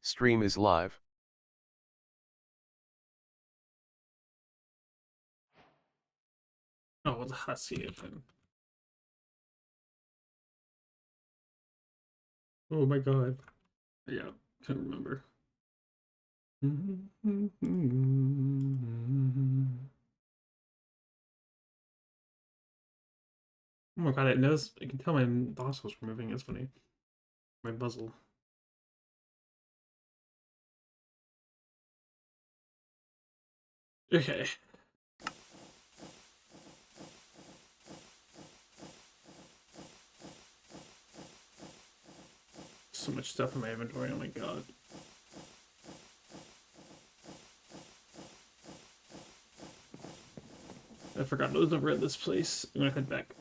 Stream is live. Oh, well, let's see it then. Oh my god. Yeah, can't remember. Oh my god, I can tell my nostrils were moving. It's funny. My muzzle. Okay. So much stuff in my inventory, oh my god. I forgot I was over at this place. I'm gonna head back.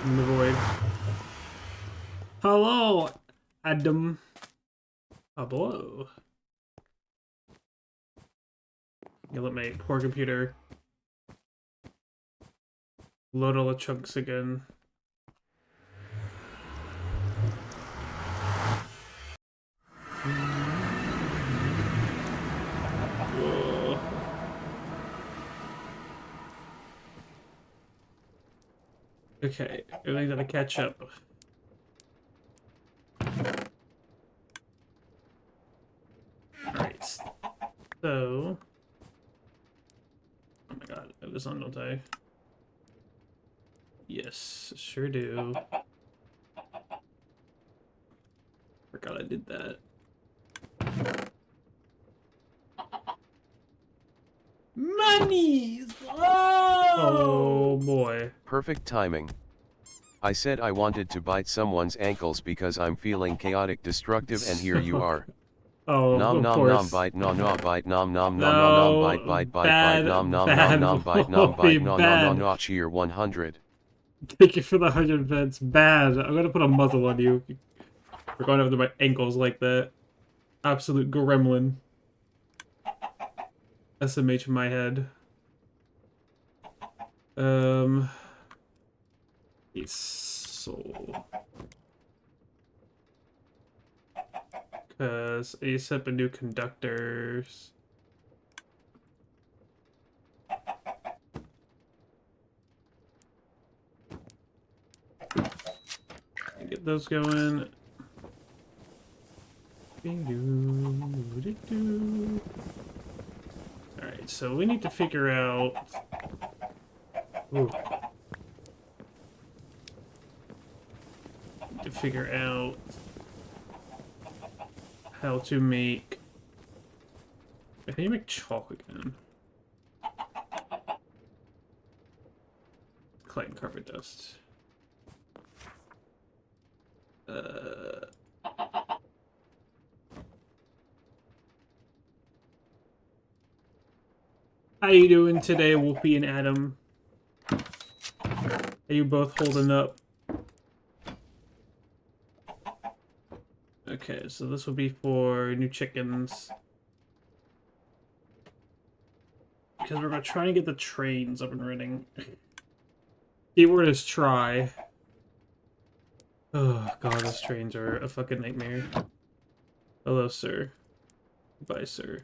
In the void. Hello, Adam. Hello. You let my poor computer load all the chunks again. Whoa. Okay, I really gotta catch up. Alright. So. Oh my god, I have this on, don't I? Yes, sure do. Forgot I did that. Monies! Oh boy. Perfect timing. I said I wanted to bite someone's ankles because I'm feeling chaotic destructive and here you are. Oh, Nom of nom course. nom bite nom nom bite nom nom nom nom nom bite bite bite bite nom nom nom nom bite nom bite nom nom nom nom cheer 100. Thank you for the 100 bits. Bad. I'm gonna put a muzzle on you. We're going after my ankles like that. Absolute gremlin. SMH in my head. It's so. Because I set up a new conductors. Get those going. Alright, so we need to figure out. Ooh. To figure out how to make. I think you make chalk again. Collect carpet dust. How you doing today, Wolfie and Adam? Are you both holding up? Okay, so this will be for new chickens. Because we're gonna try and get the trains up and running. Keyword is try. Oh god, those trains are a fucking nightmare. Hello, sir. Goodbye, sir.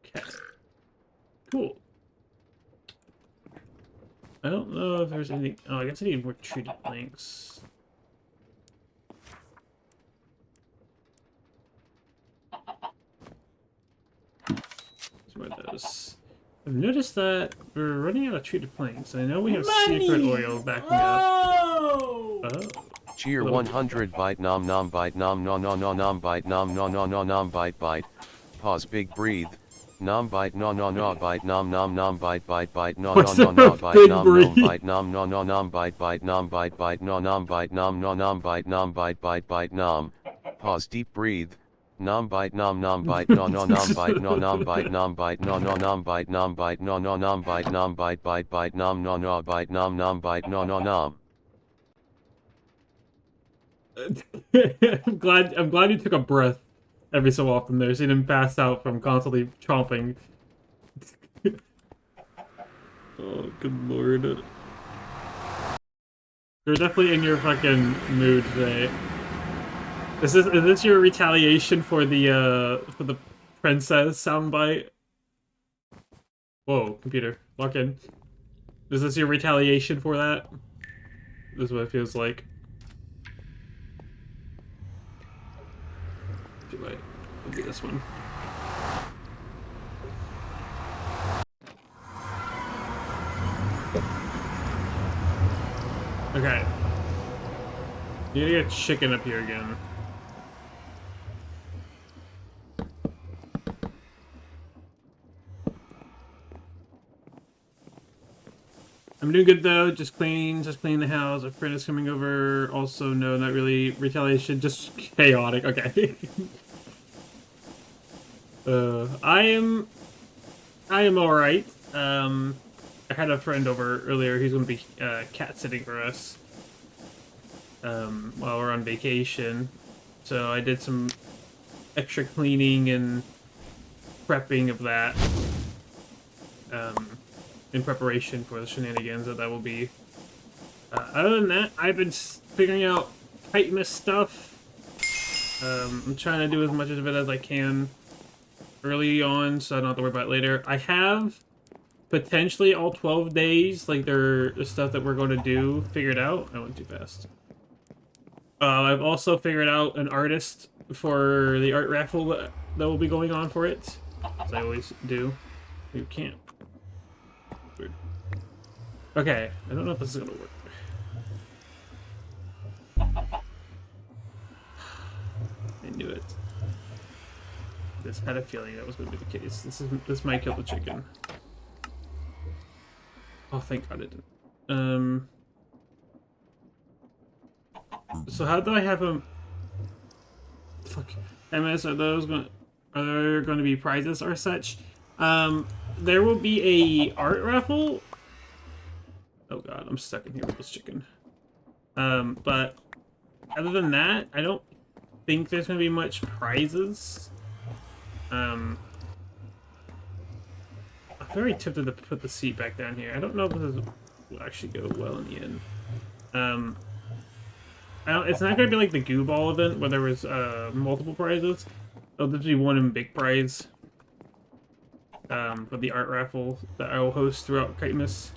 Okay. Cool. I don't know if there's anything. Oh, I guess I need more treated planks. What are those? I've noticed that we're running out of treated planks. I know we have secret oil backing up. Oh. Cheer 100 bite nom nom bite nom no no no nom bite nom no no no nom bite bite. Pause big breathe. Nom bite no no no bite nom nom nom bite bite bite no no no no bite nom nom bite nom no no nom bite bite nom bite bite no nom bite nom no nom bite nom bite bite bite nom. Pause deep breathe. Nom bite nom nom bite no no nom bite no nom bite nom bite no no nom bite nom bite no no nom bite nom bite bite bite nom no no bite nom nom bite no no nom. I'm glad you took a breath. every so often there, seeing him pass out from constantly chomping. Oh, good lord. You're definitely in your fucking mood today. Is this your retaliation for the princess soundbite? Whoa, computer, lock in. Is this your retaliation for that? This is what it feels like. I'll do this one. Okay. Need to get chicken up here again. I'm doing good though. Just clean the house. A friend is coming over. Also, no, not really retaliation. Just chaotic. Okay. I am all right. I had a friend over earlier. He's gonna be cat sitting for us while we're on vacation. So I did some extra cleaning and prepping of that. In preparation for the shenanigans that will be. Other than that, I've been figuring out Titanus stuff. I'm trying to do as much of it as I can early on, so I don't have to worry about it later. I have potentially all 12 days, like the stuff that we're going to do, figured out. I went too fast. I've also figured out an artist for the art raffle that will be going on for it, as I always do. You can't. Weird. Okay, I don't know if this is gonna work. I knew it. Just had a feeling that was gonna be the case. This might kill the chicken. Oh, thank God it didn't. So how do I have him? Fuck. MS, are there going to be prizes or such? There will be a art raffle. Oh God, I'm stuck in here with this chicken. But other than that, I don't think there's going to be much prizes. I'm very tempted to put the seat back down here. I don't know if this will actually go well in the end. It's not going to be like the Goo Ball event where there was multiple prizes. There'll just be one big prize for the art raffle that I will host throughout Chitinous.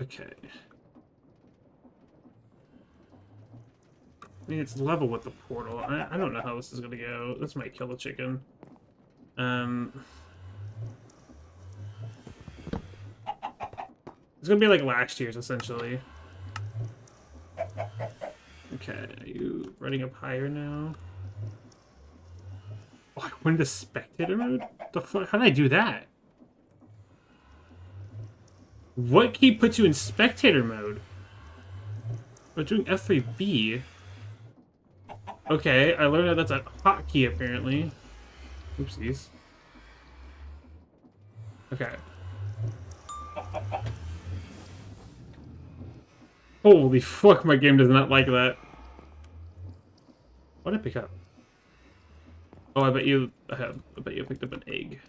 Okay. I mean, it's level with the portal. I don't know how this is going to go. This might kill the chicken. It's gonna be like last year's, essentially. Okay, are you running up higher now? Oh, I went into spectator mode? The fuck? How did I do that? What key puts you in spectator mode? We're doing F3B. Okay, I learned that that's a hotkey, apparently. Oopsies. Okay. Holy fuck, my game does not like that. What did I pick up? Oh, I bet you picked up an egg.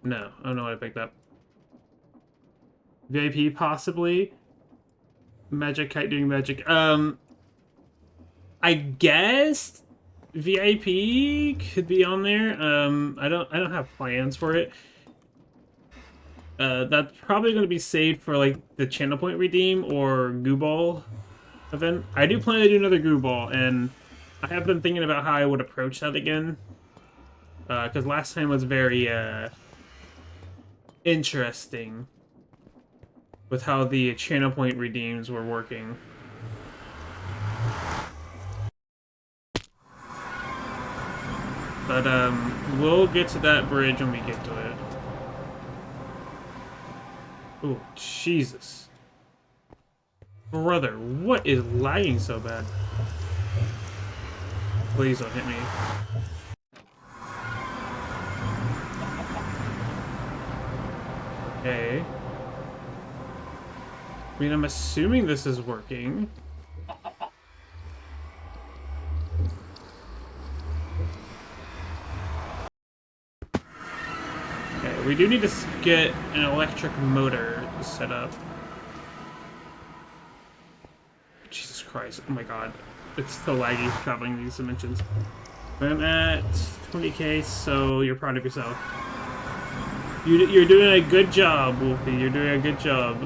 No, I don't know what I picked up. VIP, possibly. Magic kite doing magic. I guess VIP could be on there. I don't have plans for it. That's probably going to be saved for like the channel point redeem or Goo Ball event. I do plan to do another Goo Ball, and I have been thinking about how I would approach that again. Because last time was very interesting with how the channel point redeems were working. But we'll get to that bridge when we get to it. Oh, Jesus. Brother, what is lagging so bad? Please don't hit me. Okay. I mean, I'm assuming this is working. We do need to get an electric motor set up. Jesus Christ, oh my god. It's so laggy traveling these dimensions. I'm at 20k, so you're proud of yourself. You're doing a good job, Wolfie. You're doing a good job.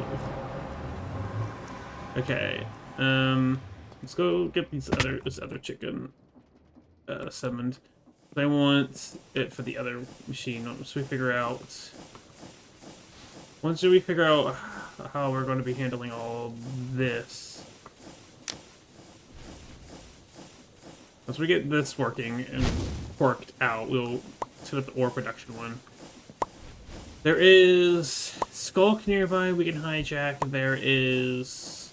Okay, let's go get this other chicken summoned. I want it for the other machine. Once we figure out how we're going to be handling all this. Once we get this working and worked out, we'll set up the ore production one. There is Skulk nearby we can hijack. There is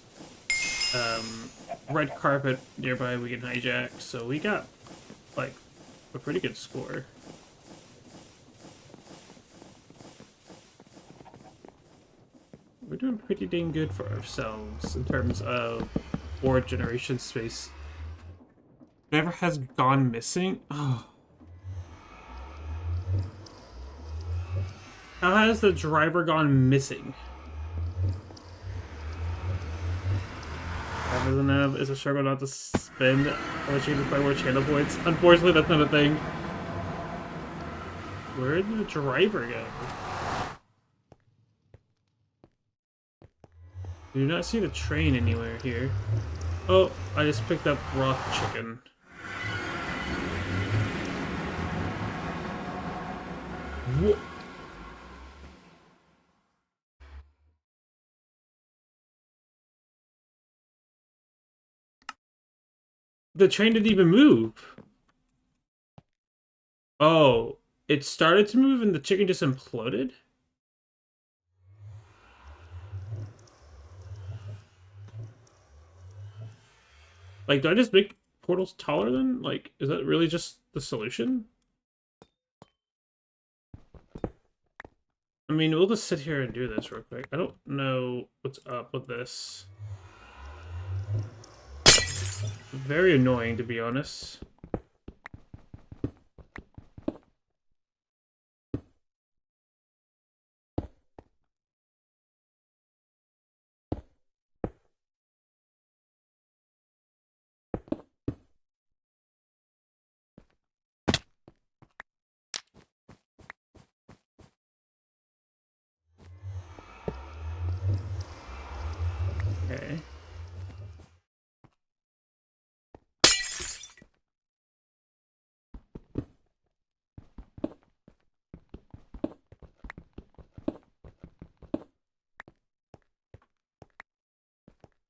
Red Carpet nearby we can hijack. So we got like a pretty good score. We're doing pretty dang good for ourselves in terms of ore generation space. Never has gone missing? Oh. How has the driver gone missing? That doesn't have is a struggle not to spend much to play more channel points. Unfortunately, that's not a thing. Where did the driver go? I do not see the train anywhere here. Oh, I just picked up raw chicken. What? The train didn't even move. Oh, it started to move and the chicken just imploded? Like, do I just make portals taller then? Like, is that really just the solution? I mean, we'll just sit here and do this real quick. I don't know what's up with this. Very annoying, to be honest. Okay.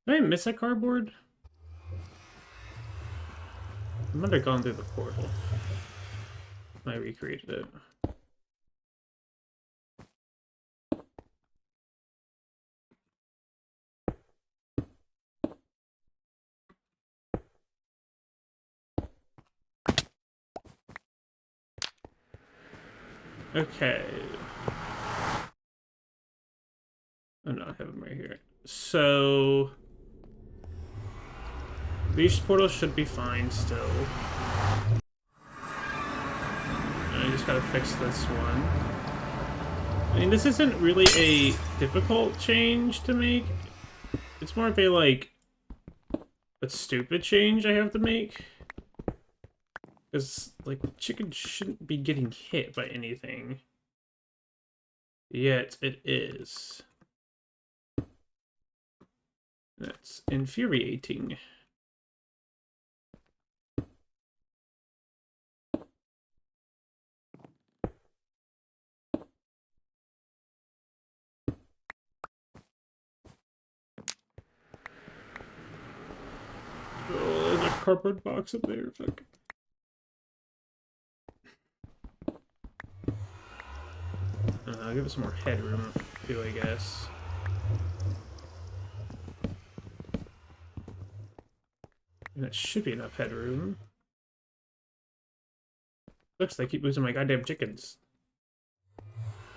Did I miss a cardboard? I might have gone through the portal. I recreated it. Okay. Oh no, I have them right here. So these portals should be fine still. I just gotta fix this one. I mean, this isn't really a difficult change to make. It's more of a, like, a stupid change I have to make. Because, like, the chicken shouldn't be getting hit by anything. Yet it is. That's infuriating. Oh, there's a cardboard box up there. Fuck. I'll give it some more headroom, too, I guess. And that should be enough headroom. Looks like I keep losing my goddamn chickens.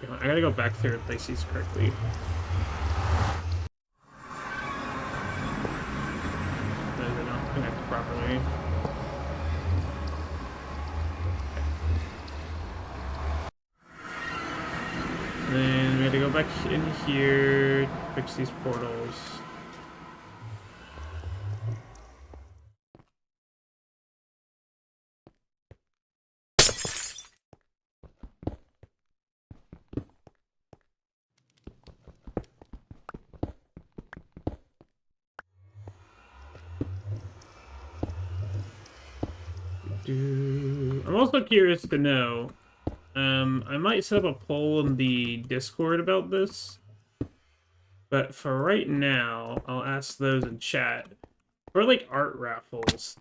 I gotta go back there and place these correctly. They're not connected properly. back in here, fix these portals. I'm also curious to know. I might set up a poll in the Discord about this. But for right now, I'll ask those in chat. For like art raffles,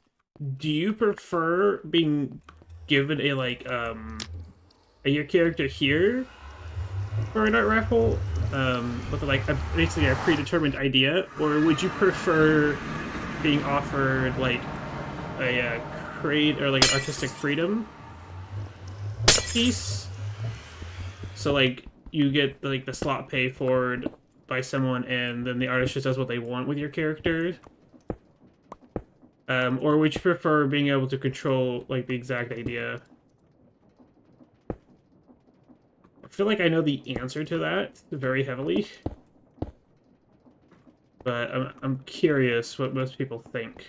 do you prefer being given a like your character here for an art raffle? With like basically a predetermined idea, or would you prefer being offered like a create or like an artistic freedom piece? So like you get like the slot paid for by someone, and then the artist just does what they want with your character. Or would you prefer being able to control like the exact idea? I feel like I know the answer to that very heavily, but I'm curious what most people think.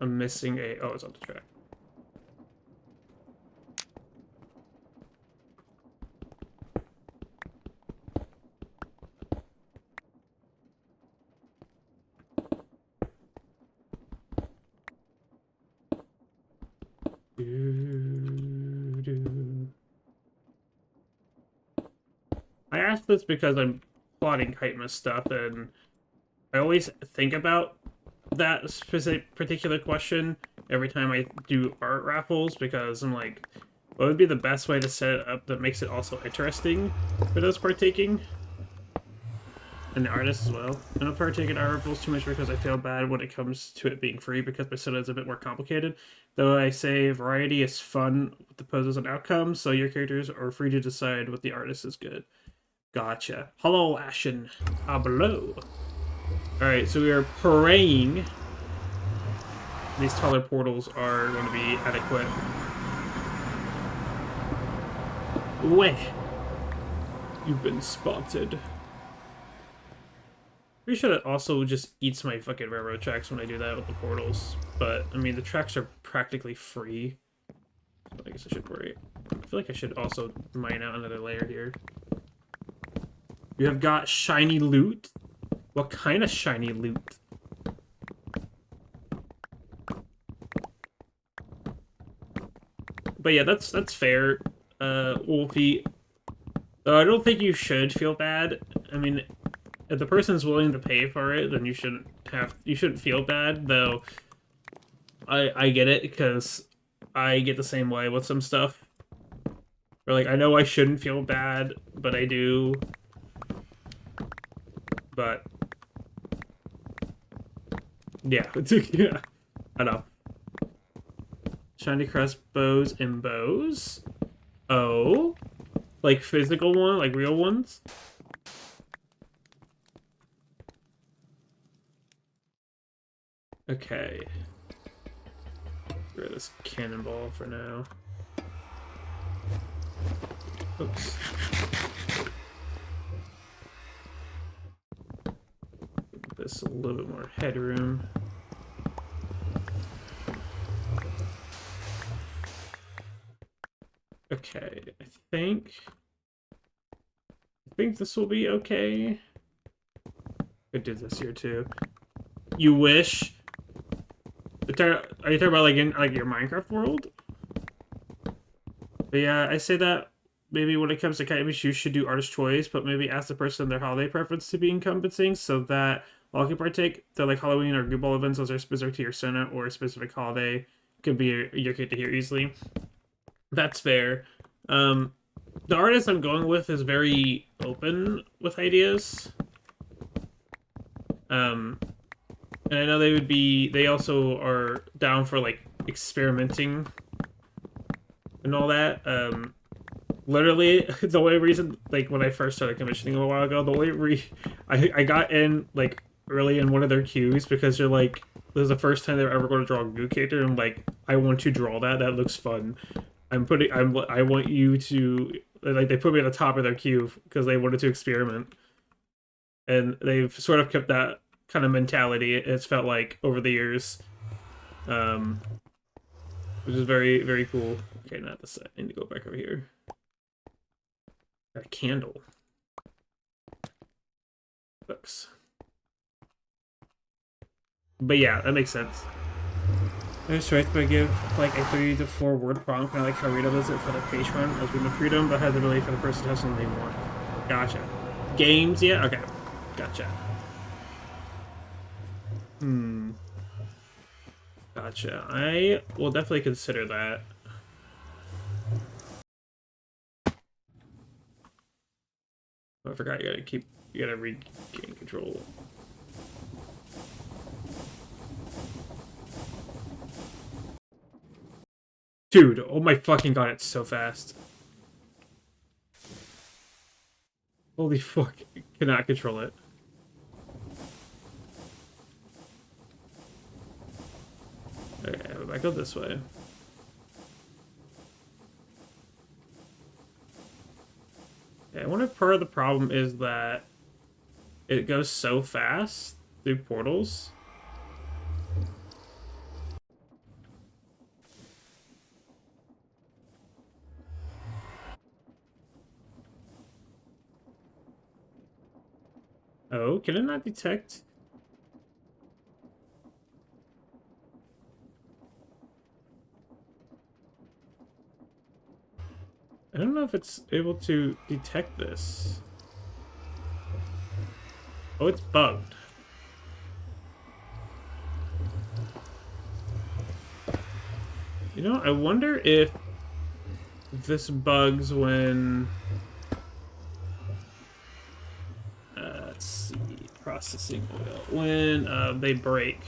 I'm missing a... Oh, it's on the track. I asked this because I'm plotting Chitinous stuff, and I always think about that specific particular question every time I do art raffles, because I'm like, what would be the best way to set it up that makes it also interesting for those partaking? And the artists as well. I don't partake in art raffles too much because I feel bad when it comes to it being free, because Persona is a bit more complicated. Though I say variety is fun with the poses and outcomes, so your characters are free to decide what the artist is good. Gotcha. Hello, Ashen. Below. Alright, so we are praying these taller portals are going to be adequate. Weh! You've been spotted. Pretty sure that also just eats my fucking railroad tracks when I do that with the portals. But, I mean, the tracks are practically free. So I guess I should worry. I feel like I should also mine out another layer here. You have got shiny loot? What kind of shiny loot? But yeah, that's fair, Wolfie. Though I don't think you should feel bad. I mean, if the person's willing to pay for it, then you shouldn't feel bad. Though I get it, because I get the same way with some stuff. Or like, I know I shouldn't feel bad, but I do. But yeah, yeah, I know. Shiny crossbows and bows. Oh, like physical one, like real ones. Okay. Get rid of this cannonball for now. Oops. Give this a little bit more headroom. Okay, I think this will be okay. Could do this here too. You wish. Are you talking about like in like your Minecraft world? But yeah, I say that maybe when it comes to Chitinous, you should do artist choice, but maybe ask the person their holiday preference to be encompassing, so that all can partake. So like Halloween or Good Ball events, those are specific to your Sona or a specific holiday. Could be your character here easily. That's fair. The artist I'm going with is very open with ideas. And I know they also are down for like experimenting and all that. Literally, the only reason, like when I first started commissioning a while ago, the only I got in like early in one of their queues because they're like, this is the first time they're ever going to draw a Goo character, and I'm like, I want to draw that. That looks fun. I want you to Like they put me at the top of their queue because they wanted to experiment, and they've sort of kept that kind of mentality. It's felt like over the years, um, which is very very cool. Okay, not this side. I need to go back over here. Got a candle. Books. But yeah, that makes sense. That's right, but I give like a 3 to 4 word prompt, kind of like how Rita does it for the patron as we freedom, but has the ability for the person to have something more. Gotcha. Games, yeah? Okay. Gotcha. Gotcha. I will definitely consider that. Oh, I forgot you gotta regain control. Dude, oh my fucking god, it's so fast. Holy fuck, cannot control it. Okay, I'm back up this way. Okay, I wonder if part of the problem is that it goes so fast through portals. Oh, can it not detect? I don't know if it's able to detect this. Oh, it's bugged. You know, I wonder if this bugs when... let's see, processing oil. When they break.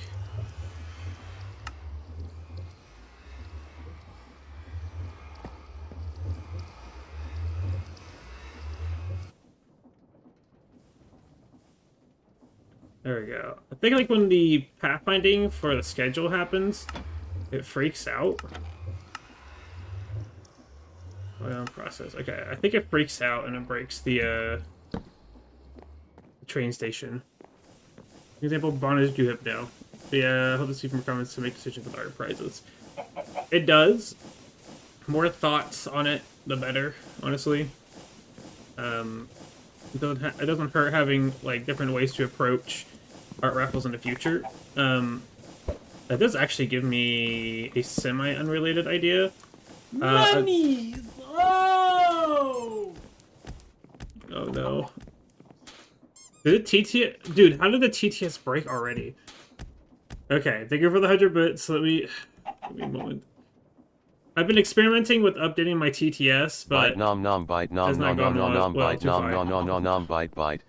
There we go. I think like when the pathfinding for the schedule happens, it freaks out. Oil process. Okay, I think it freaks out and it breaks the train station. Example, bondage do have now. Yeah, hope to see from comments to make decisions with our prizes. It does. More thoughts on it, the better, honestly. It doesn't hurt having like different ways to approach art raffles in the future. That does actually give me a semi-unrelated idea. Money! Oh! Oh no. Did it TT? Dude, how did the TTS break already? Okay, thank you for the 100 bits. Let me a moment. I've been experimenting with updating my TTS, but bite nom nom bite nom has nom not nom nom gone nom well bite too nom far. nom nom nom nom bite bite.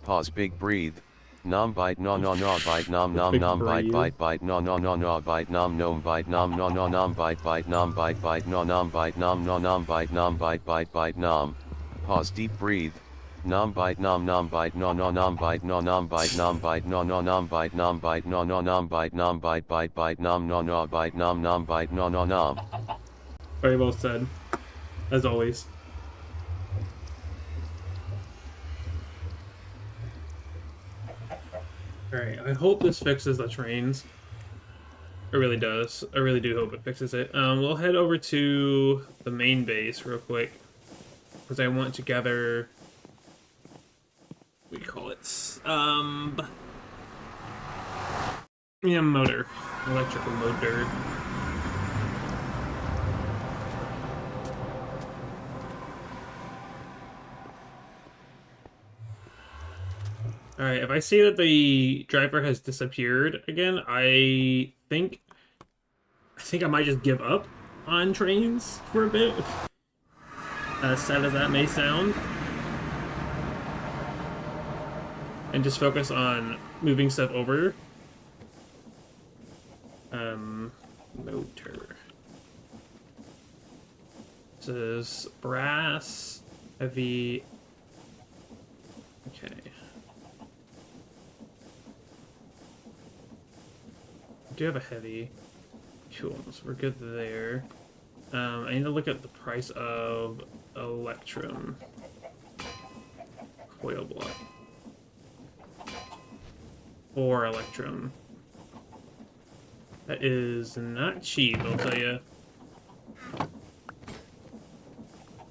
Pause big breathe. Nom bite no no no bite nom nom Big nom bite breathe. bite bite no no no no bite nom nom bite nom no no nom bite bite nom bite bite no nom bite nom no nom bite nom bite bite bite nom. Pause deep breathe. Nom bite nom nom bite no no nom bite no nom bite nom bite no no nom bite nom bite no no nom bite nom bite bite bite nom no no bite nom nom bite no no nom. Very well said, as always. Alright, I hope this fixes the trains. It really does. I really do hope it fixes it. We'll head over to the main base real quick. Because I want to gather... What do you call it? Yeah, motor. Electrical motor. Alright, if I see that the driver has disappeared again, I think I might just give up on trains for a bit. As sad as that may sound. And just focus on moving stuff over. Motor. This is brass, heavy. Okay. I do have a heavy. Cool, so we're good there. I need to look at the price of Electrum. Coil block. Or Electrum. That is not cheap, I'll tell you.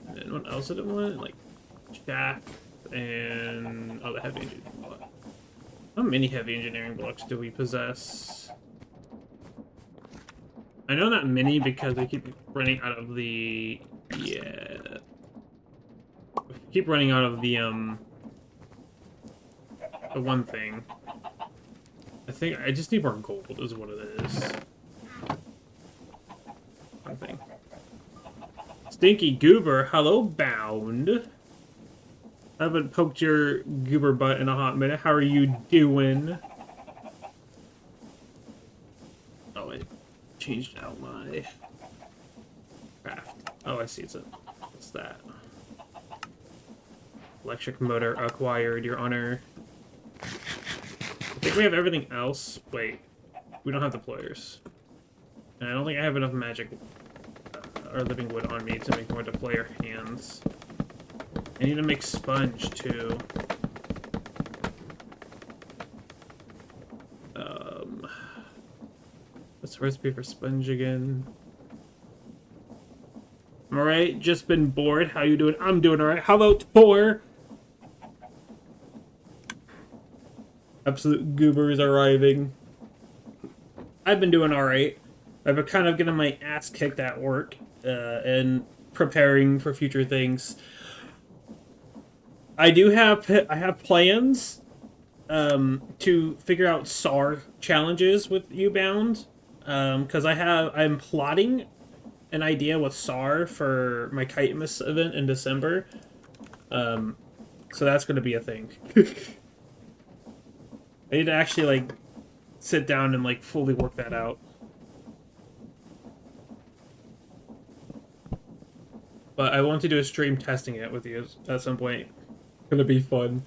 And what else did it want? Like, shaft and... oh, the heavy engineering block. How many heavy engineering blocks do we possess? I know not many because we keep running out of the... yeah... we keep running out of the one thing. I think I just need more gold is what it is. One thing. Stinky Goober, hello bound. I haven't poked your goober butt in a hot minute. How are you doing? Oh, I changed out my craft. Oh, I see. What's that? Electric motor acquired, Your Honor. I think we have everything else. Wait, we don't have deployers. And I don't think I have enough magic or living wood on me to make more deployer hands. I need to make sponge too. What's the recipe for sponge again? I'm alright, just been bored. How you doing? I'm doing alright. How about Tor? Absolute goobers arriving. I've been doing alright. I've been kind of getting my ass kicked at work and preparing for future things. I have plans to figure out SAR challenges with U-Bound because I'm plotting an idea with SAR for my Kitemas event in December. So that's going to be a thing. I need to actually, like, sit down and, like, fully work that out. But I want to do a stream testing it with you at some point. It's gonna be fun.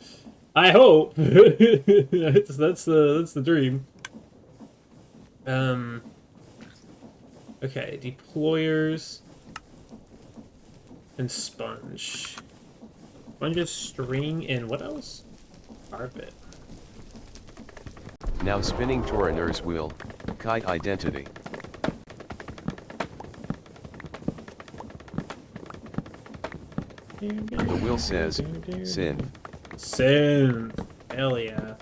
I hope! that's the dream. Okay, deployers. And sponge. Sponge is string and what else? Carpet. Now spinning Taurinur's wheel, kite identity. The wheel says, synth. Synth. Hell yeah.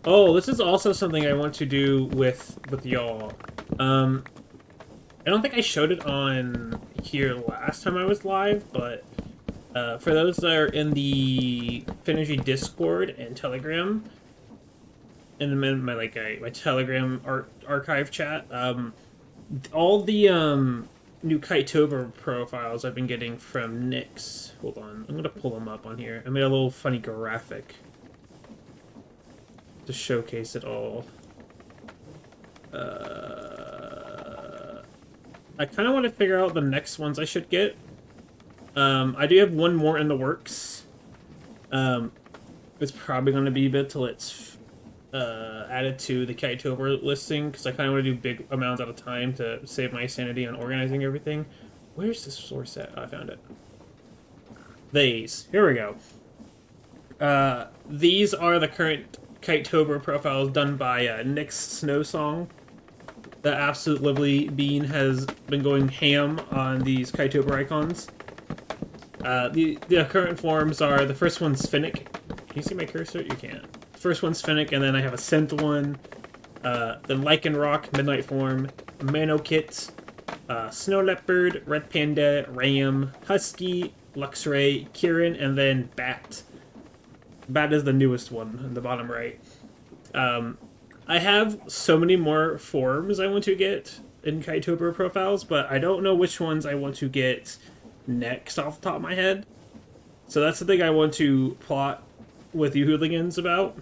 Oh, this is also something I want to do with y'all. I don't think I showed it on here last time I was live, but for those that are in the Finergy Discord and Telegram, and my Telegram archive chat, all the new Kitetober profiles I've been getting from Nyx. Hold on, I'm gonna pull them up on here. I made a little funny graphic to showcase it all. I kind of want to figure out the next ones I should get. I do have one more in the works. It's probably going to be a bit till it's added to the Kitetober listing, because I kind of want to do big amounts at a time to save my sanity on organizing everything. Where's this source at? I found it. These. Here we go. These are the current Kitetober profiles done by Nyx Snowsong. The absolute lovely bean has been going ham on these Kitetober icons. The current forms are, the first one's Finnick. Can you see my cursor? You can't. First one's Finnick, and then I have a synth one. Then Lichen Rock, Midnight Form, Manokit, Snow Leopard, Red Panda, Ram, Husky, Luxray, Kieran, and then Bat. Bat is the newest one in the bottom right. I have so many more forms I want to get in Kitetober profiles, but I don't know which ones I want to get next off the top of my head. So that's the thing I want to plot with you hooligans about.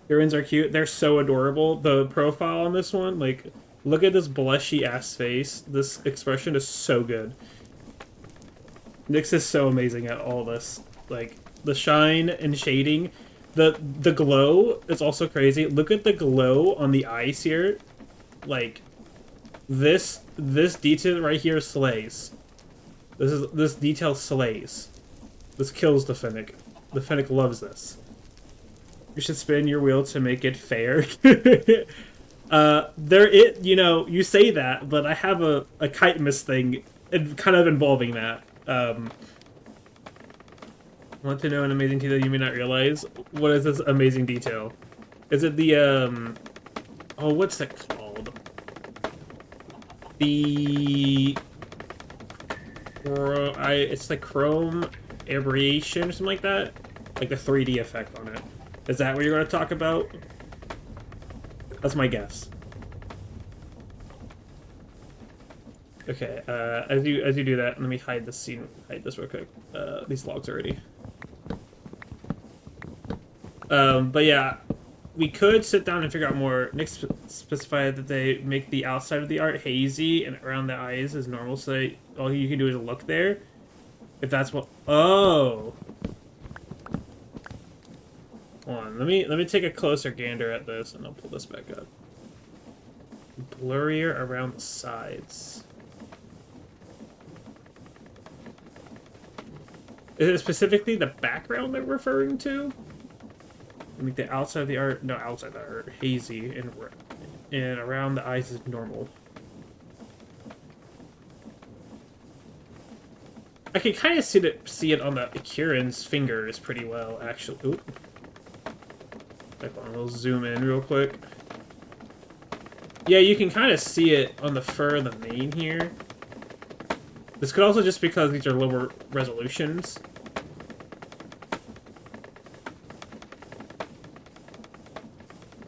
Kirins are cute. They're so adorable. The profile on this one, like, look at this blushy ass face. This expression is so good. Nyx is so amazing at all this. Like, the shine and shading. The glow is also crazy. Look at the glow on the eyes here. Like, This detail right here slays. This detail slays. This kills the Finnick. The Finnick loves this. You should spin your wheel to make it fair. You know, you say that, but I have a kite miss thing, kind of involving that. Want to know an amazing detail you may not realize? What is this amazing detail? Is it the oh, what's that called? It's like chrome aberration or something like that, like the 3D effect on it. Is that what you're going to talk about? That's my guess. Okay, as you do that, let me hide this scene. Hide this real quick. These logs already. But yeah, we could sit down and figure out more. Nick specified that they make the outside of the art hazy and around the eyes is normal, so all you can do is look there. If that's what. Oh. Hold on. Let me take a closer gander at this, and I'll pull this back up. Blurrier around the sides. Is it specifically the background they're referring to? I mean, the outside of the art, no, outside the art, hazy, and around the eyes is normal. I can kind of see it on the Kieran's fingers pretty well, actually. Oop. Hold on, we'll zoom in real quick. Yeah, you can kind of see it on the fur of the mane here. This could also just because these are lower resolutions.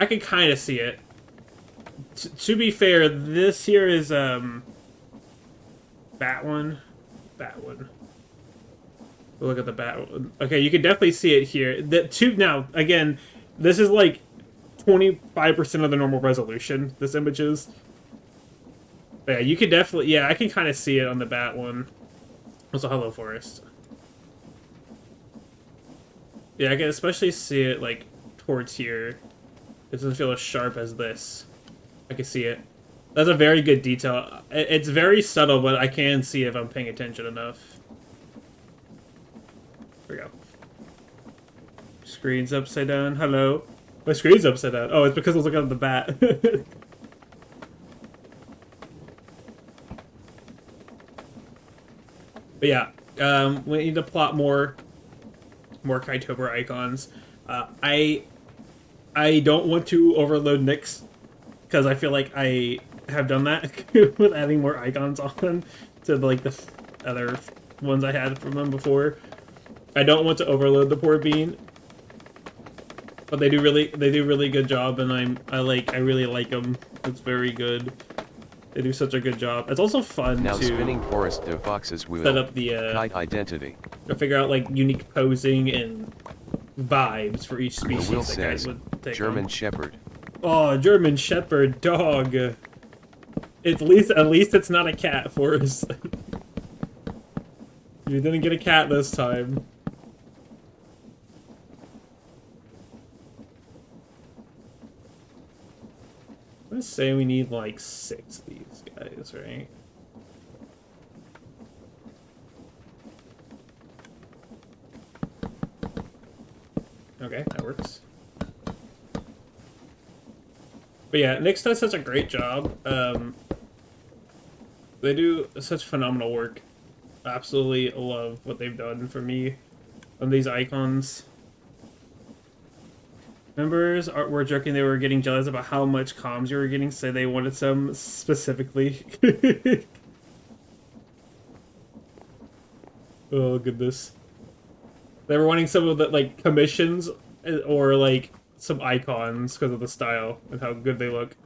I can kind of see it. To be fair, this here is that one. We'll look at the bat one. Okay, you can definitely see it here. Now again, this is like 25% of the normal resolution. This image is. But yeah, you could definitely. Yeah, I can kind of see it on the bat one. Also, hello forest. Yeah, I can especially see it like towards here. It doesn't feel as sharp as this. I can see it. That's a very good detail. It's very subtle, but I can see it if I'm paying attention enough. There we go. Screen's upside down. Hello. My screen's upside down. Oh, it's because I was looking at the bat. But yeah, we need to plot more Kaitober icons. I don't want to overload Nyx because I feel like I have done that with adding more icons on to like the other ones I had from them before. I don't want to overload the poor bean, but they do really good job, and I really like them. It's very good. They do such a good job. It's also fun now to spinning forest de fox's wheel. Set up the kite identity. To figure out like unique posing and vibes for each species. The wheel that says would take German on. Shepherd. Oh, German Shepherd dog. At least it's not a cat, Forrest. You didn't get a cat this time. I'm gonna say we need like 6 of these guys, right? Okay, that works. But yeah, Nyx does such a great job. They do such phenomenal work. Absolutely love what they've done for me on these icons. Members were joking they were getting jealous about how much comms you were getting, so they wanted some specifically. Oh goodness. They were wanting some of the like commissions or like some icons because of the style and how good they look.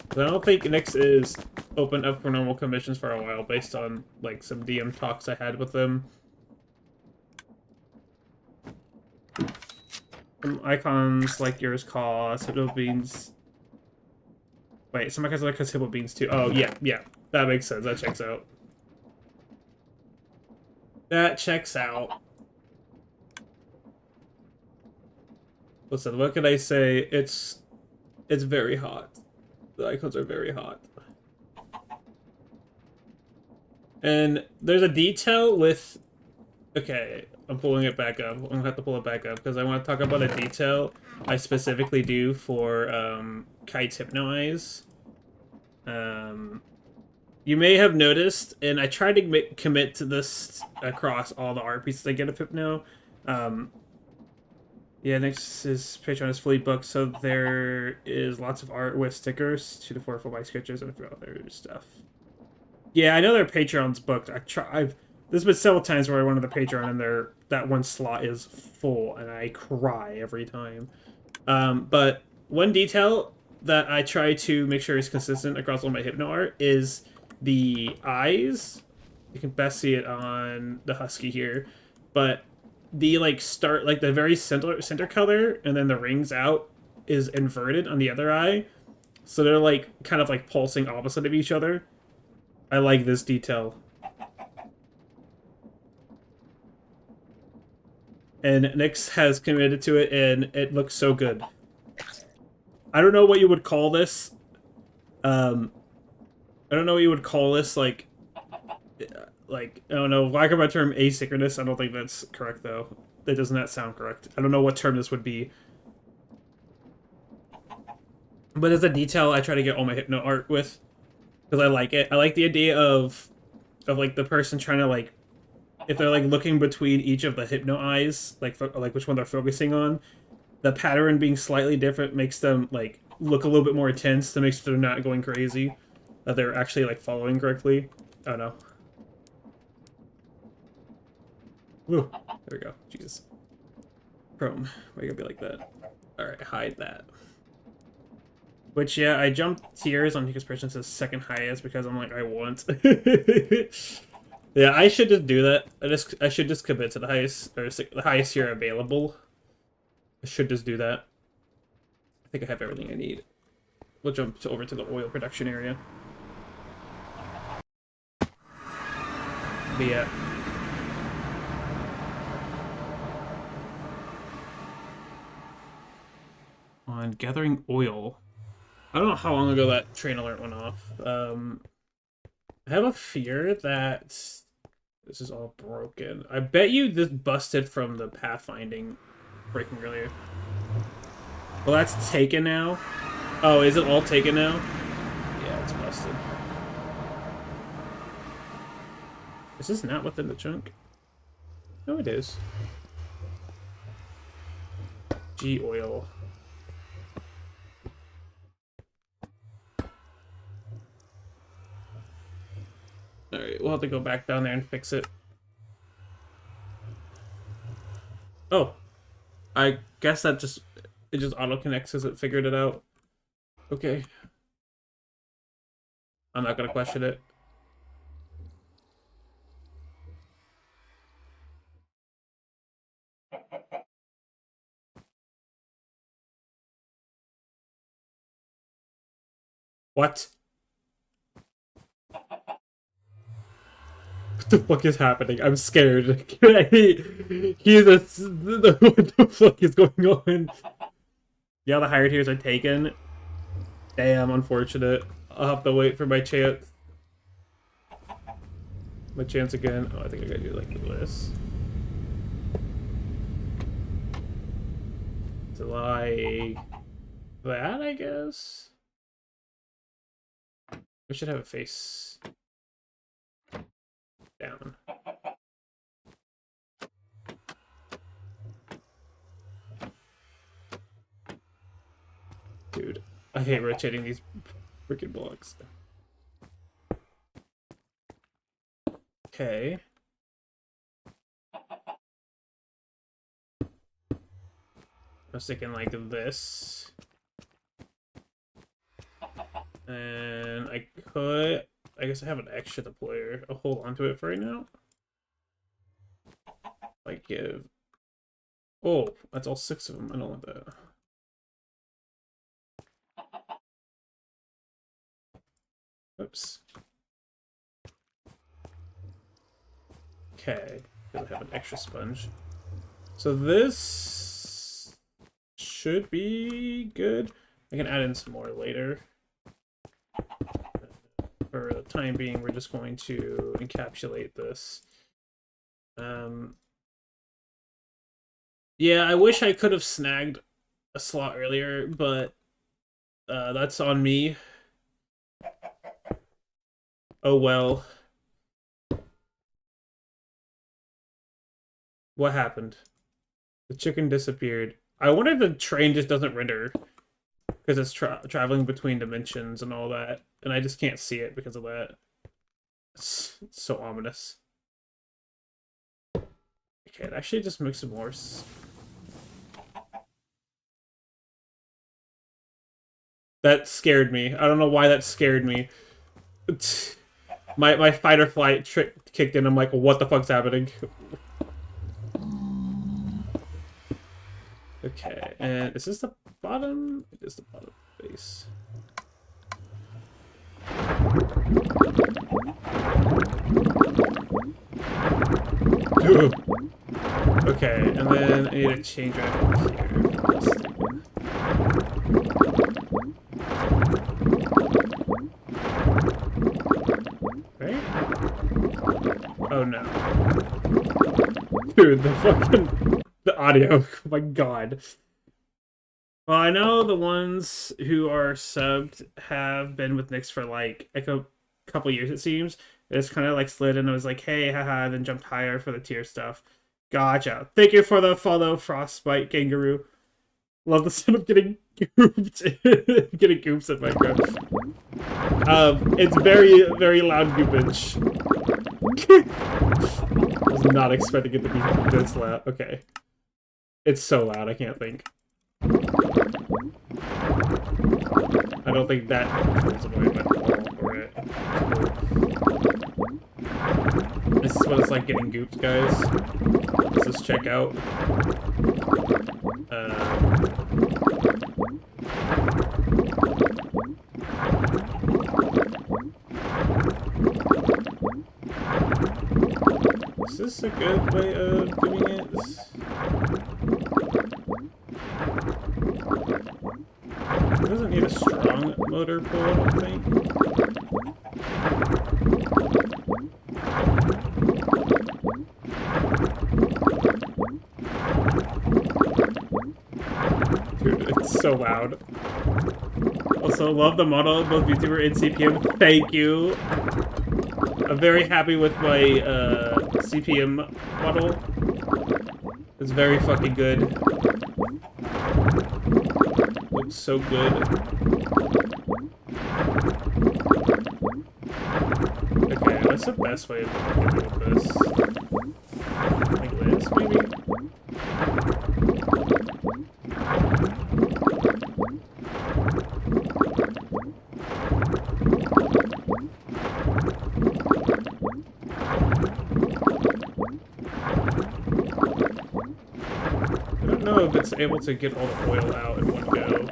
But I don't think Nyx is open up for normal commissions for a while based on like some DM talks I had with them. Some icons like yours cost Hippo beans. Wait, some icons like Hippo beans too. Oh yeah, that makes sense. That checks out. That checks out. Listen, what can I say? It's very hot. The icons are very hot. And there's a detail with... Okay, I'm pulling it back up. I'm gonna have to pull it back up because I want to talk about a detail I specifically do for Kite's Hypno Eyes. You may have noticed, and I tried to commit to this across all the art pieces I get of Hypno. Yeah, next is Patreon is fully booked, so there is lots of art with stickers, 2 to 4 full-body sketches, and a few other stuff. Yeah, I know their Patreon's booked. There's been several times where I went to the Patreon and that one slot is full, and I cry every time. But one detail that I try to make sure is consistent across all my Hypno art is the eyes. You can best see it on the Husky here, but the the very center color and then the rings out is inverted on the other eye, so they're like kind of like pulsing opposite of each other. I like this detail. And Nyx has committed to it, and it looks so good. I don't know what you would call this. I don't know what you would call this, like I don't know, lack of a term, asynchronous. I don't think that's correct, though. That does not sound correct. I don't know what term this would be. But as a detail, I try to get all my Hypno art with, because I like it. I like the idea of like the person trying to like, if they're like looking between each of the Hypno eyes, like which one they're focusing on, the pattern being slightly different makes them like look a little bit more intense to make sure they're not going crazy, that they're actually like following correctly. I don't know. Woo. There we go. Jesus. Chrome. Why you gotta be like that? Alright, hide that. Which, yeah, I jumped tiers on Hika's Person to second highest because I'm like, I want. Yeah, I should just do that. I should just commit to the highest, or the highest tier available. I should just do that. I think I have everything I need. We'll jump over to the oil production area. But yeah. On gathering oil. I don't know how long ago that train alert went off. I have a fear that this is all broken. I bet you this busted from the pathfinding breaking earlier. Well, that's taken now. Oh, is it all taken now? Yeah, it's busted. Is this not within the chunk? No, it is. G oil. Alright, we'll have to go back down there and fix it. Oh. I guess that it just auto-connects as it figured it out. Okay. I'm not gonna question it. What? What the fuck is happening? I'm scared. What the fuck is going on? Yeah, the higher tiers are taken. Damn, unfortunate. I'll have to wait for my chance. My chance again. Oh, I think I gotta do like this. So like that, I guess. We should have a face down. Dude, I hate rotating these freaking blocks. Okay. I was thinking like this. And I guess I have an extra deployer. I'll hold on to it for right now. Like give. Oh, that's all 6 of them. I don't want that. Oops. Okay. I have an extra sponge. So this should be good. I can add in some more later. For the time being, we're just going to encapsulate this. Yeah, I wish I could have snagged a slot earlier, but that's on me. Oh well. What happened? The chicken disappeared. I wonder if the train just doesn't render because it's traveling between dimensions and all that, and I just can't see it because of that. It's so ominous. Okay, it actually just makes it worse. That scared me. I don't know why that scared me. My fight or flight trick kicked in. I'm like, what the fuck's happening? Okay, and is this the bottom? It is the bottom base. Okay, and then I need a chain drive here. Right? Oh no. Dude, the audio. Oh my god. Well, I know the ones who are subbed have been with Nyx for like a couple years, it seems. It's kind of like slid and it was like, hey, haha, and then jumped higher for the tier stuff. Gotcha. Thank you for the follow, Frostbite Kangaroo. Love the sound of getting gooped. Getting goops at Minecraft. It's very, very loud goopage. I was not expecting it to be this loud. Okay. It's so loud, I can't think. I don't think that controls away my all for it. This is what it's like getting gooped, guys. Let's just check out. Is this a good way of doing it? It doesn't need a strong motor pull, I don't think. Dude, it's so loud. Also, love the model, both YouTuber and CPM. Thank you. I'm very happy with my CPM model. It's very fucking good. Looks so good. Okay, what's the best way of dealing with this? Like this, maybe? I don't know if it's able to get all the oil out in one go.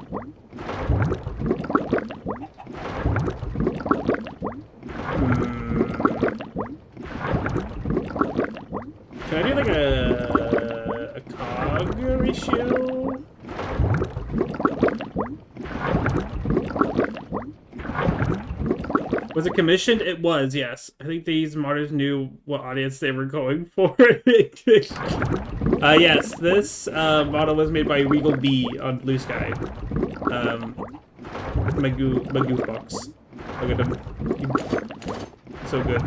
Can I do like a cog ratio? Was it commissioned? It was, yes. I think these modders knew what audience they were going for. Yes, this model was made by Regal B on Blue Sky. With my goof box. Look at him. So good.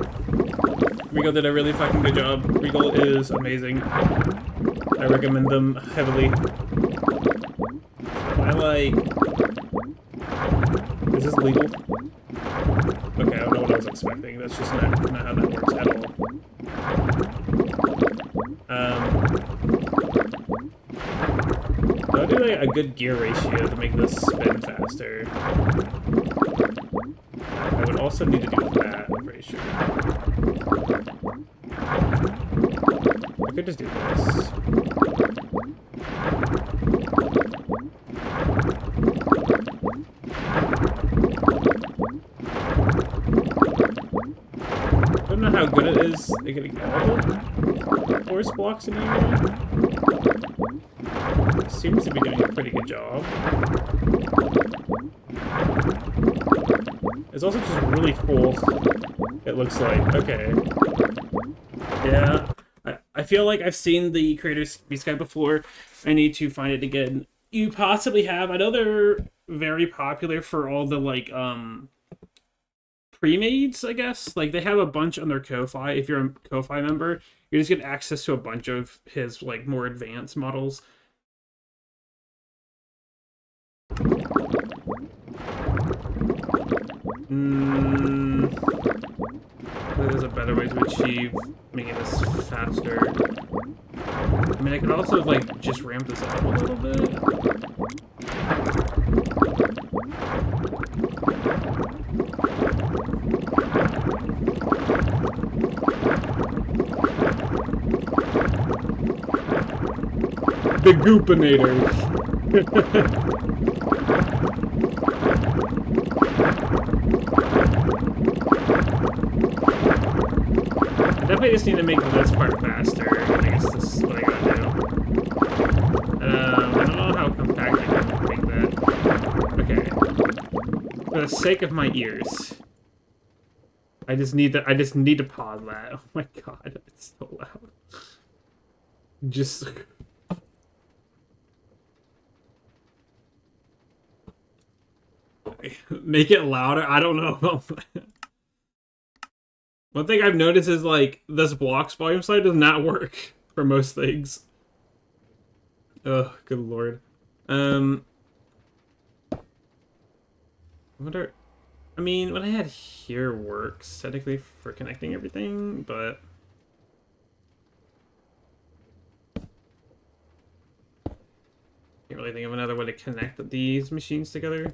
Regal did a really fucking good job. Regal is amazing. I recommend them heavily. I like... Is this legal? Okay, I don't know what I was expecting. That's just not how that works at all. I'll do like a good gear ratio to make this spin faster. I would also need to do that, I'm pretty sure. I could just do this. I don't know how good it is at getting all the force blocks in here. It seems to be doing a pretty good job. It's also just really full, it looks like. Okay. Yeah. I feel like I've seen the Creator's Beast Guide before. I need to find it again. You possibly have. I know they're very popular for all the, like, pre-mades, I guess. Like, they have a bunch on their Ko-Fi. If you're a Ko-Fi member, you just get access to a bunch of his, like, more advanced models. There's a better way to achieve making this faster. I mean, I could also, like, just ramp this up a little bit. The Goopinator. I definitely just need to make this part faster. I guess this is what I gotta do. I don't know how compact I can make that. Okay. For the sake of my ears. I just need to pause that. Oh my god, it's so loud. Just make it louder. I don't know about that. One thing I've noticed is, like, this blocks volume slide does not work for most things. Oh, good lord. I mean, what I had here works technically for connecting everything, but can't really think of another way to connect these machines together.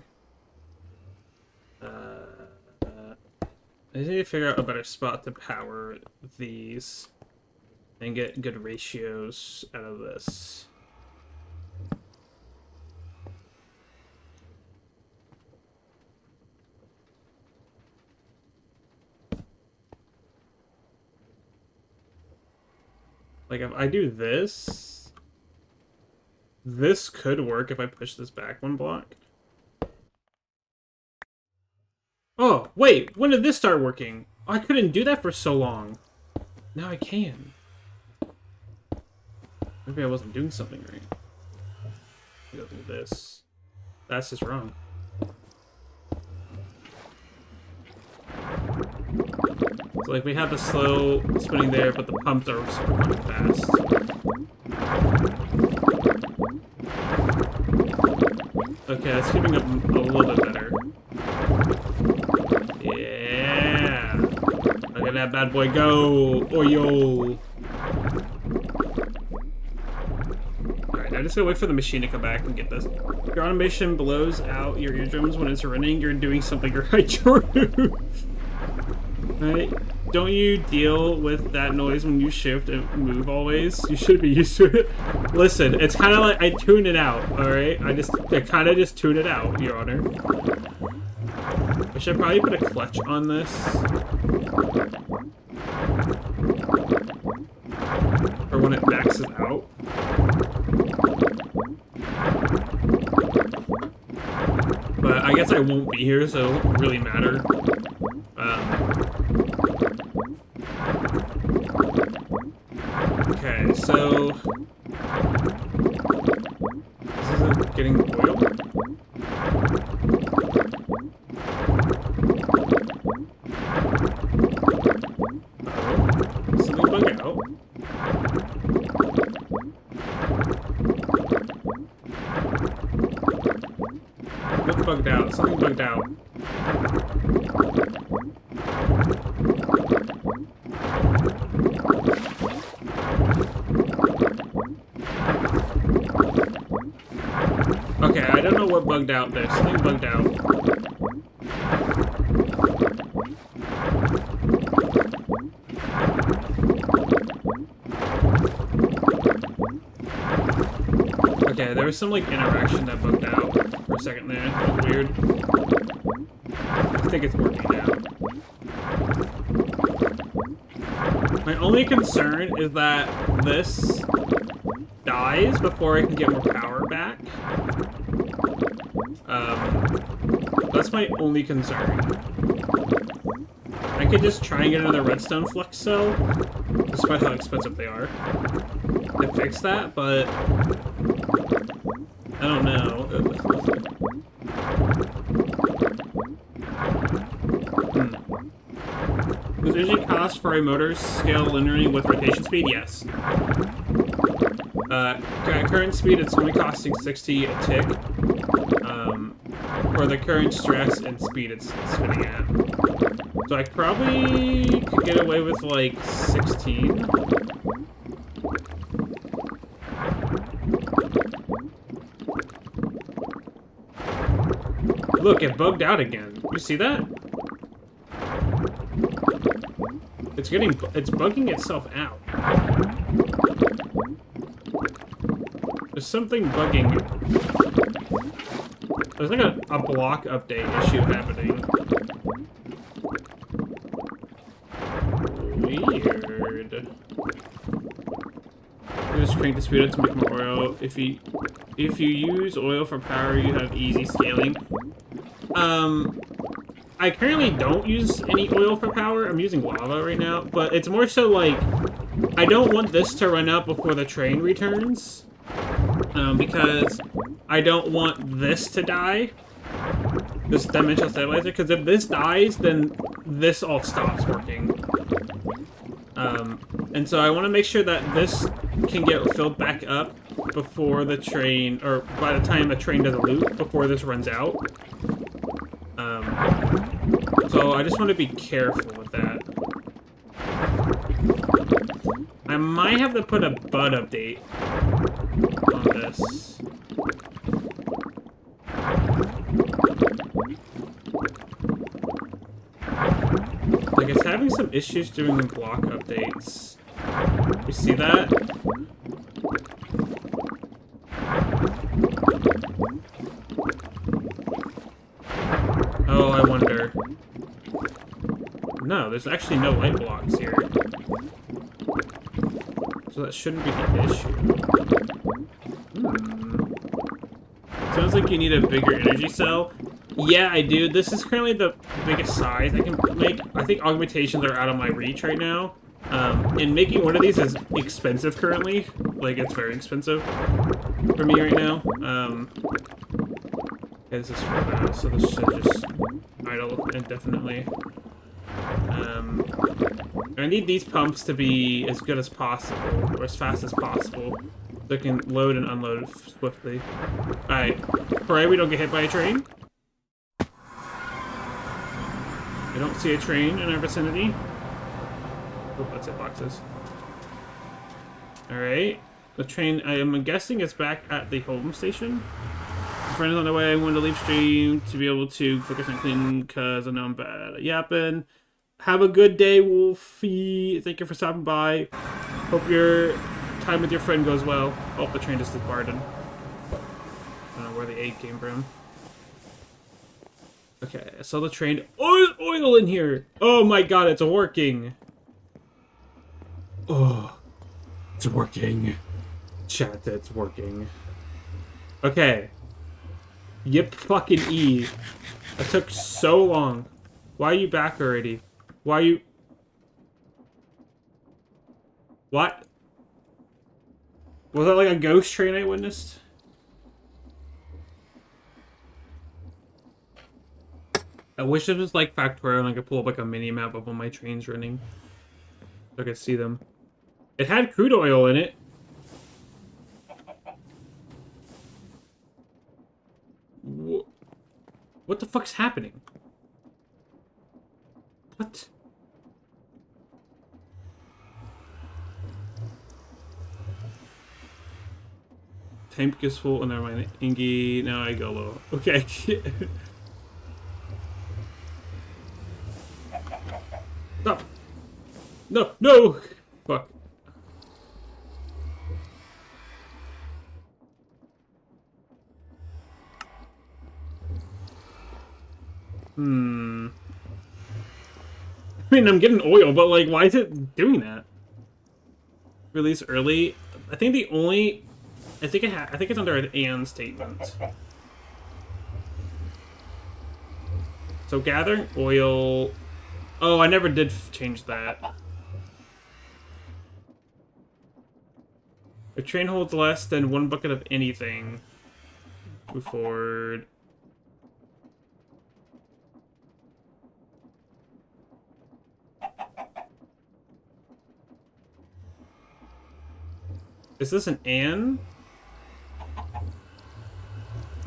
I just need to figure out a better spot to power these and get good ratios out of this. Like, if I do this, this could work if I push this back one block. Oh, wait, when did this start working? Oh, I couldn't do that for so long. Now I can. Maybe I wasn't doing something right. Go do this. That's just wrong. So, like, we have the slow spinning there, but the pumps are super fucking fast. Okay, that's keeping up a little bit better. Yeah! Look at that bad boy go! Oyo! Alright, I just gotta wait for the machine to come back and get this. Your automation blows out your eardrums when it's running. You're doing something right, Jordan. Right? Don't you deal with that noise when you shift and move always? You should be used to it. Listen, it's kind of like I tune it out, alright? I kind of just tune it out, Your Honor. I should probably put a clutch on this. Or when it maxes out. But I guess I won't be here, so it won't really matter. Okay, so this isn't getting oil. Something bug out. What's bugged out? Something bugged out. Okay, I don't know what bugged out there. Something bugged out. Okay, there was some, like, interaction that bugged out for a second there. That was weird. I think it's working now. My only concern is that this dies before I can get more power back. That's my only concern. I could just try and get another redstone flux cell, despite how expensive they are, to fix that, but I don't know. Does energy cost for a motor scale linearly with rotation speed? Yes. At current speed, it's only costing 60 a tick. For the current stress and speed it's spinning at. So I probably could get away with like 16. Look, it bugged out again. You see that? It's bugging itself out. There's something bugging. There's like a block update issue happening. Weird. You just crank the speed up to make more oil. If you use oil for power, you have easy scaling. I currently don't use any oil for power. I'm using lava right now, but it's more so like I don't want this to run out before the train returns. Because I don't want this to die, this dimensional stabilizer, because if this dies, then this all stops working. And so I want to make sure that this can get filled back up before the train, or by the time the train does a loop, before this runs out. So I just want to be careful with that. I might have to put a bud update on this. Like, it's having some issues doing block updates. You see that? Oh, I wonder. No, there's actually no light blocks here. So that shouldn't be the issue. Sounds like you need a bigger energy cell. Yeah, I do. This is currently the biggest size I can make. I think augmentations are out of my reach right now. And making one of these is expensive currently. Like, it's very expensive for me right now. Yeah, this is for now, so this should just idle indefinitely. I need these pumps to be as good as possible, or as fast as possible, so they can load and unload swiftly. Alright, pray we don't get hit by a train. I don't see a train in our vicinity. Oh, that's it, boxes. Alright, the train, I am guessing it's back at the home station. My friend is on the way. I'm going to leave stream to be able to focus on cleaning because I know I'm bad at yapping. Have a good day, Wolfie. Thank you for stopping by. Hope your time with your friend goes well. Oh, the train just departed. I don't know where the egg came from. Okay, I saw the train. Oh, there's oil in here! Oh my god, it's working! Oh, it's working. Chat, it's working. Okay. Yip fucking E. That took so long. Why are you back already? Why are you... What? Was that like a ghost train I witnessed? I wish it was like Factorial and I could pull up like a mini map of all my trains running. So I could see them. It had crude oil in it. What the fuck's happening? What? Tank is full, and never mind. Ingy, now I go low. Okay. Stop! No, no! Fuck. I mean, I'm getting oil, but like, why is it doing that? Release early. I think the only, I think it's under an and statement. So gathering oil. Oh, I never did change that. A train holds less than 1 bucket of anything. Move forward. Is this an and?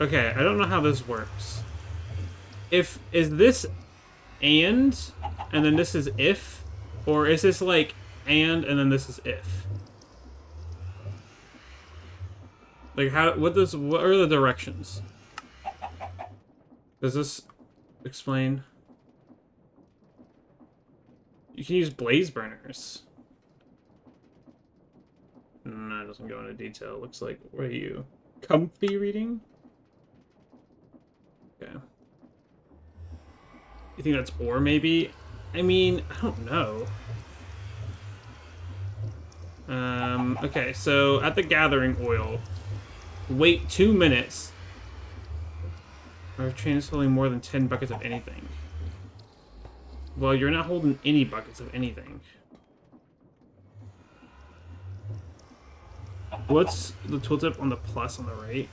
Okay, I don't know how this works. Is this and then this is if? Or is this like and then this is if? Like what are the directions? Does this explain? You can use blaze burners. No, it doesn't go into detail. It looks like, what are you? Comfy reading? Okay. You think that's ore, maybe? I mean, I don't know. Okay, so at the gathering oil, wait 2 minutes. Our train is holding more than 10 buckets of anything. Well, you're not holding any buckets of anything. What's the tooltip on the plus on the right?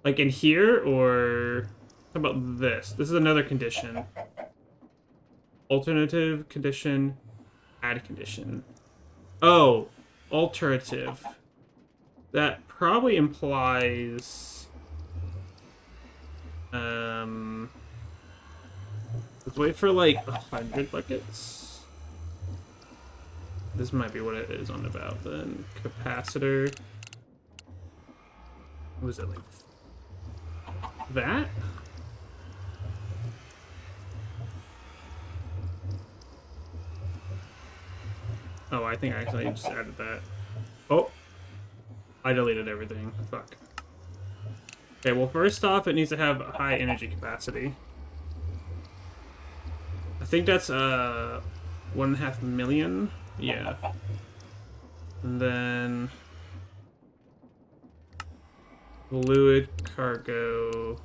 Like in here, or how about this? This is another condition. Alternative condition, add condition. Oh, alterative. That probably implies... let's wait for like 100 buckets. This might be what it is on about then. Capacitor. What is it like? That? Oh, I think I actually just added that. Oh! I deleted everything. Fuck. Okay, well, first off, it needs to have a high energy capacity. I think that's 1.5 million. Yeah. And then fluid cargo.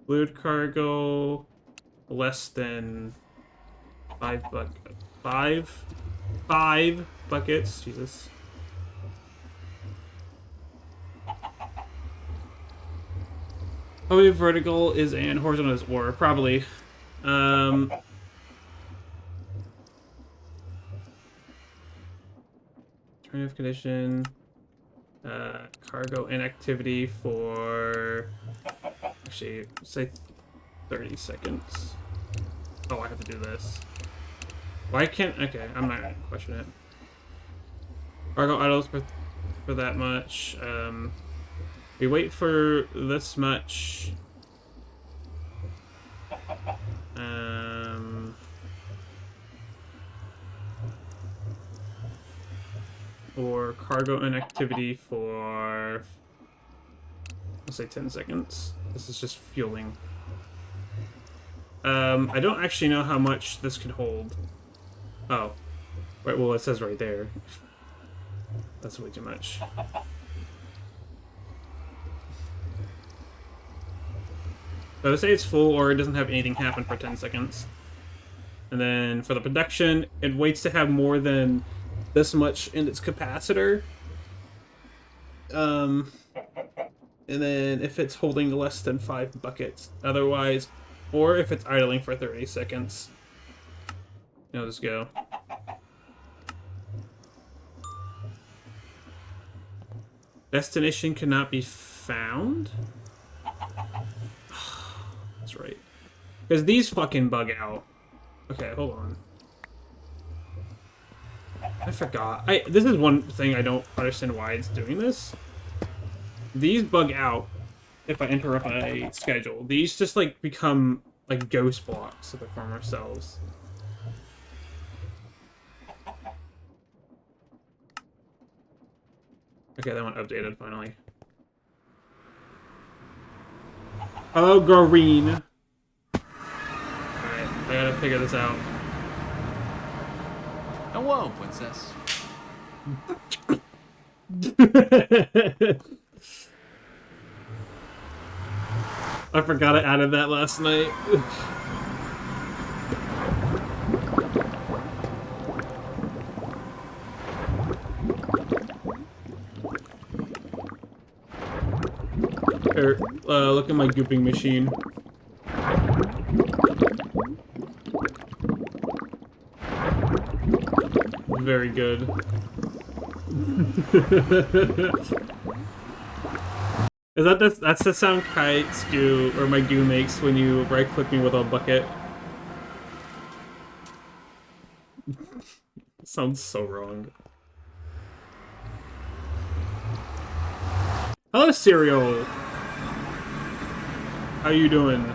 Fluid cargo less than 5 buckets. Jesus. Probably vertical is and horizontal is or probably. Alternative condition, cargo inactivity for, actually, say 30 seconds. Oh, I have to do this. Why can't, okay, I'm not gonna question it. Cargo idles for that much. We wait for this much. Or cargo inactivity for, let's say 10 seconds. This is just fueling. I don't actually know how much this could hold. Oh. Right, well, it says right there. That's way too much. So say it's full or it doesn't have anything happen for 10 seconds. And then for the production, it waits to have more than this much in its capacitor. And then if it's holding less than 5 buckets. Otherwise, or if it's idling for 30 seconds. It'll just go. Destination cannot be found? That's right. Because these fucking bug out. Okay, hold on. I forgot. This is one thing I don't understand why it's doing this. These bug out if I interrupt my schedule. These just like become like ghost blocks of the farmer cells. Okay, that one updated finally. Oh, green. Alright, I gotta figure this out. Hello, princess. I forgot I added that last night. Here, look at my gooping machine. Very good. Is that's the sound Kite's goo, or my goo makes when you right-click me with a bucket. Sounds so wrong. Hello, Cereal! How you doing?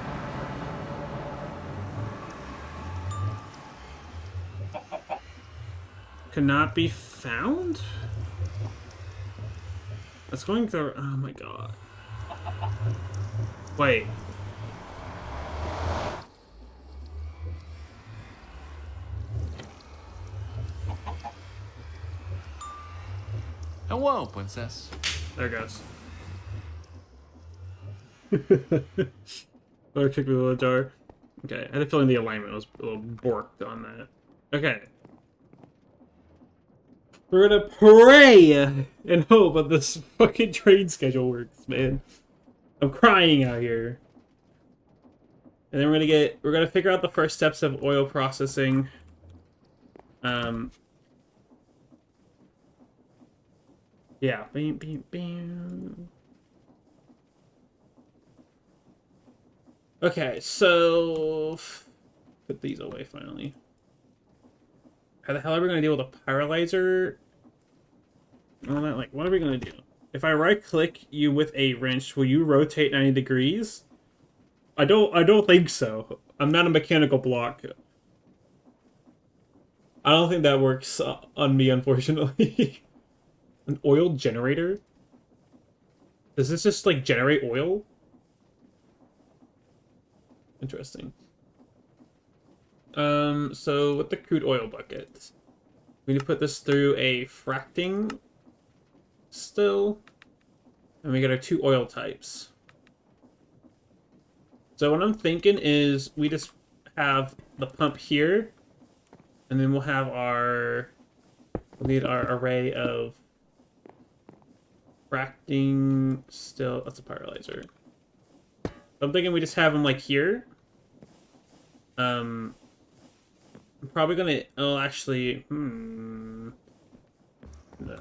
Cannot be found? That's going through. Oh my god. Wait. Hello, princess. There it goes. Or kick me with a jar. Okay, I had a feeling the alignment was a little borked on that. Okay. We're gonna pray and hope that this fucking trade schedule works, man. I'm crying out here. And then we're gonna figure out the first steps of oil processing. Yeah. Bam, bam, bam. Okay, so put these away finally. How the hell are we gonna deal with a pyrolyzer? All that, like, what are we gonna do? If I right-click you with a wrench, will you rotate 90 degrees? I don't think so. I'm not a mechanical block. I don't think that works on me, unfortunately. An oil generator? Does this just, like, generate oil? Interesting. So with the crude oil bucket, we need to put this through a fracting still, and we get our 2 oil types. So what I'm thinking is we just have the pump here, and then we'll need our array of fracting still. That's a pyrolyzer. I'm thinking we just have them like here. I'm probably gonna. Oh, actually, no,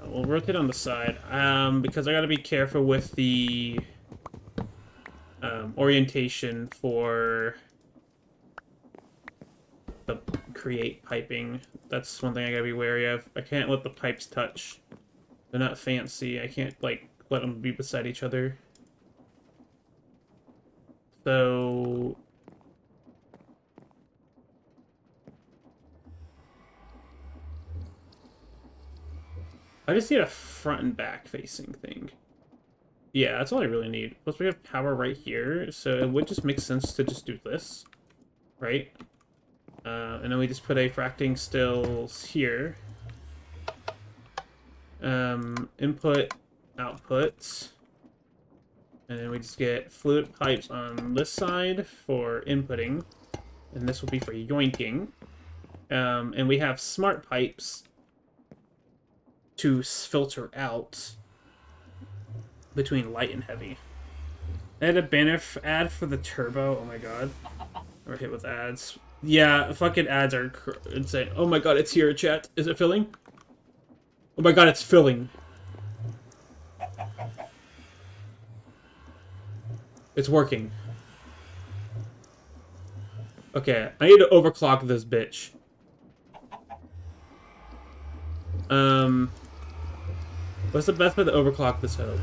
we'll rotate on the side. Because I gotta be careful with the orientation for the create piping. That's one thing I gotta be wary of. I can't let the pipes touch. They're not fancy. I can't like let them be beside each other. So. I just need a front and back facing thing. Yeah, that's all I really need. Plus we have power right here, so it would just make sense to just do this, right? And then we just put a fracting stills here. Input, output. And then we just get fluid pipes on this side for inputting. And this will be for yoinking. And we have smart pipes to filter out between light and heavy. I had a banner ad for the turbo. Oh my god. We're hit with ads. Yeah, fucking ads are insane. Oh my god, it's here, chat. Is it filling? Oh my god, it's filling. It's working. Okay, I need to overclock this bitch. What's the best way to overclock this home?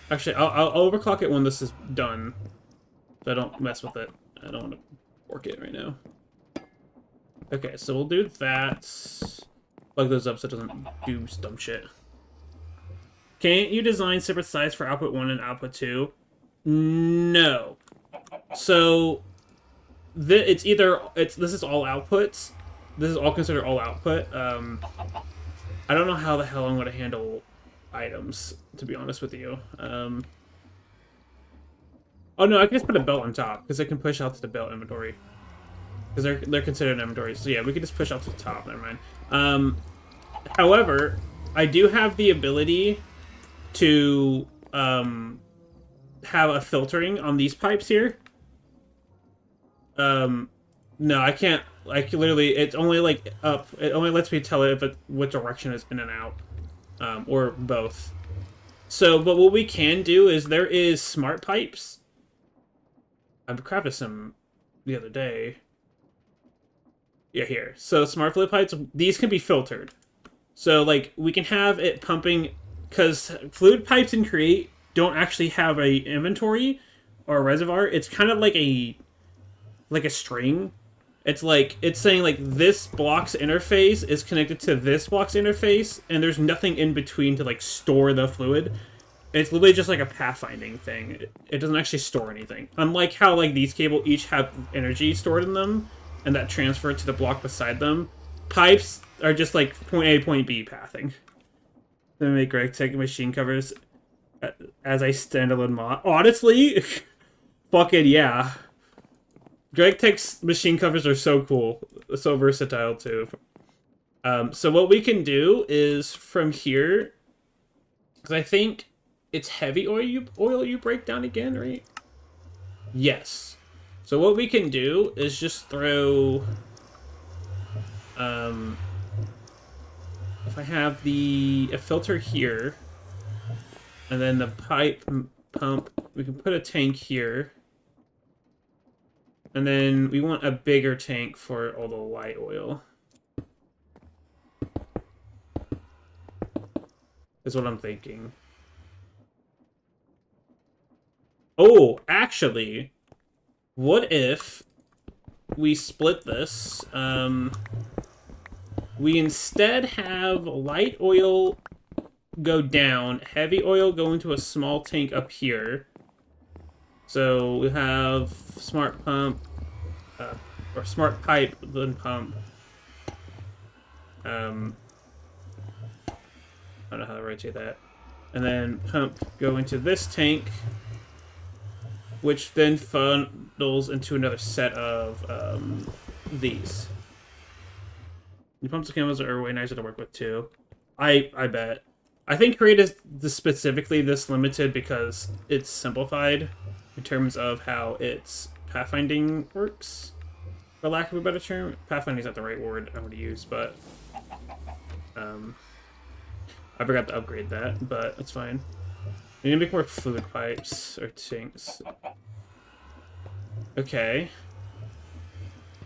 Actually, I'll overclock it when this is done, so I don't mess with it. I don't want to work it right now. Okay, so we'll do that. Plug those up so it doesn't do dumb shit. Can't you design separate sides for output 1 and output 2? No. So this is all outputs. This is all considered all output. I don't know how the hell I'm going to handle items, to be honest with you. Oh no, I can just put a belt on top, because I can push out to the belt inventory. Because they're considered inventories. So yeah, we can just push out to the top, never mind. However, I do have the ability to have a filtering on these pipes here. No, I can't. Like literally, it's only like up. It only lets me tell it if what direction is in and out, or both. So, but what we can do is there is smart pipes. I crafted some the other day. Yeah, here. So smart fluid pipes. These can be filtered. So like we can have it pumping, because fluid pipes in Create don't actually have a inventory or a reservoir. It's kind of like a string. It's like it's saying like this block's interface is connected to this block's interface, and there's nothing in between to like store the fluid. It's literally just like a pathfinding thing. It doesn't actually store anything. Unlike how like these cable each have energy stored in them, and that transfer to the block beside them. Pipes are just like point A, point B pathing. Then make Greg take machine covers as a standalone mod. Honestly, fucking yeah. Greg Tech's machine covers are so cool, so versatile too. So what we can do is from here, because I think it's heavy oil you break down again, right? Yes. So what we can do is just throw, if I have a filter here, and then the pipe pump, we can put a tank here. And then we want a bigger tank for all the light oil. Is what I'm thinking. Oh, actually, what if we split this? We instead have light oil go down, heavy oil go into a small tank up here. So we have smart pump, or smart pipe, then pump. I don't know how to rotate that. And then pump go into this tank, which then funnels into another set of these. The pumps and camos are way nicer to work with too. I bet. I think Create is specifically this limited because it's simplified in terms of how its pathfinding works, for lack of a better term. Pathfinding is not the right word I want to use, but I forgot to upgrade that, but it's fine. We need to make more fluid pipes or tanks. Okay.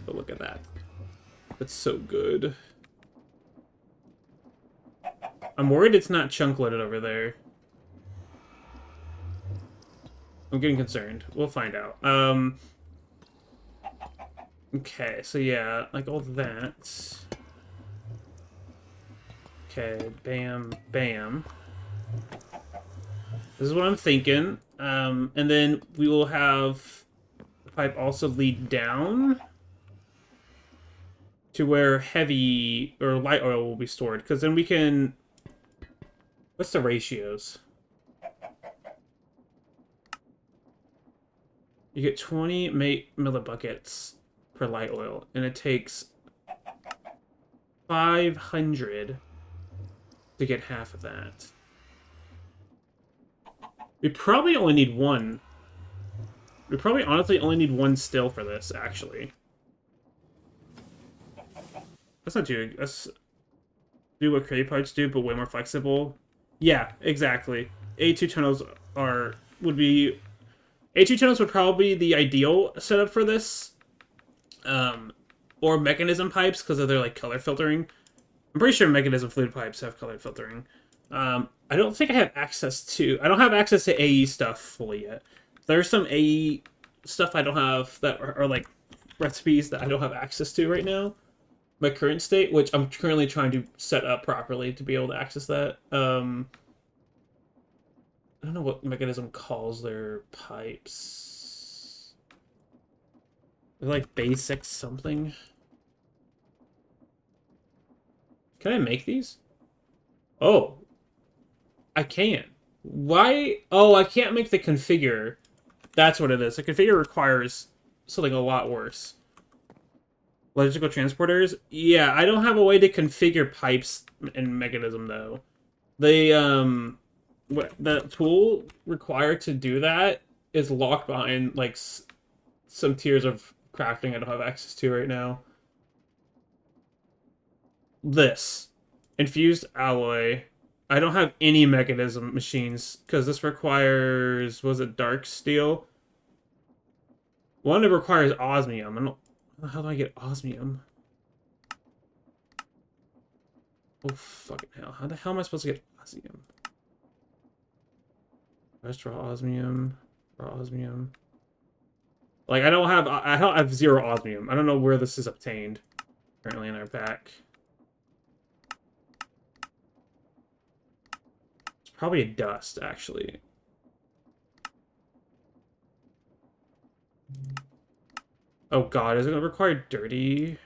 But look at that. That's so good. I'm worried it's not chunk loaded over there. I'm getting concerned. We'll find out. Okay, so yeah, like all that. Okay, bam, bam. This is what I'm thinking. And then we will have the pipe also lead down to where heavy or light oil will be stored. Because then we can... What's the ratios? You get 20 millibuckets per light oil, and it takes 500 to get half of that. We probably only need one. We probably honestly only need one still for this, actually. That's not too... That's do what Create parts do, but way more flexible. Yeah, exactly. A2 tunnels would be... A2 tunnels would probably be the ideal setup for this. Or mechanism pipes, because of their like color filtering. I'm pretty sure mechanism fluid pipes have color filtering. I don't think I have access to... I don't have access to AE stuff fully yet. There's some AE stuff I don't have that are like recipes that I don't have access to right now. My current state, which I'm currently trying to set up properly to be able to access that. I don't know what mechanism calls their pipes. They're like basic something. Can I make these? Oh, I can. Why? Oh, I can't make the configure. That's what it is. The configure requires something a lot worse. Logistical transporters? Yeah, I don't have a way to configure pipes and mechanism, though. The tool required to do that is locked behind, like, some tiers of crafting I don't have access to right now. This. Infused alloy. I don't have any mechanism machines, because this requires, was it dark steel? One, it requires osmium. I don't, how do I get osmium? Oh, fucking hell. How the hell am I supposed to get osmium? Let's draw osmium. Draw osmium. Like, I don't have 0 osmium. I don't know where this is obtained currently in our pack. It's probably a dust, actually. Oh god, is it gonna require dirty?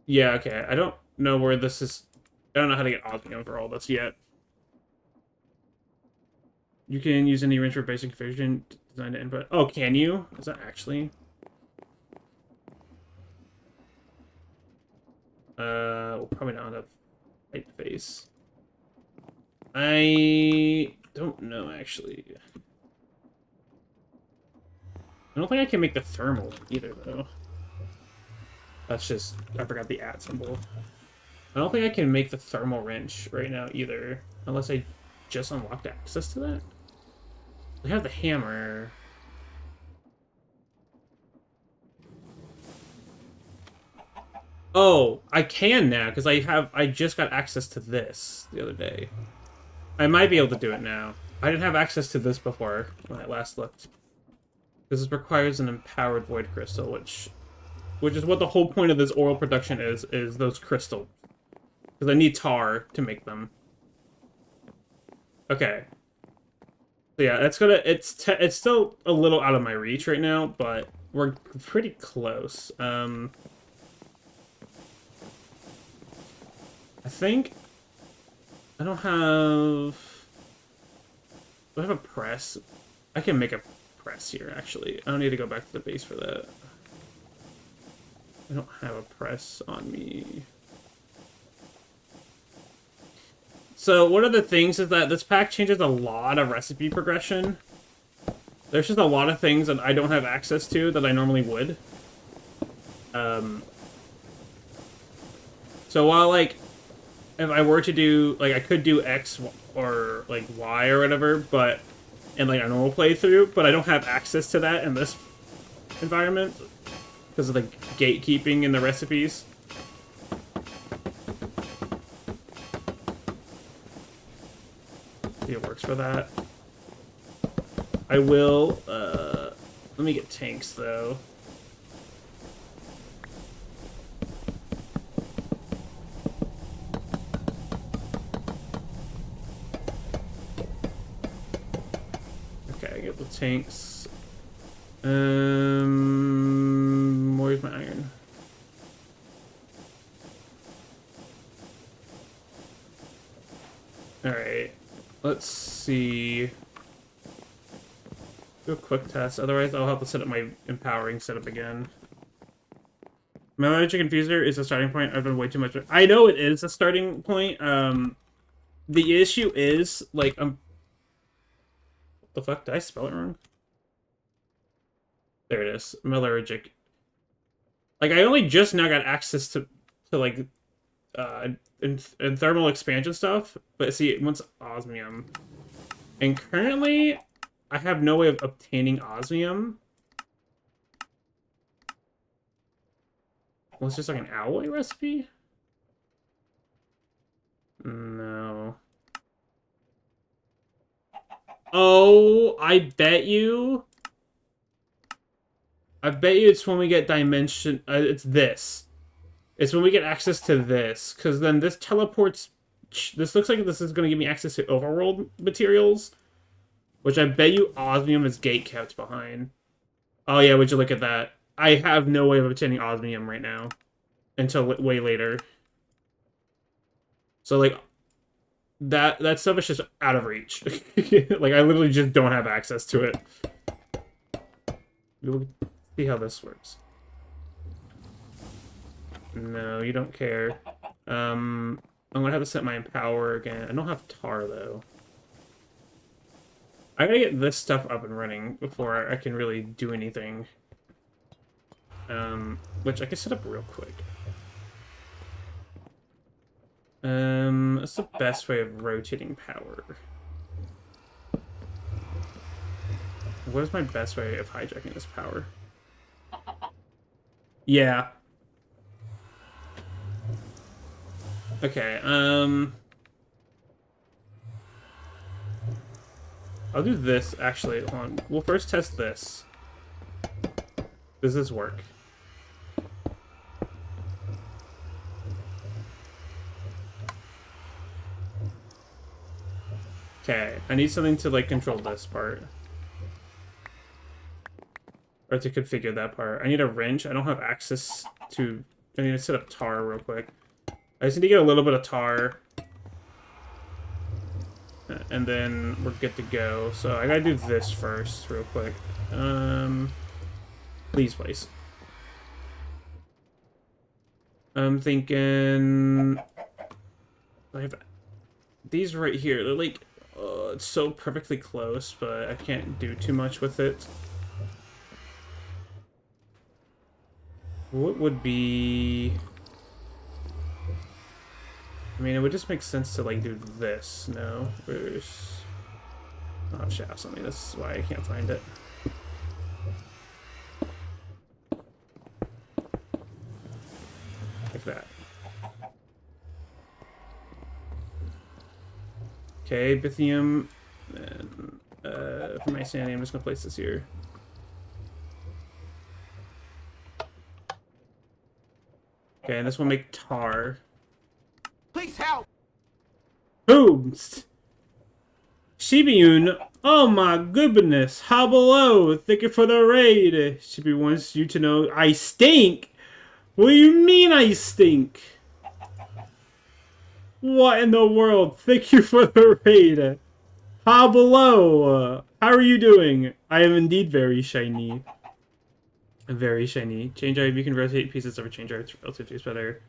Yeah, okay. I don't know where this is. I don't know how to get osmium for all this yet. You can use any range for basic configuration design to input. Oh, can you? Is that actually? We'll probably not have typeface. I don't know, actually. I don't think I can make the thermal either, though. That's just... I forgot the @ symbol. I don't think I can make the thermal wrench right now, either. Unless I just unlocked access to that. I have the hammer. Oh, I can now, because I just got access to this the other day. I might be able to do it now. I didn't have access to this before, when I last looked. This requires an empowered void crystal, which is what the whole point of this oil production is those crystals. Because I need tar to make them. Okay. So yeah, it's still a little out of my reach right now, but we're pretty close. I think I don't have... Do I have a press? I can make a press here, actually. I don't need to go back to the base for that. I don't have a press on me. So one of the things is that this pack changes a lot of recipe progression. There's just a lot of things that I don't have access to that I normally would. So while, like, if I were to do, like, I could do X or, like, Y or whatever, but in, like, a normal playthrough, but I don't have access to that in this environment because of the gatekeeping in the recipes. See, it works for that. I will, let me get tanks, though. Okay, I get the tanks. Where's my iron? Alright. Let's see. Do a quick test, otherwise I'll have to set up my empowering setup again. Magic Infuser is a starting point. I've done way too much. I know it is a starting point. The issue is, like, what the fuck? Did I spell it wrong? There it is. Metallurgic. Like, I only just now got access to like, and thermal expansion stuff, but see, it wants osmium. And currently, I have no way of obtaining osmium. Well, it's just like an alloy recipe? No. Oh, I bet you it's when we get dimension... it's this. It's when we get access to this. Because then this teleports... This looks like this is going to give me access to overworld materials. Which I bet you osmium is gate kept behind. Oh yeah, would you look at that. I have no way of obtaining osmium right now. Until way later. So, like, that stuff is just out of reach. Like, I literally just don't have access to it. We'll see how this works. No, you don't care. I'm gonna have to set my power again. I don't have tar, though. I gotta get this stuff up and running before I can really do anything. Which I can set up real quick. What's the best way of rotating power? What is my best way of hijacking this power? Yeah. Okay, I'll do this, actually. Hold on. We'll first test this. Does this work? Okay, I need something to, like, control this part. Or to configure that part. I need a wrench. I don't have access to... I need to set up tar real quick. I just need to get a little bit of tar. And then we're good to go. So I gotta do this first real quick. Please. I'm thinking... I have these right here. They're like... it's so perfectly close, but I can't do too much with it. What would be... I mean, it would just make sense to, like, do this. No? Where's... I don't have shafts on me. That's why I can't find it. Like that. Okay, Bithium. And, for my sanity, I'm just gonna place this here. Okay, and this will make tar. Please help! Boom! Shibiyun, oh my goodness, how below? Thank you for the raid. Shibi wants you to know I stink. What do you mean I stink? What in the world? Thank you for the raid. How below? How are you doing? I am indeed very shiny. Very shiny. Change art, you can rotate pieces over change arts relative to better.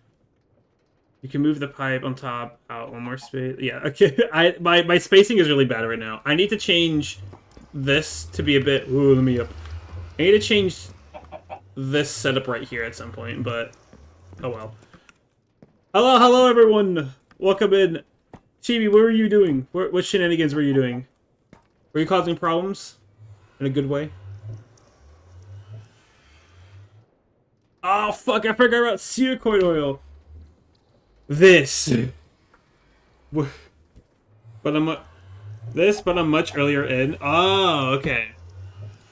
You can move the pipe on top out one more space. Yeah, okay. My spacing is really bad right now. I need to change this to be a bit... Ooh, let me up. I need to change this setup right here at some point, but... Oh well. Hello everyone! Welcome in. Chibi, what were you doing? What shenanigans were you doing? Were you causing problems? In a good way? Oh, fuck, I forgot about cedar oil. This. But I'm much earlier in. Oh, okay.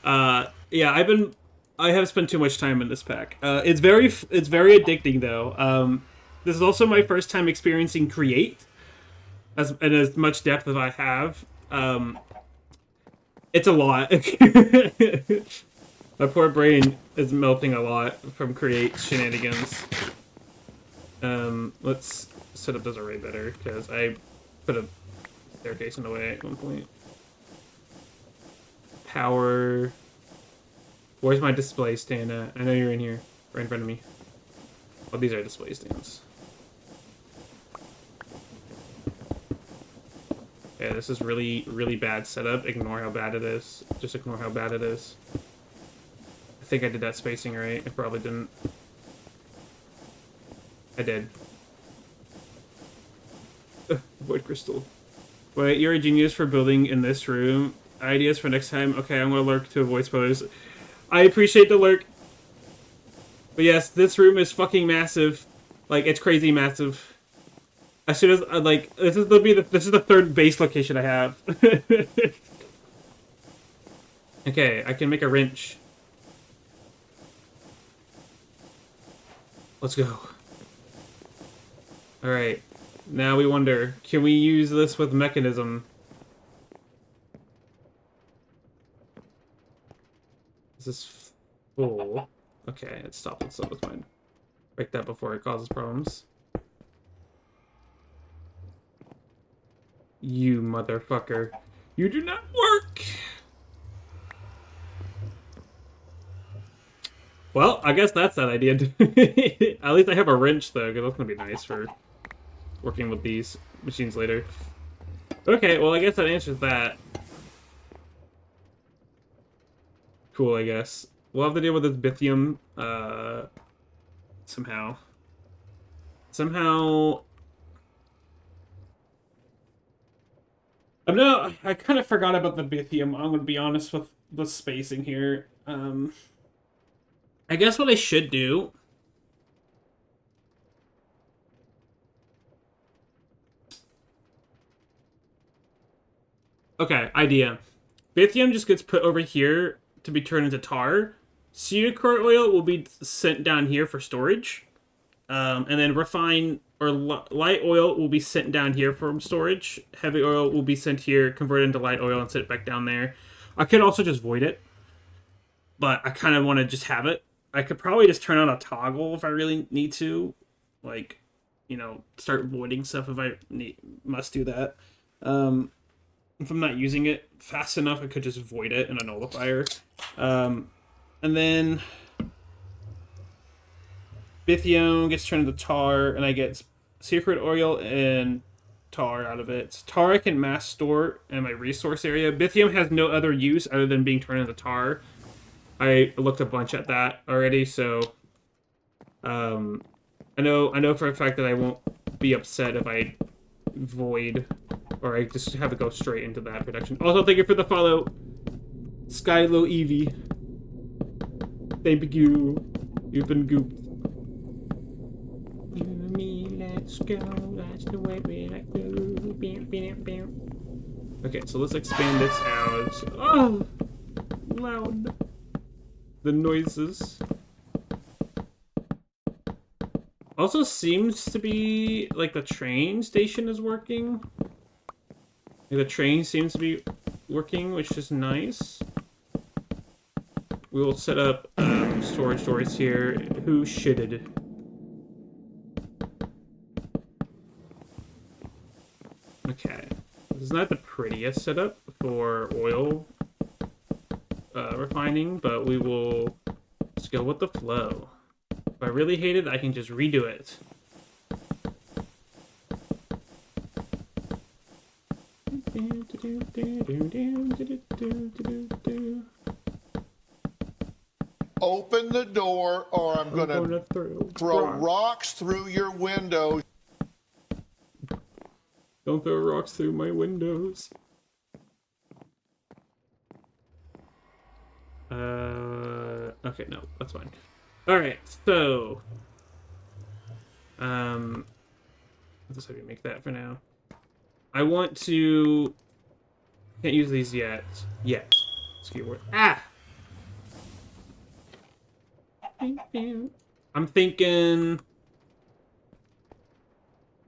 Yeah, I have spent too much time in this pack. It's very addicting though. This is also my first time experiencing create as much depth as I have. It's a lot. My poor brain is melting a lot from create shenanigans. Let's set up this array better, because I put a staircase in the way at one point. Power. Where's my display stand at? I know you're in here, right in front of me. Oh, these are display stands. Yeah, this is really bad setup. Ignore how bad it is. Just ignore how bad it is. I think I did that spacing right. I probably didn't. I did. Void crystal. Wait, you're a genius for building in this room. Ideas for next time? Okay, I'm gonna lurk to avoid spoilers. I appreciate the lurk. But yes, this room is fucking massive. Like, it's crazy massive. As soon as, like, this is the third base location I have. Okay, I can make a wrench. Let's go. Alright. Now we wonder, can we use this with mechanism? This is full. Okay, let's stop. It's fine. Break that before it causes problems. You motherfucker. You do not work! Well, I guess that's that idea. At least I have a wrench, though, because that's going to be nice for working with these machines later. Okay, well, I guess that answers that. Cool, I guess. We'll have to deal with this bithium, somehow. Somehow... I kind of forgot about the bithium. I'm going to be honest with the spacing here. I guess what I should do... Okay, idea. Bithium just gets put over here to be turned into tar. Cedar oil will be sent down here for storage. And then refined or light oil will be sent down here for storage. Heavy oil will be sent here, converted into light oil, and sent back down there. I could also just void it, but I kind of want to just have it. I could probably just turn on a toggle if I really need to, like, you know, start voiding stuff if I must do that. If I'm not using it fast enough, I could just void it in a nullifier. And then bithium gets turned into tar, and I get secret oil and tar out of it. Tar I can mass store in my resource area. Bithium has no other use other than being turned into tar. I looked a bunch at that already, so I know for a fact that I won't be upset if I void, or I just have it go straight into that production. Also, thank you for the follow, Skylo Eevee. Thank you. You've been gooped. You and me, let's go. That's the way we like to. Okay, so let's expand this out. Oh, loud. The noises. Also seems to be like the train station is working. Like the train seems to be working, which is nice. We will set up storage doors here. Who shitted? Okay. This is not the prettiest setup for oil refining, but we will just go with the flow. If I really hate it, I can just redo it. Open the door or I'm gonna throw rocks through your windows. Don't throw rocks through my windows. Okay, no, that's fine. Alright, so... I'll just have you make that for now. I want to... Can't use these yet. Yet. Excuse me. Ah! I'm thinking...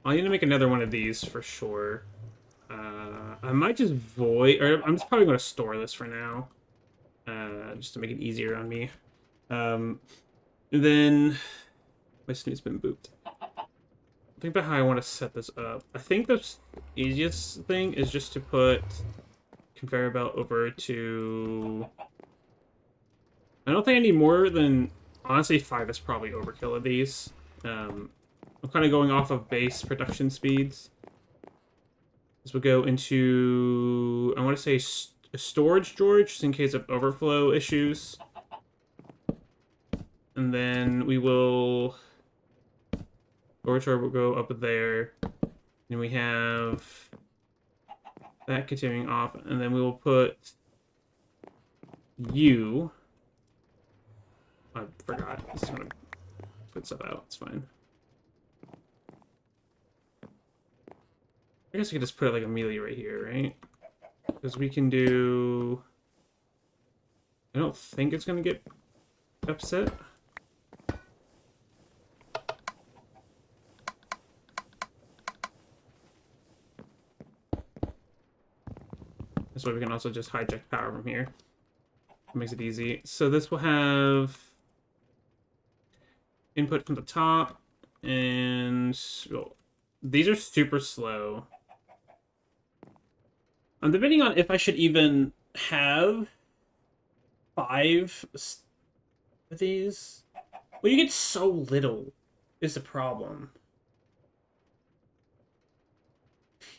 I need to make another one of these for sure. I might just void... Or I'm just probably going to store this for now. Just to make it easier on me. Then... My snoot's been booped. Think about how I want to set this up. I think the easiest thing is just to put conveyor belt over to... I don't think I need more than... Honestly, 5 is probably overkill of these. I'm kind of going off of base production speeds. This will go into... I want to say a storage drawer, just in case of overflow issues. And then we will... Storage will go up there. And we have that continuing off. And then we will put you. I forgot. Just want to put stuff out. It's fine. I guess we could just put it like immediately right here, right? Because we can do... I don't think it's going to get upset. This way we can also just hijack power from here. It makes it easy. So this will have input from the top, and well, these are super slow. I'm debating on if I should even have 5 of these. Well, you get so little is the problem.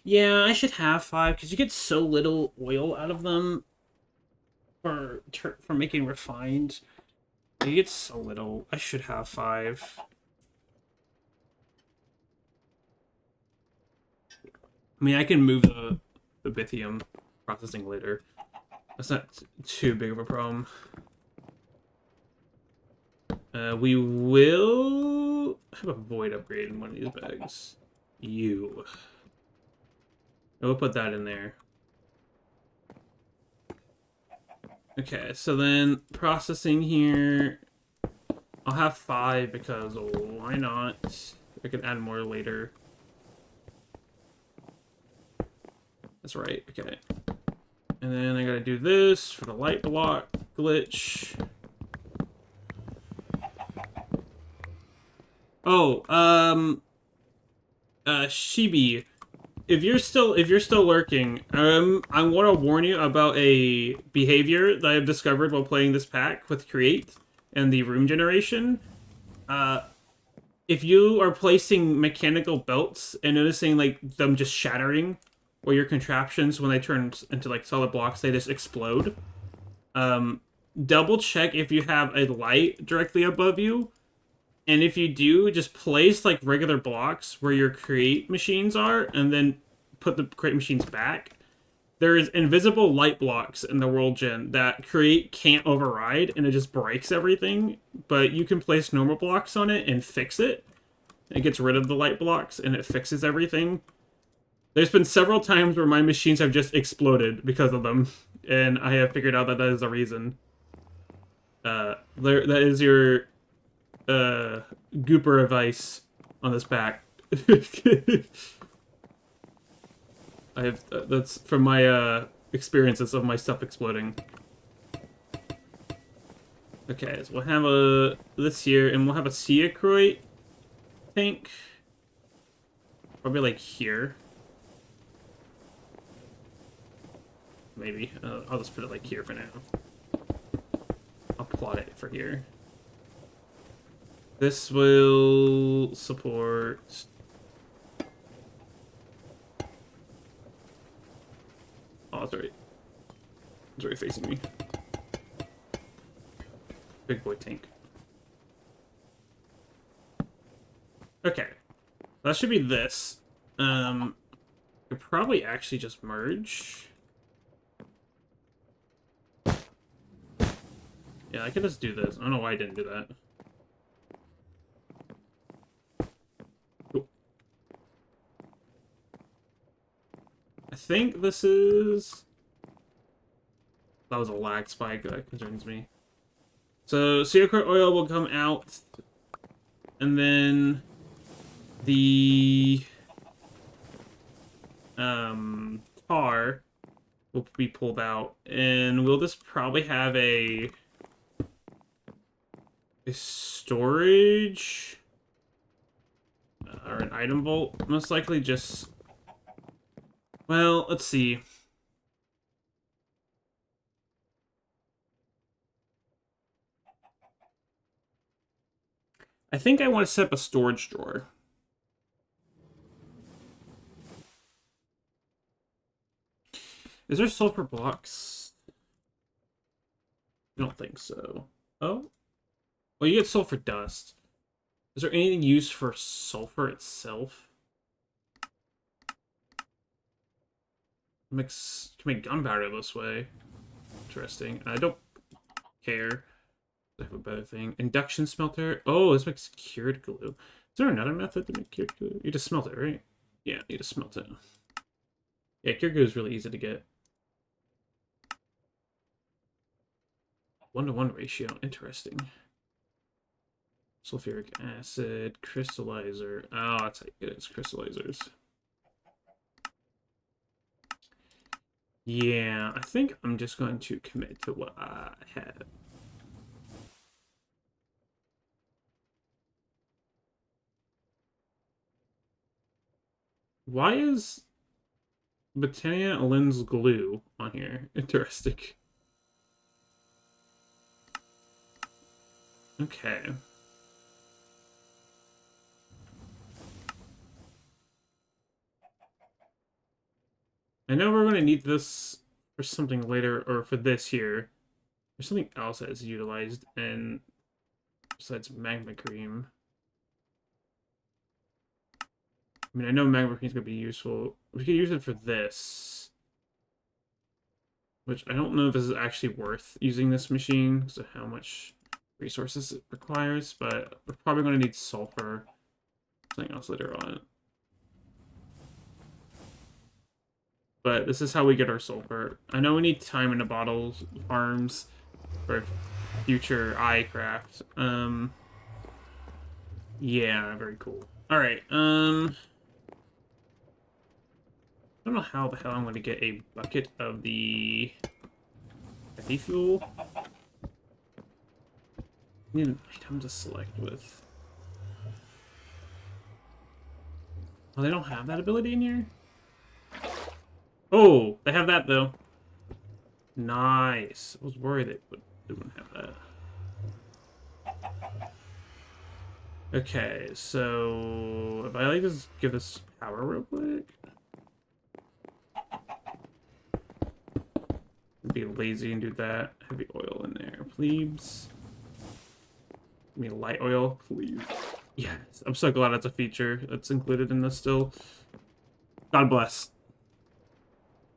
Yeah, I should have 5 because you get so little oil out of them for making refined. You get so little. I should have 5. I mean, I can move the bithium processing later. That's not too big of a problem. We will have a void upgrade in one of these bags. You. I will put that in there. Okay, so then processing here. I'll have 5 because why not? I can add more later. That's right, okay. And then I gotta do this for the light block glitch. Oh, Shibi, if you're still lurking, I want to warn you about a behavior that I've discovered while playing this pack with Create and the room generation. If you are placing mechanical belts and noticing like them just shattering, or your contraptions when they turn into like solid blocks, they just explode. Double check if you have a light directly above you. And if you do, just place like regular blocks where your create machines are, and then put the create machines back. There is invisible light blocks in the world gen that create can't override, and it just breaks everything. But you can place normal blocks on it and fix it. It gets rid of the light blocks, and it fixes everything. There's been several times where my machines have just exploded because of them, and I have figured out that that is the reason. That is your gooper advice on this pack. I have that's from my experiences of my stuff exploding. Okay, so we'll have this here, and we'll have a Seacroit tank. Probably like here. Maybe. I'll just put it like here for now. I'll plot it for here. This will support... Oh, that's right. It's already facing me. Big boy tank. Okay. That should be this. Could probably actually just merge. Yeah, I could just do this. I don't know why I didn't do that. Cool. I think this is... That was a lag spike that concerns me. So, Seacroit oil will come out, and then the tar will be pulled out, and we'll just probably have a storage or an item vault, most likely just... Well, let's see. I think I want to set up a storage drawer. Is there sulfur blocks? I don't think so. Oh? Well, you get sulfur dust. Is there anything used for sulfur itself? Can make gunpowder this way. Interesting. I don't care. I have a better thing. Induction smelter. Oh, this makes cured glue. Is there another method to make cured glue? You just smelt it, right? Yeah, you just smelt it. Yeah, cured glue is really easy to get. 1-to-1 ratio. Interesting. Sulfuric acid, crystallizer. Oh, that's how you get it. It's crystallizers. Yeah, I think I'm just going to commit to what I have. Why is Britannia lens glue on here. Interesting. Okay. I know we're going to need this for something later, or for this here. There's something else that is utilized, and besides magma cream. I mean, I know magma cream is going to be useful. We could use it for this. Which I don't know if this is actually worth using this machine, because of how much resources it requires, but we're probably going to need sulfur. Something else later on. But this is how we get our sulfur. I know we need time in the bottle farms for future iCraft. Yeah, very cool. Alright, I don't know how the hell I'm going to get a bucket of the heavy fuel. I need an item to select with. Oh, they don't have that ability in here? Oh, they have that, though. Nice. I was worried they wouldn't have that. Okay, so if I just give this power real quick. Be lazy and do that. Heavy oil in there, plebes. Give me light oil, please. Yes, I'm so glad that's a feature that's included in this still. God bless.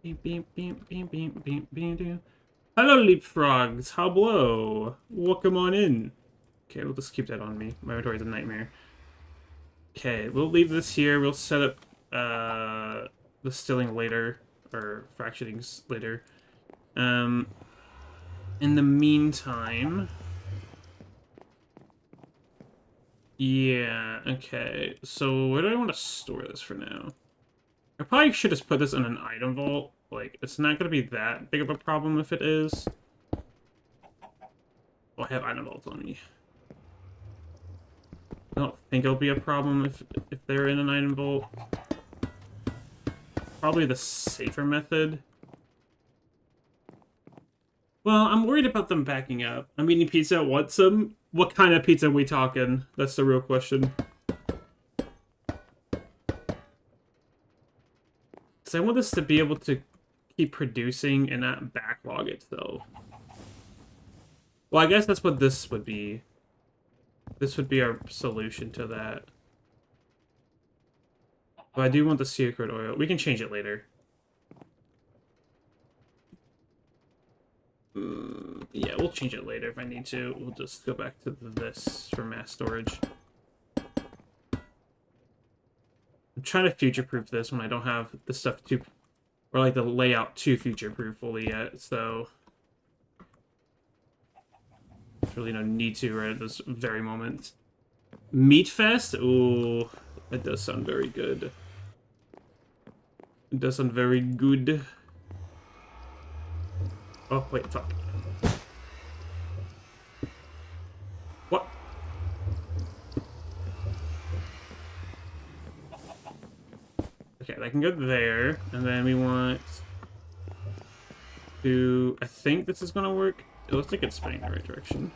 Beep, beep, beep, beep, beep, beep, beep, beep. Hello, leapfrogs. Hello. Welcome on in. Okay, we'll just keep that on me. My inventory's a nightmare. Okay, we'll leave this here. We'll set up the distilling later, or fractionings later. In the meantime... Yeah, okay. So where do I want to store this for now? I probably should just put this in an item vault. Like, it's not going to be that big of a problem if it is. Oh, I have item vaults on me. I don't think it'll be a problem if they're in an item vault. Probably the safer method. Well, I'm worried about them backing up. I'm eating pizza. Want some? What kind of pizza are we talking? That's the real question. Because I want this to be able to keep producing and not backlog itself. Well, I guess that's what this would be. This would be our solution to that. But I do want the secret oil. We can change it later. Yeah, we'll change it later if I need to. We'll just go back to this for mass storage. I'm trying to future-proof this when I don't have the stuff to... Or, like, the layout to future-proof fully yet, so... There's really no need to right at this very moment. Meat Fest? Ooh, that does sound very good. It does sound very good. Oh, wait, fuck. What? Okay, that can go there, and then we want to... I think this is gonna work. It looks like it's spinning in the right direction.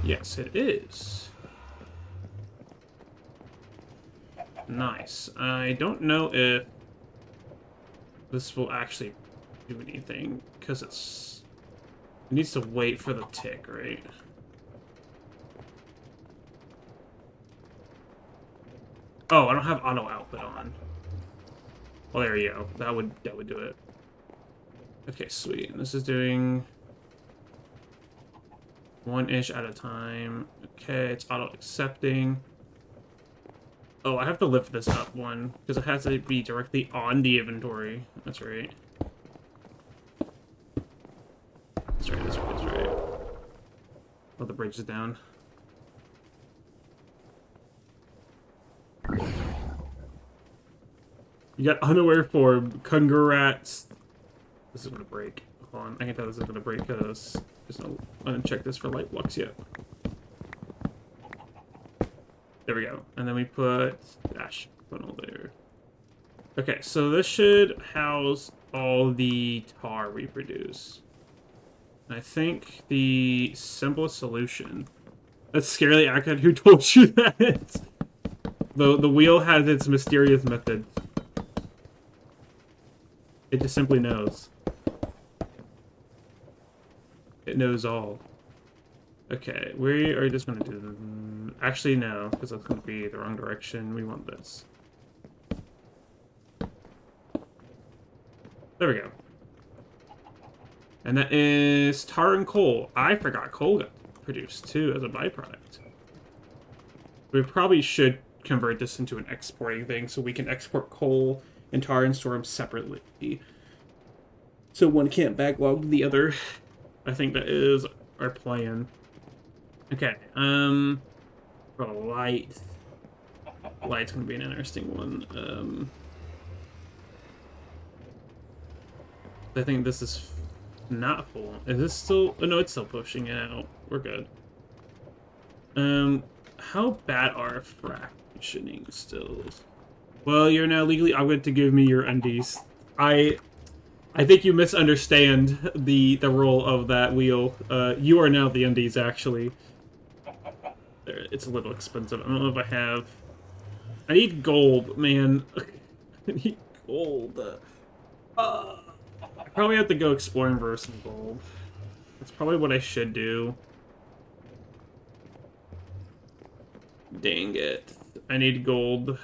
Yes, it is. Nice. I don't know if this will actually do anything, because it needs to wait for the tick, right? Oh, I don't have auto output on. Well, there you go. That would do it. Okay, sweet. And this is doing 1-ish at a time. Okay, it's auto accepting. Oh, I have to lift this up one because it has to be directly on the inventory. That's right. That's right, that's right, that's right. Oh, the bridge is down. You got unaware form. Congrats. This is gonna break. Hold on, I can tell this is gonna break because I didn't check this for light flux yet. There we go. And then we put dash funnel there. Okay, so this should house all the tar we produce. And I think the simplest solution... That's scarily accurate. Who told you that? The wheel has its mysterious methods. It just simply knows. It knows all. Okay, we are just gonna do... Actually, no, because that's gonna be the wrong direction. We want this. There we go. And that is tar and coal. I forgot coal got produced, too, as a byproduct. We probably should convert this into an exporting thing so we can export coal and tar and store them separately. So one can't backlog the other. I think that is our plan. Okay, for light. Light's gonna be an interesting one. I think this is not full. Is this still... Oh, no, it's still pushing it out. We're good. How bad are fractioning stills? Well, you're now legally obligated to give me your undies. I think you misunderstand the role of that wheel. You are now the undies, actually. It's a little expensive. I don't know if I have... I need gold, man. I need gold. I probably have to go exploring for some gold. That's probably what I should do. Dang it. I need gold.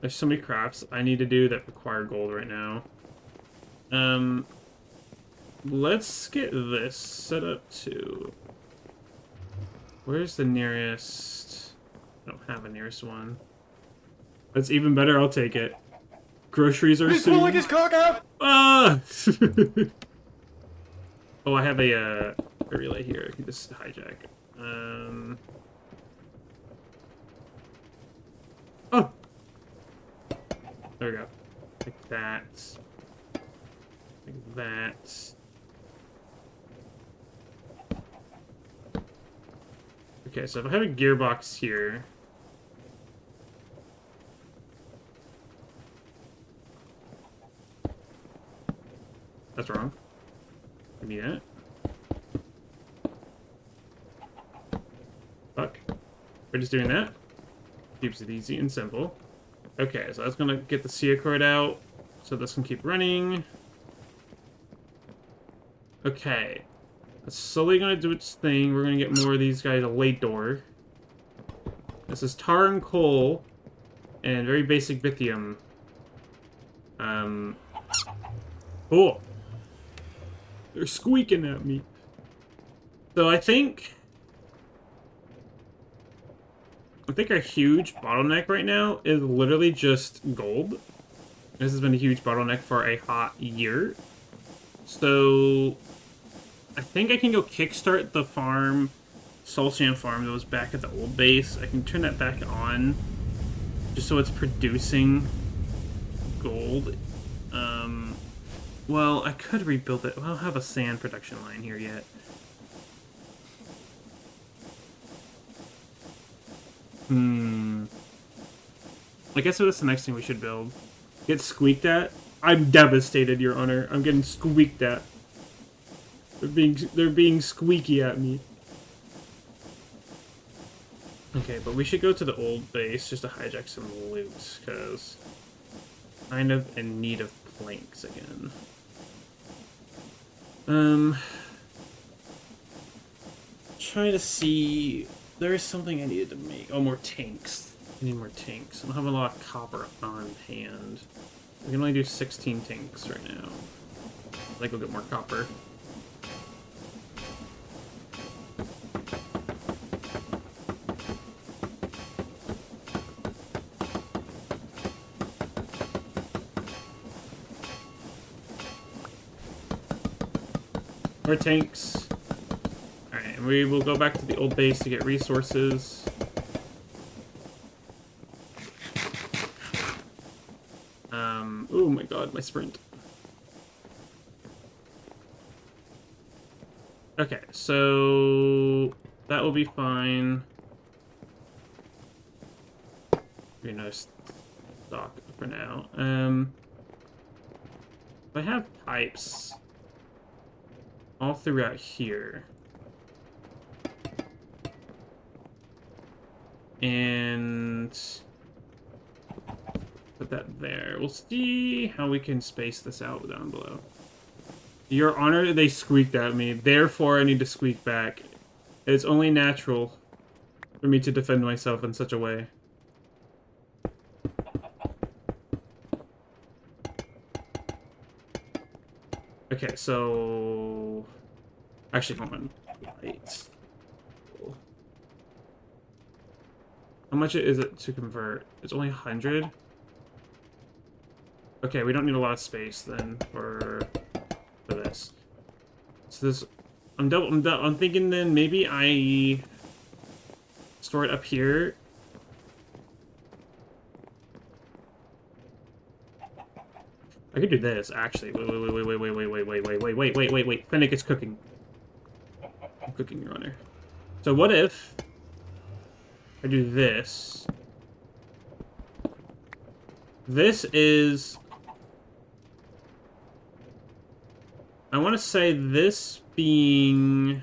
There's so many crafts I need to do that require gold right now. Let's get this set up too. Where's the nearest? I don't have a nearest one. That's even better, I'll take it. Groceries are He's soon. pulling his cock out! Ah! Oh, I have a relay here. I can just hijack it. Oh! There we go. Like that. Like that. Okay, so if I have a gearbox here... That's wrong. Give me that. Fuck. We're just doing that. Keeps it easy and simple. Okay, so that's gonna get the SIA cord out, so this can keep running. Okay. It's slowly gonna do its thing. We're gonna get more of these guys a late door. This is tar and coal, and very basic lithium. Oh! They're squeaking at me. So I think our huge bottleneck right now is literally just gold. This has been a huge bottleneck for a hot year. So I think I can go kickstart the farm, Soul Sand farm that was back at the old base. I can turn that back on just so it's producing gold. Well, I could rebuild it. I don't have a sand production line here yet. I guess that's the next thing we should build. Get squeaked at? I'm devastated, Your Honor. I'm getting squeaked at. They're being squeaky at me. Okay, but we should go to the old base just to hijack some loot, because I'm kind of in need of planks again. Trying to see... There is something I needed to make. Oh, more tanks. I need more tanks. I don't have a lot of copper on hand. We can only do 16 tanks right now. I'd like, we'll get more copper. More tanks. Alright, and we will go back to the old base to get resources. Oh my god, my sprint. Okay, so that will be fine. Maybe another stock for now. I have pipes all throughout here. And put that there. We'll see how we can space this out down below. Your Honor, they squeaked at me. Therefore, I need to squeak back. It's only natural for me to defend myself in such a way. Okay, so... Actually, hold on. Wait. How much is it to convert? It's only 100? Okay, we don't need a lot of space then for this. So this... I'm thinking then maybe I store it up here. I could do this, actually. Wait. Fennec is cooking. I'm cooking, Your Honor. So what if I do this? This is... I want to say this being...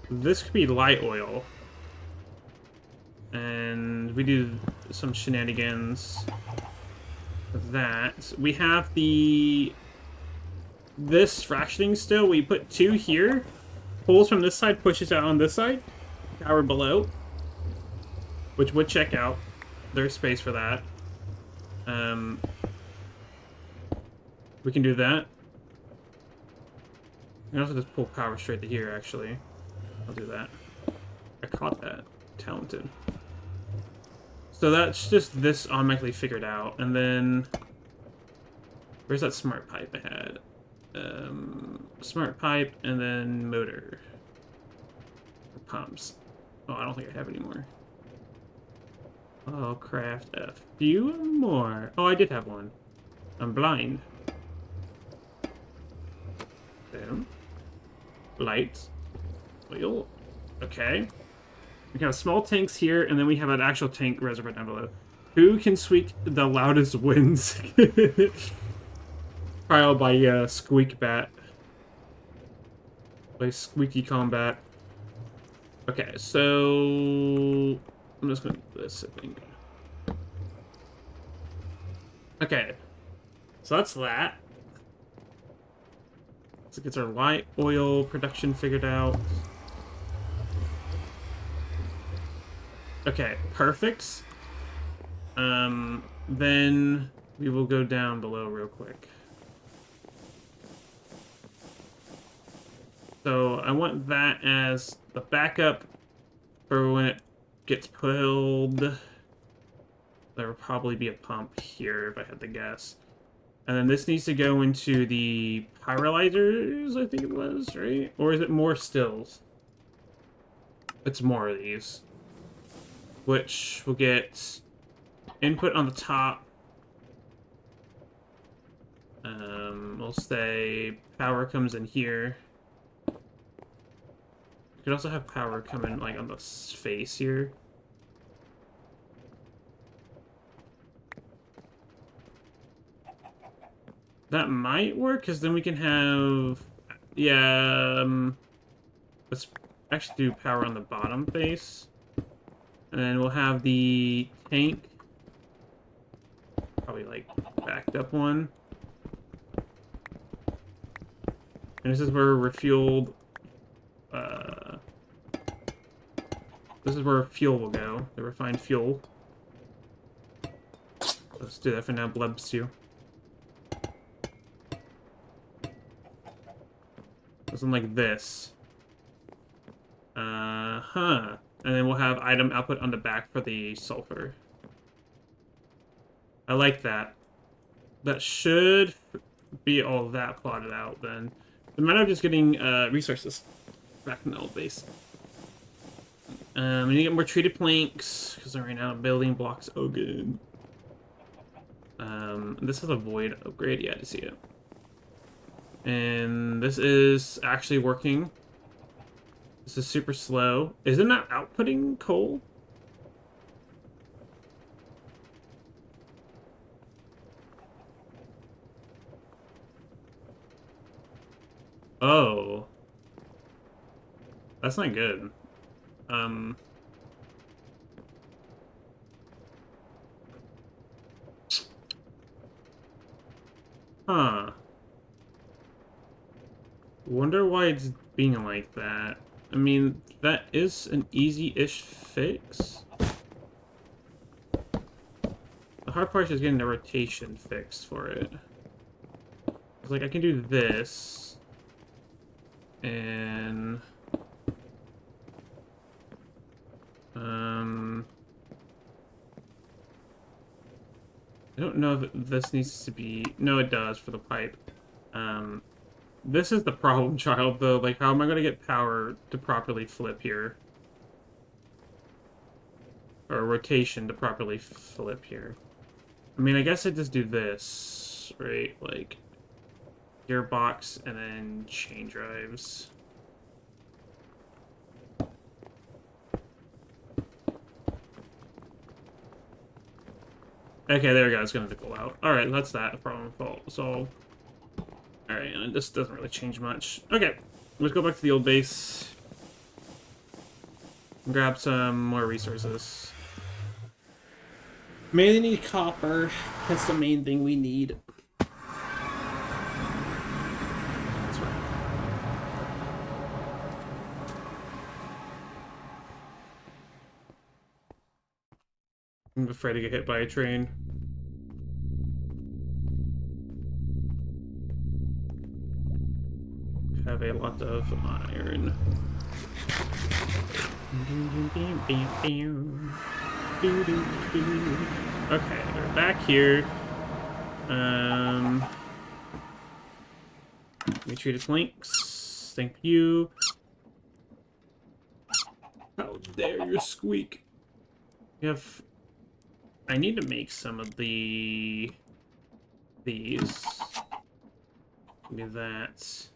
This could be light oil. And we do some shenanigans with that. We have the... This fractioning still. We put 2 here. Pulls from this side, pushes out on this side. Power below. Which would check out. There's space for that. We can do that. We can also just pull power straight to here, actually. I'll do that. I caught that. Talented. So that's just this automatically figured out. And then... Where's that smart pipe I had? Smart pipe and then motor. Pumps. Oh, I don't think I have any more. Oh, craft a few more. Oh, I did have one. I'm blind. Boom. Lights. Oil. Okay. We have small tanks here, and then we have an actual tank reservoir down below. Who can squeak the loudest winds? Trial by Squeak Bat. By Squeaky Combat. Okay, so... I'm just gonna do this, I think. Okay. So that's that. So it gets our light oil production figured out. Okay, perfect. Then we will go down below real quick. So I want that as the backup for when it gets pulled. There will probably be a pump here if I had to guess. And then this needs to go into the pyrolyzers, I think it was, right? Or is it more stills? It's more of these. Which will get input on the top. We'll say power comes in here. You could also have power come in like on the face here. That might work, because then we can have... Yeah, let's actually do power on the bottom face. And then we'll have the tank. Probably, like, backed up one. And this is where refueled... This is where fuel will go. The refined fuel. Let's do that for now, Blebs you. Something like this. And then we'll have item output on the back for the sulfur. I like that. That should be all of that plotted out then. The matter of just getting resources back in the old base. We need to get more treated planks, because right now building blocks. Oh, good. This is a void upgrade. Yeah, I see it. And this is actually working. This is super slow. Isn't that outputting coal? Oh. That's not good. Huh. Wonder why it's being like that. I mean, that is an easy-ish fix. The hard part is getting the rotation fixed for it. It's like, I can do this. And... I don't know if this needs to be... No, it does for the pipe. This is the problem child, though. Like, how am I going to get power to properly flip here? Or rotation to properly flip here? I mean, I guess I just do this, right? Like, gearbox and then chain drives. Okay, there we go. It's going to go out. Alright, that's that problem solved. Alright, and this doesn't really change much. Okay, let's go back to the old base. And grab some more resources. Mainly need copper. That's the main thing we need. That's right. I'm afraid to get hit by a train. Have a lot of iron. Okay, we're back here. We treated links. Thank you. How dare you squeak? If I need to make some of these. Give me that.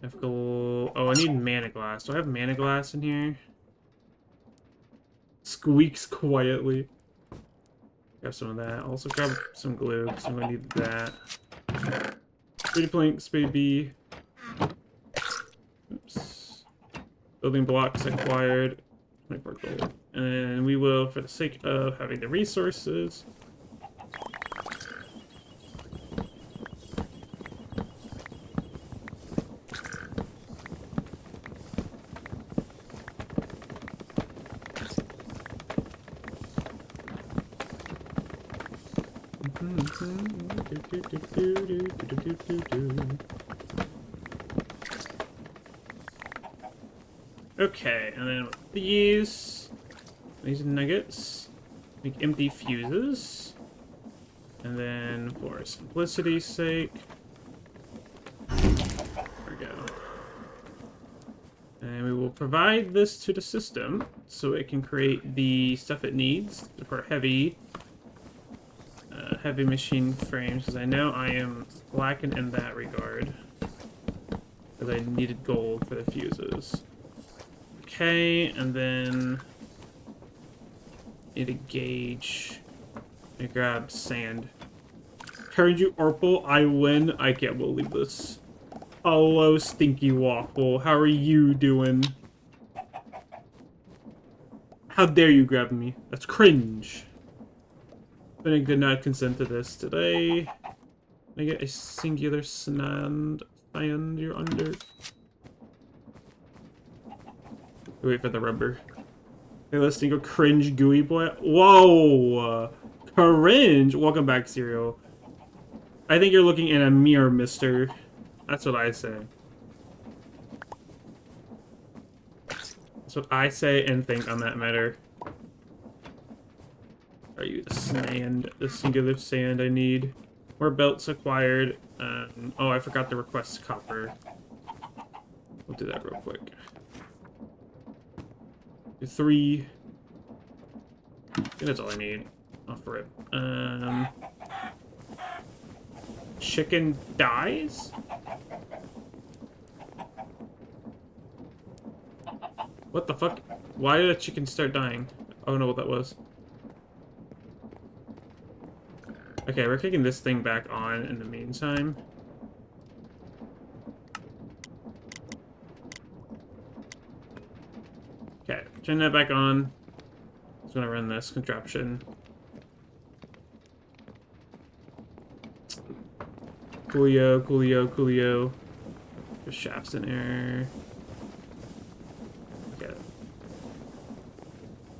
I've go. Oh, I need mana glass. Do I have mana glass in here? Squeaks quietly. Grab some of that. Also grab some glue, because I'm gonna need that. Pretty planks, baby. Oops. Building blocks acquired. 24 gold. And we will, for the sake of having the resources. Okay, and then with these nuggets, make empty fuses, and then for simplicity's sake, there we go. And we will provide this to the system so it can create the stuff it needs for heavy machine frames, because I know I am lacking in that regard, because I needed gold for the fuses. Okay, and then need a gauge. I grab sand. Turned you Orpal, I win. I can't believe this. Hello, Stinky Waffle. How are you doing? How dare you grab me? That's cringe. I did not consent to this today. Can I get a singular sand you're under? Wait for the rubber. Hey, let's go cringe gooey boy. Whoa! Cringe! Welcome back, Serial. I think you're looking in a mirror, mister. That's what I say. That's what I say and think on that matter. Are you the sand? The singular sand I need. More belts acquired. Oh, I forgot to request copper. We'll do that real quick. 3. I think that's all I need. Off rip. Chicken dies? What the fuck? Why did a chicken start dying? I don't know what that was. Okay, we're kicking this thing back on in the meantime. Okay, turn that back on. Just gonna run this contraption. Coolio, coolio, coolio. There's shafts in there. Okay.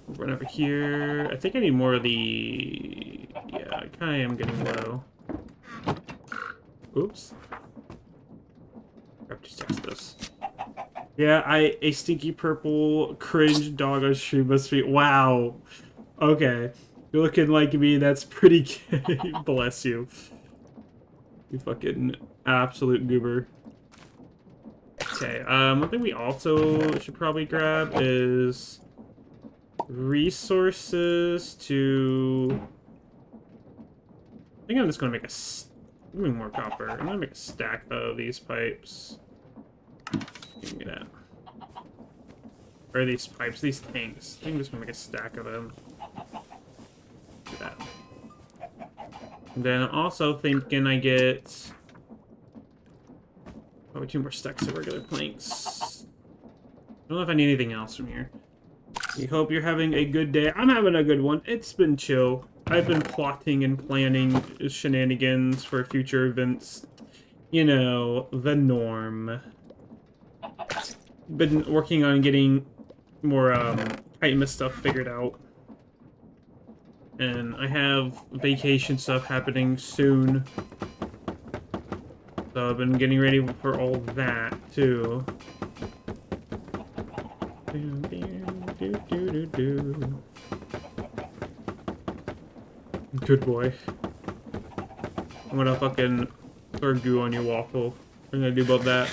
Run over here. I think I need more of the... Yeah, I kind of am getting low. Oops. I have to text this. Yeah, a stinky purple cringe dog on stream must be... Wow. Okay. You're looking like me, that's pretty gay. Bless you. You fucking absolute goober. Okay, one thing we also should probably grab is resources to... I think I'm just gonna make a... Give me more copper. I'm gonna make a stack of these pipes. Give me that. Or these pipes, these tanks. I think I'm just gonna make a stack of them. Do that. And then I'm also thinking I get... Probably 2 more stacks of regular planks. I don't know if I need anything else from here. We hope you're having a good day. I'm having a good one. It's been chill. I've been plotting and planning shenanigans for future events. You know, the norm. Been working on getting more Titanus stuff figured out. And I have vacation stuff happening soon. So I've been getting ready for all that, too. Good boy. I'm gonna fucking throw goo on your waffle. What are you gonna do about that?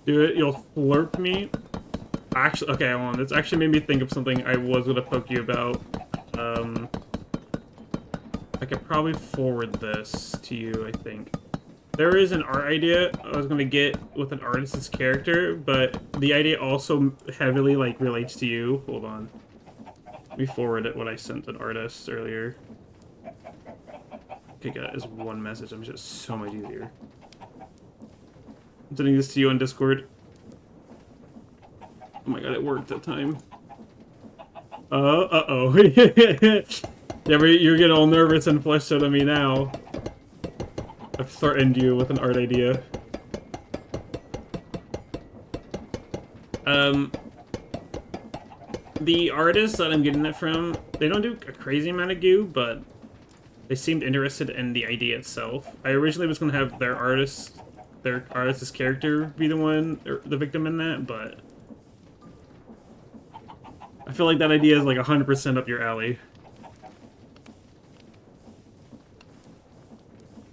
Do it, you'll flirt me. Actually, okay, hold on. This actually made me think of something I was gonna poke you about. I could probably forward this to you, I think. There is an art idea I was gonna get with an artist's character, but the idea also heavily, like, relates to you. Hold on. Let me forward it what I sent an artist earlier. Okay, got it as one message. I'm just so much easier. I'm sending this to you on Discord. Oh my god, it worked that time. Uh-oh. Yeah, but you're getting all nervous and fleshed out of me now. I've threatened you with an art idea. The artists that I'm getting it from, they don't do a crazy amount of goo, but they seemed interested in the idea itself. I originally was going to have their artist's character be the one, or the victim in that, but I feel like that idea is like 100% up your alley.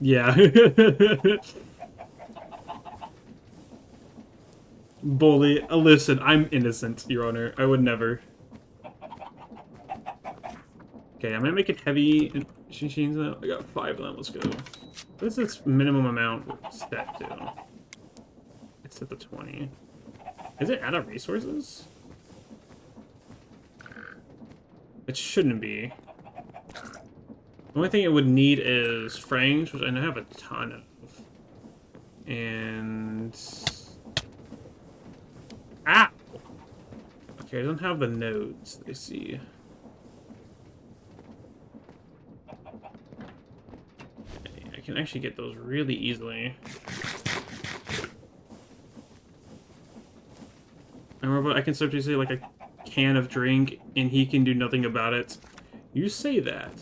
Yeah. Bully. Listen, I'm innocent, Your Honor. I would never. Okay, I'm gonna make it heavy machines now. I got 5 of them. Let's go. What is this minimum amount set to? It's at the 20. Is it out of resources? It shouldn't be. The only thing it would need is frames, which I know I have a ton of. And... Ow! Okay, I don't have the nodes. Let me see. Okay, I can actually get those really easily. I remember I can start to say like a can of drink, and he can do nothing about it. You say that.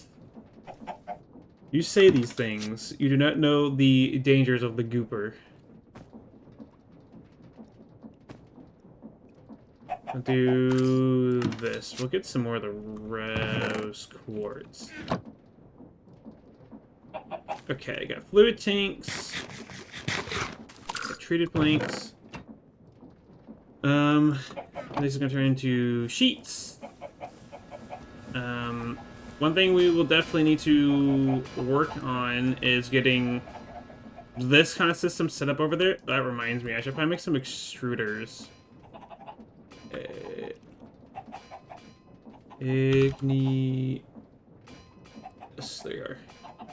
You say these things. You do not know the dangers of the gooper. I'll do this. We'll get some more of the rose quartz. Okay, I got fluid tanks. Got treated planks. This is gonna turn into sheets. One thing we will definitely need to work on is getting this kind of system set up over there. That reminds me, I should probably make some extruders. Igni... Yes, there you are.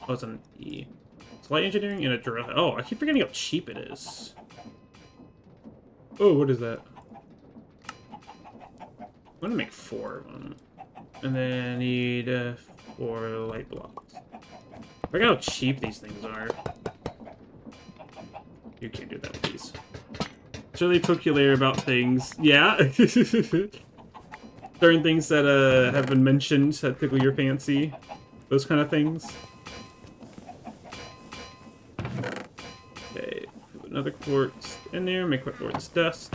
Oh, it's an E. It's light engineering and a drill. Oh, I keep forgetting how cheap it is. Oh, what is that? I'm gonna make 4 of them. And then I need 4 light blocks. Look how cheap these things are. You can't do that with these. It's really peculiar about things. Yeah. Certain things that have been mentioned that tickle your fancy. Those kind of things. Okay, put another quartz in there, make quartz dust.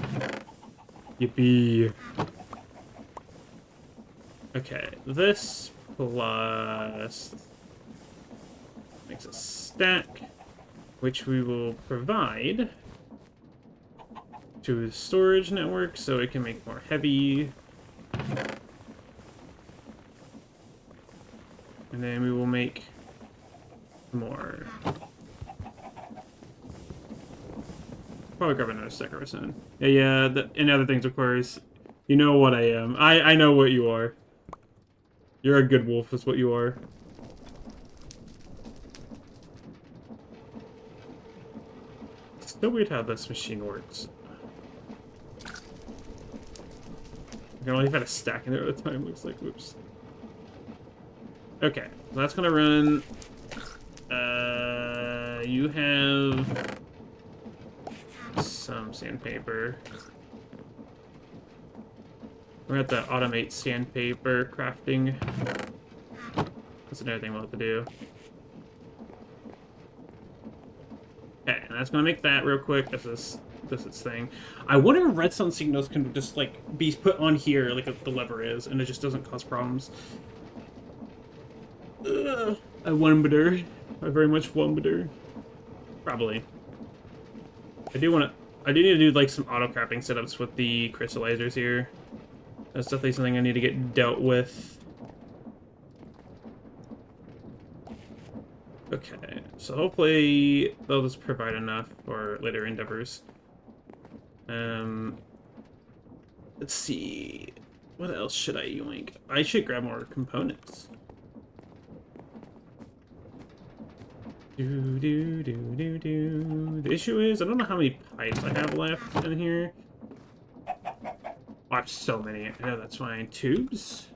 Yippee. Okay, this plus makes a stack, which we will provide to the storage network so it can make more heavy. And then we will make more. Probably grab another sticker soon. Yeah, and other things, of course. You know what I am. I know what you are. You're a good wolf, is what you are. It's still weird how this machine works. I can only have a stack in there at a time, looks like. Whoops. Okay, so that's gonna run. You have some sandpaper. We're gonna have to automate sandpaper crafting. That's another thing we'll have to do. Okay, and that's gonna make that real quick. This is thing. I wonder if redstone signals can just like be put on here, like the lever is, and it just doesn't cause problems. I wonder. I very much wonder. Probably. I do need to do like some auto crafting setups with the crystallizers here. That's definitely something I need to get dealt with. Okay, so hopefully they'll just provide enough for later endeavors. Let's see. What else should I yoink? I should grab more components. The issue is, I don't know how many pipes I have left in here. Oh, I have so many. I know, that's fine. Tubes?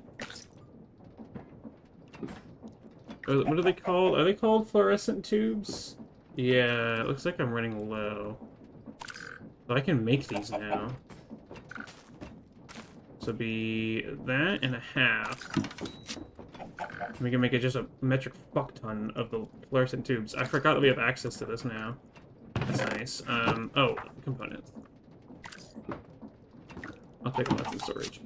What are they called? Are they called fluorescent tubes? Yeah, it looks like I'm running low. So I can make these now. So be that and a half. We can make it just a metric fuck ton of the fluorescent tubes. I forgot that we have access to this now. That's nice. Oh, components. I'll take them out from storage.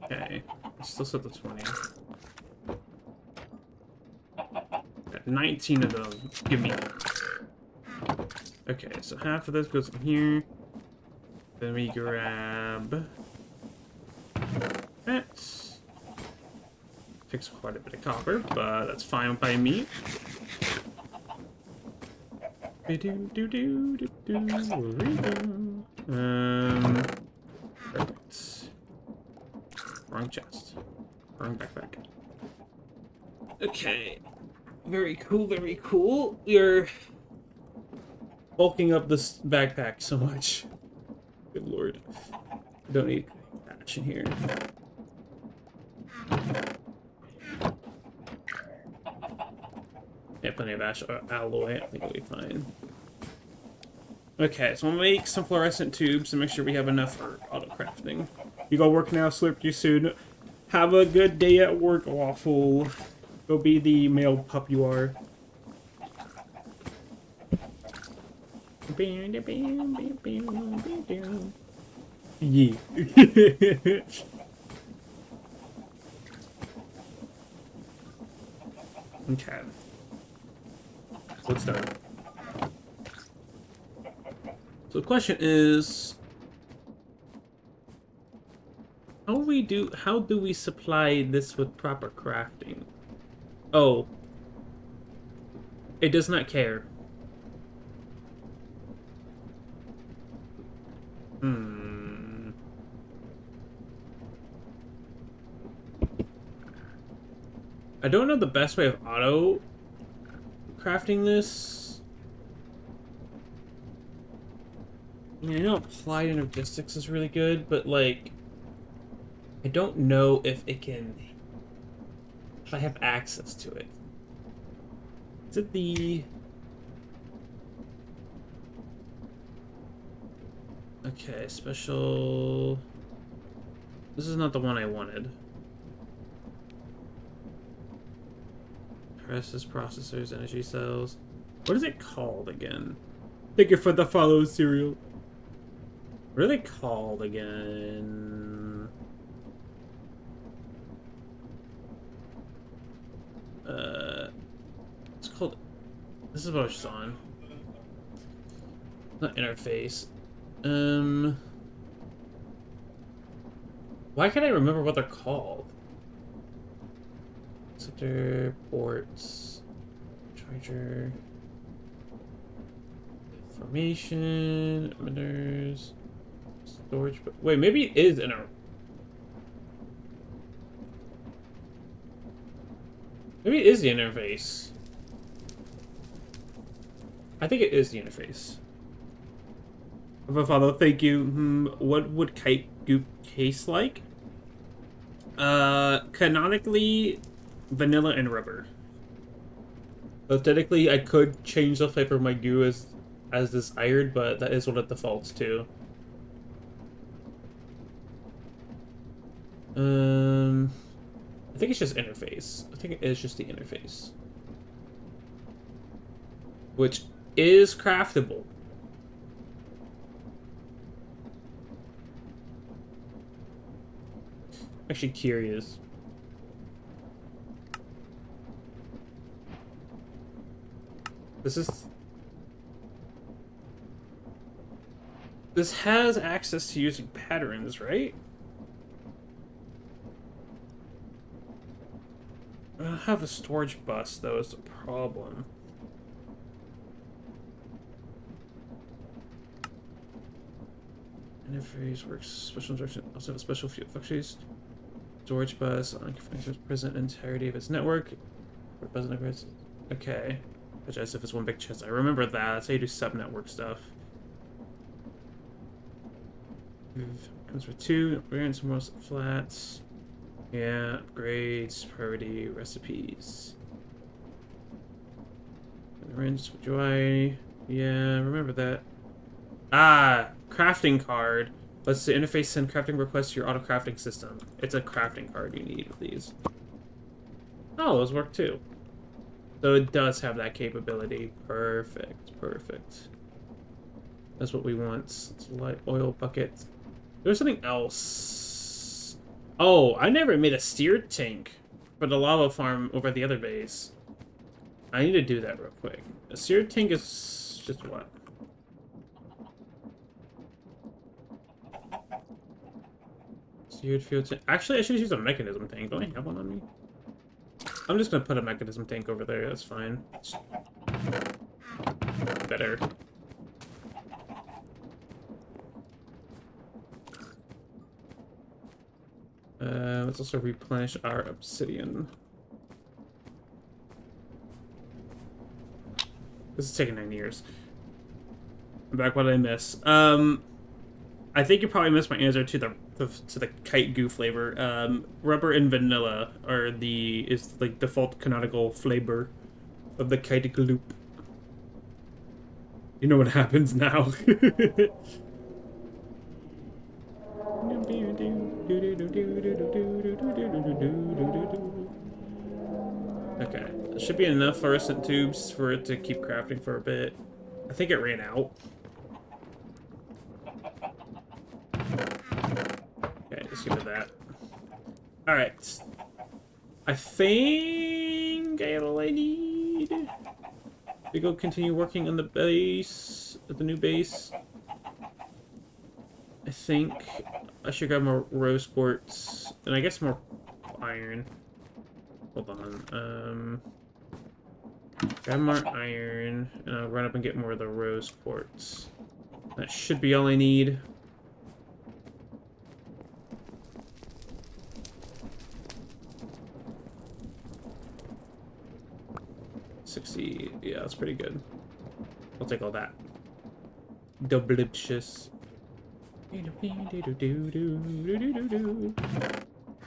Okay, I still set the 20. Got 19 of them. Give me. Okay, so half of this goes in here. Then we grab that. Takes quite a bit of copper, but that's fine by me. Perfect. Wrong chest. Wrong backpack. Okay. Very cool, very cool. We're bulking up this backpack so much. Good lord. Don't need patch in here. Yeah, plenty of alloy. I think it'll be fine. Okay, so we'll make some fluorescent tubes to make sure we have enough for auto crafting. You go work now, slurp you soon. Have a good day at work, Waffle. Go be the male pup you are. Yeah. Okay. So it's done. So the question is, how do we supply this with proper crafting? Oh. It does not care. I don't know the best way of auto crafting this. I mean, I know applied energistics is really good, but like, I don't know if it can, if I have access to it. Is it the... Okay, special... This is not the one I wanted. Presses, processors, energy cells. What is it called again? Thank you for the follow, cereal. What are they called again? It's called... This is what I was on. Not interface. Why can't I remember what they're called? Sector, ports, charger, formation, emitters, storage. Wait, maybe it is in our... Maybe it is the interface. I think it is the interface. Follow, thank you. What would kite goop taste like? Canonically, vanilla and rubber. But technically, I could change the flavor of my goo as desired, but that is what it defaults to. I think it's just interface. I think it is just the interface. Which is craftable. Actually curious. This has access to using patterns, right? I don't have a storage bus, though, is the problem. Interface works. Special instruction. Also have a special field functions. Storage bus on present entirety of its network. Okay. As if it's one big chest. I remember that. That's how you do sub-network stuff. Comes with 2. Variants, most flats. Yeah, upgrades, priority, recipes. Range UI. Yeah, remember that. Ah, crafting card. Let's the interface send crafting requests to your auto crafting system. It's a crafting card you need with these. Oh, those work too. So it does have that capability. Perfect, perfect. That's what we want. It's a light oil bucket. There's something else. Oh, I never made a steer tank for the lava farm over at the other base. I need to do that real quick. A steer tank is just what? Steered fuel tank. Actually, I should use a mechanism tank. Don't I have one on me? I'm just gonna put a mechanism tank over there. That's fine. It's better. Let's also replenish our obsidian. This is taking 9 years. I'm back. What did I miss? I think you probably missed my answer to the kite goo flavor. Rubber and vanilla is like default canonical flavor of the kite gloop. You know what happens now. Okay, that should be enough fluorescent tubes for it to keep crafting for a bit. I think it ran out. Okay, just give it that. Alright. I think I have all I need. We go continue working on the base, at the new base. I think I should grab more rose quartz, and I guess more iron. Hold on. Grab more iron, and I'll run up and get more of the rose quartz. That should be all I need. $60, yeah, that's pretty good. I'll take all that. Doublicious.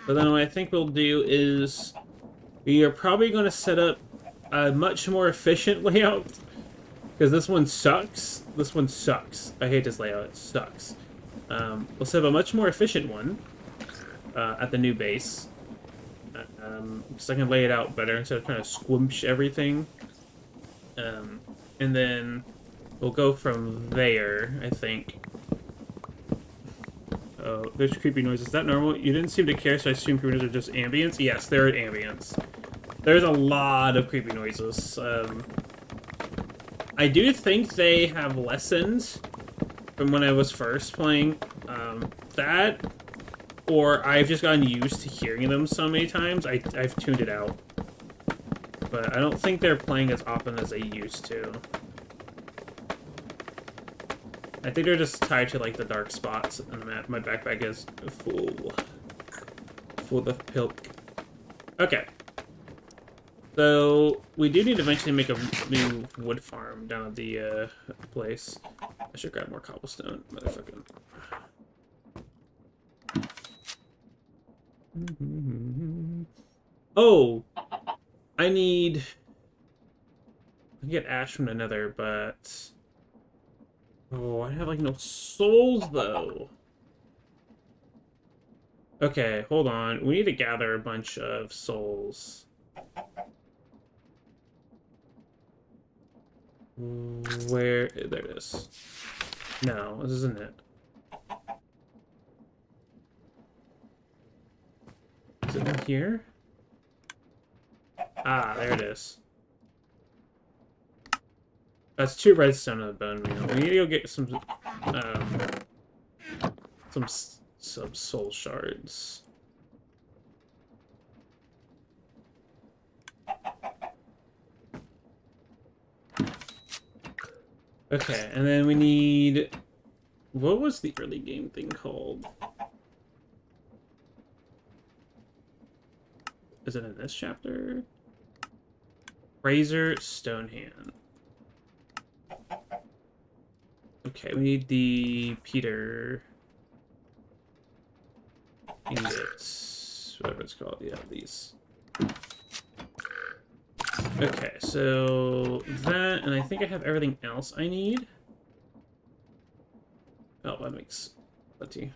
But then what I think we'll do is we are probably going to set up a much more efficient layout, because this one sucks. This one sucks. I hate this layout. It sucks. We'll set up a much more efficient one at the new base. So I can lay it out better instead of trying to squimsh everything. And then we'll go from there, I think. Oh, there's creepy noises. Is that normal? You didn't seem to care, so I assume creepy noises are just ambience? Yes, they're ambience. There's a lot of creepy noises. I do think they have lessened from when I was first playing. That, or I've just gotten used to hearing them so many times, I've tuned it out. But I don't think they're playing as often as they used to. I think they're just tied to, like, the dark spots in the map. My backpack is full of pilk. Okay. So, we do need to eventually make a new wood farm down at the place. I should grab more cobblestone, motherfucker. Oh! I can get ash from the nether, but... Oh, I have, like, no souls, though. Okay, hold on. We need to gather a bunch of souls. Where? There it is. No, this isn't it. Is it in here? Ah, there it is. That's 2 redstone and a bone meal. We need to go get some soul shards. Okay, and then we need... What was the early game thing called? Is it in this chapter? Razor Stonehand. Okay, we need the Peter ingots, whatever it's called. Yeah, these. Okay, so that, and I think I have everything else I need. Oh, that makes plenty.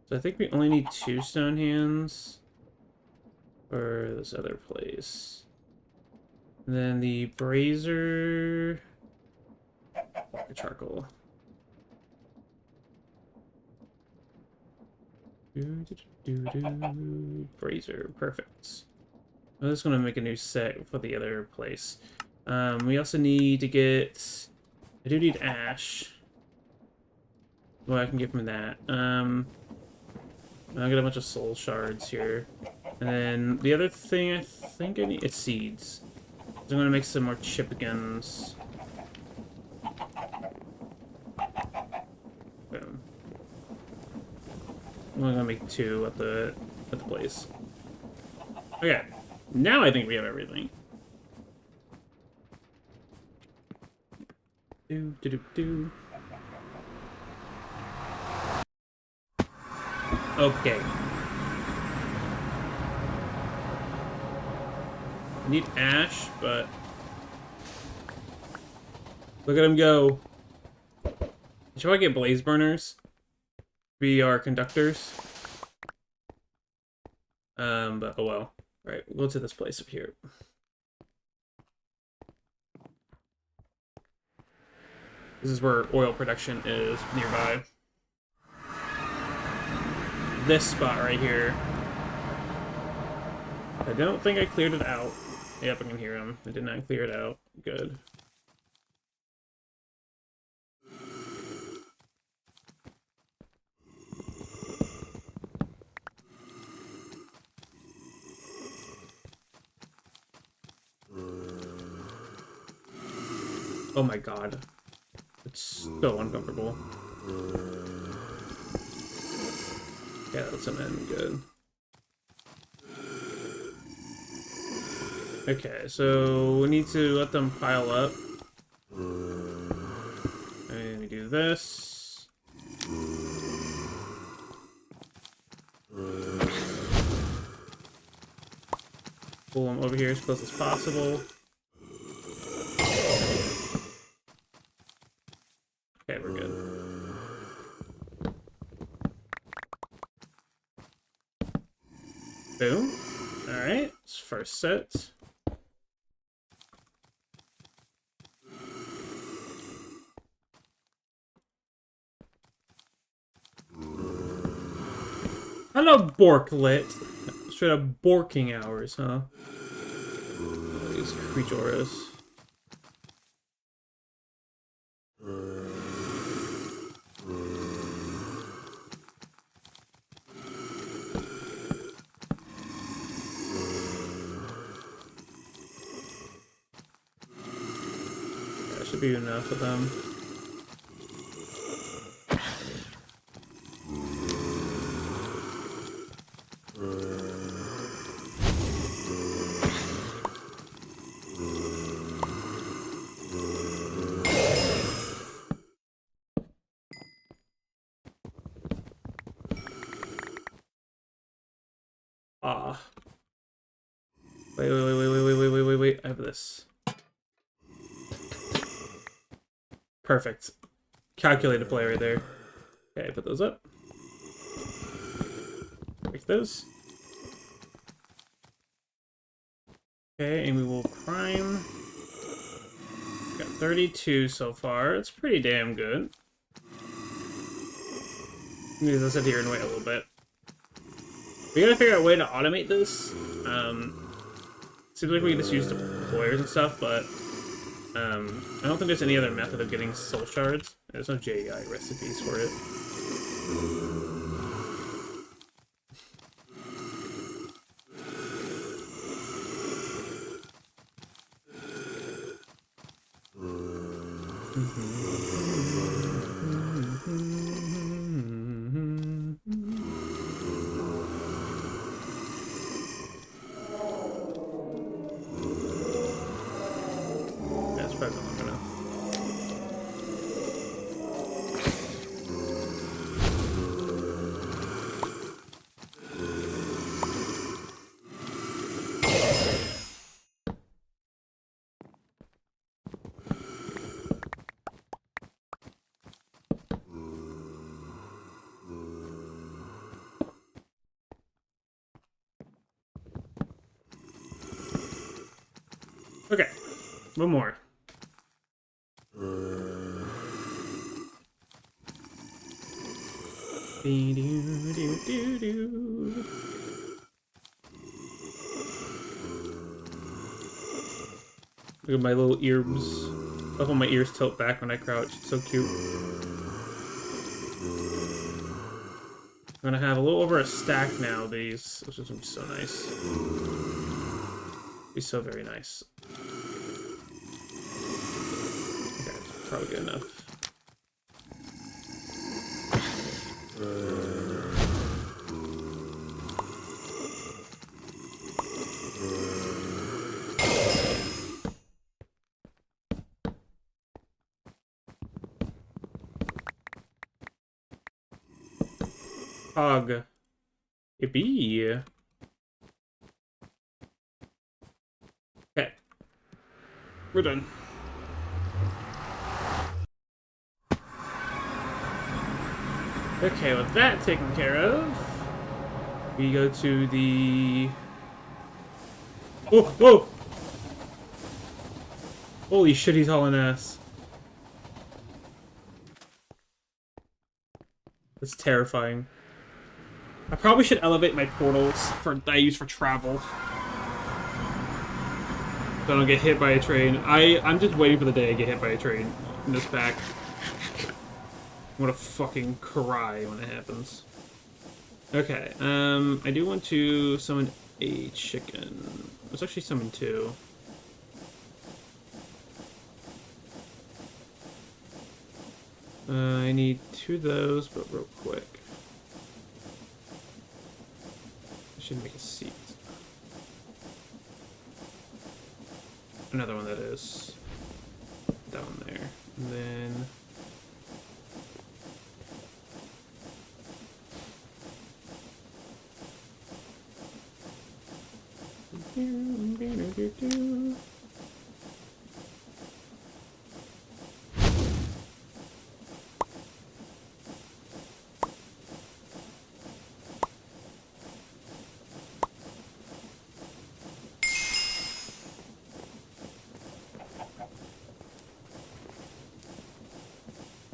So I think we only need 2 stone hands for this other place. And then the brazier... charcoal. Brazier, perfect. I'm just gonna make a new set for the other place. We also need to get... I do need ash. Well, I can get from that. I'll get a bunch of soul shards here. And then the other thing I think I need... It's seeds. So I'm gonna make some more chipkins. Boom. I'm only gonna make 2 at the place. Okay. Now I think we have everything. Okay. I need ash, but... Look at him go. Should I get blaze burners? Be our conductors? But oh well. Alright, we'll go to this place up here. This is where oil production is nearby. This spot right here. I don't think I cleared it out. Yep, I can hear him. I did not clear it out. Good. Oh my god. It's so uncomfortable. Yeah, that's an end. Good. Okay, so we need to let them pile up. And we do this. Pull them over here as close as possible. Okay, we're good. Boom. Alright, it's first set. Hello, Borklet. Straight up borking hours, huh? These creatures. That should be enough of them. Ah. Wait. I have this. Perfect. Calculated play right there. Okay, put those up. Break those. Okay, and we will prime. Got 32 so far. It's pretty damn good. I'm gonna sit here and wait a little bit. We gotta figure out a way to automate this. Seems like we can just use deployers and stuff, but I don't think there's any other method of getting soul shards. There's no JEI recipes for it. That's probably not long enough. Okay, one more. Look at my little ears. I love how my ears tilt back when I crouch. It's so cute. I'm gonna have a little over a stack now of these, which is gonna be so nice. Be so very nice. Okay, that's probably good enough. Hog. Yippee. Okay. We're done. Okay, with that taken care of, we go to the... Oh, whoa! Holy shit, he's hauling ass. That's terrifying. I probably should elevate my portals that I use for travel. So I don't get hit by a train. I'm just waiting for the day I get hit by a train in this pack. I'm gonna fucking cry when it happens. Okay, I do want to summon a chicken. Let's actually summon two. I need 2 of those, but real quick. I should make a seat. Another one that is. That one there. And then...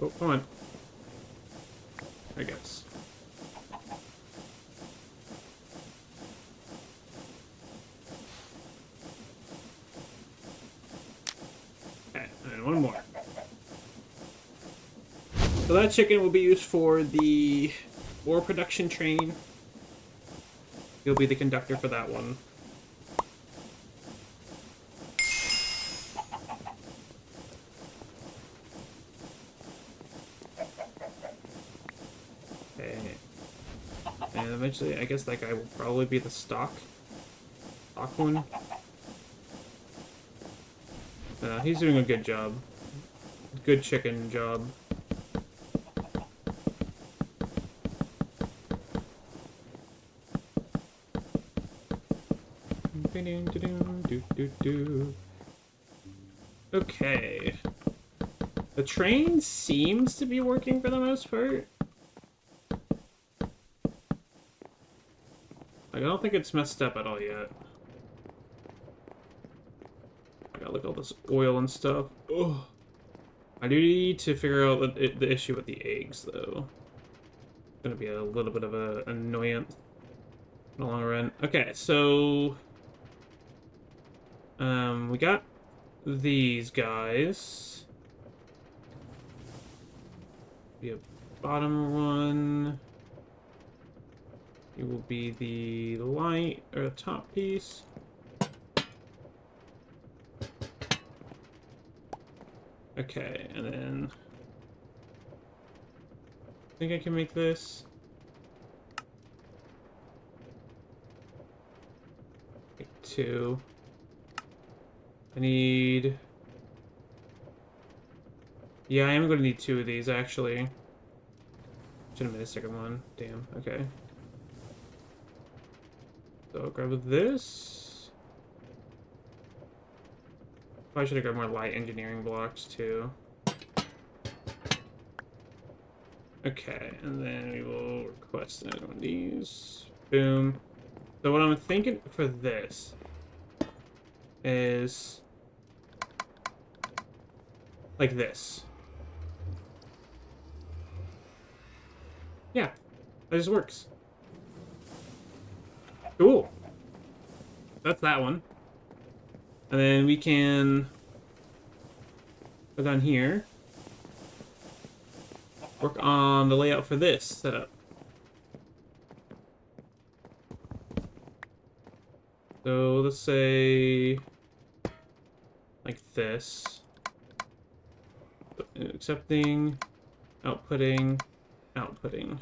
Oh, come on. I guess. Okay, and one more. So that chicken will be used for the ore production train. You'll be the conductor for that one. Okay. And eventually, I guess that guy will probably be the stock one. He's doing a good job. Good chicken job. Okay. The train seems to be working for the most part. I don't think it's messed up at all yet. I gotta look at all this oil and stuff. Ugh. I do need to figure out the issue with the eggs, though. It's gonna be a little bit of an annoyance in the long run. Okay, so... we got these guys. Be a bottom one. It will be the light, or the top piece. Okay, and then... I think I can make this. Make 2. I need... Yeah, I am going to need 2 of these, actually. Should have made a second one. Damn, okay. So I'll grab this. Probably should have grabbed more light engineering blocks, too. Okay, and then we will request another one of these. Boom. So what I'm thinking for this is like this. Yeah, that just works. Cool. That's that one. And then we can go down here. Work on the layout for this setup. So let's say like this. Accepting, outputting, outputting.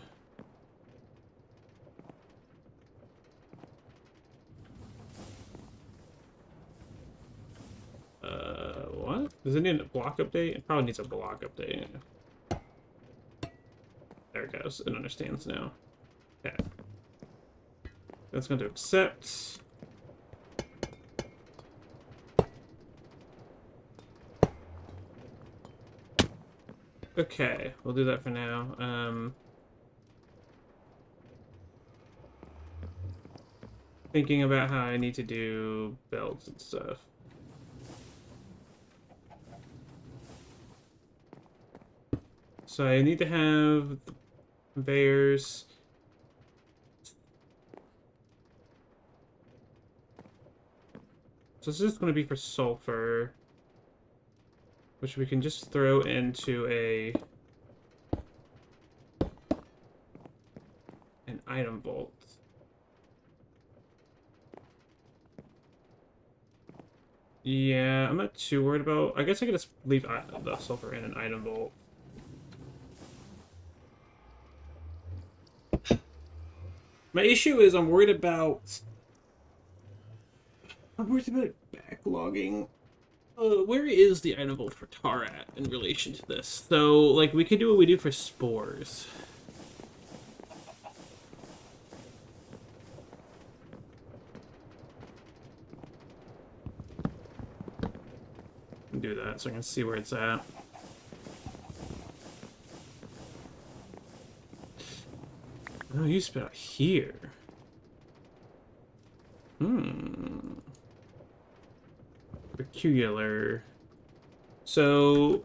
What? Does it need a block update? It probably needs a block update. There it goes. It understands now. Okay. That's going to accept. Okay, we'll do that for now. Thinking about how I need to do belts and stuff. So I need to have the conveyors. So this is going to be for sulfur, which we can just throw into an item vault. Yeah, I'm not too worried about... I guess I could just leave the sulfur in an item vault. My issue is I'm worried about backlogging. Where is the item vault for tar at in relation to this? So, like, we could do what we do for spores. Do that so I can see where it's at. Oh, you spit out here. Peculiar. So,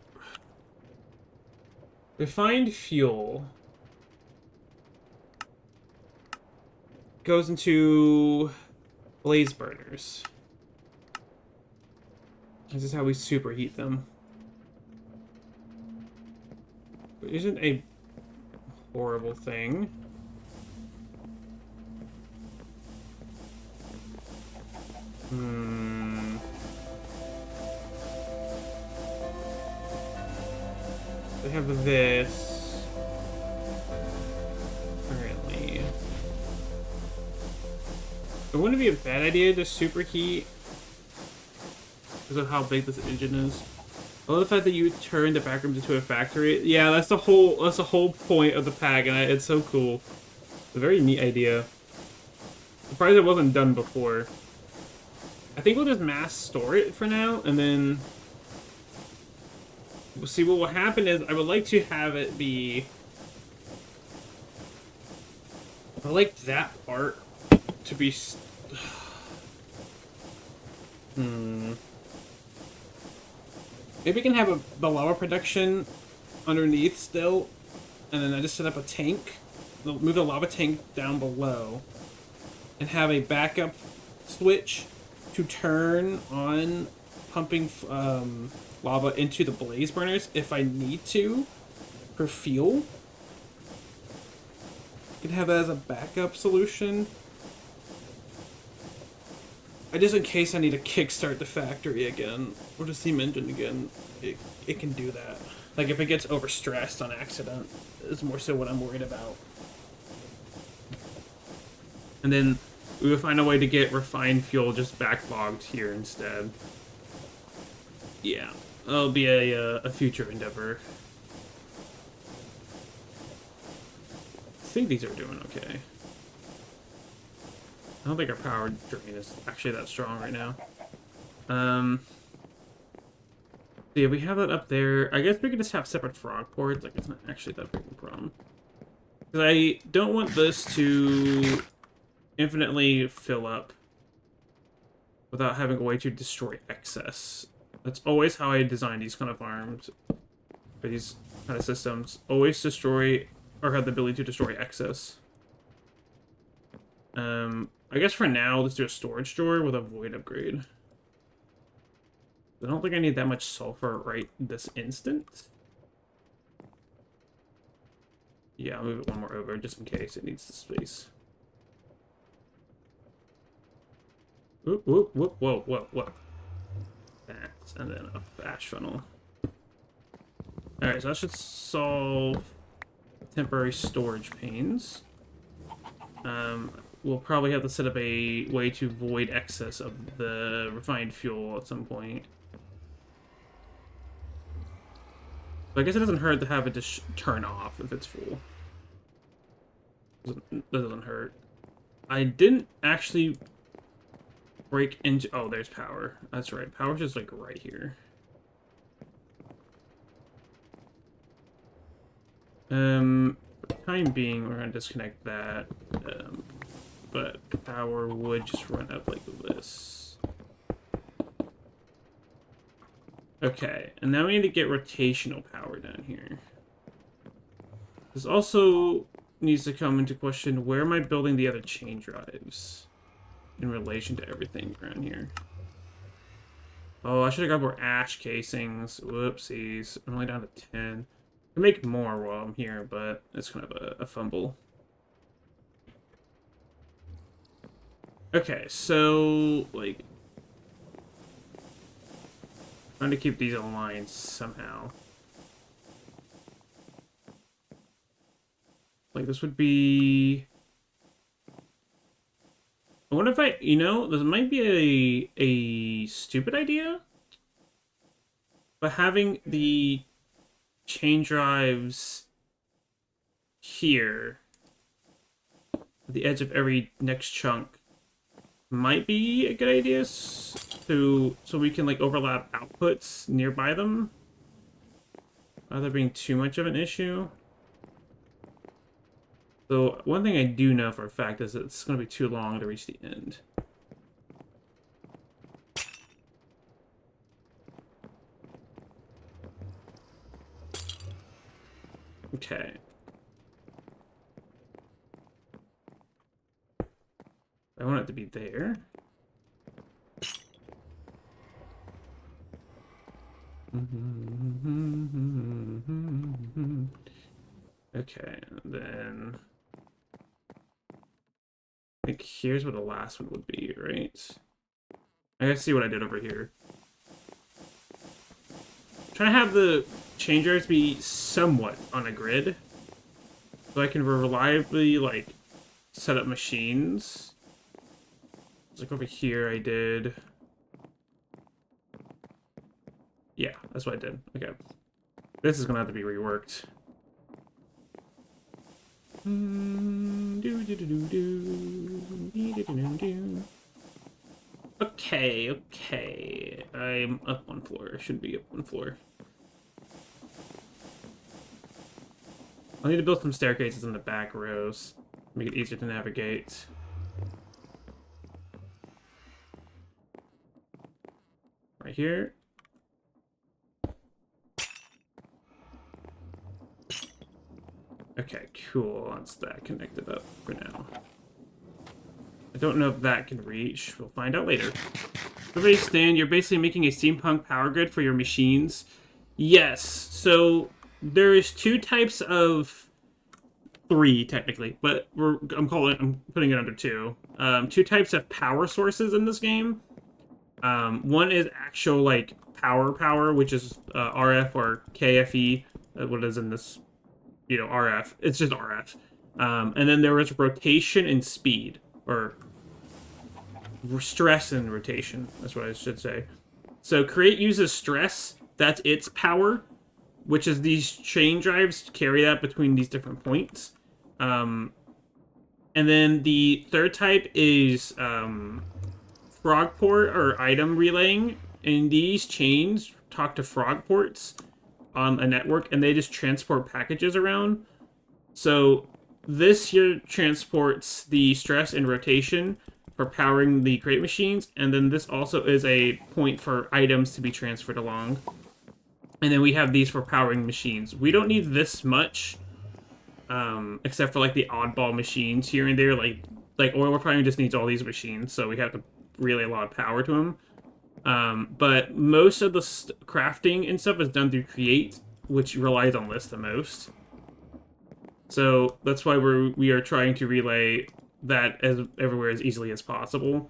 refined fuel goes into blaze burners. This is how we superheat them. Which isn't a horrible thing. They have this. Apparently. It wouldn't be a bad idea to superheat because of how big this engine is. I love the fact that you turn the Backrooms into a factory. Yeah, that's the whole point of the pack, and it's so cool. It's a very neat idea. Surprised it wasn't done before. I think we'll just mass store it for now, and then we'll see what will happen is I would like to have it be... I like that part to be... Maybe we can have the lava production underneath still, and then I just set up a tank. Move the lava tank down below, and have a backup switch to turn on pumping lava into the blaze burners if I need to for fuel. You can have that as a backup solution. Just in case I need to kickstart the factory again, or the steam engine again, it can do that. Like if it gets overstressed on accident, is more so what I'm worried about. And then we will find a way to get refined fuel just backlogged here instead. Yeah, that'll be a future endeavor. I think these are doing okay. I don't think our power drain is actually that strong right now. Yeah, we have that up there. I guess we could just have separate frog ports. Like, it's not actually that big of a problem. Because I don't want this to infinitely fill up without having a way to destroy excess. That's always how I design these kind of farms, or these kind of systems. Always destroy, or have the ability to destroy excess. I guess for now, let's do a storage door with a void upgrade. I don't think I need that much sulfur right this instant. Yeah, I'll move it one more over just in case it needs the space. Whoop, whoop, whoop, whoa, whoa, whoa. That, and then a ash funnel. Alright, so that should solve temporary storage panes. We'll probably have to set up a way to void excess of the refined fuel at some point. But I guess it doesn't hurt to have it just turn off if it's full. That doesn't hurt. I didn't actually break into... Oh, there's power. That's right. Power's just, like, right here. For the time being, we're going to disconnect that. But power would just run up like this. Okay, and now we need to get rotational power down here. This also needs to come into question, where am I building the other chain drives in relation to everything around here? Oh, I should have got more ash casings. Whoopsies. I'm only down to 10. I can make more while I'm here, but it's kind of a fumble. Okay, so, like, trying to keep these aligned somehow. Like, this would be I wonder if you know, this might be a stupid idea, but having the chain drives here, at the edge of every next chunk, might be a good idea, so we can like overlap outputs nearby them, without there being too much of an issue. So one thing I do know for a fact is that it's going to be too long to reach the end. Okay. I want it to be there. Okay, then I think here's where the last one would be, right? I gotta see what I did over here. I'm trying to have the changers be somewhat on a grid, so I can reliably like set up machines. It's like over here I did. Yeah, that's what I did. Okay. This is gonna have to be reworked. Okay. I'm up one floor. I should be up one floor. I'll need to build some staircases in the back rows. Make it easier to navigate. Right here. Okay, cool. That's that connected up for now. I don't know if that can reach. We'll find out later. Everybody stand. You're basically making a steampunk power grid for your machines. Yes. So there's two types of... three, technically. But I'm putting it under two. Two types of power sources in this game. One is actual, like, power, which is RF or KFE. What is in this... you know, RF. It's just RF. And then there was rotation and speed, or stress and rotation. That's what I should say. So create uses stress. That's its power, which is these chain drives carry that between these different points. And then the third type is frog port or item relaying. And these chains talk to frog ports on a network, and they just transport packages around. So this here transports the stress and rotation for powering the crate machines, and then this also is a point for items to be transferred along. And then we have these for powering machines. We don't need this much, except for like the oddball machines here and there. Like oil refining just needs all these machines, so we have to relay a lot of power to them. But most of the crafting and stuff is done through create, which relies on list the most. So that's why we are trying to relay that as everywhere as easily as possible,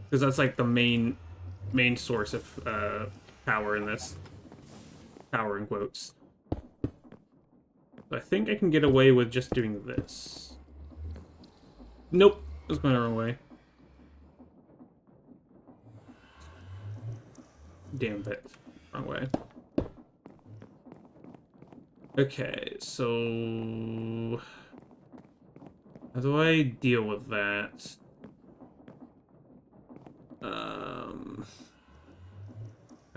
because that's like the main source of power in this. Power in quotes. So I think I can get away with just doing this. Nope, I was going the wrong way. Damn bit. Wrong way. Okay, so... how do I deal with that? I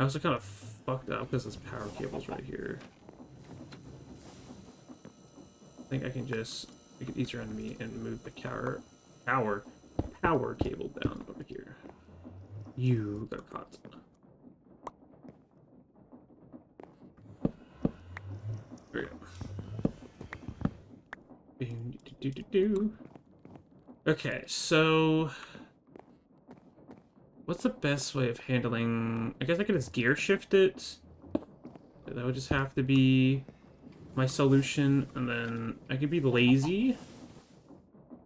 also kind of fucked up because this power cable's right here. I think I can just make it easier on me and move the power cable down over here. You got caught. There we go. Okay, so what's the best way of handling... I guess I could just gear shift it. That would just have to be my solution, and then I could be lazy.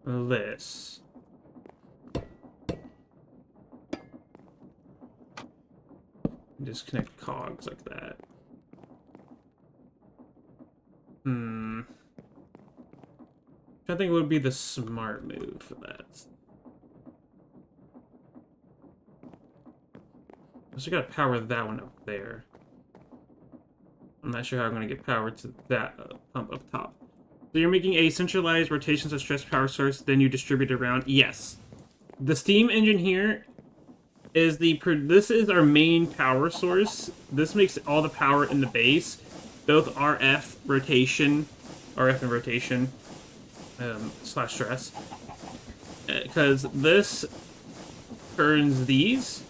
This. And just connect cogs like that. I think would be the smart move for that. So I gotta power that one up there. I'm not sure how I'm gonna get power to that pump up top. So you're making a centralized rotations of stress power source, then you distribute it around. Yes. The steam engine here is this is our main power source. This makes all the power in the base, both RF and rotation, slash stress. Because this turns these,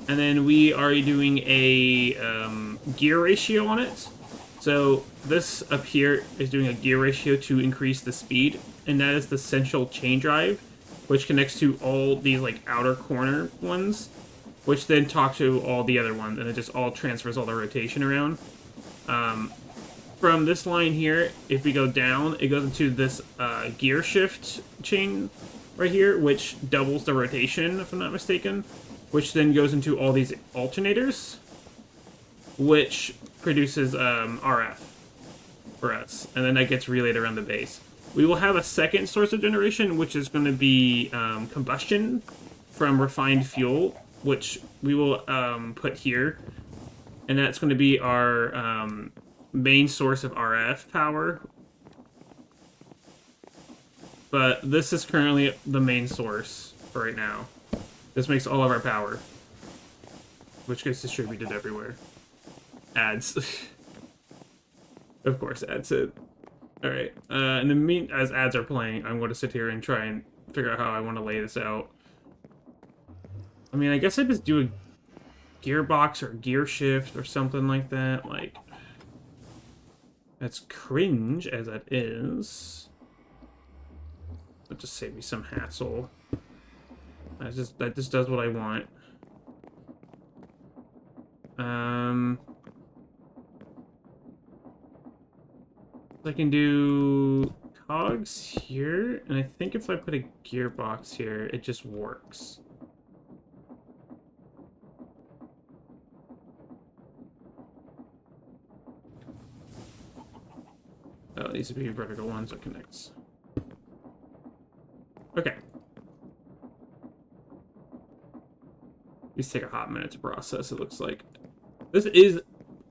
and then we are doing a gear ratio on it. So this up here is doing a gear ratio to increase the speed, and that is the central chain drive, which connects to all these like outer corner ones, which then talk to all the other ones, and it just all transfers all the rotation around. From this line here, if we go down, it goes into this gear shift chain right here, which doubles the rotation, if I'm not mistaken, which then goes into all these alternators, which produces RF for us, and then that gets relayed around the base. We will have a second source of generation, which is going to be combustion from refined fuel, which we will put here, and that's going to be our main source of RF power. But this is currently the main source for right now. This makes all of our power, which gets distributed everywhere. Ads. Of course, ads it. Alright, in the mean, as ads are playing, I'm going to sit here and try and figure out how I want to lay this out. I mean, I guess I just do a gearbox or gear shift or something like that. Like, that's cringe as that is. But just save me some hassle. That just does what I want. I can do cogs here, and I think if I put a gearbox here, it just works. Oh, these would be vertical ones that connects. Okay. These take a hot minute to process, it looks like. This is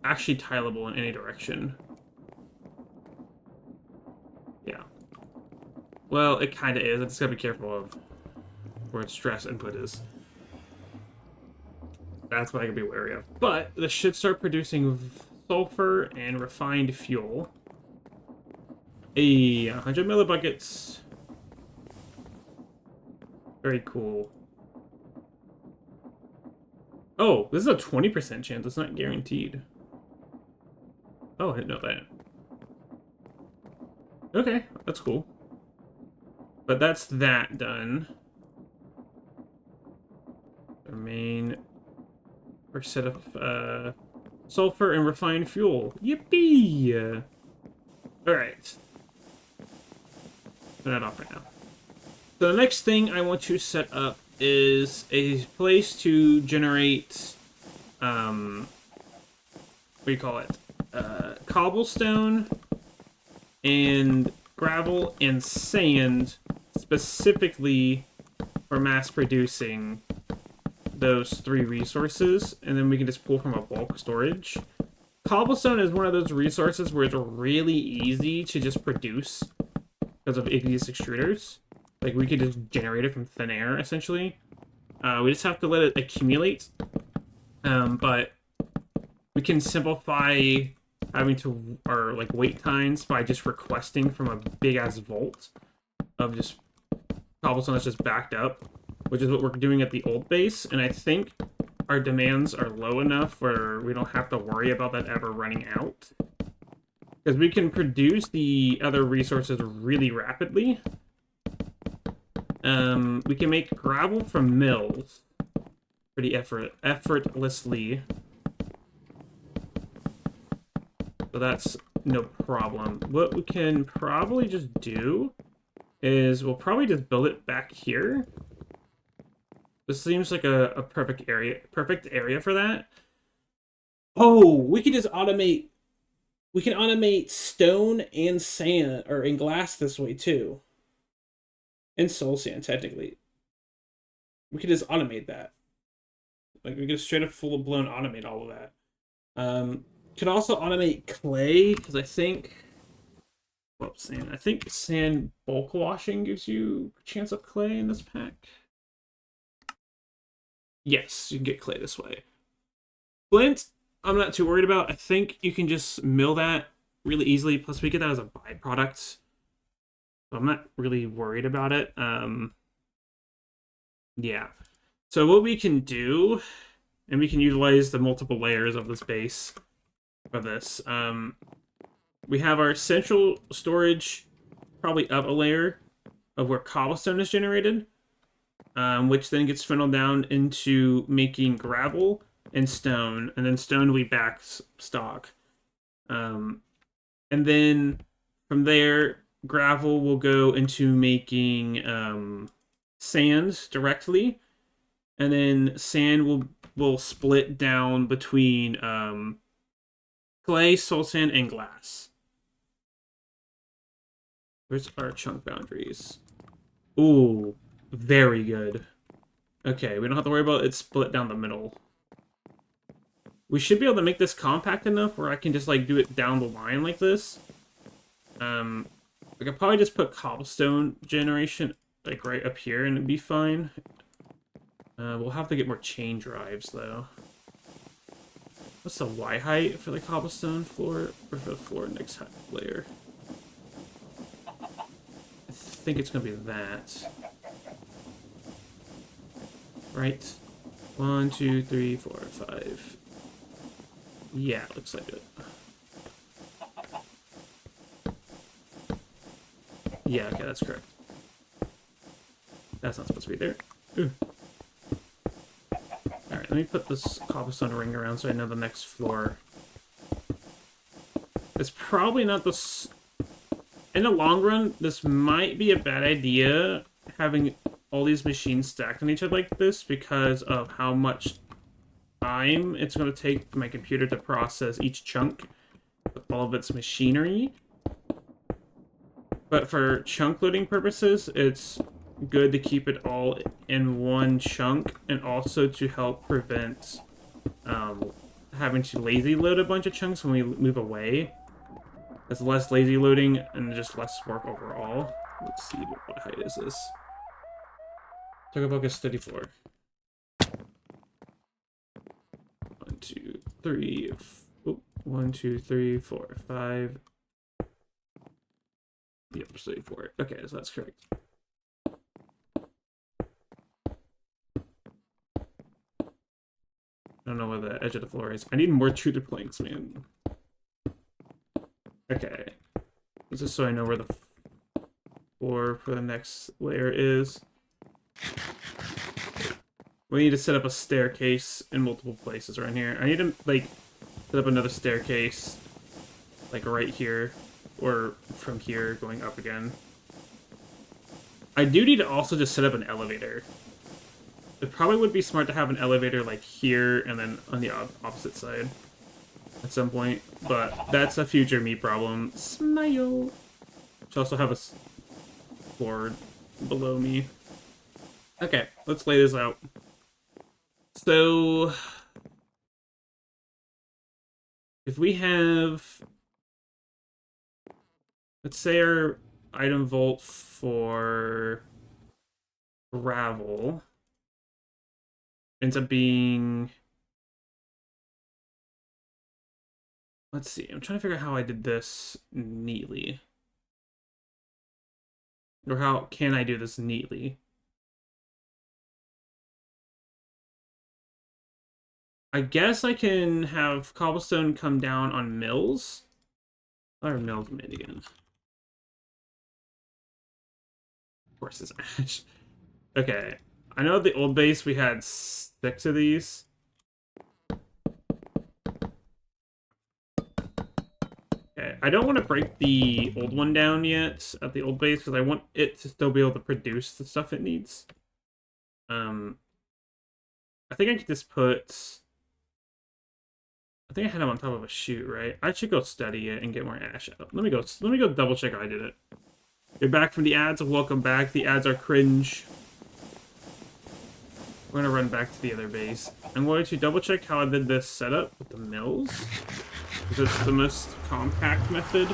actually tileable in any direction. Yeah. Well, it kind of is. I just gotta be careful of where its stress input is. That's what I gotta be wary of. But this should start producing sulfur and refined fuel. 100 millibuckets. Very cool. Oh, this is a 20% chance. It's not guaranteed. Oh, I didn't know that. Okay, that's cool. But that's that done. Our main first set of sulfur and refined fuel. Yippee! Alright. Turn that off right now. So the next thing I want to set up is a place to generate, what do you call it? Cobblestone and gravel and sand, specifically for mass producing those three resources, and then we can just pull from a bulk storage. Cobblestone is one of those resources where it's really easy to just produce because of igneous extruders. Like, we could just generate it from thin air, essentially. We just have to let it accumulate. But we can simplify having to, our, like, wait times by just requesting from a big-ass vault of just cobblestone that's just backed up, which is what we're doing at the old base. And I think our demands are low enough where we don't have to worry about that ever running out. Because we can produce the other resources really rapidly. We can make gravel from mills pretty effortlessly. So that's no problem. What we can probably just do is we'll probably just build it back here. This seems like a perfect area for that. Oh, we can just automate. We can automate stone and sand, or in glass this way too. And soul sand, technically. We could just automate that. Like, we could straight up full-blown automate all of that. Could also automate clay, because I think... Well, sand. I think sand bulk washing gives you a chance of clay in this pack. Yes, you can get clay this way. Flint, I'm not too worried about. I think you can just mill that really easily. Plus, we get that as a byproduct. So I'm not really worried about it. Yeah. So what we can do, and we can utilize the multiple layers of this base for this. We have our central storage probably up a layer of where cobblestone is generated, which then gets funneled down into making gravel and stone, and then stone will be back stock. And then from there, gravel will go into making sand directly, and then sand will split down between clay, soul sand, and glass. Where's our chunk boundaries? Ooh, very good. Okay, we don't have to worry about it split down the middle. We should be able to make this compact enough where I can just like do it down the line like this. I could probably just put cobblestone generation like right up here and it'd be fine. We'll have to get more chain drives though. What's the Y height for the cobblestone floor or for the floor next layer? I think it's gonna be that. Right. 1, 2, 3, 4, 5. Yeah, looks like it. Yeah, okay, that's correct. That's not supposed to be there. Ooh. Alright, let me put this cobblestone ring around so I know the next floor. It's probably not the... In the long run, this might be a bad idea, having all these machines stacked on each other like this, because of how much time it's going to take for my computer to process each chunk with all of its machinery. But for chunk loading purposes, it's good to keep it all in one chunk, and also to help prevent having to lazy load a bunch of chunks when we move away. It's less lazy loading and just less work overall. Let's see, what height is this? Tokabook is 34. 1, 2, 3. 1, 2, 3, 4, 5. Yep, 34. Okay, so that's correct. I don't know where the edge of the floor is. I need more treated planks, man. Okay. This is so I know where the floor for the next layer is. We need to set up a staircase in multiple places around here. I need to, like, set up another staircase, like, right here. Or from here, going up again. I do need to also just set up an elevator. It probably would be smart to have an elevator, like, here, and then on the opposite side. At some point. But that's a future me problem. Smile! Should also have a floor below me. Okay, let's lay this out. So... if we have... let's say our item vault for gravel ends up being... let's see, I'm trying to figure out how I did this neatly. Or how can I do this neatly? I guess I can have cobblestone come down on mills. Or mills made again. Of course it's ash. Okay. I know at the old base we had 6 of these. Okay, I don't want to break the old one down yet at the old base because I want it to still be able to produce the stuff it needs. I think I could just put... I think I had them on top of a chute, right? I should go study it and get more ash out. Let me go double check how I did it. You're back from the ads. Welcome back. The ads are cringe. We're gonna run back to the other base. I'm going to double check how I did this setup with the mills, because it's the most compact method.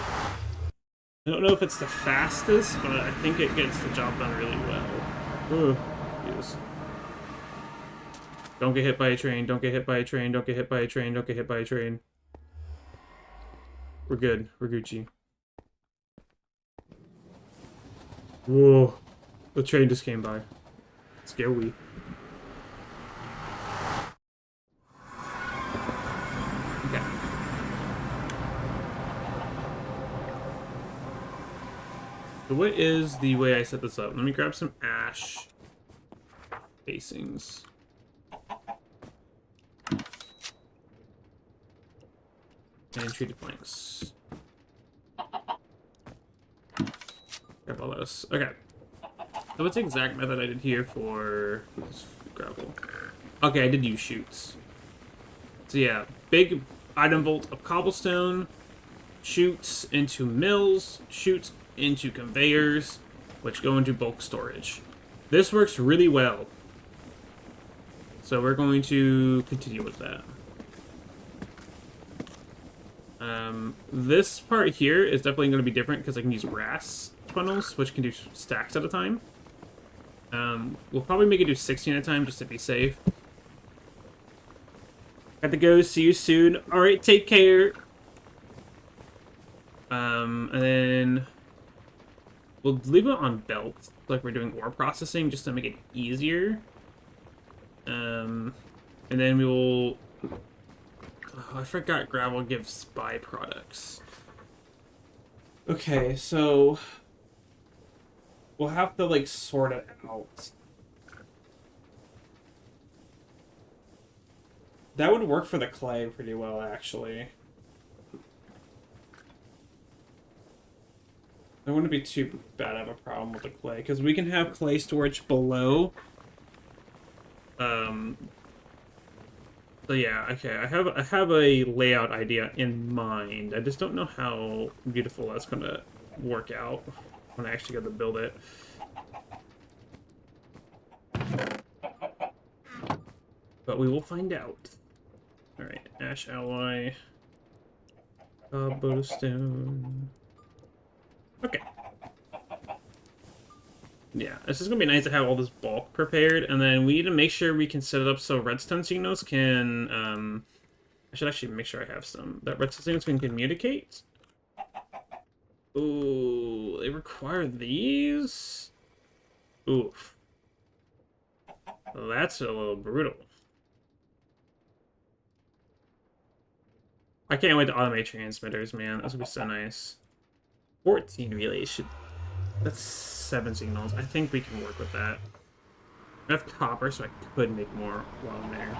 I don't know if it's the fastest, but I think it gets the job done really well. Ooh, yes. Don't get hit by a train, don't get hit by a train, don't get hit by a train, don't get hit by a train. We're good. We're Gucci. Whoa. The train just came by. Scary. Okay. So what is the way I set this up? Let me grab some ash facings. And treated planks. Grab all those. Okay. So what's the exact method I did here for this gravel? Okay, I did use chutes. So yeah, big item vault of cobblestone, chutes into mills, chutes into conveyors, which go into bulk storage. This works really well. So we're going to continue with that. This part here is definitely going to be different because I can use brass funnels, which can do stacks at a time. We'll probably make it do 16 at a time just to be safe. Got to go. See you soon. All right, take care. And then we'll leave it on belt, like we're doing ore processing, just to make it easier. And then we will. Oh, I forgot gravel gives byproducts. Okay, so we'll have to like sort it out. That would work for the clay pretty well, actually. It wouldn't be too bad of a problem with the clay, because we can have clay storage below. So yeah, okay, I have a layout idea in mind. I just don't know how beautiful that's gonna work out when I actually go to build it. But we will find out. Alright, ash alloy. Cobblestone. Okay. Yeah, this is going to be nice to have all this bulk prepared, and then we need to make sure we can set it up so redstone signals can, I should actually make sure I have some, that redstone signals can communicate. Ooh, they require these? Oof. That's a little brutal. I can't wait to automate transmitters, man. That's going to be so nice. 14 relays should... That's 7 signals. I think we can work with that. I have copper, so I could make more while I'm there.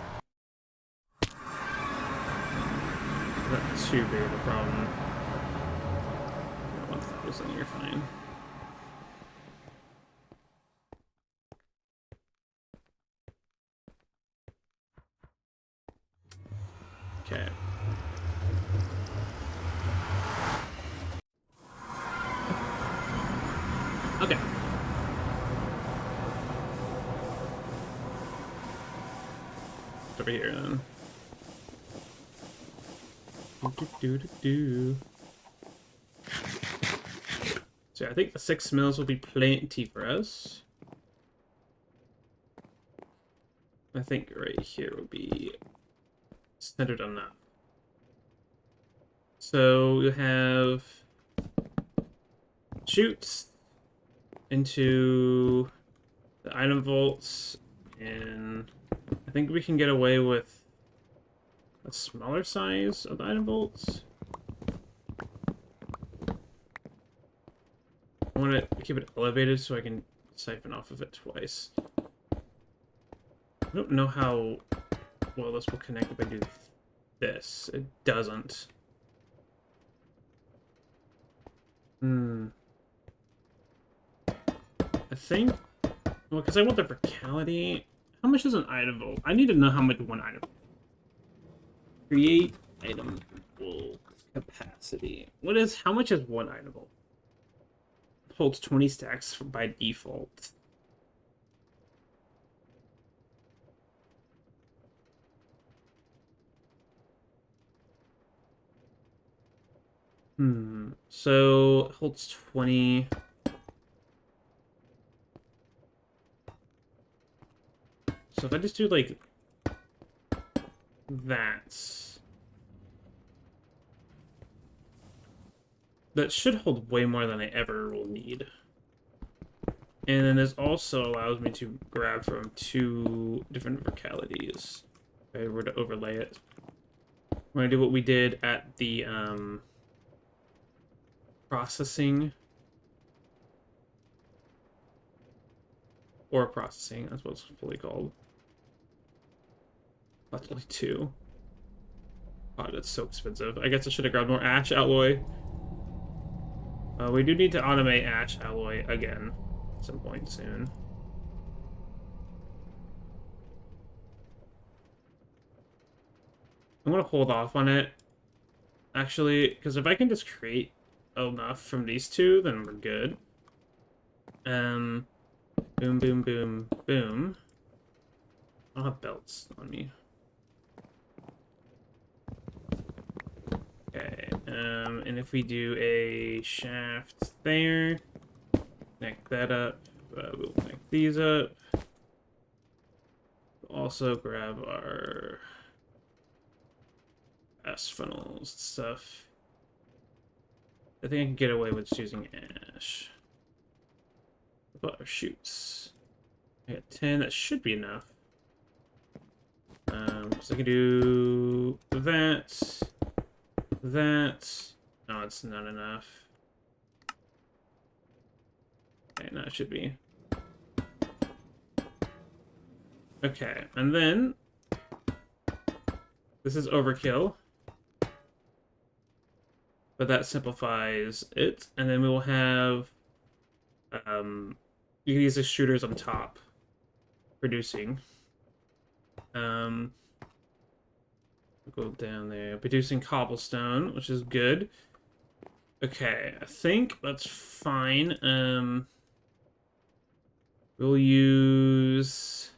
Not too big of a problem. 1,000, you're fine. Okay. Okay. Over here then. So I think the 6 mills will be plenty for us. I think right here will be centered on that. So you have chutes into the item vaults, and I think we can get away with a smaller size of the item vaults. I want to keep it elevated so I can siphon off of it twice. I don't know how well this will connect if I do this. It doesn't. I think... Well, because I want the verticality. How much is an item vault? I need to know how much one item... Create item vault capacity. What is... How much is one item vault? holds 20 stacks by default. So it holds 20. So if I just do like that should hold way more than I ever will need. And then this also allows me to grab from 2 different localities. If I were to overlay it. We're gonna do what we did at the processing. Or processing, that's what it's fully called. That's only 2. God, that's so expensive. I guess I should have grabbed more ash alloy. We do need to automate ash alloy again at some point soon. I'm gonna hold off on it, actually, because if I can just create enough from these 2, then we're good. Boom, boom, boom, boom. I don't have belts on me. Okay, and if we do a shaft there, connect that up, we'll connect these up. We'll also grab our gas funnels and stuff. I think I can get away with just using ash. What about our chutes? I got 10, that should be enough. So I can do that. No, it's not enough. Okay, no, it should be. Okay, and then this is overkill. But that simplifies it. And then we will have you can use the shooters on top producing. Go down there. Producing cobblestone, which is good. Okay, I think that's fine. We'll use...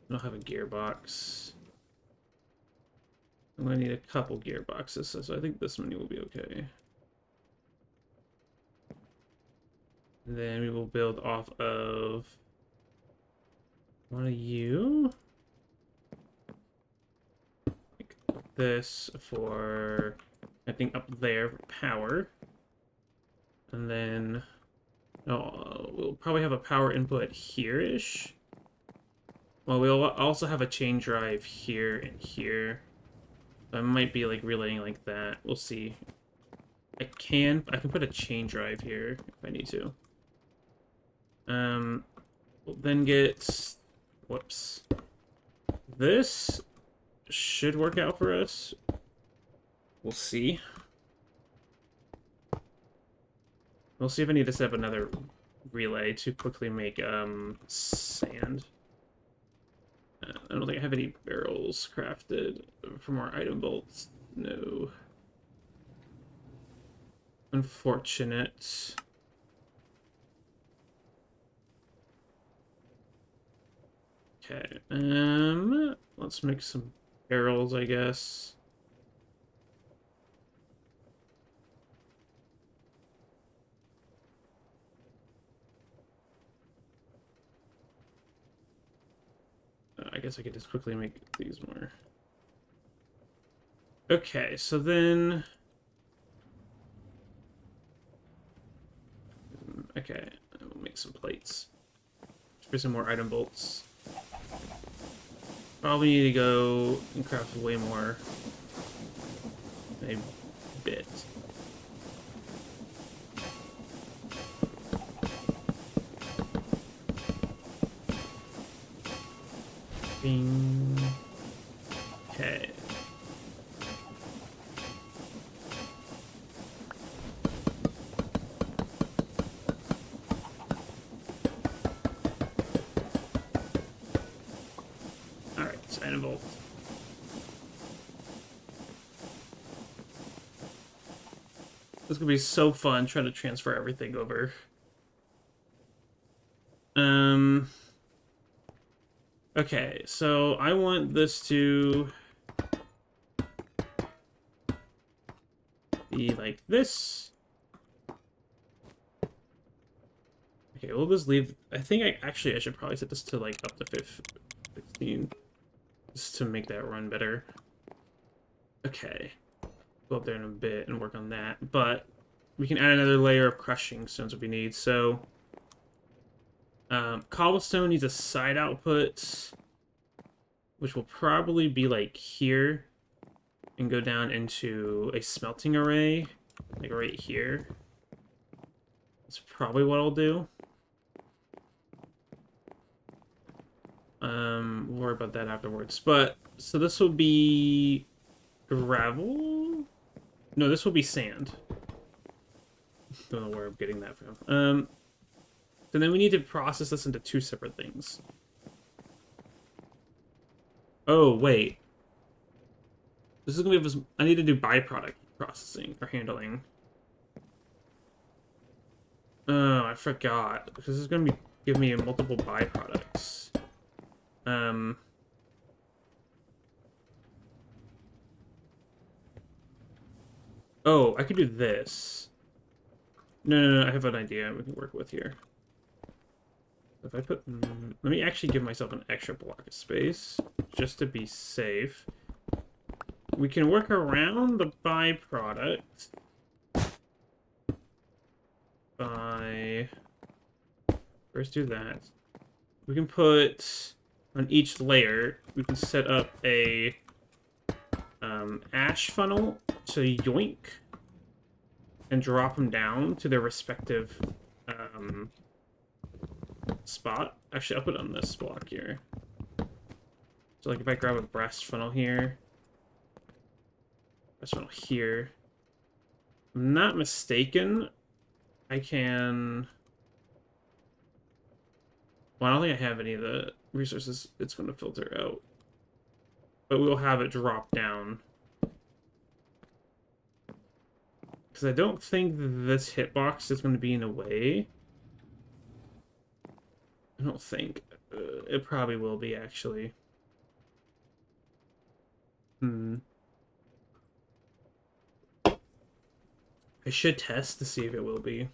I don't have a gearbox. I'm gonna need a couple gearboxes, so I think this many will be okay. And then we will build off of one of you. Like this for, I think, up there for power. And then we'll probably have a power input here-ish. Well, we'll also have a chain drive here and here. I might be like relaying like that. We'll see. I can put a chain drive here if I need to. We'll then get, whoops. This should work out for us. We'll see. We'll see if I need to set up another relay to quickly make sand. I don't think I have any barrels crafted for more item bolts. No. Unfortunate. Okay, let's make some barrels, I guess. I guess I could just quickly make these more. Okay, so then... Okay, we'll make some plates. For some more item bolts. Probably need to go and craft way more. A bit. Bing. Okay. Alright, so item bolt. This is gonna be so fun trying to transfer everything over. Okay, so I want this to be like this. Okay, we'll just leave. I think I should probably set this to like up to 15, just to make that run better. Okay, go up there in a bit and work on that, but we can add another layer of crushing stones if we need. So, cobblestone needs a side output, which will probably be like here, and go down into a smelting array, like right here. That's probably what I'll do. We'll worry about that afterwards. But, so this will be gravel? No, this will be sand. Don't know where I'm getting that from. So then we need to process this into two separate things. Oh, wait. This is gonna give us... I need to do byproduct processing, or handling. Oh, I forgot. Because this is gonna be give me multiple byproducts. Oh, I could do this. No, I have an idea we can work with here. If I put... let me actually give myself an extra block of space, just to be safe. We can work around the byproduct by... First do that. We can put... on each layer, we can set up a ash funnel to yoink and drop them down to their respective spot. Actually, I'll put it on this block here. So, like, if I grab a breast funnel here, breast funnel here, if I'm not mistaken, I can... Well, I don't think I have any of the resources it's going to filter out. But we'll have it drop down. Because I don't think this hitbox is going to be in a way. I don't think. It probably will be, actually. I should test to see if it will be.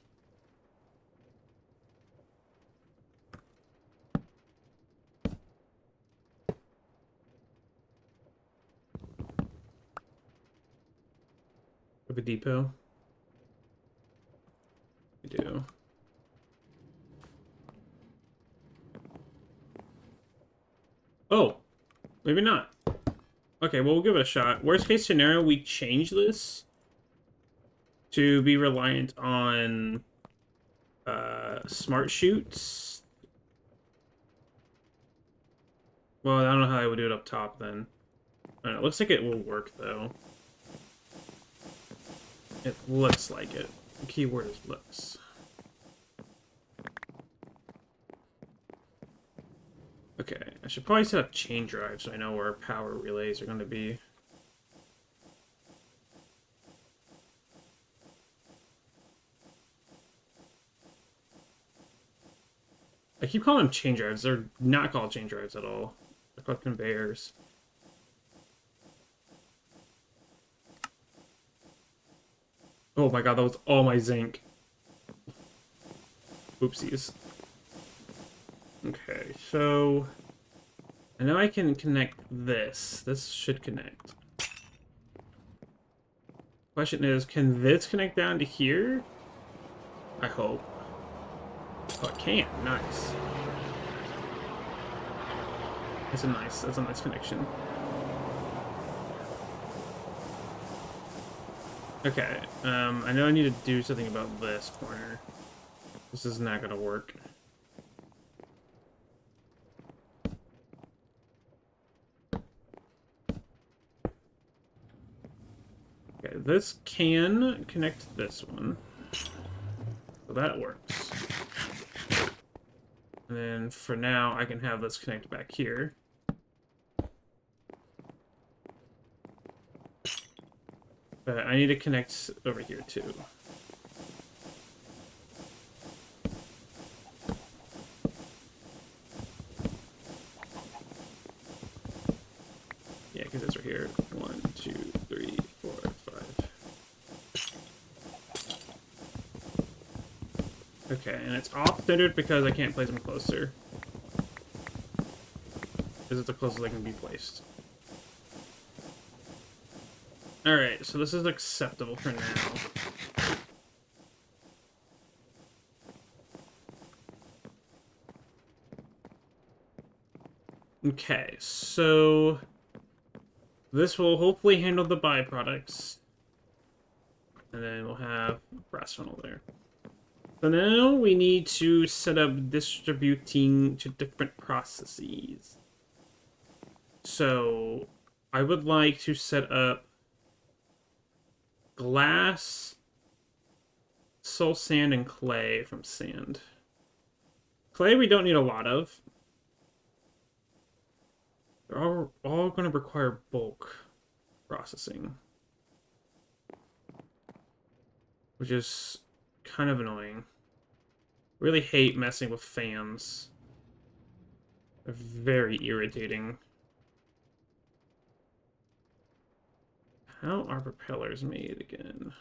Of a depot? We do. Oh! Maybe not. Okay, well, we'll give it a shot. Worst case scenario, we change this to be reliant on smart shoots. Well, I don't know how I would do it up top then. I don't know, it looks like it will work though. It looks like it. The key word is looks. Okay, I should probably set up chain drive so I know where power relays are going to be. I keep calling them chain drives. They're not called chain drives at all. They're called conveyors. Oh my god, that was all my zinc. Oopsies. Okay, so... I know I can connect this. This should connect. Question is, can this connect down to here? I hope. Oh, it can. Nice. That's a nice connection. Okay, I know I need to do something about this corner. This is not gonna work. Okay, this can connect to this one. So that works. And then for now, I can have this connect back here. But I need to connect over here too. Yeah, because it's right here. 1, 2, 3, 4, 5. Okay, and it's off-centered because I can't place them closer. Because it's the closest they can be placed. Alright, so this is acceptable for now. Okay, so this will hopefully handle the byproducts. And then we'll have brass funnel there. So now we need to set up distributing to different processes. So I would like to set up glass, soul sand, and clay from sand. Clay we don't need a lot of. They're all going to require bulk processing. Which is kind of annoying. Really hate messing with fans. They're very irritating. How are propellers made again?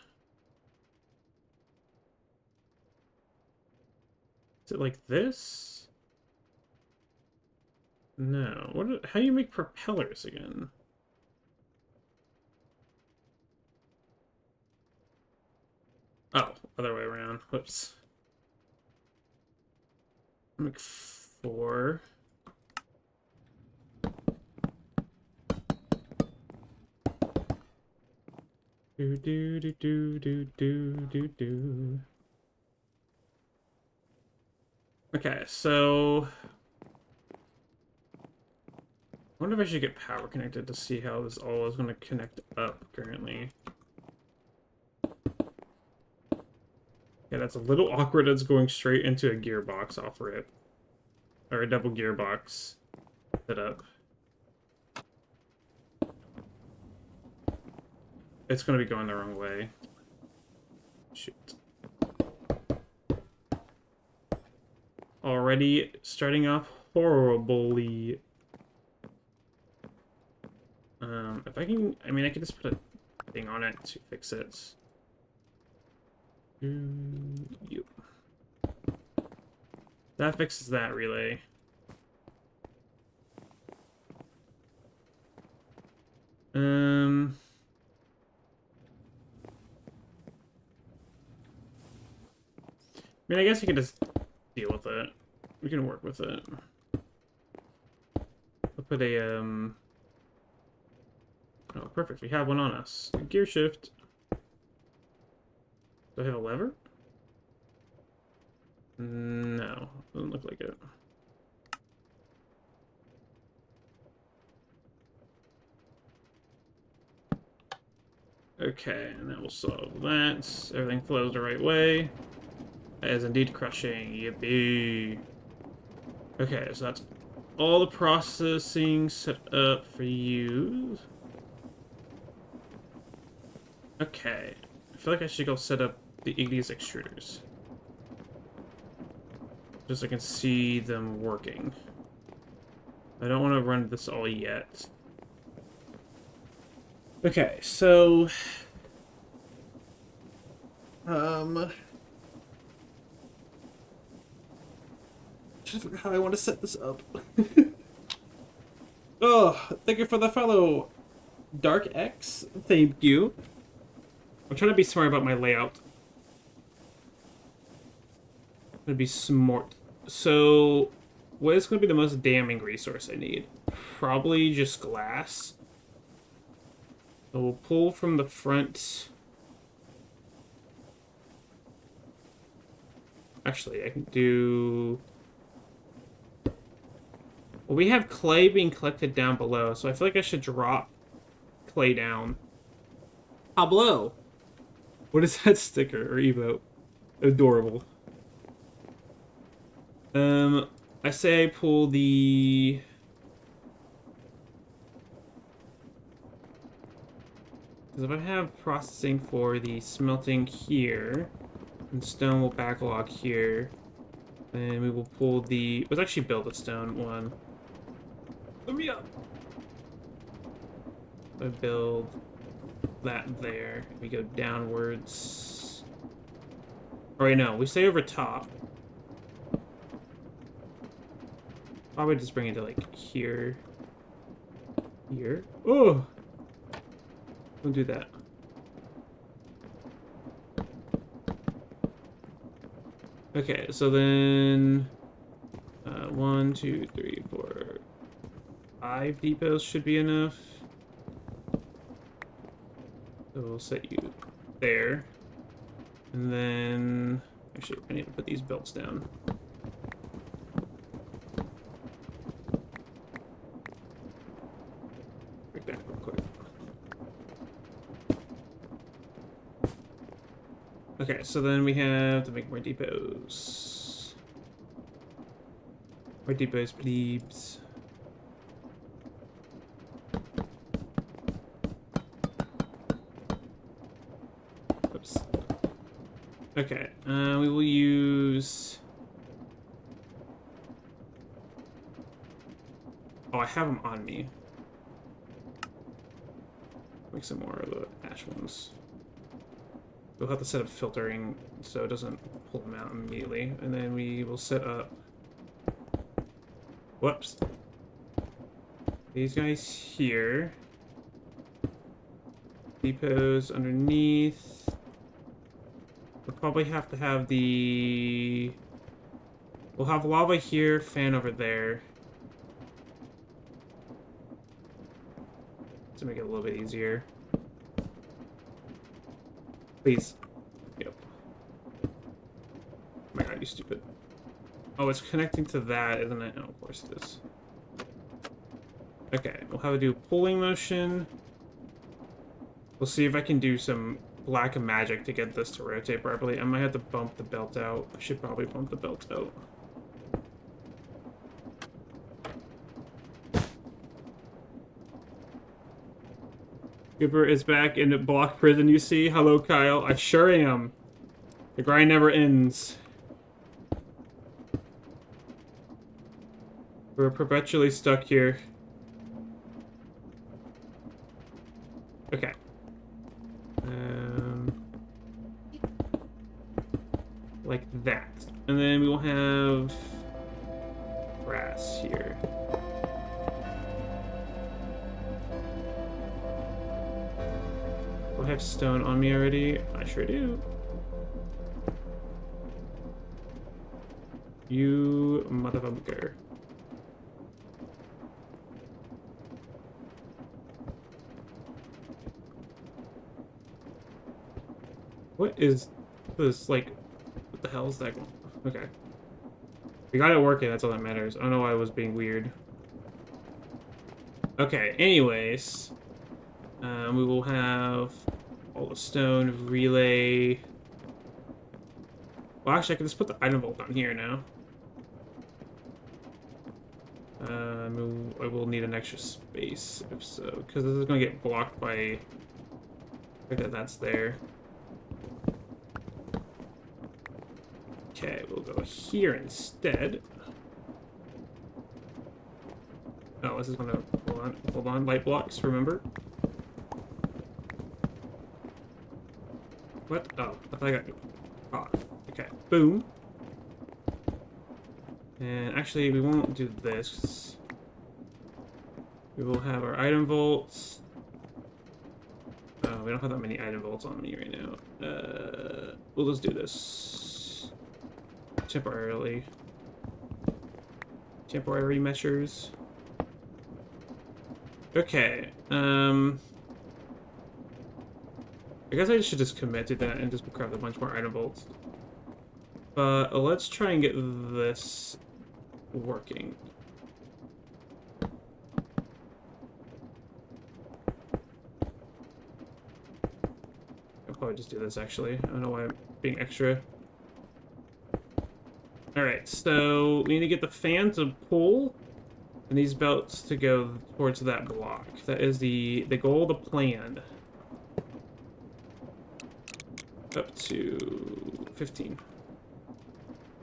Is it like this? No. How do you make propellers again? Oh, other way around. Whoops. Make 4. Do do do do do do do do. Okay, so I wonder if I should get power connected to see how this all is going to connect up currently. Yeah, that's a little awkward. It's going straight into a gearbox off rip. Or a double gearbox setup. It's going to be going the wrong way. Shoot. Already starting off horribly. If I can, I mean, I could just put a thing on it to fix it. Yep. That fixes that relay. I mean, I guess you can just deal with it. We can work with it. I'll put a, oh, perfect. We have one on us. Gear shift. Do I have a lever? No. Doesn't look like it. Okay, and that will solve that. Everything flows the right way. That is indeed crushing. Yippee. Okay, so that's all the processing set up for you. Okay. I feel like I should go set up the igneous extruders. Just so I can see them working. I don't want to run this all yet. Okay, so... Just figure how I want to set this up. Oh, thank you for the follow, Dark X. Thank you. I'm trying to be smart about my layout. I'm gonna be smart. So, what is going to be the most damning resource I need? Probably just glass. So we'll pull from the front. Actually, I can do... Well, we have clay being collected down below, so I feel like I should drop clay down. Pablo! What is that sticker or emote? Adorable. I say I pull the... Because if I have processing for the smelting here, and stone will backlog here, then we will pull the... Let's actually build a stone one. Let me up! I build that there. We go downwards. Or wait, no, we stay over top. Probably just bring it to like here. Here. Oh! Don't do that. Okay, so then 1, 2, 3, 4, 5 depots should be enough. So we'll set you there. And then actually I need to put these belts down. Break that real quick. Okay, so then we have to make more depots. More depots, please. Oops. Okay, we will use... Oh, I have them on me. Make some more of the ash ones. We'll have to set up filtering so it doesn't pull them out immediately. And then we will set up... Whoops. These guys here. Depots underneath. We'll probably have to have the... We'll have lava here, fan over there. To make it a little bit easier. Please. Yep. Oh my god, you stupid. Oh, it's connecting to that, isn't it? Oh, of course it is. Okay, we'll have to do pulling motion. We'll see if I can do some black magic to get this to rotate properly. I might have to bump the belt out. I should probably bump the belt out. Cooper is back in block prison, you see? Hello, Kyle. I sure am. The grind never ends. We're perpetually stuck here. Okay. Like that. And then we will have grass here. Do I have stone on me already? I sure do. You motherfucker. What is this, like, what the hell is that going on? Okay. We got it working, that's all that matters. I don't know why I was being weird. Okay, anyways. We will have all the stone, relay. Well, actually, I can just put the item vault on here now. I will need an extra space, if so, because this is going to get blocked by... Okay, that's there. Okay, we'll go here instead. Oh, this is going to... Hold on, light blocks, remember? What? Oh, I thought I got... Oh, okay, boom. And actually, we won't do this. We will have our item vaults. Oh, we don't have that many item vaults on me right now. We'll just do this. Temporarily. Temporary measures. Okay, I guess I should just commit to that and just craft a bunch more item vaults. But let's try and get this working. I'll probably just do this actually. I don't know why I'm being extra. Alright, so we need to get the fan to pull and these belts to go towards that block. That is the goal, the plan. Up to 15.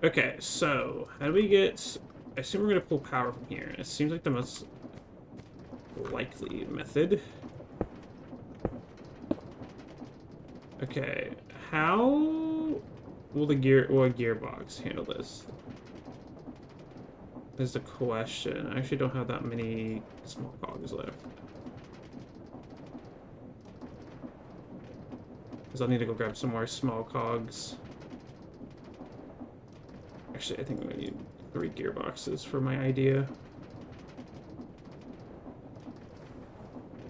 Okay, so how do we get... I assume we're going to pull power from here. It seems like the most likely method. Okay, how will the gearbox handle this? Is the question. I actually don't have that many small cogs left. Because I'll need to go grab some more small cogs. Actually, I think I'm gonna need 3 gearboxes for my idea.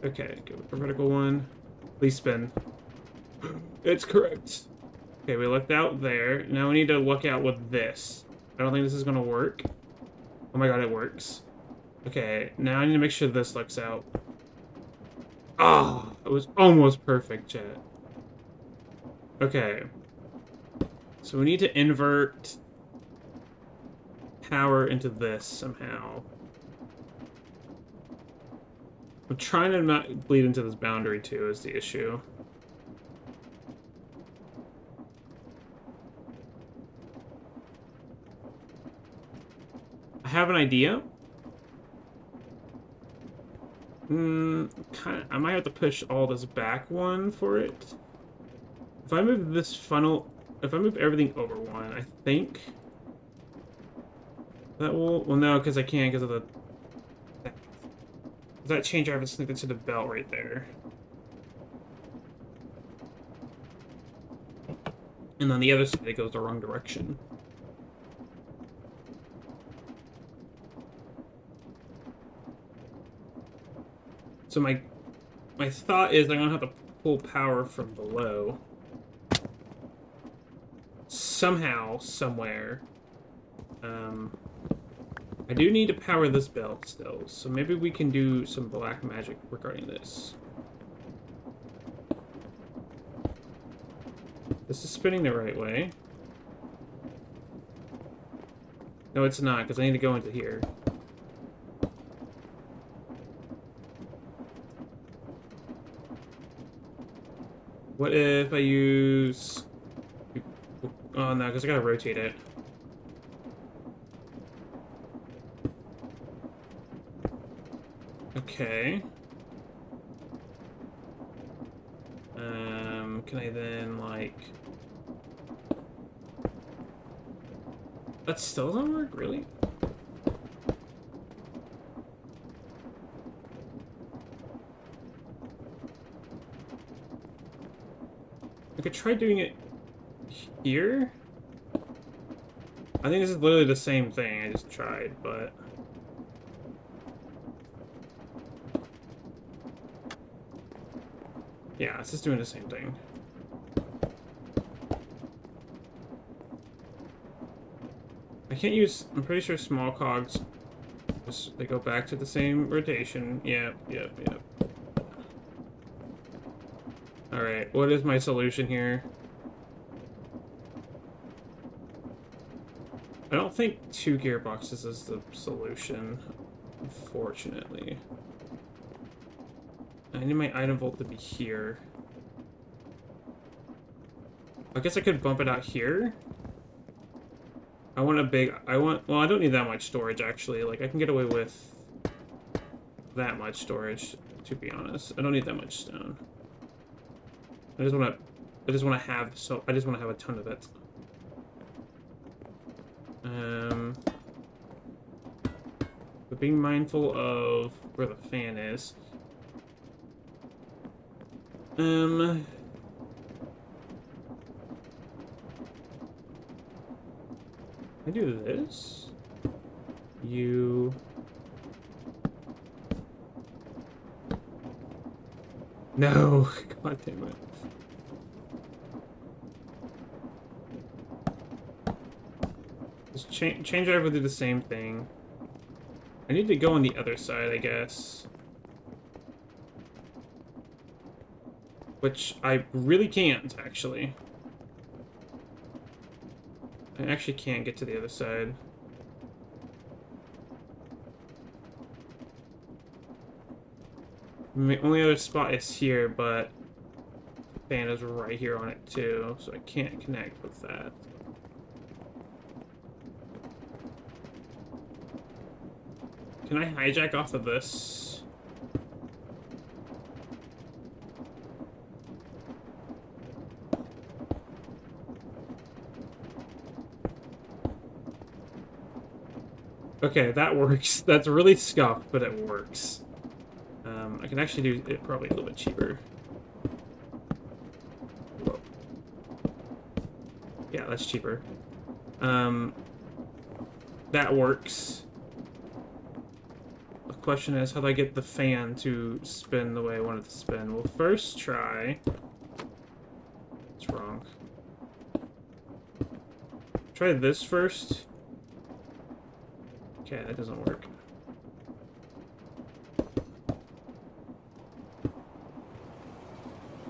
Okay, go with the vertical one. Please spin. It's correct. Okay, we looked out there. Now we need to look out with this. I don't think this is gonna work. Oh my god, it works. Okay, now I need to make sure this looks out. Oh, it was almost perfect, chat. Okay. So we need to invert power into this somehow. I'm trying to not bleed into this boundary too is the issue. I have an idea. I might have to push all this back one for it. If I move this funnel, if I move everything over one, I think that will. Well, no, because I can't because of the. That change I have to into the belt right there. And on the other side, it goes the wrong direction. So my thought is I'm gonna have to pull power from below. Somehow, somewhere. I do need to power this belt still, so maybe we can do some black magic regarding this. This is spinning the right way. No, it's not, because I need to go into here. What if I use... Oh, no, because I gotta rotate it. Okay. Can I then, like... That still doesn't work, really? I could try doing it here? I think this is literally the same thing, I just tried, but... Yeah, it's just doing the same thing. I can't use... I'm pretty sure small cogs... They go back to the same rotation. Yep. Alright, what is my solution here? I don't think 2 gearboxes is the solution, unfortunately. I need my item vault to be here. I guess I could bump it out here. Well, I don't need that much storage, actually. Like, I can get away with that much storage, to be honest. I don't need that much stone. I just want to have a ton of it. But being mindful of where the fan is. I do this. You. No, god damn it. Just change over to the same thing. I need to go on the other side, I guess. Which I really can't, actually. I actually can't get to the other side. The only other spot is here, but the fan is right here on it too, so I can't connect with that. Can I hijack off of this? Okay, that works. That's really scuffed, but it works. I can actually do it probably a little bit cheaper. Whoa. Yeah, that's cheaper. That works. The question is, how do I get the fan to spin the way I want it to spin? We'll first try... What's wrong? Try this first. Okay, that doesn't work.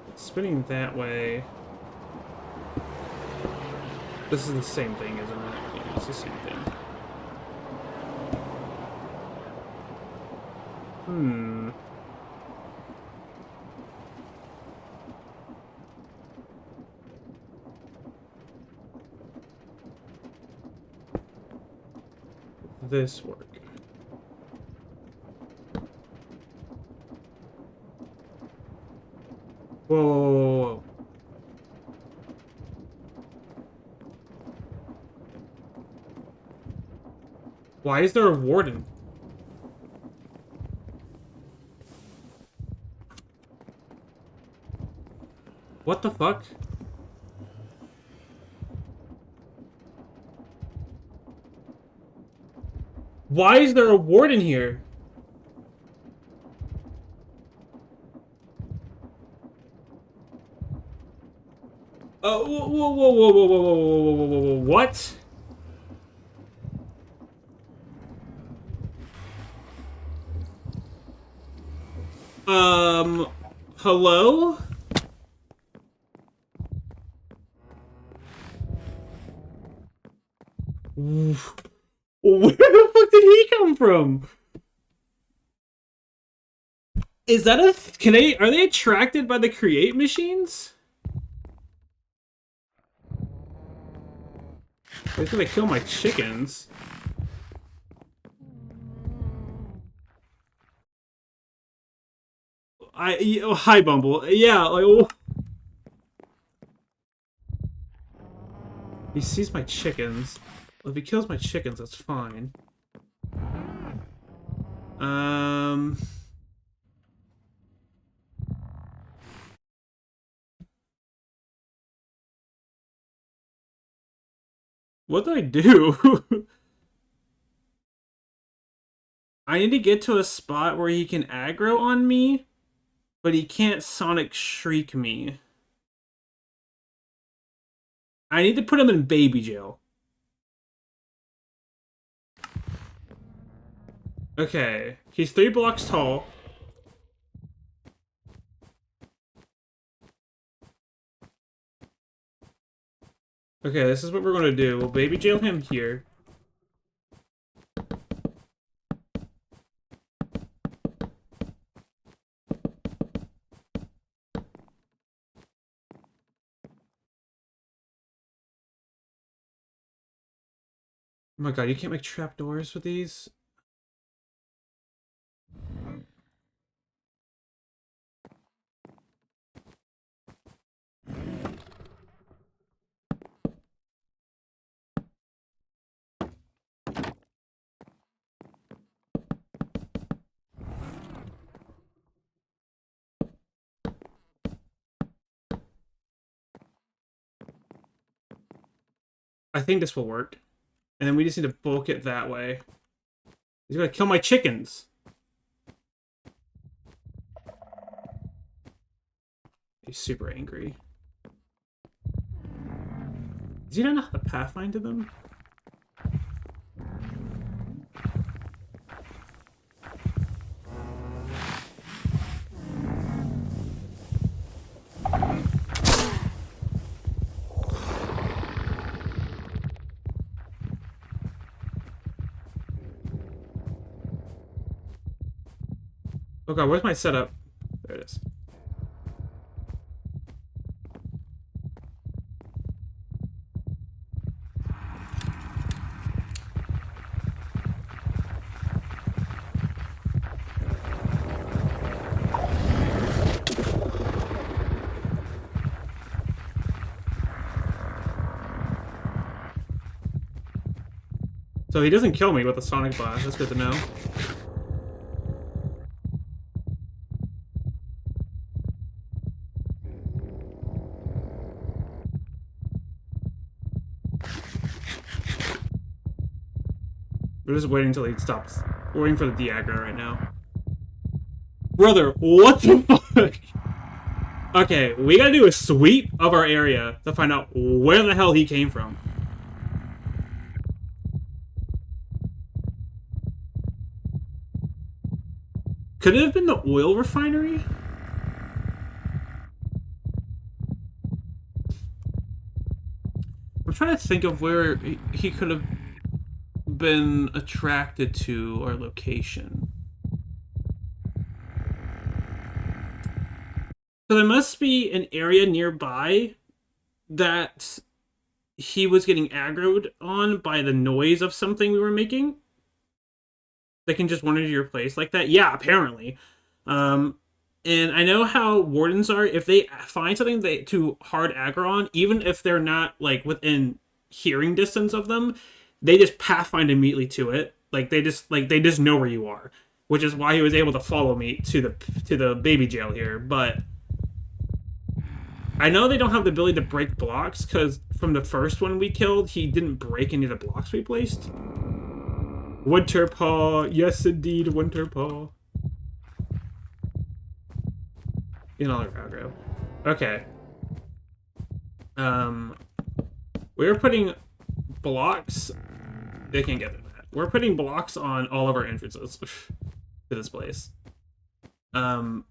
It's spinning that way. This is the same thing, isn't it? Yeah, it's the same thing. Hmm. This work. Whoa, whoa, whoa, whoa, whoa. Why is there a warden? What the fuck? Why is there a warden here? Whoa, whoa, whoa, whoa, whoa, whoa, whoa, whoa, whoa, whoa, whoa, what? Hello? Oof. Where the fuck did he come from? Is that a... Are they attracted by the create machines? They're gonna kill my chickens. Hi, Bumble. Yeah, like... Oh. He sees my chickens. Well, if he kills my chickens, that's fine. What do I do? I need to get to a spot where he can aggro on me, but he can't Sonic Shriek me. I need to put him in baby jail. Okay, he's 3 blocks tall. Okay, this is what we're gonna do. We'll baby jail him here. Oh my god, you can't make trapdoors with these? I think this will work. And then we just need to bulk it that way. He's gonna kill my chickens. He's super angry. Does he not know how to pathfind to them? Oh god, where's my setup? There it is. So he doesn't kill me with a sonic blast. That's good to know. We're just waiting until he stops. We're waiting for the de-aggro right now. Brother, what the fuck? Okay, we gotta do a sweep of our area to find out where the hell he came from. Could it have been the oil refinery? I'm trying to think of where he could have been attracted to or location. So there must be an area nearby that he was getting aggroed on by the noise of something we were making. They can just wander to your place like that. Yeah, apparently. And I know how wardens are. If they find something they too hard aggro on, even if they're not like within hearing distance of them, they just pathfind immediately to it. Like they just know where you are, which is why he was able to follow me to the baby jail here. But I know they don't have the ability to break blocks because from the first one we killed, he didn't break any of the blocks we placed. Winterpaw, yes indeed, Winterpaw. Another aggro. Okay. We're putting blocks. They can't get that. We're putting blocks on all of our entrances to this place. I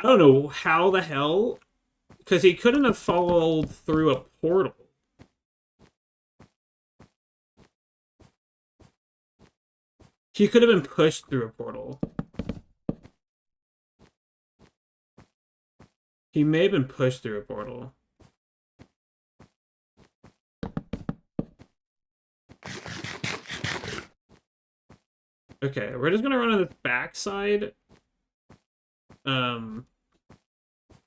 don't know how the hell, because he couldn't have followed through a portal. He could have been pushed through a portal. He may have been pushed through a portal. Okay, we're just gonna run on this backside.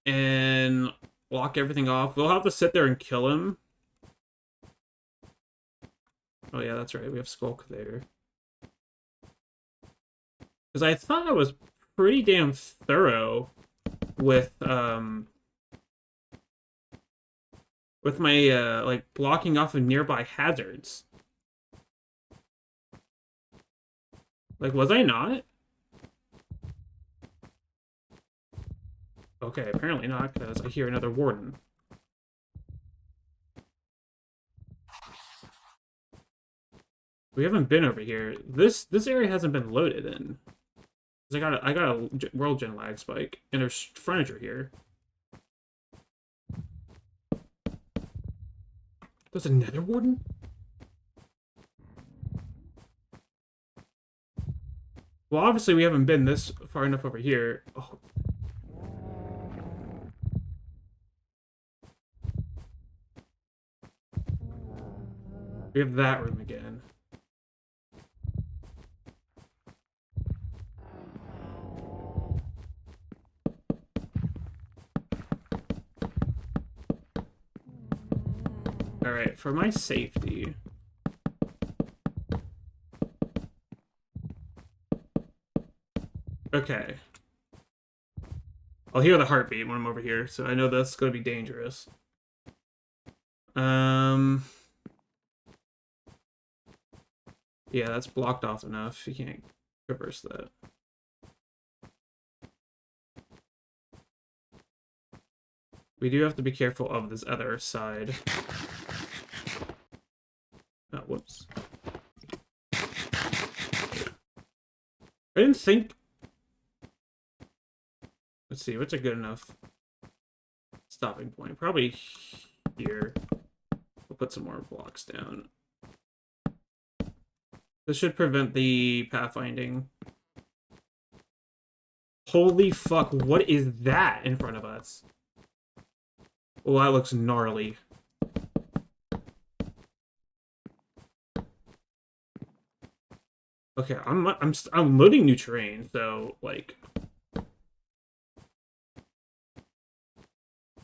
And lock everything off. We'll have to sit there and kill him. Oh yeah, that's right. We have Skulk there. Because I thought I was pretty damn thorough with my like blocking off of nearby hazards. Like, was I not? Okay, apparently not, because I hear another warden. We haven't been over here. This area hasn't been loaded in. I got a world gen lag spike, and there's furniture here. There's another warden? Well, obviously we haven't been this far enough over here. Oh. We have that room again. Alright, for my safety... Okay. I'll hear the heartbeat when I'm over here, so I know that's going to be dangerous. Yeah, that's blocked off enough. You can't traverse that. We do have to be careful of this other side. Oh, whoops. I didn't think... Let's see, what's a good enough stopping point? Probably here. We'll put some more blocks down. This should prevent the pathfinding. Holy fuck, what is that in front of us? Well, that looks gnarly. Okay, I'm loading new terrain, so like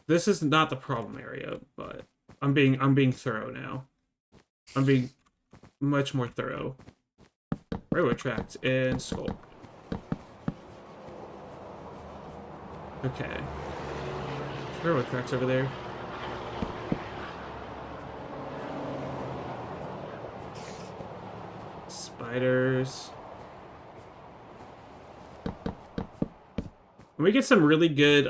this is not the problem area, but I'm being thorough now. I'm being much more thorough. Railroad tracks and skull. Okay. Railroad tracks over there. Spiders. When we get some really good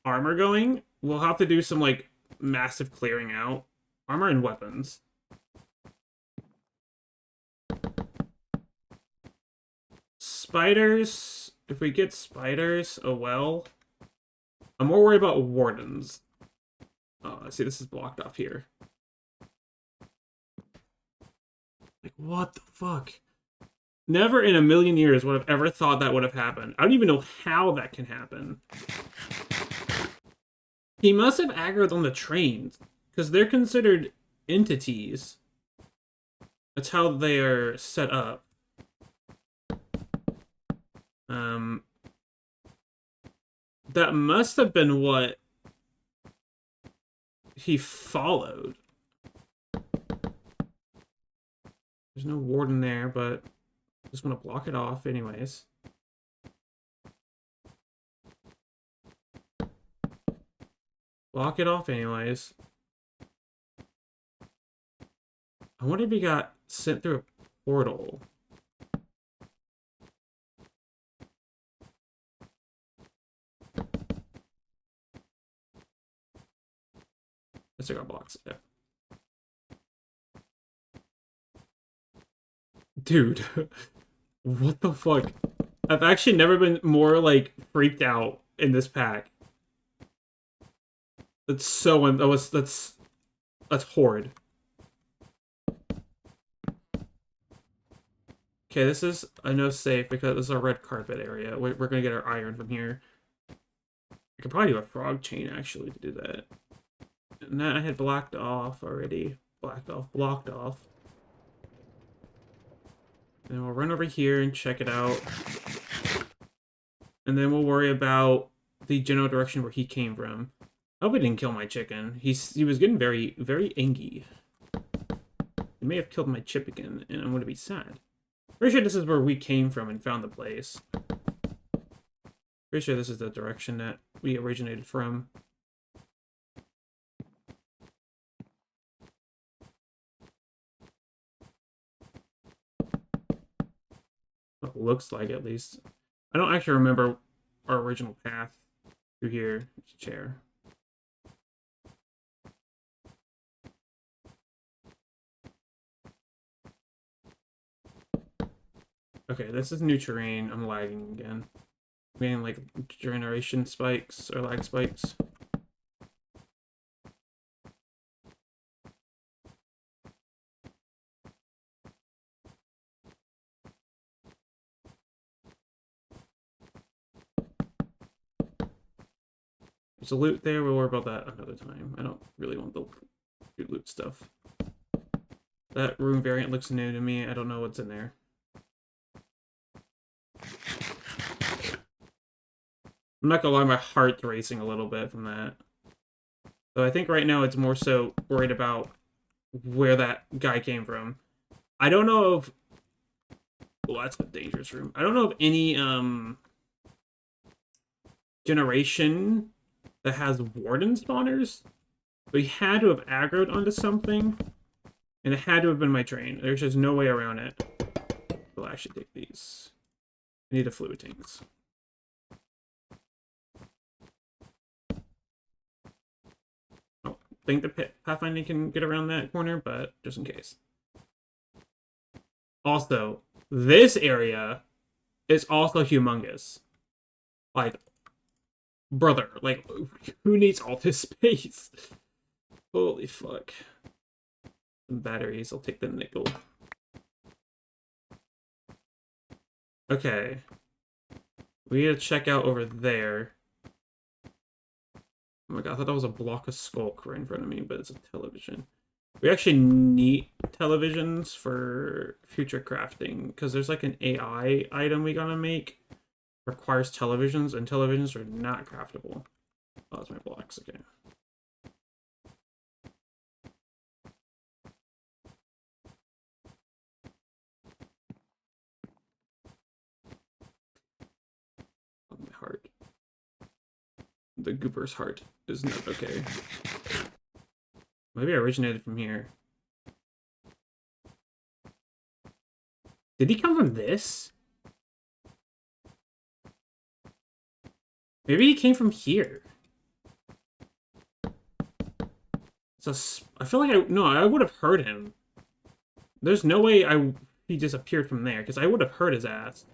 armor going, we'll have to do some like massive clearing out. Armor and weapons. Spiders. If we get spiders, oh well. I'm more worried about wardens. Oh, I see this is blocked off here. Like, what the fuck? Never in a million years would have ever thought that would have happened. I don't even know how that can happen. He must have aggroed on the trains, because they're considered entities. That's how they are set up. That must have been what he followed. There's no warden there, but I just want to block it off anyways. Block it off anyways. I wonder if he got sent through a portal. Let's take our blocks. Yeah. Dude, what the fuck? I've actually never been more, like, freaked out in this pack. That's so... That's horrid. Okay, this is, I know, safe because this is our red carpet area. We're gonna get our iron from here. I could probably do a frog chain, actually, to do that. And that I had blocked off already. Blocked off. And we'll run over here and check it out. And then we'll worry about the general direction where he came from. I hope he didn't kill my chicken. He was getting very, very angry. He may have killed my chicken, and I'm going to be sad. Pretty sure this is where we came from and found the place. Pretty sure this is the direction that we originated from. What it looks like, at least. I don't actually remember our original path through here. It's a chair. Okay, this is new terrain. I'm lagging again. I'm getting like generation spikes or lag spikes. There's a loot there. We'll worry about that another time. I don't really want the loot stuff. That room variant looks new to me. I don't know what's in there. I'm not gonna lie, my heart's racing a little bit from that. So I think right now it's more so worried about where that guy came from. I don't know if... Well, that's a dangerous room. I don't know of any generation that has warden spawners, but he had to have aggroed onto something, and it had to have been my train. There's just no way around it. We'll actually take these. I need the fluid tanks. I don't think the pathfinding can get around that corner, but just in case. Also, this area is also humongous. Like, brother, like, who needs all this space? Holy fuck. Some batteries, I'll take the nickel. Okay. We need to check out over there. Oh my god, I thought that was a block of skulk right in front of me, but it's a television. We actually need televisions for future crafting, because there's like an AI item we gotta make. Requires televisions, and televisions are not craftable. Oh, that's my blocks, okay. heart. The Gooper's heart is not okay. Maybe I originated from here. Did he come from this? Maybe he came from here. I feel like I would have heard him. There's no way he disappeared from there, because I would have heard his ass.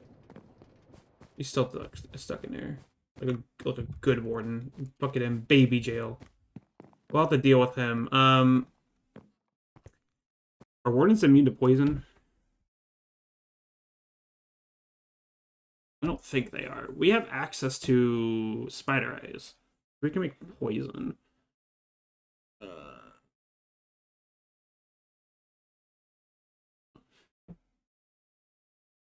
He's still stuck in there. Like a good warden. Fuck it in baby jail. We'll have to deal with him. Are wardens immune to poison? I don't think they are. We have access to spider eyes. We can make poison.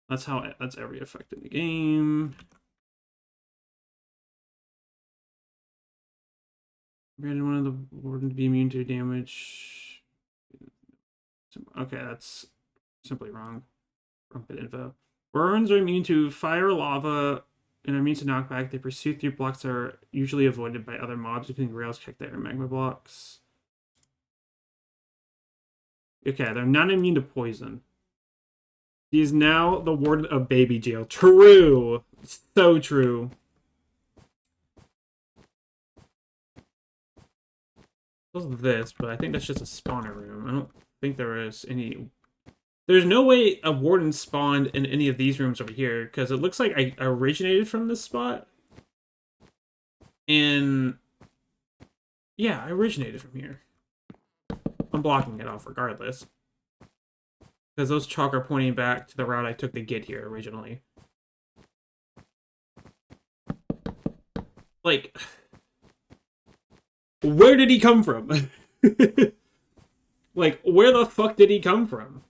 That's every effect in the game. Granted one of the warden to be immune to damage. Okay, that's simply wrong. Wrong bit info. Burns are immune to fire, lava, and are immune to knockback. They pursue through blocks that are usually avoided by other mobs, including rails, cacti, or magma blocks. Okay, they're not immune to poison. He is now the warden of baby jail. True! So true. This, but I think that's just a spawner room. I don't think there is any... There's no way a warden spawned in any of these rooms over here, because it looks like I originated from this spot. And... yeah, I originated from here. I'm blocking it off regardless. Because those chalk are pointing back to the route I took to get here originally. Like... where did he come from? Like, where the fuck did he come from?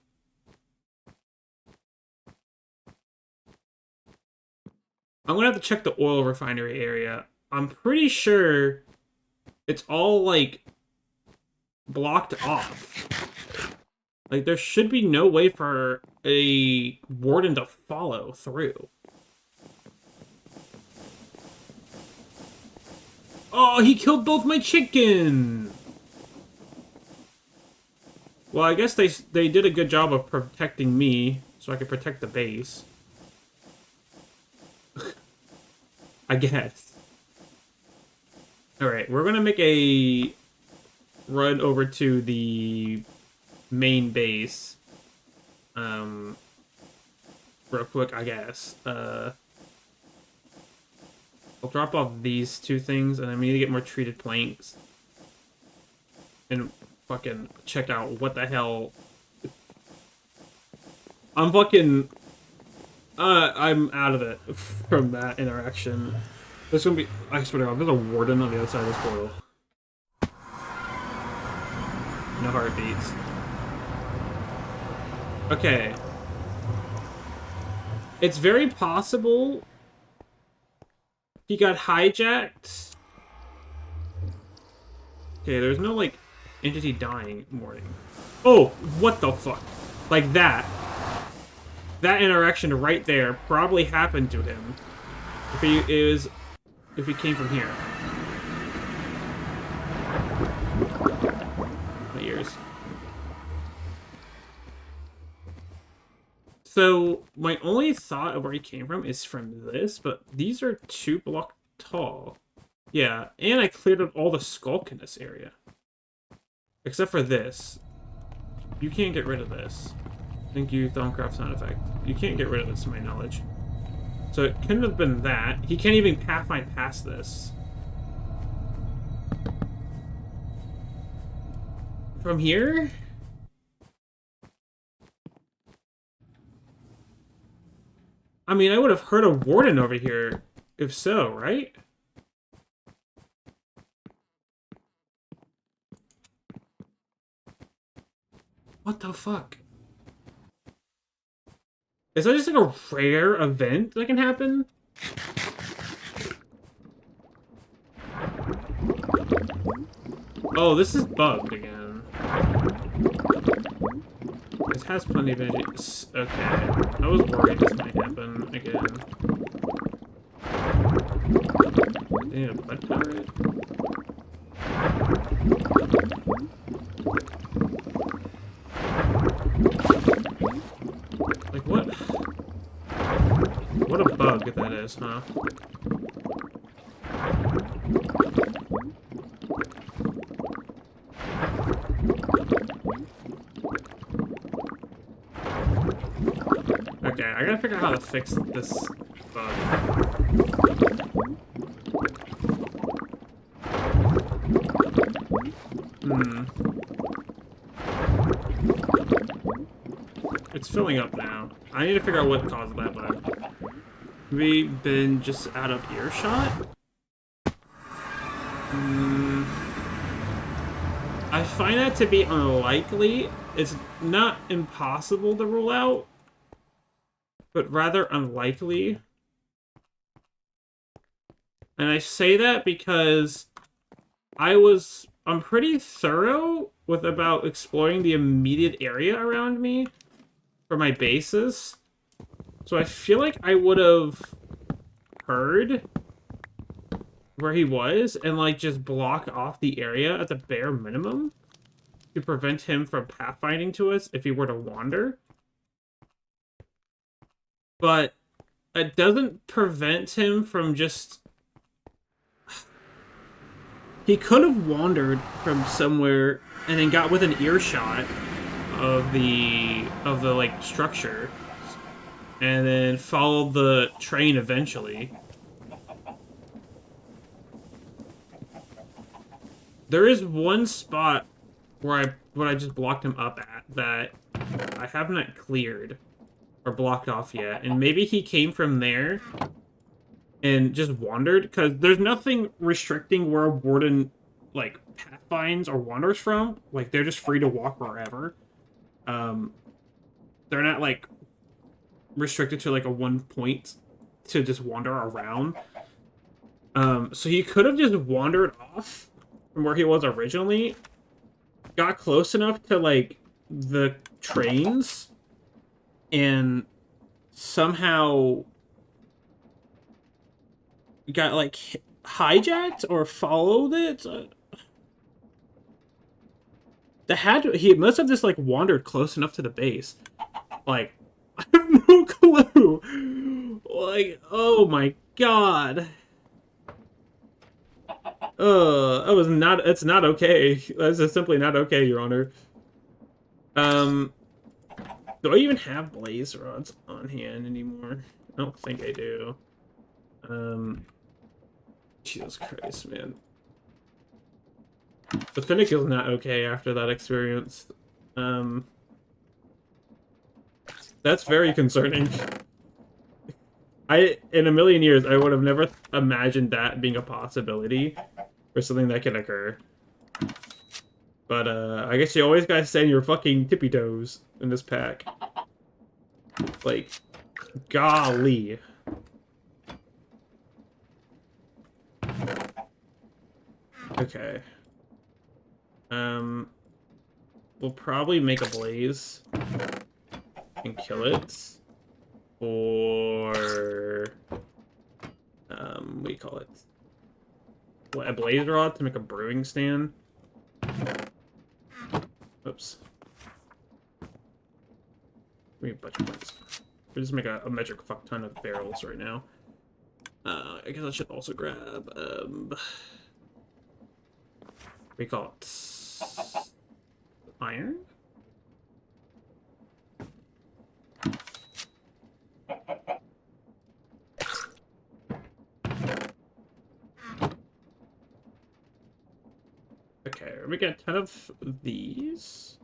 I'm gonna have to check the oil refinery area. I'm pretty sure it's all, like, blocked off. Like, there should be no way for a warden to follow through. Oh, he killed both my chicken! Well, I guess they did a good job of protecting me, so I could protect the base. I guess. Alright, we're gonna make a run over to the main base. Real quick, I guess. I'll drop off these two things, and then we need to get more treated planks. And fucking check out what the hell. I'm fucking... I'm out of it from that interaction. There's gonna be... I swear to God, there's a warden on the other side of this portal. No heartbeats. Okay. It's very possible he got hijacked. Okay, there's no, like, entity dying warning. Oh, what the fuck? Like that. That interaction right there probably happened to him. If he came from here. My ears. So, my only thought of where he came from is from this, but these are 2 blocks tall. Yeah, and I cleared out all the skulk in this area. Except for this. You can't get rid of this. Thank you, Thaumcraft sound effect. You can't get rid of this, to my knowledge. So it couldn't have been that. He can't even pathfind past this. From here? I mean, I would have heard a warden over here, if so, right? What the fuck? Is that just like a rare event that can happen? Oh, this is bugged again. This has plenty of energy. Okay. I was worried this might happen again. They need a butt turret? Like, what? What a bug that is, huh? Okay, I gotta figure out how to fix this bug. It's filling up now. I need to figure out what caused that bug. We've been just out of earshot? I find that to be unlikely. It's not impossible to rule out, but rather unlikely. And I say that because I'm pretty thorough about exploring the immediate area around me for my bases. So I feel like I would have heard where he was and like just block off the area at the bare minimum to prevent him from pathfinding to us if he were to wander. But it doesn't prevent him from just... He could have wandered from somewhere and then got within earshot of the like structure and then followed the train eventually. There is one spot where I just blocked him up at that I have not cleared or blocked off yet, and maybe he came from there and just wandered, because there's nothing restricting where a warden like pathfinds or wanders from. Like, they're just free to walk wherever. They're not like restricted to like a one point to just wander around. So he could have just wandered off from where he was originally, got close enough to like the trains, and somehow got like hijacked or followed it. He must have just like wandered close enough to the base. Like, I have no clue. Like, oh my god. It's not okay. That's just simply not okay, Your Honor. Do I even have blaze rods on hand anymore? I don't think I do. Jesus Christ, man. The Finicle's not okay after that experience. That's very concerning. In a million years, I would have never imagined that being a possibility for something that can occur. But, I guess you always gotta stay on your fucking tippy toes in this pack. Like, golly. Okay. We'll probably make a blaze and kill it. Or, what do you call it? A blaze rod to make a brewing stand. Oops. We have a bunch of points. We just make a metric fuck ton of barrels right now. I guess I should also grab, we call it iron? Okay, we get a ton of these.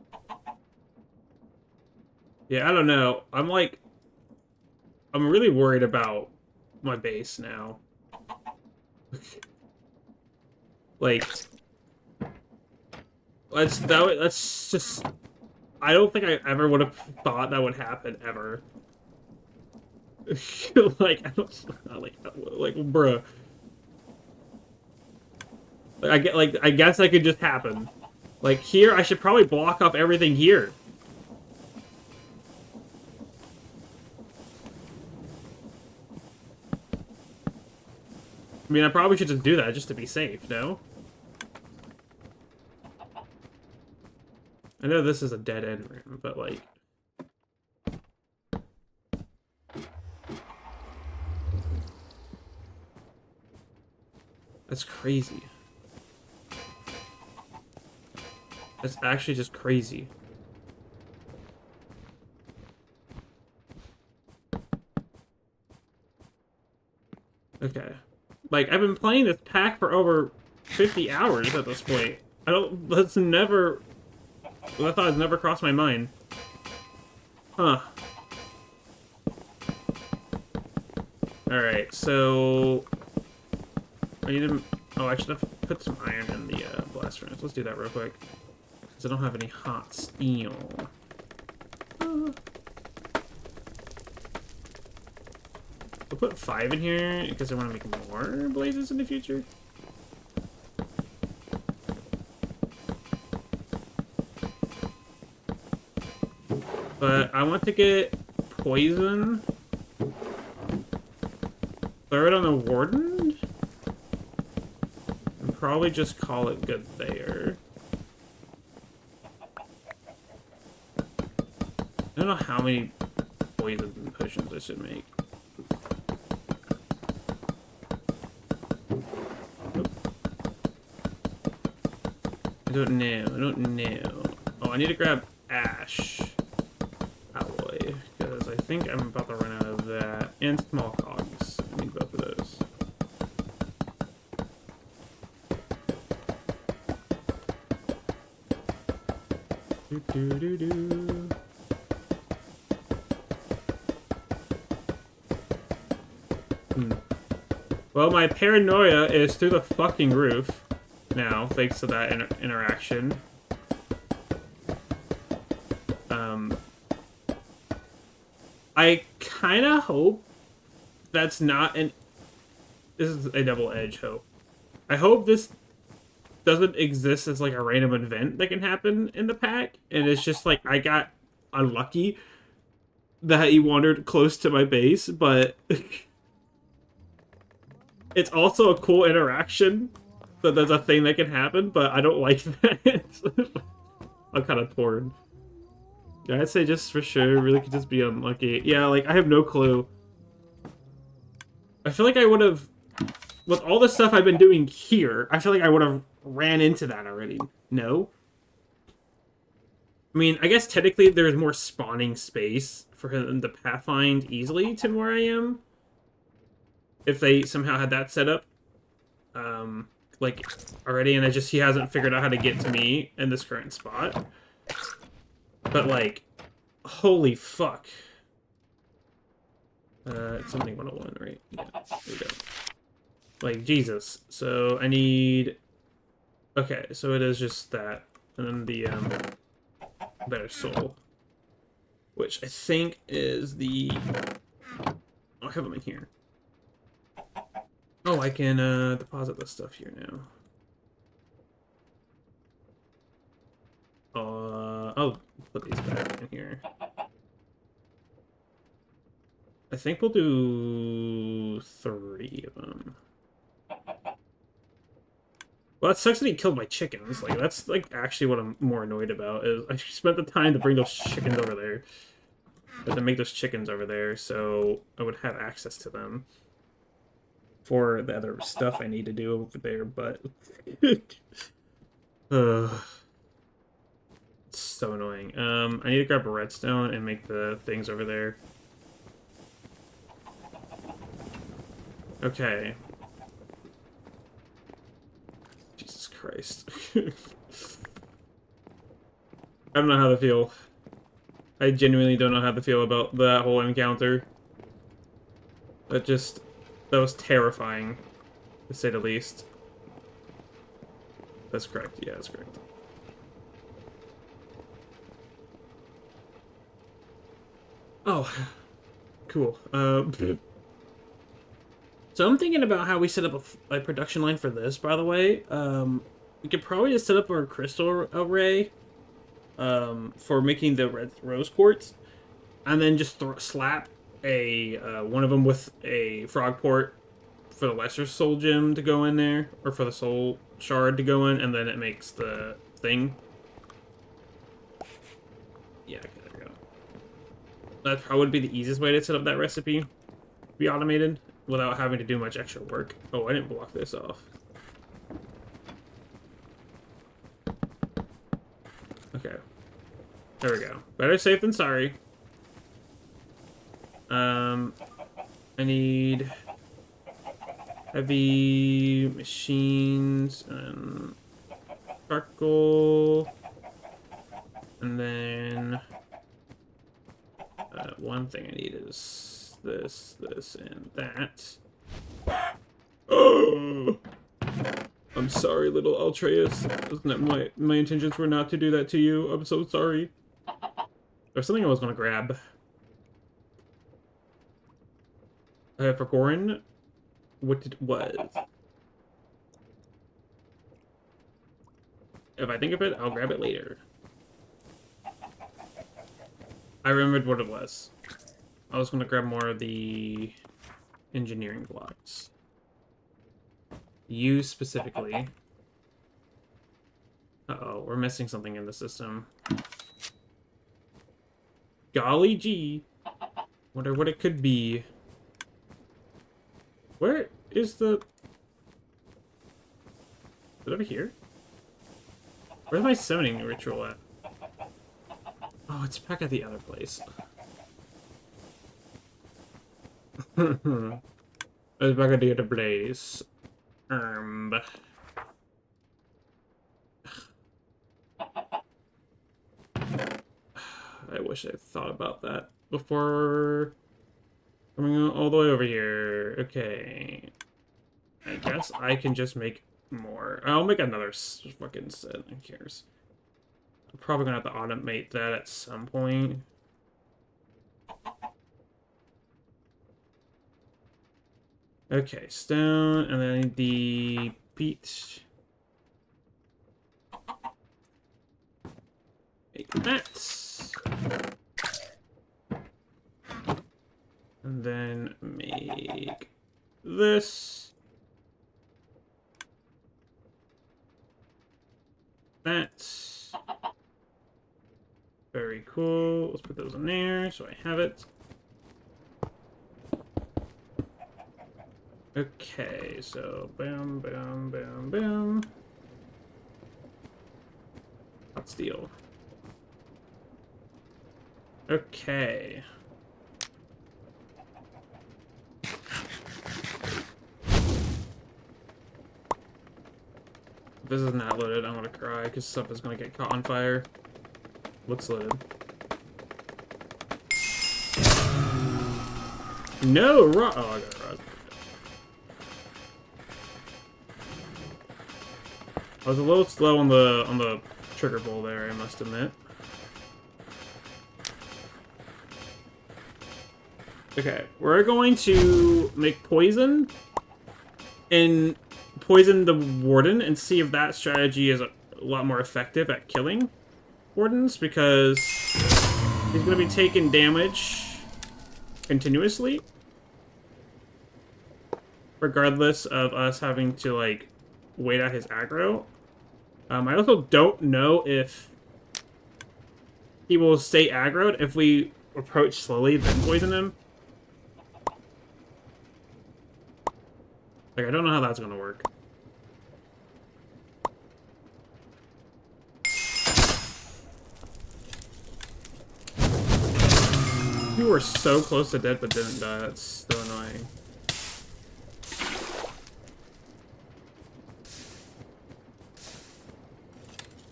Yeah, I don't know. I'm really worried about my base now. Like, that's just... I don't think I ever would have thought that would happen, ever. Like, I don't... Like, bruh. I guess that could just happen. Like, here, I should probably block off everything here. I mean, I probably should just do that just to be safe, no? I know this is a dead-end room, but, like... That's crazy. That's actually just crazy. Okay. Like, I've been playing this pack for over 50 hours at this point. That's never... That thought has never crossed my mind. Huh. Alright, so... I need to... Oh, I should have put some iron in the blast furnace. Let's do that real quick. Because I don't have any hot steel. I'll put 5 in here because I want to make more blazes in the future. But I want to get poison. Throw it on the warden. And probably just call it good there. I don't know how many poison potions I should make. I don't know. Oh, I need to grab ash alloy, because I think I'm about to run out of that. And small cogs. I need both of those. Do-do-do-do. Well, my paranoia is through the fucking roof now, thanks to that interaction. I kind of hope that's not an... This is a double-edged hope. I hope this doesn't exist as, like, a random event that can happen in the pack, and it's just, like, I got unlucky that he wandered close to my base, but... It's also a cool interaction that there's a thing that can happen, but I don't like that. I'm kind of torn. Yeah, I'd say just for sure, really could just be unlucky. Yeah, like, I have no clue. I feel like I would have... With all the stuff I've been doing here, I feel like I would have ran into that already. No? I mean, I guess technically there's more spawning space for him to pathfind easily to where I am. If they somehow had that set up. Like, already, and he hasn't figured out how to get to me in this current spot. But, like, holy fuck. It's something 101, right? Yeah, there we go. Like, Jesus. So, I need... Okay, so it is just that. And then the, Better Soul. Which I think is the... I have them in here. Oh, I can, deposit this stuff here now. I'll put these back in here. I think we'll do 3 of them. Well, that sucks that he killed my chickens. Like, that's, like, actually what I'm more annoyed about, is I spent the time to bring those chickens over there. Or to make those chickens over there, so I would have access to them. For the other stuff I need to do over there, but... It's so annoying. I need to grab a redstone and make the things over there. Okay. Jesus Christ. I don't know how to feel. I genuinely don't know how to feel about that whole encounter. That was terrifying, to say the least. That's correct. Yeah, that's correct. Oh, cool. So I'm thinking about how we set up a production line for this, by the way. We could probably just set up our crystal array for making the red rose quartz, and then just slap one of them with a frog port for the lesser soul gem to go in there, or for the soul shard to go in, and then it makes the thing. Yeah, okay, there we go. That probably would be the easiest way to set up that recipe, be automated, without having to do much extra work. Oh, I didn't block this off. Okay. There we go. Better safe than sorry. I need heavy machines and charcoal, and then one thing I need is this, and that. Oh! I'm sorry, little Altreus. My intentions were not to do that to you. I'm so sorry. There's something I was gonna grab. For Gorin, what it was. If I think of it, I'll grab it later. I remembered what it was. I was gonna grab more of the engineering blocks. You specifically. Uh-oh, we're missing something in the system. Golly gee. Wonder what it could be. Where is the... Is it over here? Where's my summoning ritual at? Oh, it's back at the other place. It's back at the other place. I wish I thought about that before coming all the way over here. Okay. I guess I can just make more. I'll make another fucking set. Who cares? I'm probably gonna have to automate that at some point. Okay, stone, and then the beach. Make that. And then make this. That. Very cool. Let's put those in there so I have it. Okay, so bam, bam, bam, bam. Hot steel. Okay. If this is not loaded, I'm gonna cry because stuff is gonna get caught on fire. Looks loaded. No, rock. Oh, I got a rock. I was a little slow on the trigger pull there, I must admit. Okay, we're going to make poison and poison the warden and see if that strategy is a lot more effective at killing wardens, because he's going to be taking damage continuously, regardless of us having to, like, wait out his aggro. I also don't know if he will stay aggroed if we approach slowly, then poison him. Like, I don't know how that's gonna work. You were so close to death but didn't die. That's so annoying.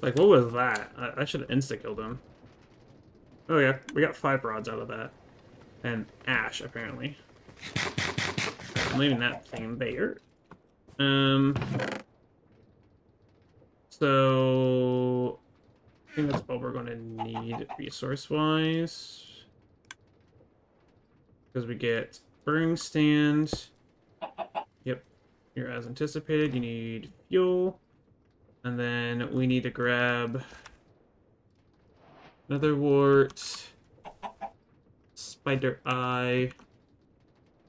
Like, what was that? I should have insta-killed him. Oh yeah, we got 5 rods out of that. And ash, apparently. I'm leaving that thing there. So I think that's all we're gonna need resource-wise. Because we get burning stand. Yep, you're as anticipated. You need fuel. And then we need to grab another wart, spider eye,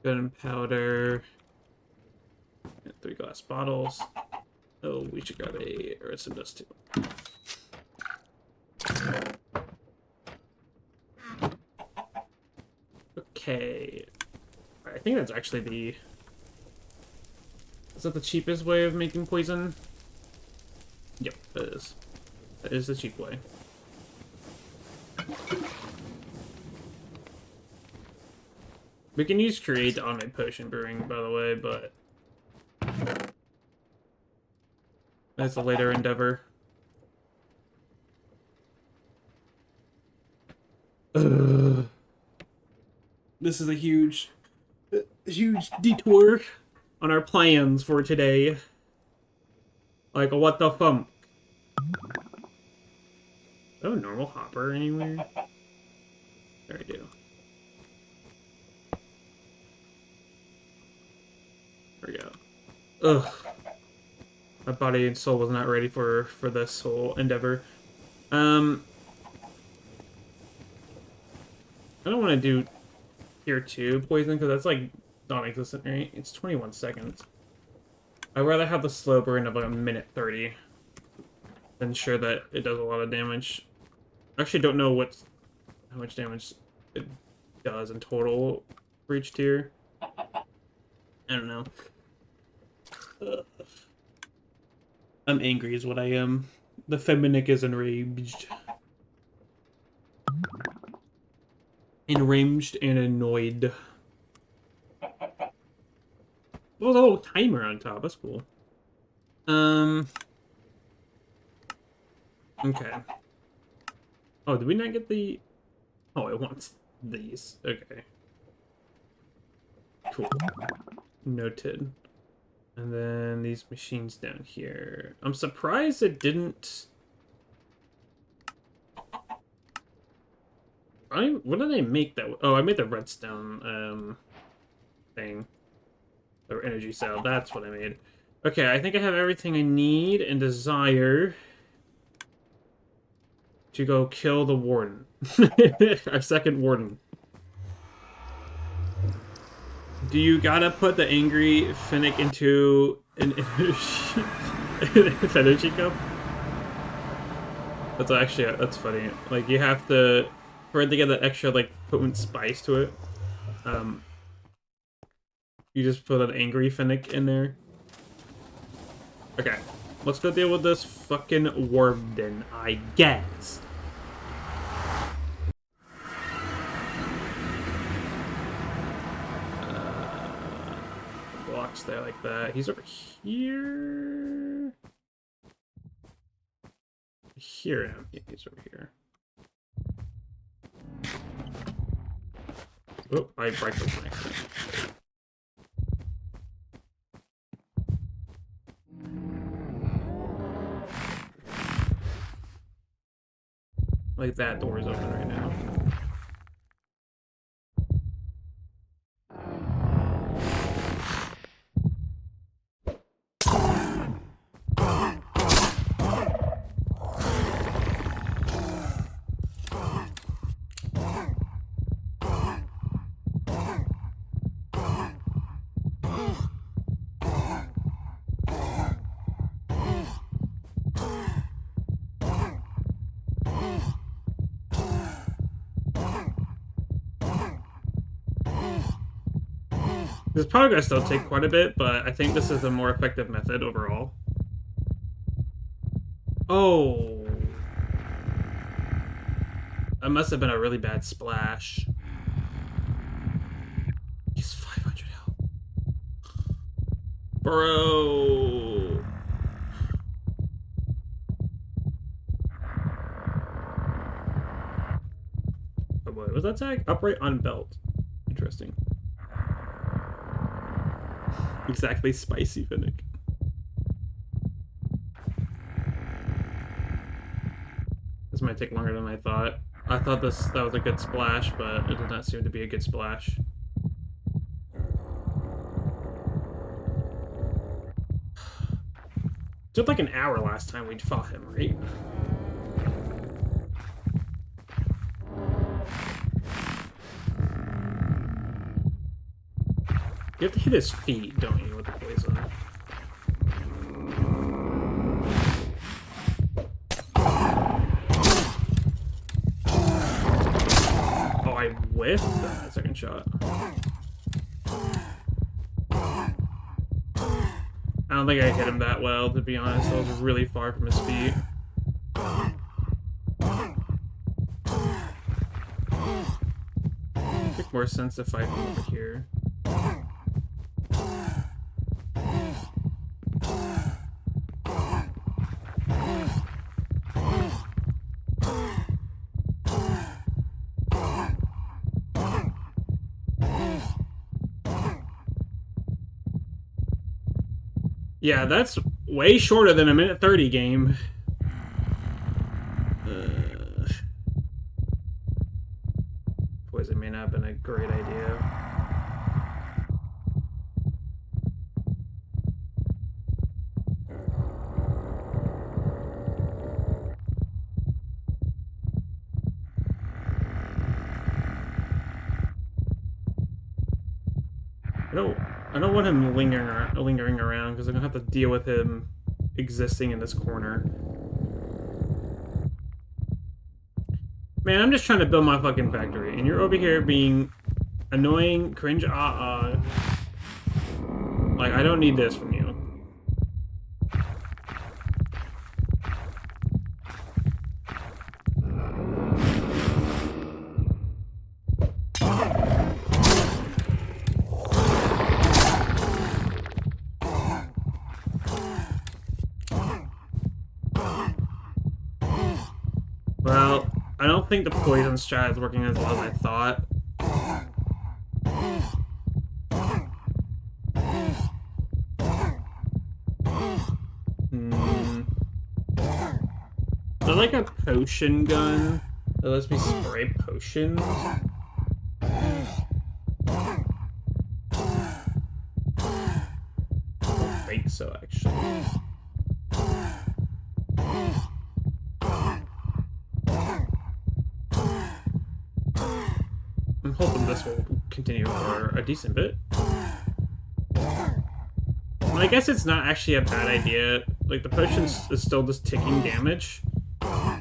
gunpowder, 3 glass bottles. Oh, we should grab a redstone dust too. Okay. I think that's actually the... Is that the cheapest way of making poison? Yep, that is. That is the cheap way. We can use create to automate potion brewing, by the way, but... That's a later endeavor. Ugh. This is a huge detour on our plans for today. Like, what the funk? Oh, normal hopper anywhere? There I do. There we go. Ugh. My body and soul was not ready for this whole endeavor. I don't want to do tier 2 poison because that's like non-existent, right? It's 21 seconds. I'd rather have the slow burn of like a minute 30 than sure that it does a lot of damage. I actually don't know how much damage it does in total for each tier. I don't know. Ugh. I'm angry is what I am. The Feminic is enraged. Enraged and annoyed. Well, there's a little timer on top. That's cool. Okay. Oh, did we not get the... Oh, it wants these. Okay. Cool. Noted. And then these machines down here. I'm surprised it didn't... What did I make that? Oh, I made the redstone thing. Or energy cell. That's what I made. Okay, I think I have everything I need and desire to go kill the warden. Our second warden. Do you gotta put the angry Finnick into an energy cup? That's actually, that's funny. Like, you have to, for it to get that extra, like, potent spice to it, you just put an angry Finnick in there. Okay, let's go deal with this fucking warden, I guess. Blocks there like that. He's over here. I hear him. Yeah, he's over here. Oh, I break the connection. Like that door is open right now. This progress does take quite a bit, but I think this is a more effective method overall. Oh. That must have been a really bad splash. He's 500 health. Bro. Oh boy, was that tag? Upright on belt. Interesting. Exactly, spicy Finnick. This might take longer than I thought. I thought that was a good splash, but it did not seem to be a good splash. It took like an hour last time we fought him, right? You have to hit his feet, don't you, with the poison? whiff that second shot. I don't think I hit him that well, to be honest. I was really far from his feet. It makes more sense to fight from over here. Yeah, that's way shorter than a minute 30 game. Poison may not have been a great idea. I don't want him lingering around because I'm gonna have to deal with him existing in this corner. Man, I'm just trying to build my fucking factory, and you're over here being annoying, cringe, Like, I don't need this from you. Well, I don't think the poison strat is working as well as I thought. Is there like a potion gun that lets me spray potions? I don't think so, actually. I'm hoping this will continue for a decent bit. I guess it's not actually a bad idea. Like, the potion is still just ticking damage. Is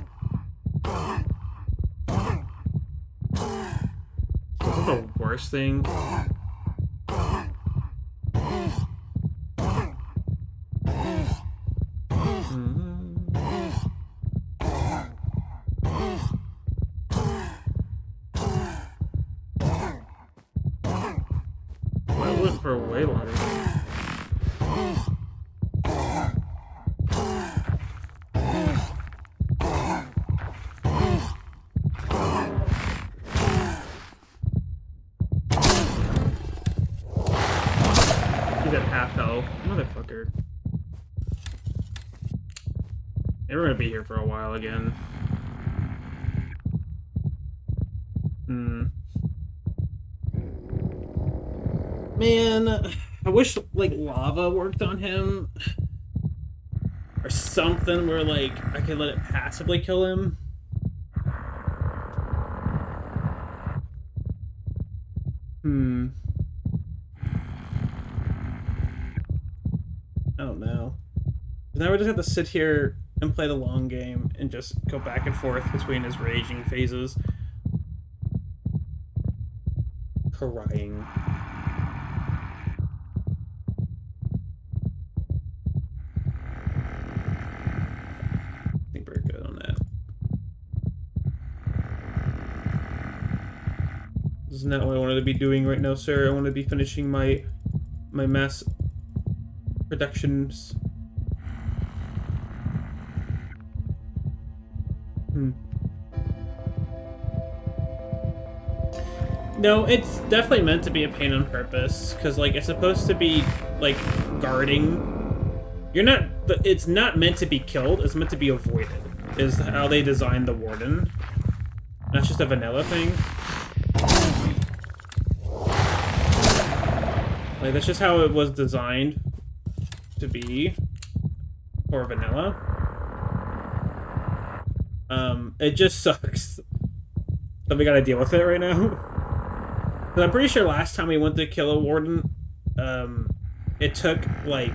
it the worst thing? For way longer. He's at half health. Motherfucker. Yeah, we're gonna be here for a while again. Man, I wish, like, lava worked on him. Or something where, like, I could let it passively kill him. I don't know. Now we just have to sit here and play the long game and just go back and forth between his raging phases. Crying. This is not what I wanted to be doing right now, sir. I want to be finishing my mass productions. No, it's definitely meant to be a pain on purpose, because, like, it's supposed to be, like, guarding. It's not meant to be killed, it's meant to be avoided, is how they designed the warden. That's just a vanilla thing. Like, that's just how it was designed to be for vanilla. It just sucks that we gotta deal with it right now. But I'm pretty sure last time we went to kill a warden, it took, like,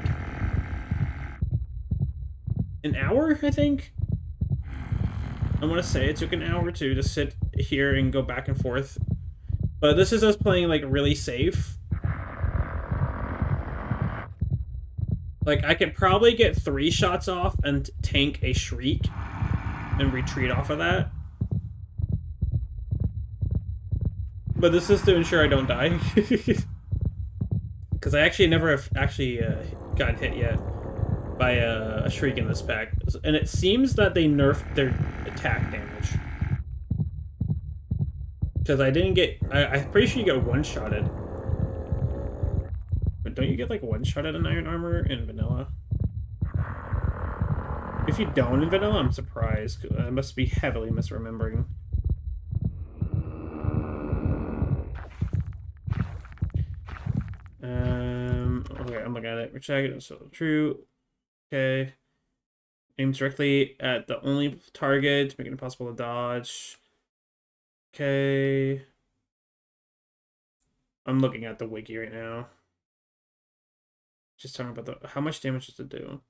an hour, I think? I want to say it took an hour or two to sit here and go back and forth But this is us playing, like, really safe. Like, I could probably get 3 shots off and tank a Shriek and retreat off of that. But this is to ensure I don't die. Because I actually never have actually gotten hit yet by a Shriek in this pack. And it seems that they nerfed their attack damage. Because I didn't get... I'm pretty sure you get one-shotted. But don't you get, like, one-shotted in Iron Armor in Vanilla? If you don't in Vanilla, I'm surprised. I must be heavily misremembering. Okay, I'm looking at it. Check it. So true. Okay. Aims directly at the only target, making it impossible to dodge. Okay. I'm looking at the wiki right now. Just talking about how much damage does it do?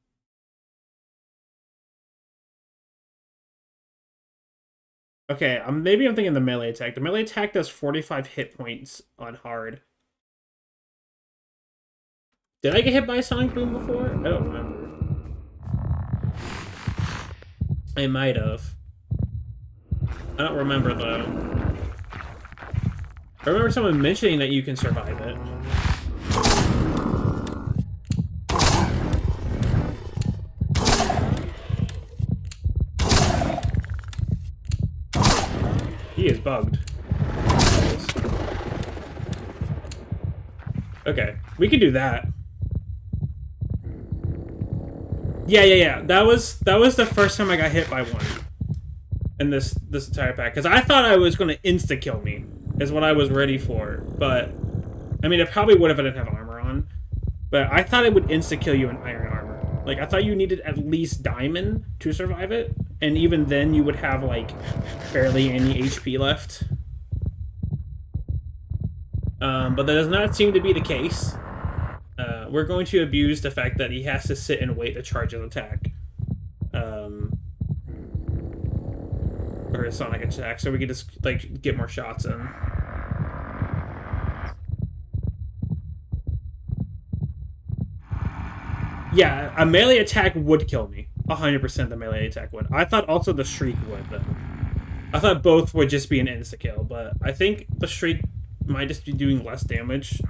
Okay, maybe I'm thinking the melee attack. The melee attack does 45 hit points on hard. Did I get hit by a Sonic Boom before? I don't remember. I might have. I don't remember, though. I remember someone mentioning that you can survive it. He is bugged. Okay, we can do that. Yeah. That was the first time I got hit by one in this entire pack, because I thought I was going to insta kill me, is what I was ready for. But I mean, it probably would if I didn't have armor on. But I thought it would insta kill you in iron armor. Like, I thought you needed at least diamond to survive it, and even then you would have like barely any HP left. But that does not seem to be the case. We're going to abuse the fact that he has to sit and wait to charge an attack. Or a sonic attack, so we can just, like, get more shots in. Yeah, a melee attack would kill me. 100% the melee attack would. I thought also the Shriek would, though. I thought both would just be an insta-kill, but I think the Shriek might just be doing less damage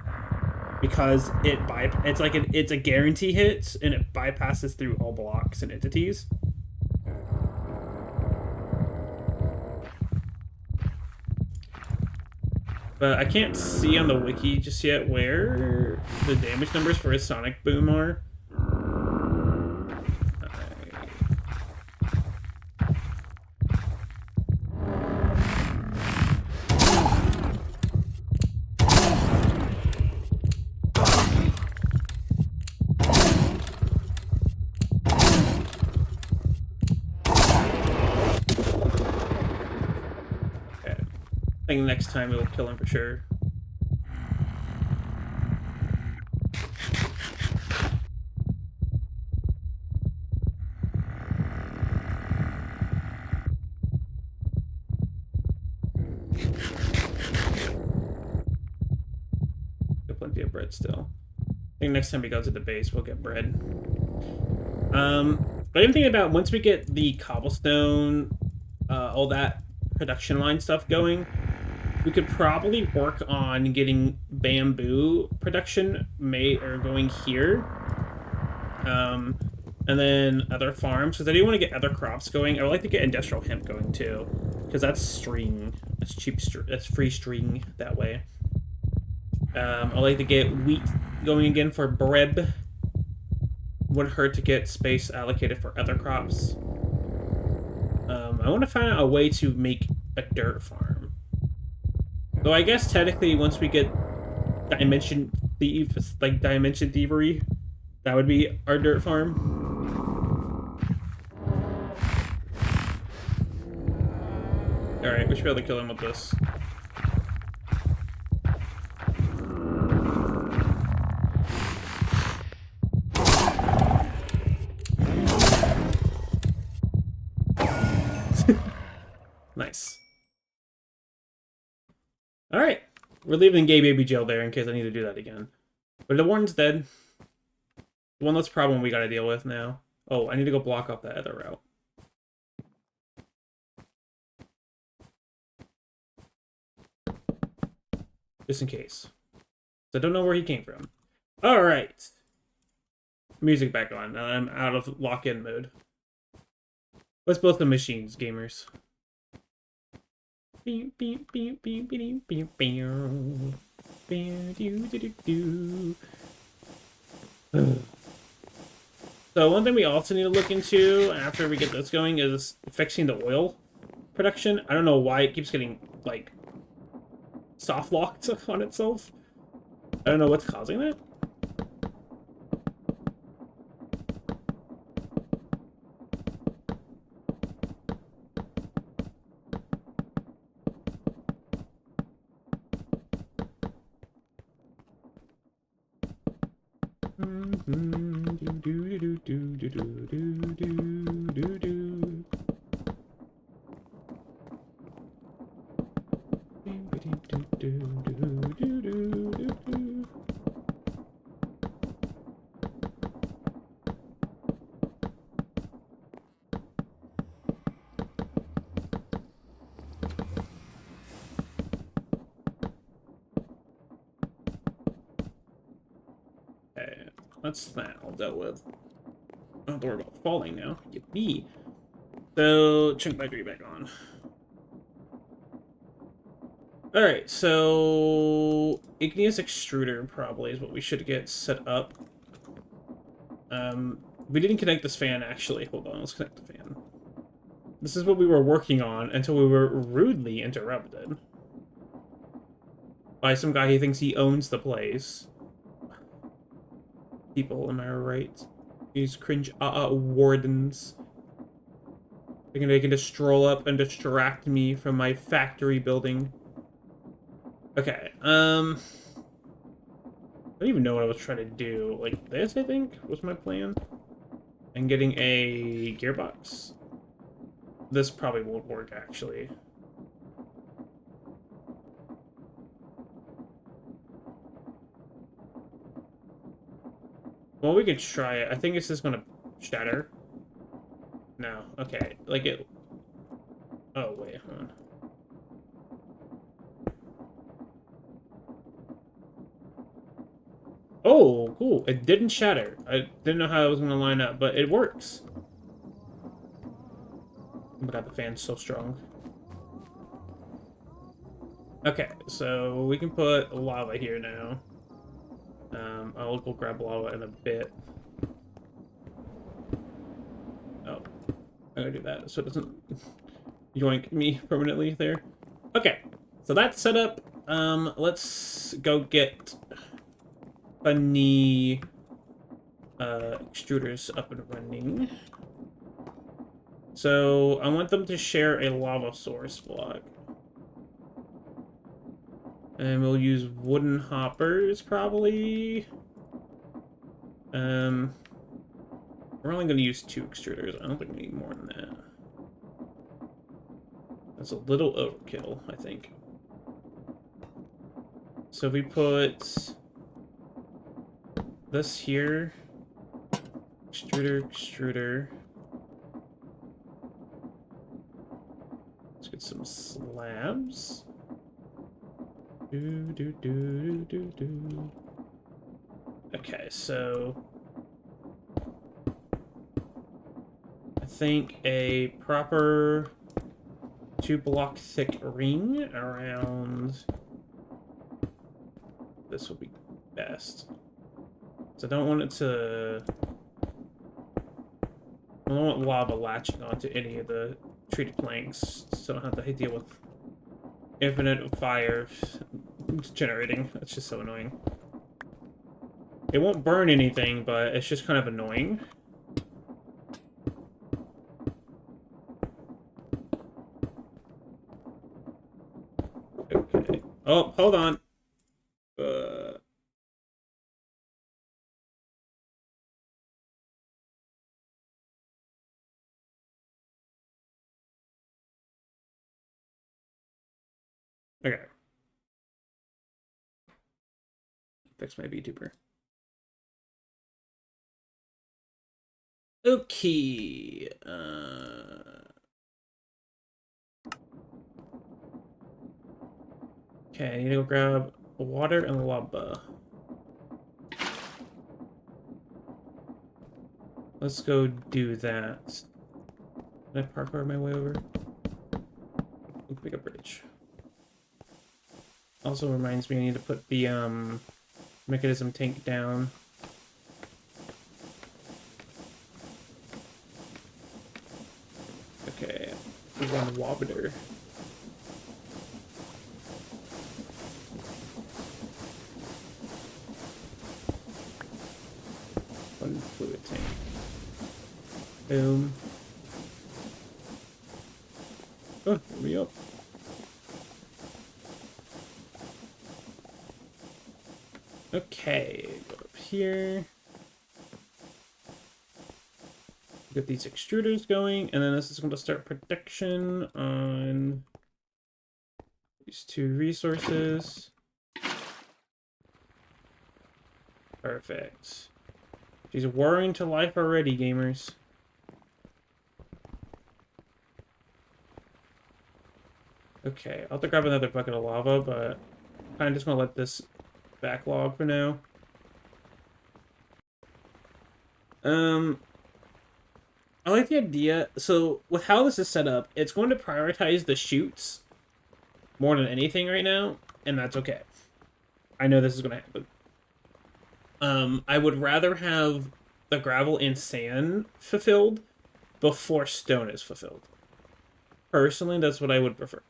because it's a guarantee hit, and it bypasses through all blocks and entities. But I can't see on the wiki just yet where the damage numbers for his Sonic Boom are. I think next time it will kill him for sure. Got plenty of bread still. I think next time we go to the base, we'll get bread. But I'm thinking about once we get the cobblestone, all that production line stuff going, we could probably work on getting bamboo production going here. And then other farms, because I do want to get other crops going. I would like to get industrial hemp going too, because that's string. That's cheap. That's free string that way. I'd like to get wheat going again for bread. Wouldn't hurt to get space allocated for other crops. I want to find out a way to make a dirt farm. Though I guess technically once we get dimension thievery, that would be our dirt farm. Alright, we should be able to kill him with this. Nice. Alright. We're leaving gay baby jail there in case I need to do that again. But the warden's dead. One less problem we gotta deal with now. Oh, I need to go block off that other route. Just in case. So I don't know where he came from. Alright. Music back on. Now I'm out of lock-in mode. Let's both the machines, gamers. So one thing we also need to look into after we get this going is fixing the oil production. I don't know why it keeps getting, like, soft locked on itself. I don't know what's causing that. Okay, that's that all dealt with. I don't have to worry about falling now. Yippee. So, chunk battery back on. Alright, so igneous extruder probably is what we should get set up. We didn't connect this fan actually. Hold on, let's connect the fan. This is what we were working on until we were rudely interrupted by some guy who thinks he owns the place. People, am I right? These cringe wardens. They can just stroll up and distract me from my factory building. Okay, I don't even know what I was trying to do. Like this, I think, was my plan. And getting a gearbox. This probably won't work, actually. Well, we could try it. I think it's just gonna shatter. No, okay. Like it... Oh, wait, hold on. Oh, cool. It didn't shatter. I didn't know how it was going to line up, but it works. Oh my god, the fan's so strong. Okay, so we can put lava here now. I'll go grab lava in a bit. Oh, I'm gonna do that so it doesn't yoink me permanently there. Okay, so that's set up. Let's go get funny extruders up and running. So I want them to share a lava source block. And we'll use wooden hoppers, probably. We're only going to use 2 extruders. I don't think we need more than that. That's a little overkill, I think. So if we put this here, extruder. Let's get some slabs. Okay, so I think a proper 2-block thick ring around this will be best. So I don't want it to... I don't want lava latching onto any of the treated planks, so I don't have to deal with infinite fire generating. That's just so annoying. It won't burn anything, but it's just kind of annoying. Okay. Oh, hold on. Okay. fix my VTuber. Okay. Okay, I need to go grab water and lava. Let's go do that. Can I parkour my way over? Let's make a bridge. Also reminds me I need to put the mechanism tank down. Okay, one wobbler. One fluid tank. Boom. Oh, let me up. Okay, go up here. Get these extruders going, and then this is going to start production on these two resources. Perfect. She's warring to life already, gamers. Okay, I'll have to grab another bucket of lava, but I'm just going to let this backlog for now. I like the idea. So, with how this is set up, it's going to prioritize the chutes more than anything right now, and that's okay. I know this is going to happen. I would rather have the gravel and sand fulfilled before stone is fulfilled. Personally, that's what I would prefer.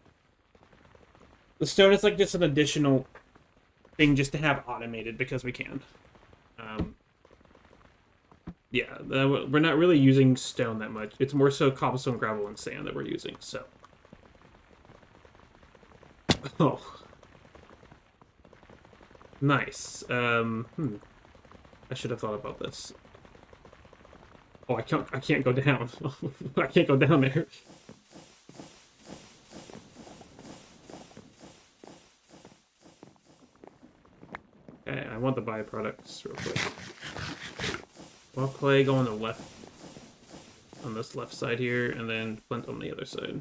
The stone is like just an additional thing just to have automated because we can. Yeah, we're not really using stone that much. It's more so cobblestone, gravel, and sand that we're using, so. Oh. Nice. I should have thought about this. Oh, I can't go down. I can't go down there. Okay, I want the byproducts real quick. Well, clay go on the left, on this left side here, and then flint on the other side.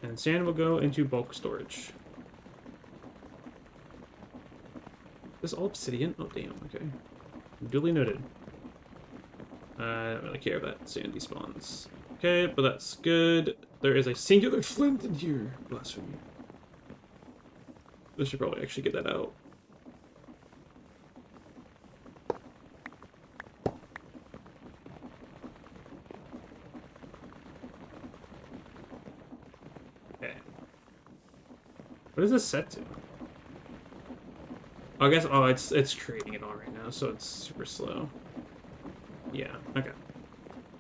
And sand will go into bulk storage. This all obsidian? Oh, damn, okay. Duly noted. I don't really care if that sand despawns. Okay, but that's good. There is a singular flint in here. Blasphemy. I should probably actually get that out. Okay. What is this set to? Oh, I guess, oh, it's creating it all right now, so it's super slow. Yeah, okay.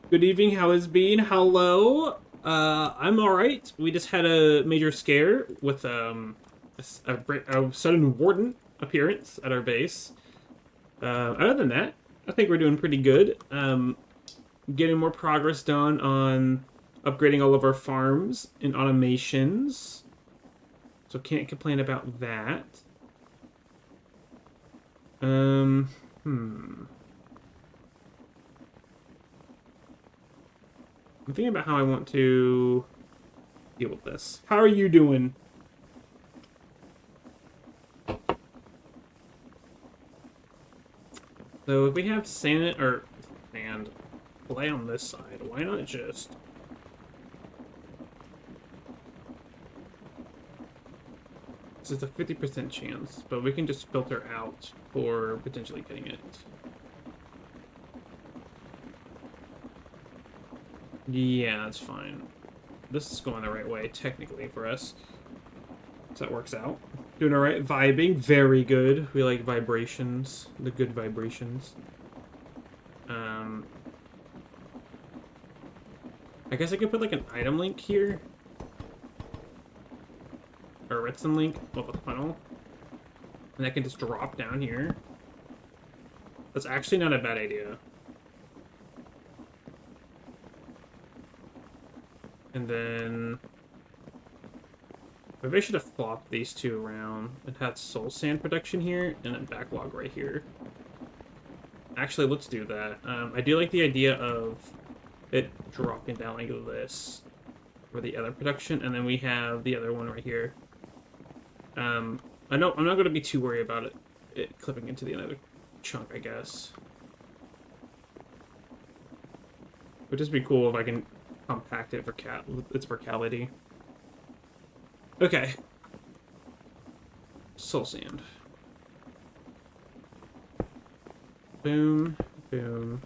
Good evening, how has been? Hello? I'm alright. We just had a major scare with, a sudden warden appearance at our base. Other than that, I think we're doing pretty good. Getting more progress done on upgrading all of our farms and automations. So can't complain about that. I'm thinking about how I want to deal with this. How are you doing? So if we have sand or sand clay on this side, why not just this is a 50% chance, but we can just filter out for potentially getting it. Yeah, that's fine. This is going the right way, technically, for us. So that works out. Doing alright. Vibing. Very good. We like vibrations. The good vibrations. I guess I could put, like, an item link here. Or a redstone link with a funnel. And I can just drop down here. That's actually not a bad idea. And then Maybe I should have flopped these two around and had soul sand production here and then backlog right here. Actually, let's do that. I do like the idea of it dropping down like this for the other production, and then we have the other one right here. I'm not going to be too worried about it clipping into the other chunk, I guess. Would just be cool if I can compact it for its verticality. Okay. Soul sand. Boom, boom.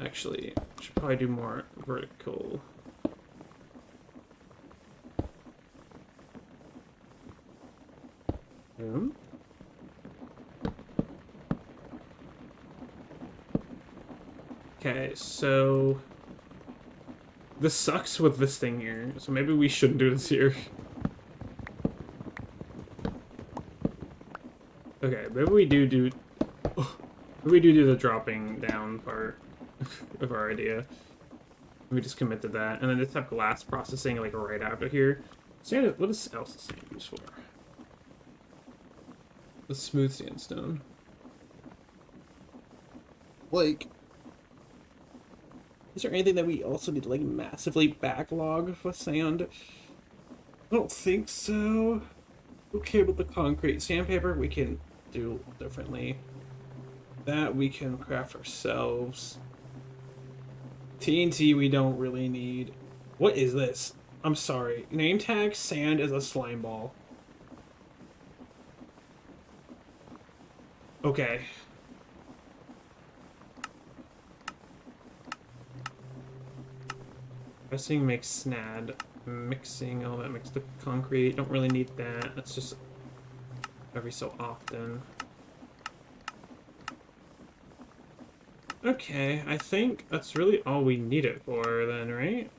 Actually, should probably do more vertical. Boom. Okay, so this sucks with this thing here, so maybe we shouldn't do this here. Okay, maybe we do the dropping down part of our idea. We just commit to that, and then just have glass processing like right after here. Sand, what else is sand used for? The smooth sandstone. Like, is there anything that we also need to like massively backlog with sand? I don't think so. Okay, with the concrete sandpaper, we can do differently. That we can craft ourselves. TNT we don't really need. What is this? I'm sorry. Name tag sand is a slime ball. Okay. Pressing makes snad. Mixing, all that mixed up concrete. Don't really need that. That's just every so often. Okay, I think that's really all we need it for then, right?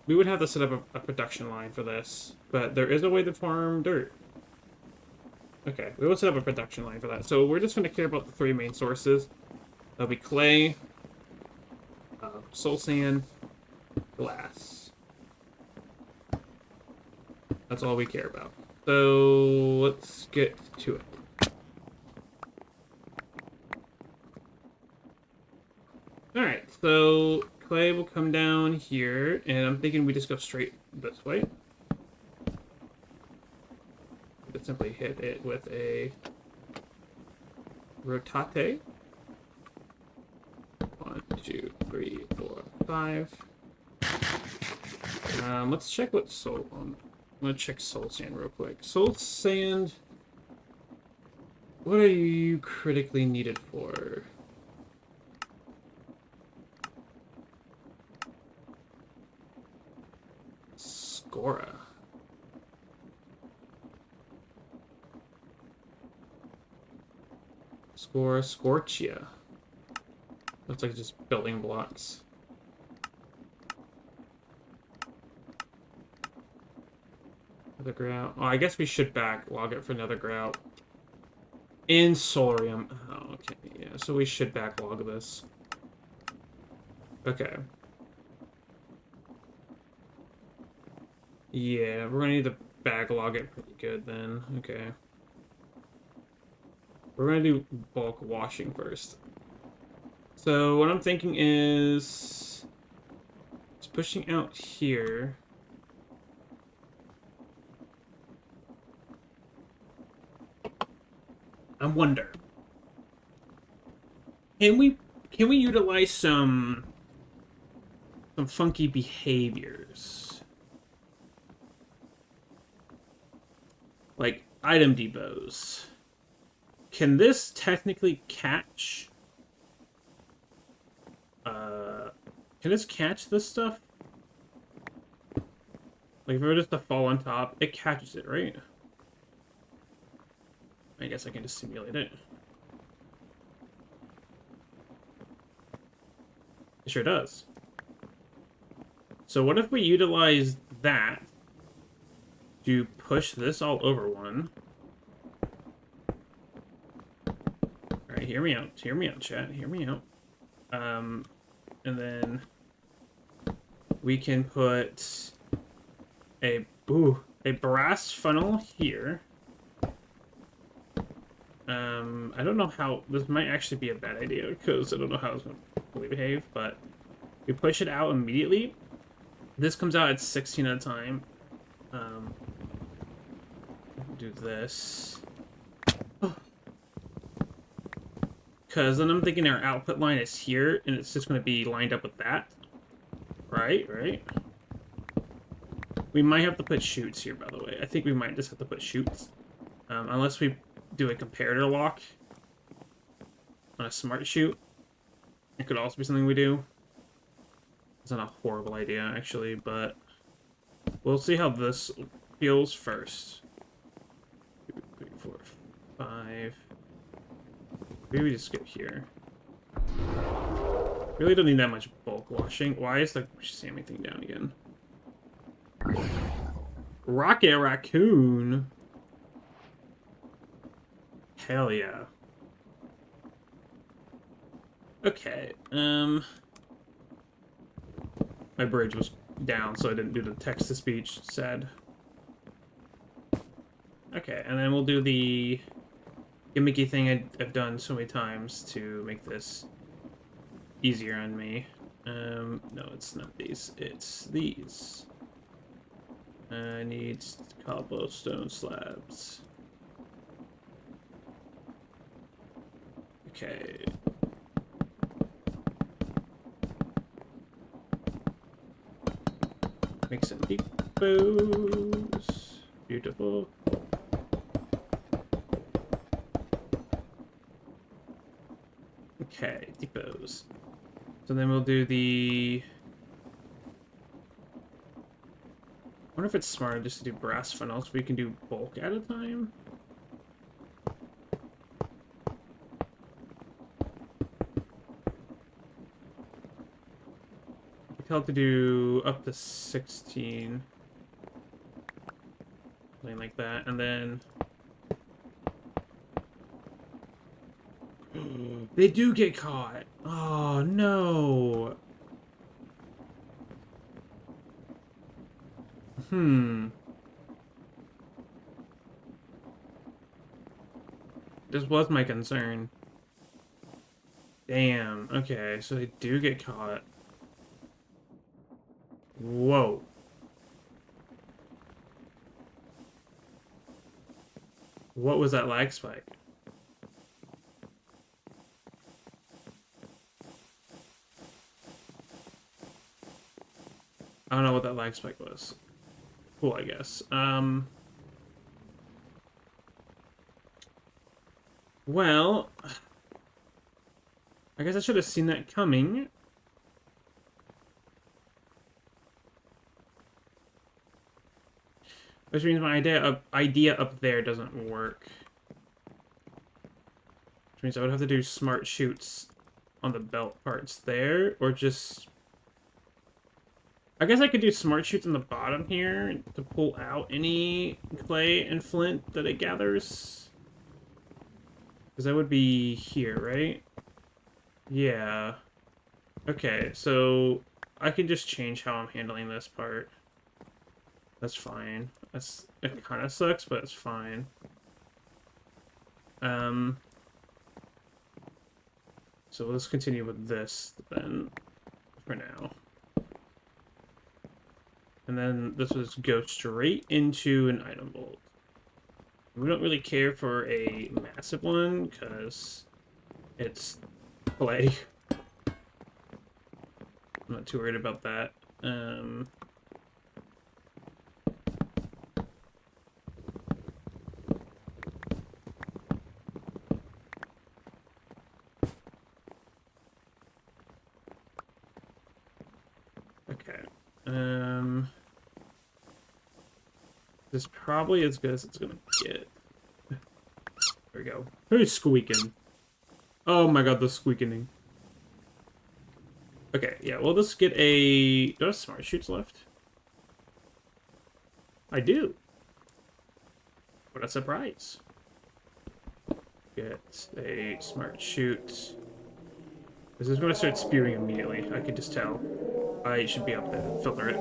We would have to set up a production line for this, but there is a way to farm dirt. Okay, we will set up a production line for that. So we're just going to care about the three main sources. That'll be clay, soul sand, glass. That's all we care about. So let's get to it. Alright, so clay will come down here, and I'm thinking we just go straight this way. Just simply hit it with a rotate. 1, 2, 3, 4, 5. Let's check what soul. I'm gonna check soul sand real quick. Soul sand. What are you critically needed for? Scora. Scorchia. Looks like just building blocks. Another grout. Oh, I guess we should backlog it for another grout. In solarium. Oh, okay. Yeah, so we should backlog this. Okay. Yeah, we're gonna need to backlog it pretty good then. Okay. We're gonna do bulk washing first. So what I'm thinking is it's pushing out here. I wonder. Can we utilize some funky behaviors? Like item depots. Can this technically catch? Can this catch this stuff? Like if it were just to fall on top, it catches it, right? I guess I can just simulate it. It sure does. So what if we utilize that to push this all over one? Alright, hear me out, chat, hear me out. And then we can put a brass funnel here. I don't know how this might actually be a bad idea because I don't know how it's going to fully behave, but we push it out immediately. This comes out at 16 at a time. Do this. Because then I'm thinking our output line is here, and it's just going to be lined up with that. Right? We might have to put chutes here, by the way. I think we might just have to put chutes. Unless we do a comparator lock on a smart chute. It could also be something we do. It's not a horrible idea, actually, but we'll see how this feels first. 2, 3, 4, 5. Maybe we just go here. Really don't need that much bulk washing. Why is the salmon thing down again? Rocket Raccoon. Hell yeah. Okay, my bridge was down, so I didn't do the text-to-speech. Sad. Okay, and then we'll do the gimmicky thing I've done so many times to make this easier on me. No, it's not these. It's these. I need cobblestone slabs. Okay. Make some depots. Beautiful. Okay, depots. So then we'll do the... I wonder if it's smarter just to do brass funnels. We can do bulk at a time. We tell it to do up to 16. Something like that, and then... They do get caught. Oh, no. This was my concern. Damn. Okay, so they do get caught. Whoa. What was that lag spike? I don't know what that lag spike was. Cool, I guess. Well, I guess I should have seen that coming. Which means my idea up there doesn't work. Which means I would have to do smart chutes on the belt parts there, or just... I guess I could do smart chutes on the bottom here to pull out any clay and flint that it gathers. Because that would be here, right? Yeah. Okay, so I can just change how I'm handling this part. That's fine. It kind of sucks, but it's fine. So let's continue with this then, for now. And then this will just go straight into an item vault. We don't really care for a massive one, because it's clay. I'm not too worried about that. Okay. This is probably as good as it's gonna get. There we go. Who's squeaking? Oh my god, the squeaking. Okay, yeah, we'll just get a... Do I have smart chutes left? I do. What a surprise. Get a smart chute. This is going to start spewing immediately, I could just tell. I should be able to filter it.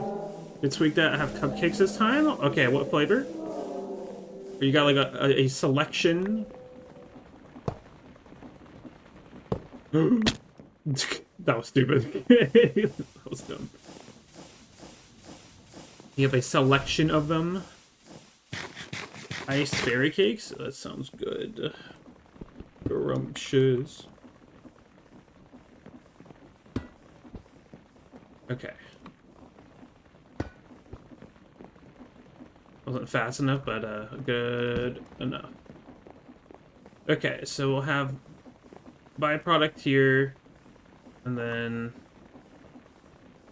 Did Sweet that have cupcakes this time? Okay, what flavor? Or you got like a selection? That was stupid. That was dumb. You have a selection of them. Iced fairy cakes? That sounds good. Scrumptious. Okay. Wasn't fast enough, but good enough. Okay, so we'll have byproduct here, and then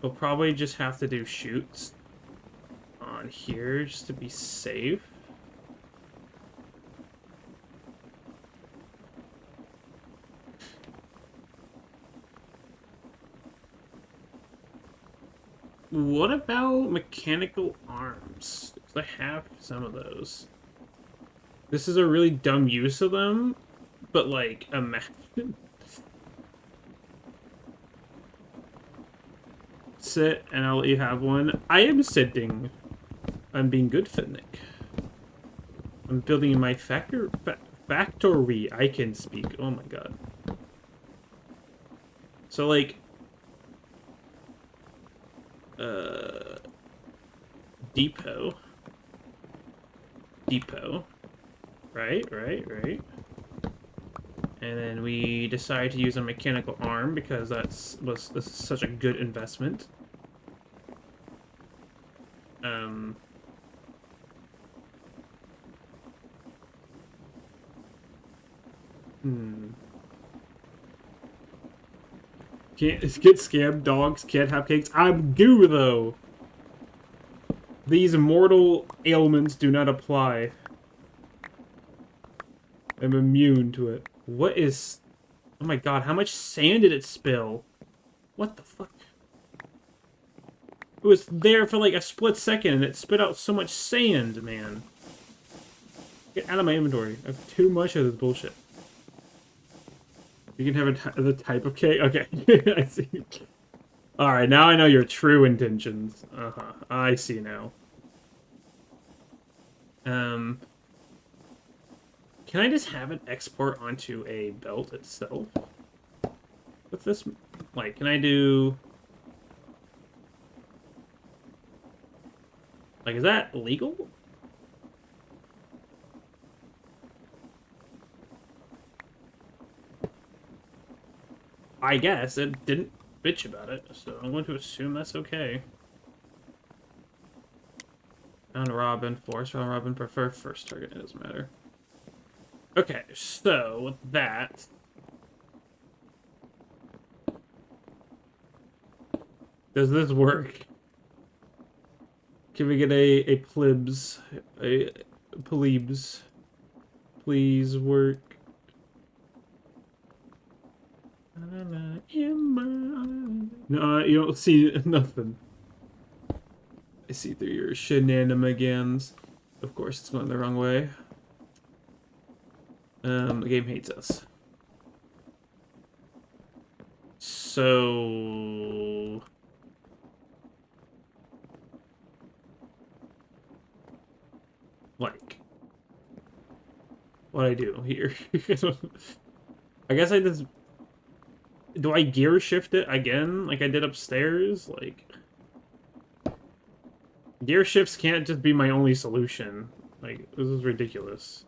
we'll probably just have to do shoots on here just to be safe. What about mechanical arms? I have some of those. This is a really dumb use of them, but like, imagine. Sit, and I'll let you have one. I am sitting. I'm being good, Fitnick. I'm building my factory. I can speak. Oh my god. So like, depot, right, and then we decide to use a mechanical arm because this is such a good investment. Can't get scammed. Dogs can't have cakes. I'm goo though. These mortal ailments do not apply. I'm immune to it. What is... Oh my god, how much sand did it spill? What the fuck? It was there for like a split second and it spit out so much sand, man. Get out of my inventory. I have too much of this bullshit. You can have the type of cake? Okay. I see. Alright, now I know your true intentions. Uh-huh. I see now. Can I just have it export onto a belt itself? What's this? Like, can I do... Like, is that legal? I guess. It didn't bitch about it, so I'm going to assume that's okay. Round Robin, Force Round Robin, prefer first target, it doesn't matter. Okay, so with that... Does this work? Can we get a plebs? A plebes? Please work. No, you don't see nothing. I see through your shenanigans. Of course, it's going the wrong way. The game hates us. So... Like... What I do here? I guess I just... Do I gear shift it again, like I did upstairs? Like... Gear shifts can't just be my only solution. Like, this is ridiculous.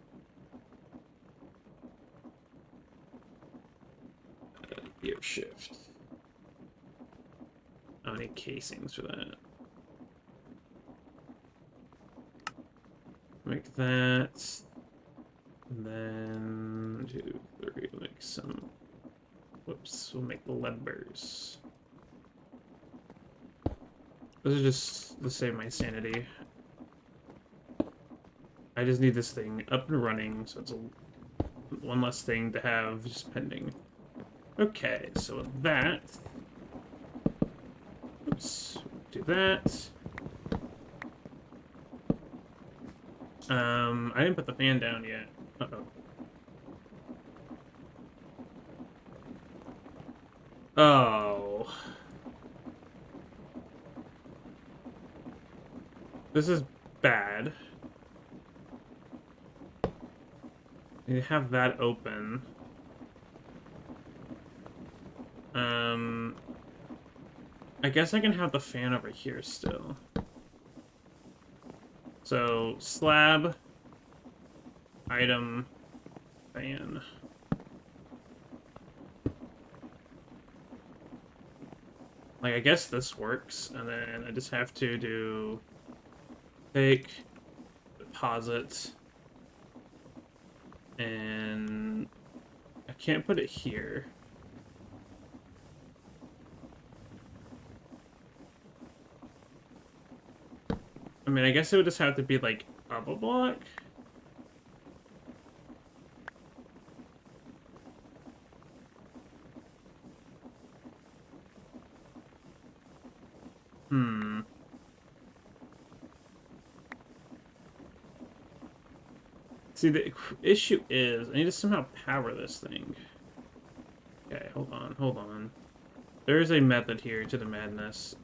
Gear shift. I need casings for that. Make that. And then 2, 3, make some. Whoops, we'll make the levers. Those are just to save my sanity. I just need this thing up and running, so it's one less thing to have just pending. Okay, so with that, oops, do that. I didn't put the fan down yet. Uh-oh. Oh. This is bad. You have that open. I guess I can have the fan over here still. So, slab, item, fan. Like, I guess this works, and then I just have to do take, deposit, and I can't put it here. I mean, I guess it would just have to be, like, up a block. See, the issue is, I need to somehow power this thing. Okay, hold on, hold on. There is a method here to the madness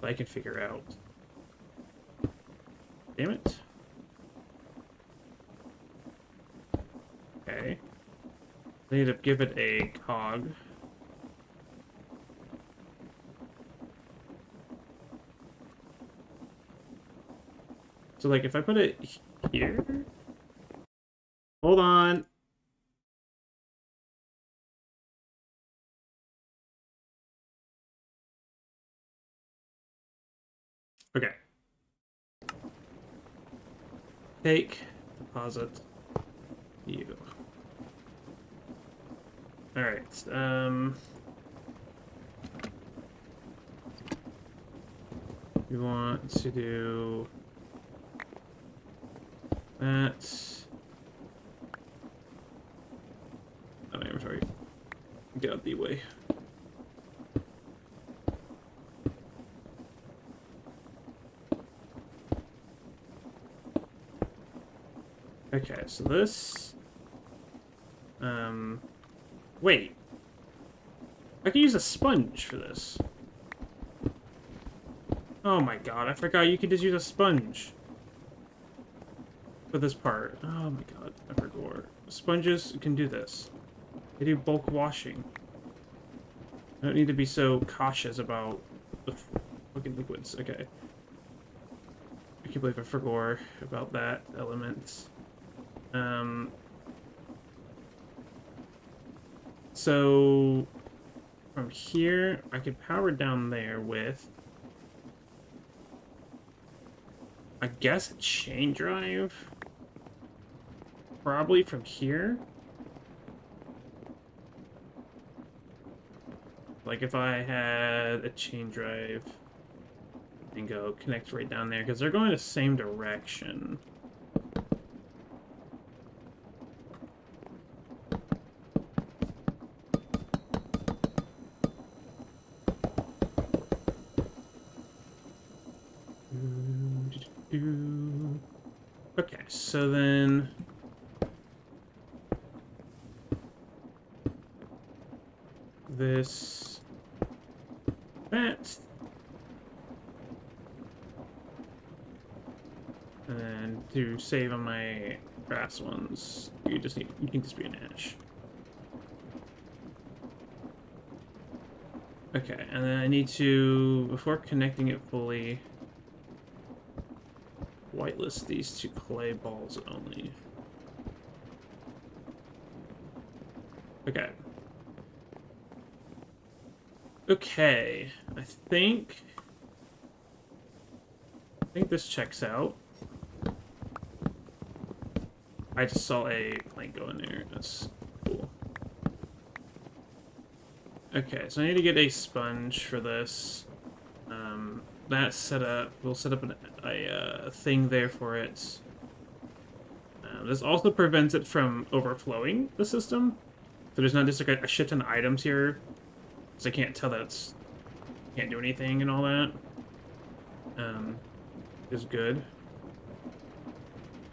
that I can figure out. Damn it. Okay. I need to give it a cog. So, like, if I put it here... Hold on. Okay. Take, deposit, you. Alright, we want to do that. Oh, I'm sorry. Get out the way. Okay, so this... Wait. I can use a sponge for this. Oh my god, I forgot you could just use a sponge for this part. Oh my god, I forgot. Sponges can do this. They do bulk washing. I don't need to be so cautious about the fucking liquids. Okay. I can't believe I forgot about that element. So from here, I could power down there with, I guess, a chain drive. Probably from here. Like if I had a chain drive and go connect right down there, because they're going the same direction. Okay, so then this, that, and then to save on my grass ones, you can just be an ash. Okay, and then I need to, before connecting it fully, whitelist these two clay balls only. Okay. Okay, I think this checks out. I just saw a plank go in there. That's cool. Okay, so I need to get a sponge for this. That's set up. We'll set up a thing there for it. This also prevents it from overflowing the system. So there's not just like a shit ton of items here. So I can't tell that it's can't do anything and all that. Is good.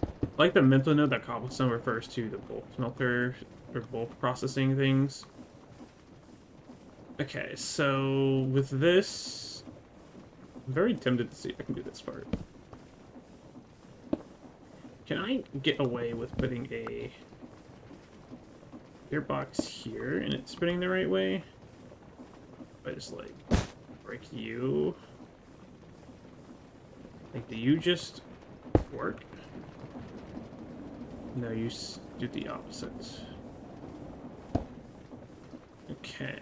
I like the mental note that cobblestone refers to the bulk smelter or bulk processing things. Okay, so with this, I'm very tempted to see if I can do this part. Can I get away with putting a gearbox here and it's spinning the right way? If I just, like, break you... Like, do you just work? No, you do the opposite. Okay.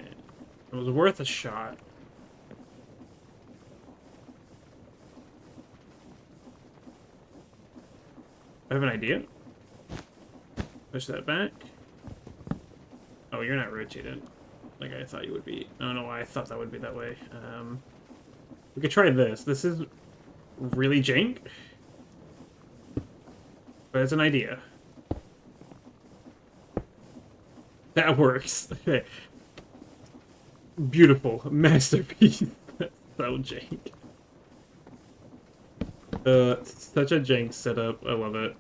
It was worth a shot. I have an idea. Push that back. Oh, you're not rotated like I thought you would be. I don't know why I thought that would be that way. We could try this. This is really jank, but it's an idea. That works. Okay. Beautiful. Masterpiece. That's so jank. Such a jank setup. I love it.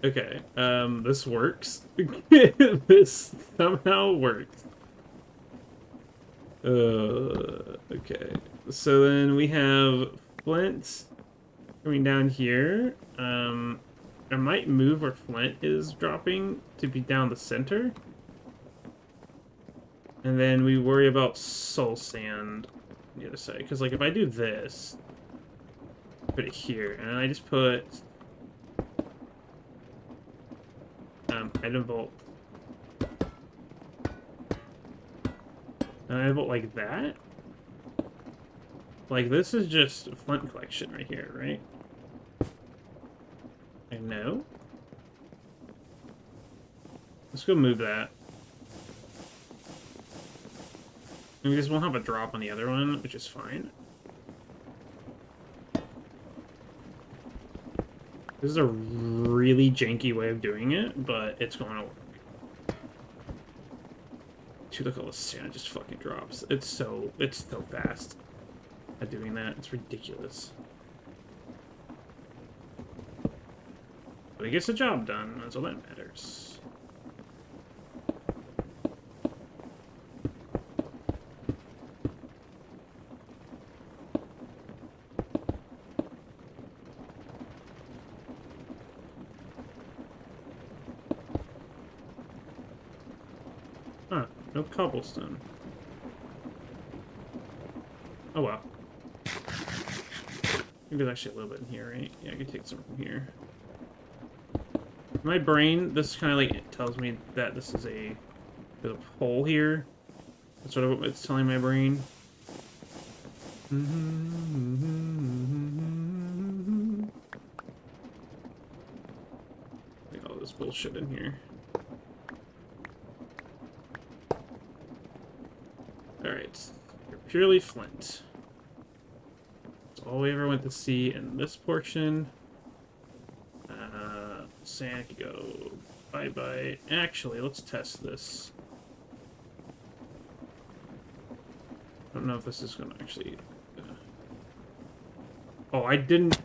Okay, this works. This somehow works. Okay. So then we have Flint coming down here. I might move where Flint is dropping to be down the center. And then we worry about soul sand on the other side. Because, like, if I do this, put it here, and I just put item vault. And I vote like that. Like, this is just Flint collection right here, right? I know. Let's go move that. And we just won't have a drop on the other one, which is fine. This is a really janky way of doing it, but it's going to work. Dude, look at all the sand just fucking drops. It's so fast at doing that. It's ridiculous. But it gets the job done. That's all that matters. Huh, no cobblestone. Oh well. Maybe there's actually a little bit in here, right? Yeah, I can take some from here. My brain, this kind of like it tells me that this is there's a hole here. That's sort of what it's telling my brain. Like all this bullshit in here. Alright, you're purely flint. That's all we ever went to see in this portion. Sand could go bye-bye. Actually, let's test this. I don't know if this is going to actually... Oh, I didn't...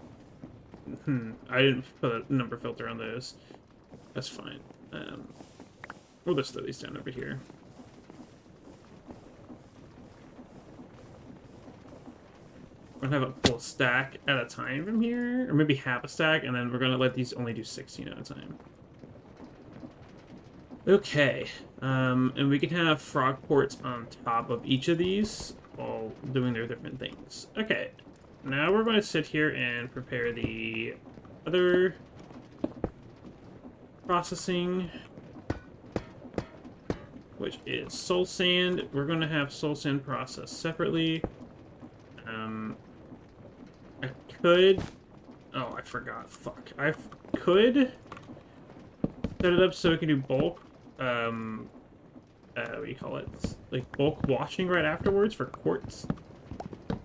I didn't put a number filter on those. That's fine. We'll just throw these down over here. I'm gonna have a full stack at a time from here, or maybe half a stack, and then we're gonna let these only do 16 at a time. Okay, and we can have frog ports on top of each of these, all doing their different things. Okay, now we're going to sit here and prepare the other processing, which is soul sand. We're going to have soul sand processed separately. I could... Oh, I forgot. Fuck. I could set it up so we can do bulk, what do you call it? Like, bulk washing right afterwards for quartz.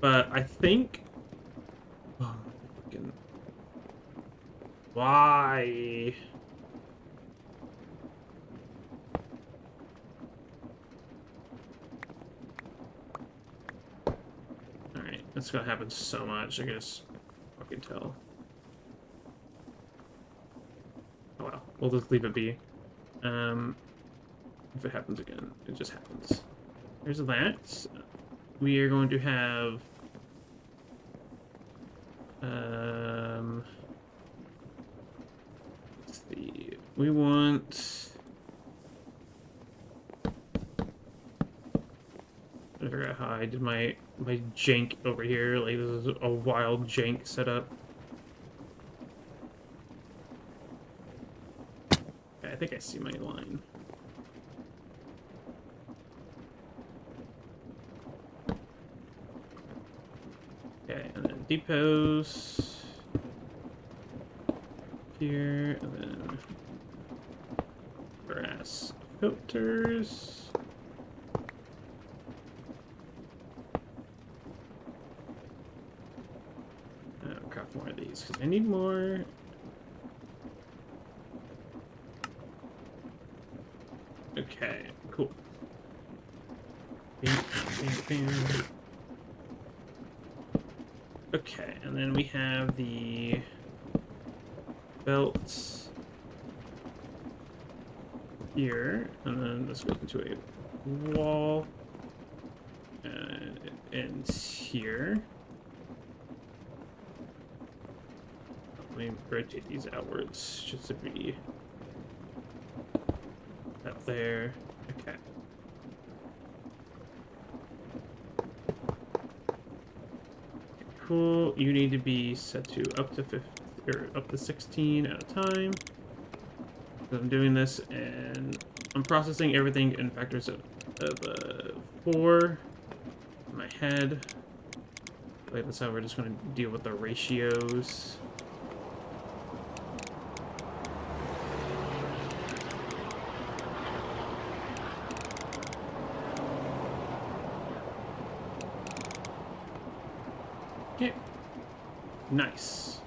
But I think... Oh, fucking... Why? Alright, that's gonna happen so much, I guess. Fucking tell. Oh well, we'll just leave it be. If it happens again, it just happens. There's that. We are going to have... see. We want. I forgot how I did my jank over here. Like this is a wild jank setup. Okay, I think I see my line. Okay, and then depots here, and then brass filters. I'll craft more of these because I need more. Okay, cool. Bing, bing, bing. Okay, and then we have the belts here, and then this goes into a wall, and it ends here. Let me rotate these outwards just to be up there. Okay. Cool. You need to be set to up to 50 or up to 16 at a time. So I'm doing this, and I'm processing everything in factors of 4 in my head. Like that's how we're just going to deal with the ratios. Okay. Nice.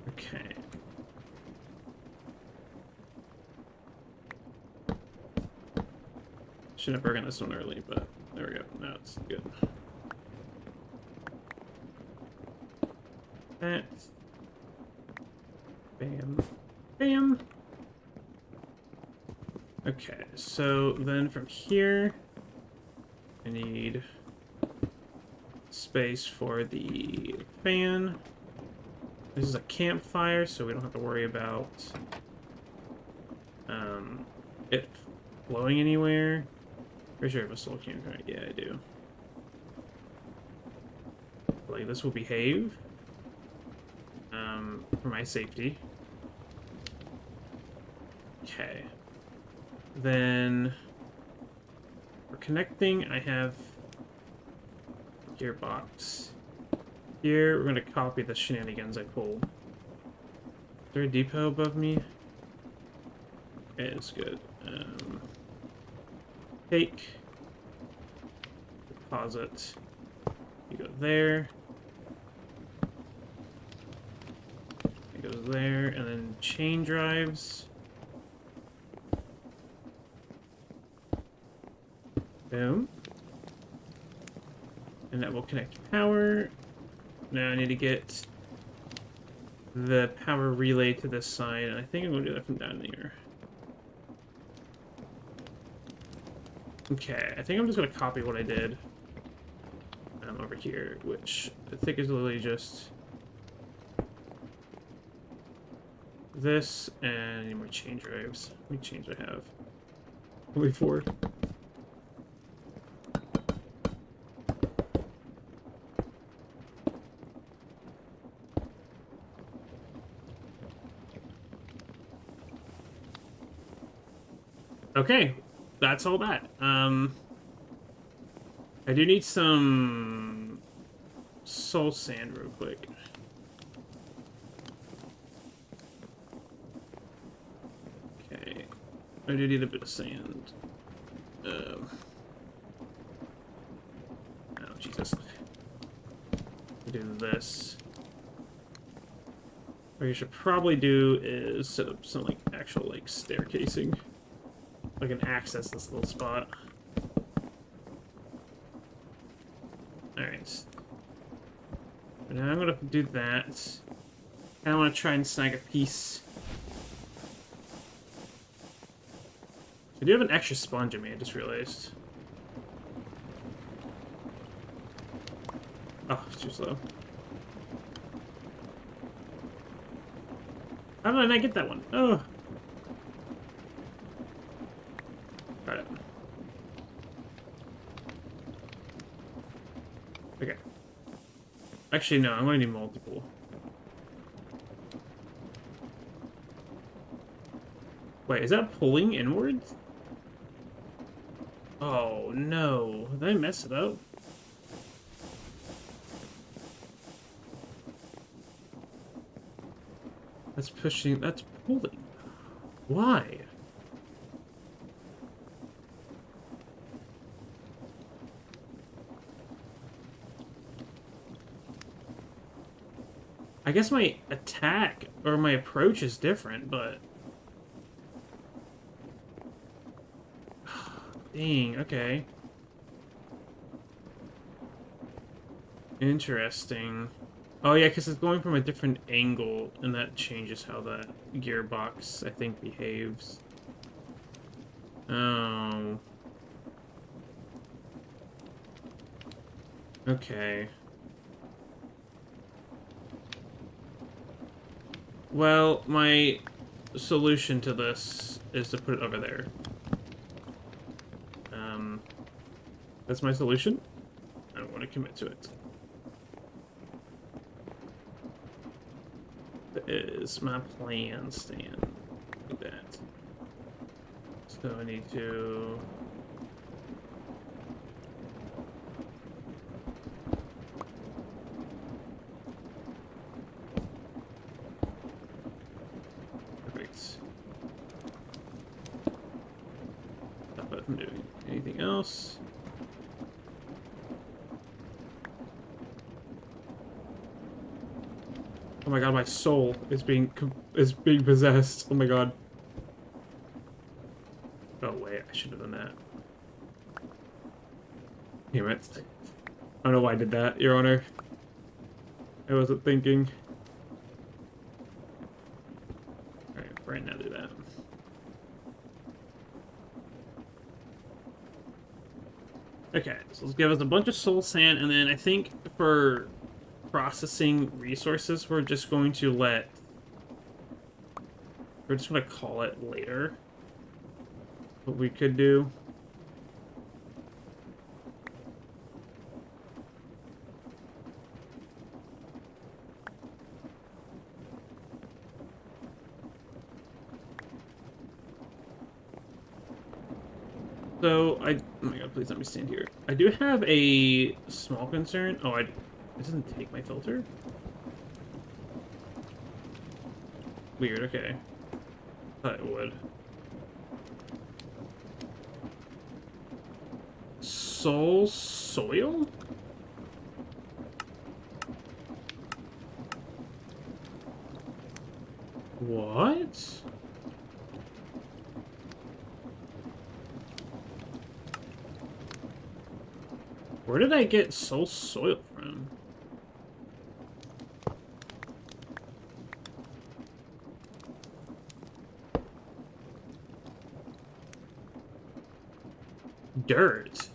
Okay. Should have broken this one early, but there we go. Now it's good. That. Bam. Bam. Okay, so then from here, I need space for the fan. This is a campfire, so we don't have to worry about it blowing anywhere. Pretty sure I have a soul campfire. Yeah, I do. Like, this will behave for my safety. Okay. Then for connecting, I have gearbox. Here, we're going to copy the shenanigans I pulled. Is there a depot above me? Okay, it's good. Take. Deposit. You go there. It goes there, and then chain drives. Boom. And that will connect power. Now I need to get the power relay to this side, and I think I'm going to do that from down here. Okay, I think I'm just going to copy what I did over here, which I think is literally just this, and I need more chain drives. How many chains do I have? Only 4. Okay, that's all that. I do need some soul sand real quick. Okay, I do need a bit of sand. Oh, Jesus. Do this. What you should probably do is set up some, like, actual, like, staircasing. I can access this little spot. Alright. Now I'm gonna do that. And I want to try and snag a piece. I do have an extra sponge in me, I just realized. Oh, it's too slow. How did I not get that one? Oh. Got it. Okay. Actually, no, I'm going to need multiple. Wait, is that pulling inwards? Oh, no. Did I mess it up? That's pushing, that's pulling. Why? I guess my attack or my approach is different, but... Dang, okay. Interesting. Oh yeah, because it's going from a different angle, and that changes how that gearbox, I think, behaves. Oh. Okay. Well, my solution to this is to put it over there. That's my solution. I don't want to commit to it. That is my plan, Stan. Look at that. So I need to... Perfect. Stop it from doing anything else. Oh my god, my soul is being possessed. Oh my god. Oh wait, I should have done that. Damn it. I don't know why I did that, Your Honor. I wasn't thinking. Alright, right now do that. Okay, so let's give us a bunch of soul sand, and then I think for processing resources, we're just going to call it later. What we could do. So, oh my god, please let me stand here. I do have a small concern. Oh, it doesn't take my filter? Weird, okay. Thought it would. Soul soil? What? Where did I get soul soil from? Dirt.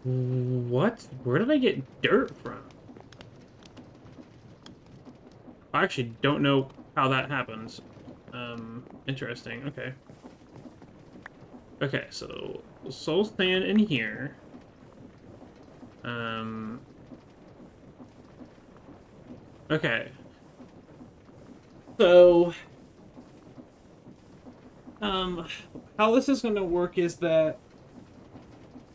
What? Where did I get dirt from? I actually don't know how that happens. Interesting. Okay. Okay, so soul sand in here. Okay. So, how this is going to work is that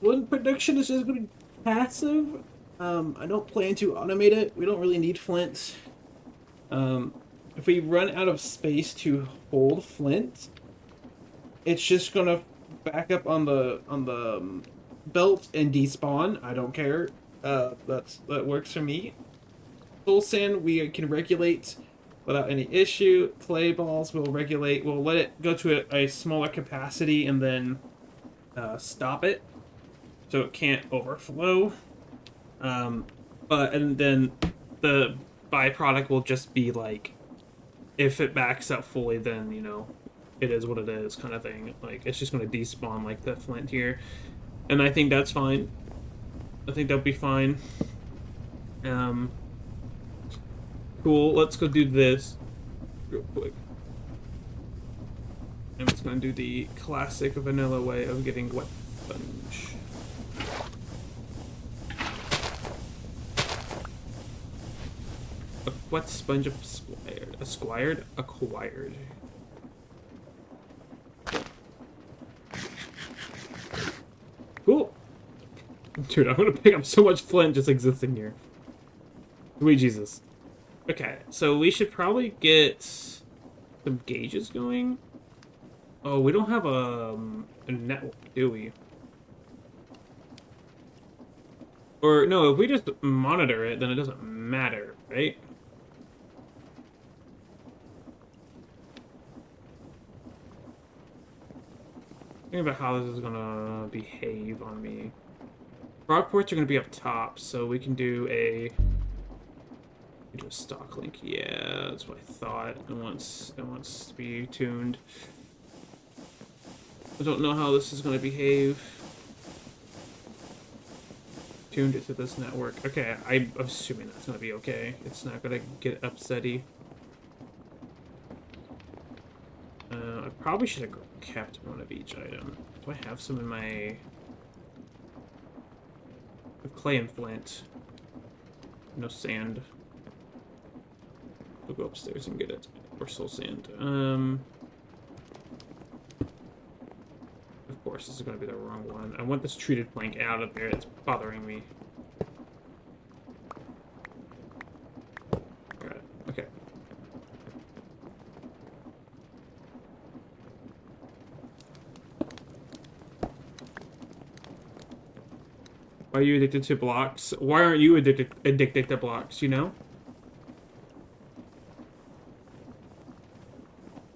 wood production is just going to be passive. I don't plan to automate it. We don't really need flint. If we run out of space to hold flint, it's just going to back up on the belt and despawn. I don't care. That works for me. Soul sand we can regulate without any issue. Clay balls will regulate. We'll let it go to a smaller capacity and then stop it so it can't overflow. And then the byproduct will just be like, if it backs up fully, then, you know, it is what it is kind of thing. Like, it's just going to despawn like the flint here. And I think that's fine. I think that'll be fine. Cool, let's go do this real quick. I'm just going to do the classic vanilla way of getting wet sponge. A wet sponge acquired? Acquired. Cool. Dude, I'm gonna pick up so much flint just existing here. Sweet Jesus. Okay, so we should probably get some gauges going. Oh, we don't have a network, do we? Or, no, if we just monitor it, then it doesn't matter, right? Think about how this is gonna behave on me. Frog ports are gonna be up top, so we can do a stock link. Yeah, that's what I thought. It wants to be tuned. I don't know how this is gonna behave. Tuned it to this network. Okay, I'm assuming that's gonna be okay. It's not gonna get upsetty. I probably should have kept one of each item. Do I have some in my... clay and flint. No sand. We'll go upstairs and get it. Or soul sand. Of course, this is going to be the wrong one. I want this treated plank out of there. It's bothering me. Alright, okay. Why are you addicted to blocks? Why aren't you addicted to blocks, you know?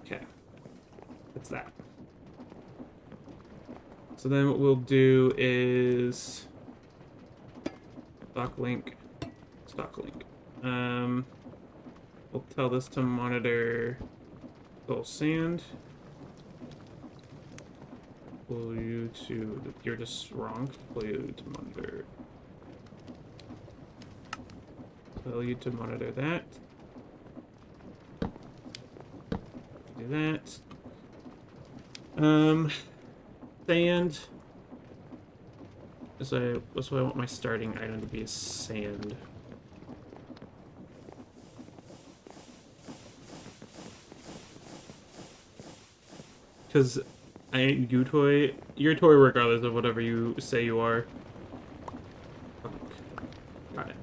Okay. That's that. So then what we'll do is... stock link. We'll tell this to monitor soul sand. Pull you to... You're just wrong. Pull you to monitor. Tell you to monitor that. Do that. Sand. That's why I want my starting item to be is sand. Because I ain't you toy. You're a toy regardless of whatever you say you are. Got it.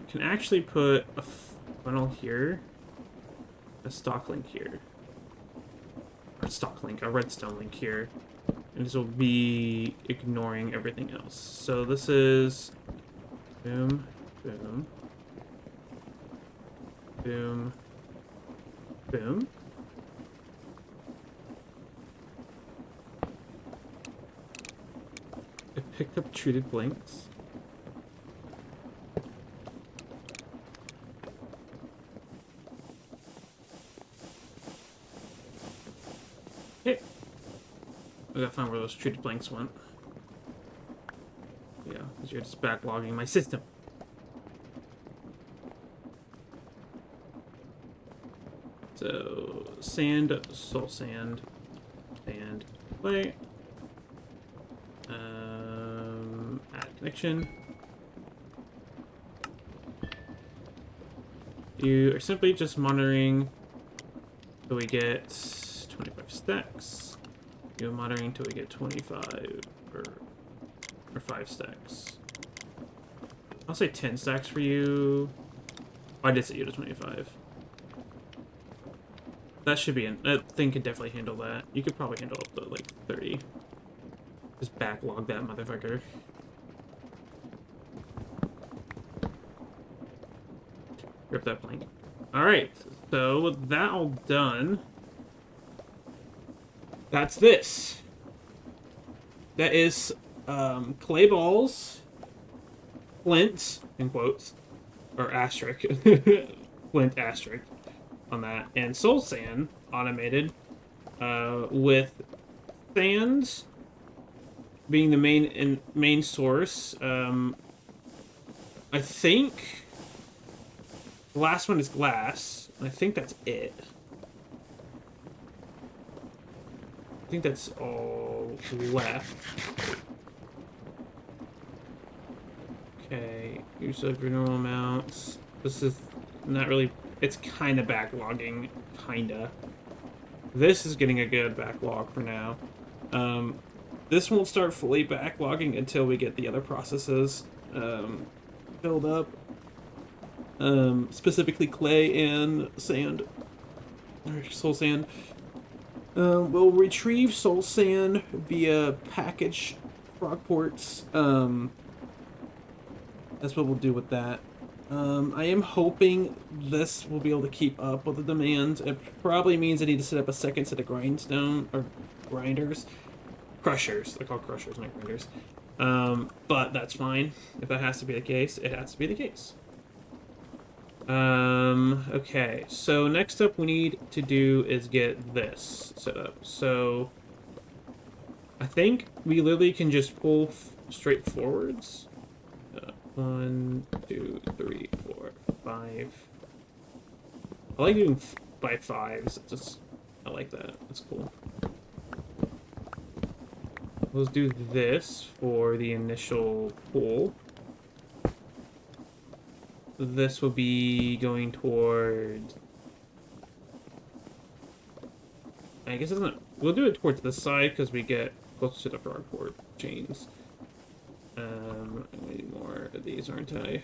Can actually put a funnel here. A stock link here. Or a stock link, a redstone link here. And this will be ignoring everything else. So this is boom, boom. Boom. Boom. I picked up treated blanks. Okay. I gotta find where those treated blanks went. Yeah, because you're just backlogging my system. So, sand, soul sand, sand, clay. Add connection. You are simply just monitoring till we get 25 stacks. You're monitoring till we get 25 or 5 stacks. I'll say 10 stacks for you. Oh, I did set you to 25. That should be that thing could definitely handle that. You could probably handle up to like 30. Just backlog that motherfucker. Rip that plank. Alright, so with that all done, that's this. That is clay balls, flint, in quotes, or asterisk, flint asterisk on that, and soul sand automated, with sand being the main source. I think the last one is glass. I think that's it. I think that's all left. Okay, use of your normal amounts. This is not really... It's kind of backlogging. Kinda. This is getting a good backlog for now. This won't start fully backlogging until we get the other processes filled up. Specifically clay and sand. Or soul sand. We'll retrieve soul sand via package frog ports. That's what we'll do with that. I am hoping this will be able to keep up with the demand. It probably means I need to set up a second set of grindstone, or grinders. Crushers. They're called crushers, not grinders. But that's fine. If that has to be the case, it has to be the case. Okay, so next up we need to do is get this set up. So, I think we literally can just pull straight forwards. 1, 2, 3, 4, 5. I like doing by 5s. Just, I like that. That's cool. Let's do this for the initial pull. This will be going toward... I guess it's not... We'll do it towards the side because we get closer to the frog port chains. I need more of these, aren't I?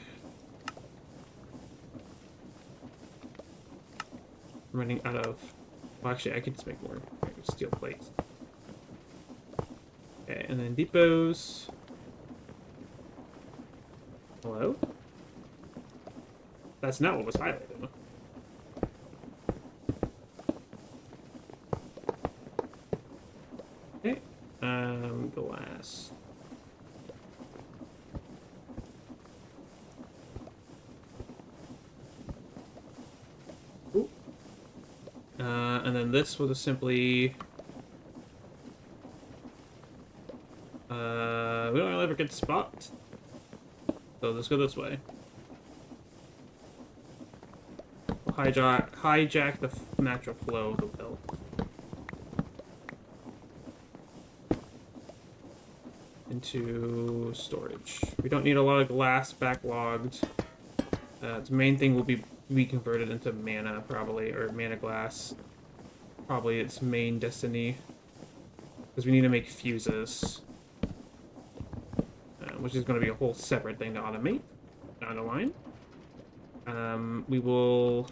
I'm running out of... Well, actually, I could just make more. I could steel plates. Okay, and then depots. Hello? That's not what was highlighted. Okay. Glass. Ooh. And then this will just simply... we don't really ever get spot. So let's go this way. Hijack the natural flow of the build. Into storage. We don't need a lot of glass backlogged. The main thing will be converted into mana, probably, or mana glass. Probably its main destiny. Because we need to make fuses. Which is going to be a whole separate thing to automate down the line. We will...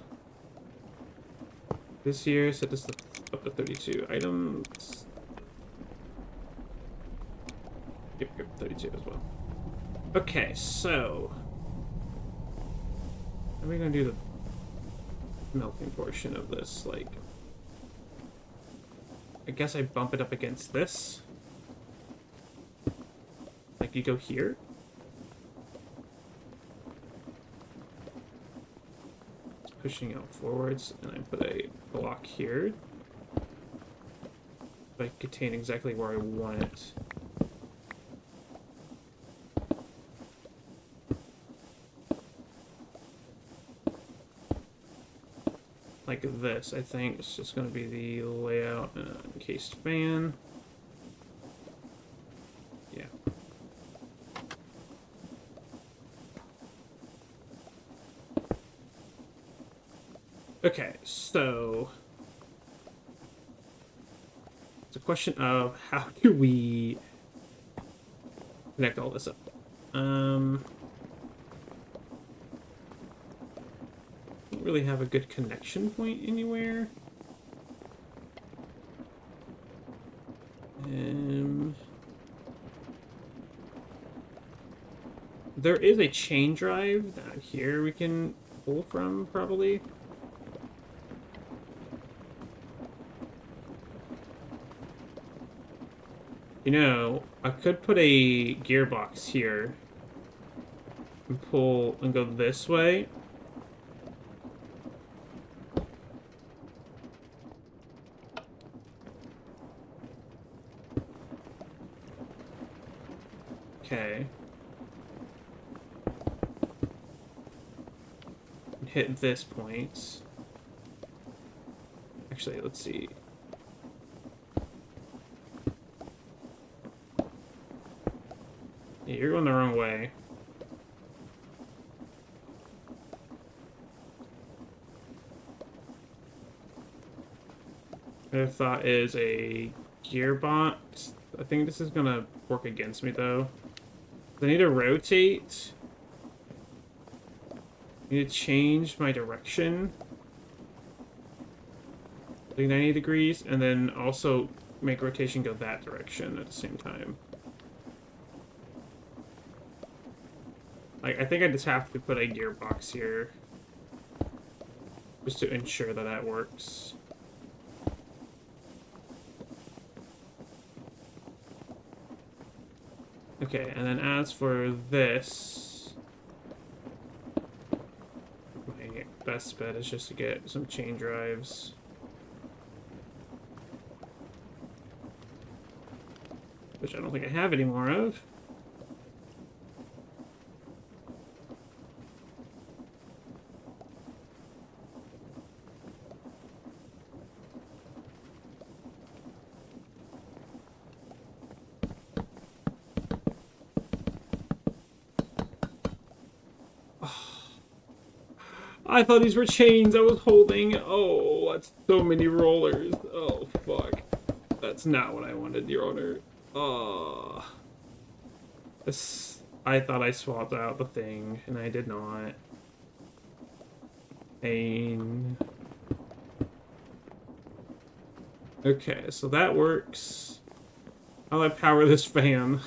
This year, set this up to 32 items. Yep, 32 as well. Okay, so... How are we going to do the melting portion of this? Like... I guess I bump it up against this. Like, you go here. Pushing out forwards, and I put a block here. So I contain exactly where I want it. Like this, I think it's just going to be the layout. Encased fan. Yeah. Okay, so it's a question of how do we connect all this up? Don't really have a good connection point anywhere. There is a chain drive down here we can pull from, probably. You know, I could put a gearbox here. and pull and go this way. Okay. Hit this point. Actually, let's see. Yeah, you're going the wrong way. My thought is a gearbox. I think this is gonna work against me though. I need to rotate. I need to change my direction. Like 90 degrees, and then also make rotation go that direction at the same time. Like, I think I just have to put a gearbox here. Just to ensure that that works. Okay, and then as for this, my best bet is just to get some chain drives. Which I don't think I have any more of. I thought these were chains I was holding. Oh, that's so many rollers. Oh, fuck. That's not what I wanted, Your Honor. Oh. This, I thought I swapped out the thing, and I did not. Pain. Okay, so that works. How do I power this fan?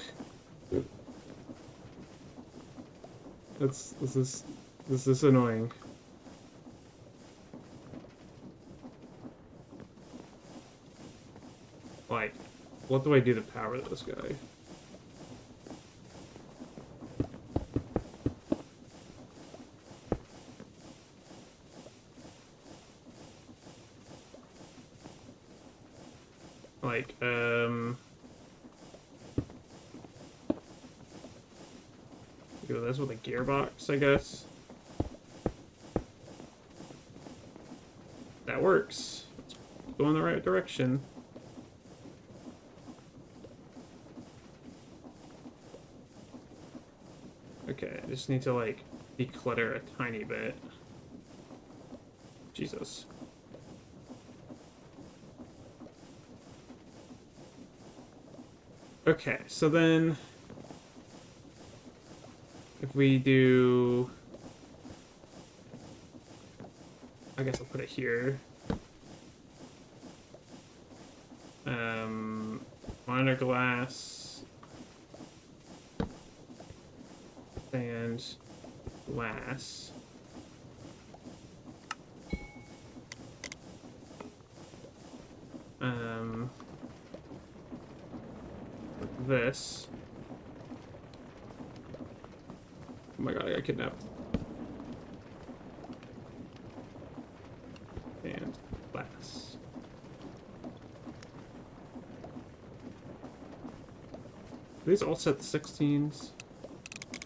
This is annoying. Like, what do I do to power this guy? Like, do this with a gearbox, I guess. That works. Let's go in the right direction. Okay, I just need to, like, declutter a tiny bit. Jesus. Okay, so then if we do, I guess I'll put it here. Monitor glass and glass. This. Oh my god, I got kidnapped. And glass. Are these all set 16s?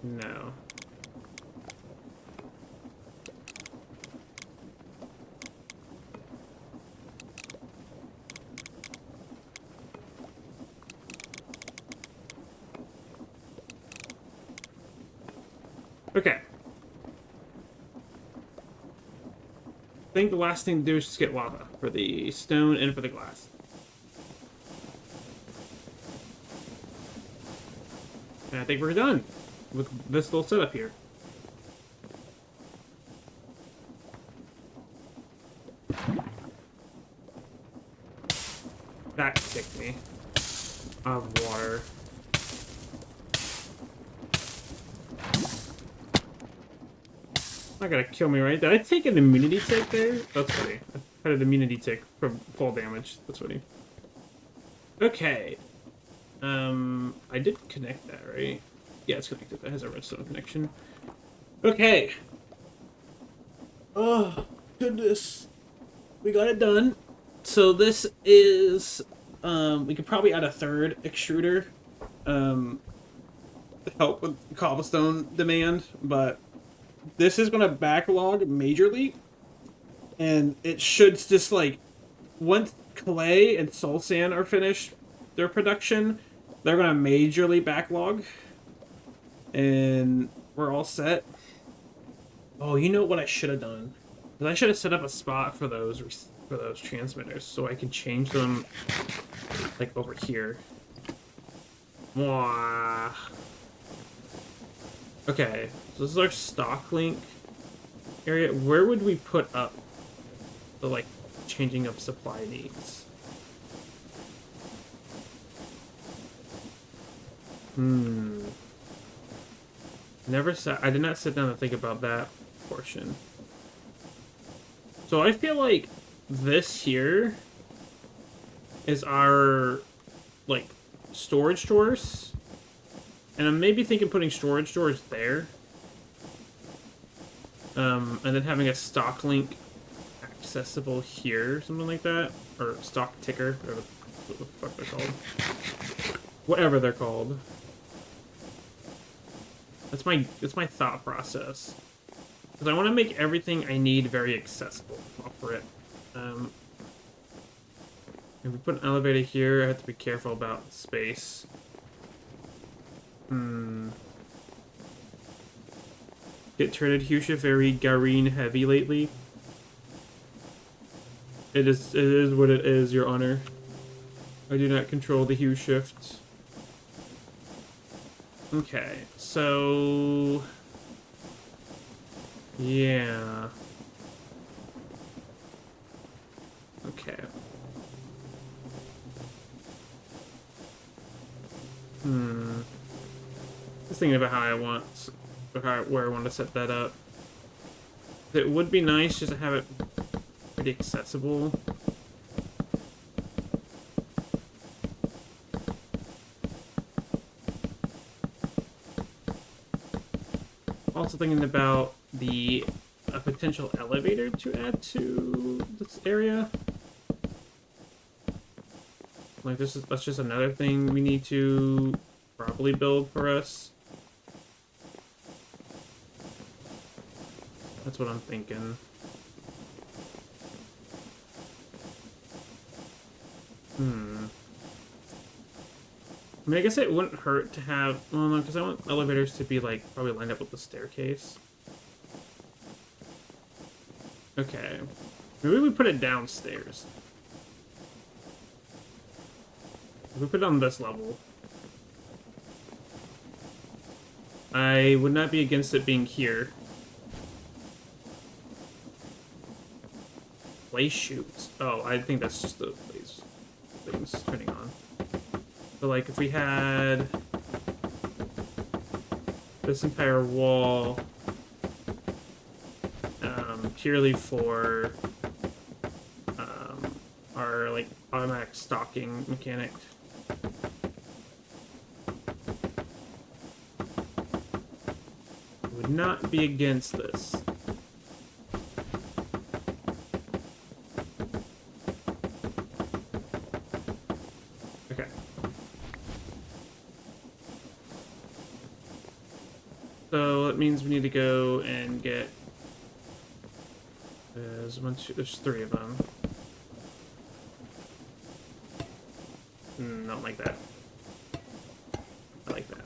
No. Okay. I think the last thing to do is just get lava for the stone and for the glass. And I think we're done with this little setup here. That kicked me out of water. Not gonna kill me, right? Did I take an immunity tick there? That's funny. I had an immunity tick from fall damage. That's funny. Okay. I did connect that, right? Yeah, it's connected. That has a redstone connection. Okay. Oh, goodness. We got it done. So this is, we could probably add a third extruder, to help with cobblestone demand, but this is going to backlog majorly, and it should just, like, once clay and soul sand are finished their production, they're going to majorly backlog, and we're all set. Oh, you know what I should have done? I should have set up a spot for those transmitters so I can change them, like, over here. Mwah. Okay, so this is our stock link area. Where would we put up the, like, changing of supply needs? I did not sit down and think about that portion. So I feel like this here is our, like, storage doors. And I'm maybe thinking putting storage doors there. And then having a stock link accessible here, something like that. Or stock ticker, or what the fuck they're called. Whatever they're called. That's my thought process. Because I want to make everything I need very accessible for it. If we put an elevator here, I have to be careful about space. Get turned Husha very Gareen heavy lately. It is what it is, Your Honor. I do not control the hue shift. Okay, so yeah. Okay. Just thinking about how I want, where I want to set that up. It would be nice just to have it pretty accessible. Also thinking about a potential elevator to add to this area. Like that's just another thing we need to probably build for us. That's what I'm thinking. I mean, I guess it wouldn't hurt to have... Well, no, because I want elevators to be, like, probably lined up with the staircase. Okay. Maybe we put it downstairs. If we put it on this level, I would not be against it being here. Play shoots. Oh, I think that's just the place things turning on. So, like, if we had this entire wall purely for our, like, automatic stocking mechanic. Would not be against this. Okay. So that means we need to go and get... There's 3 of them. Not like that. I like that.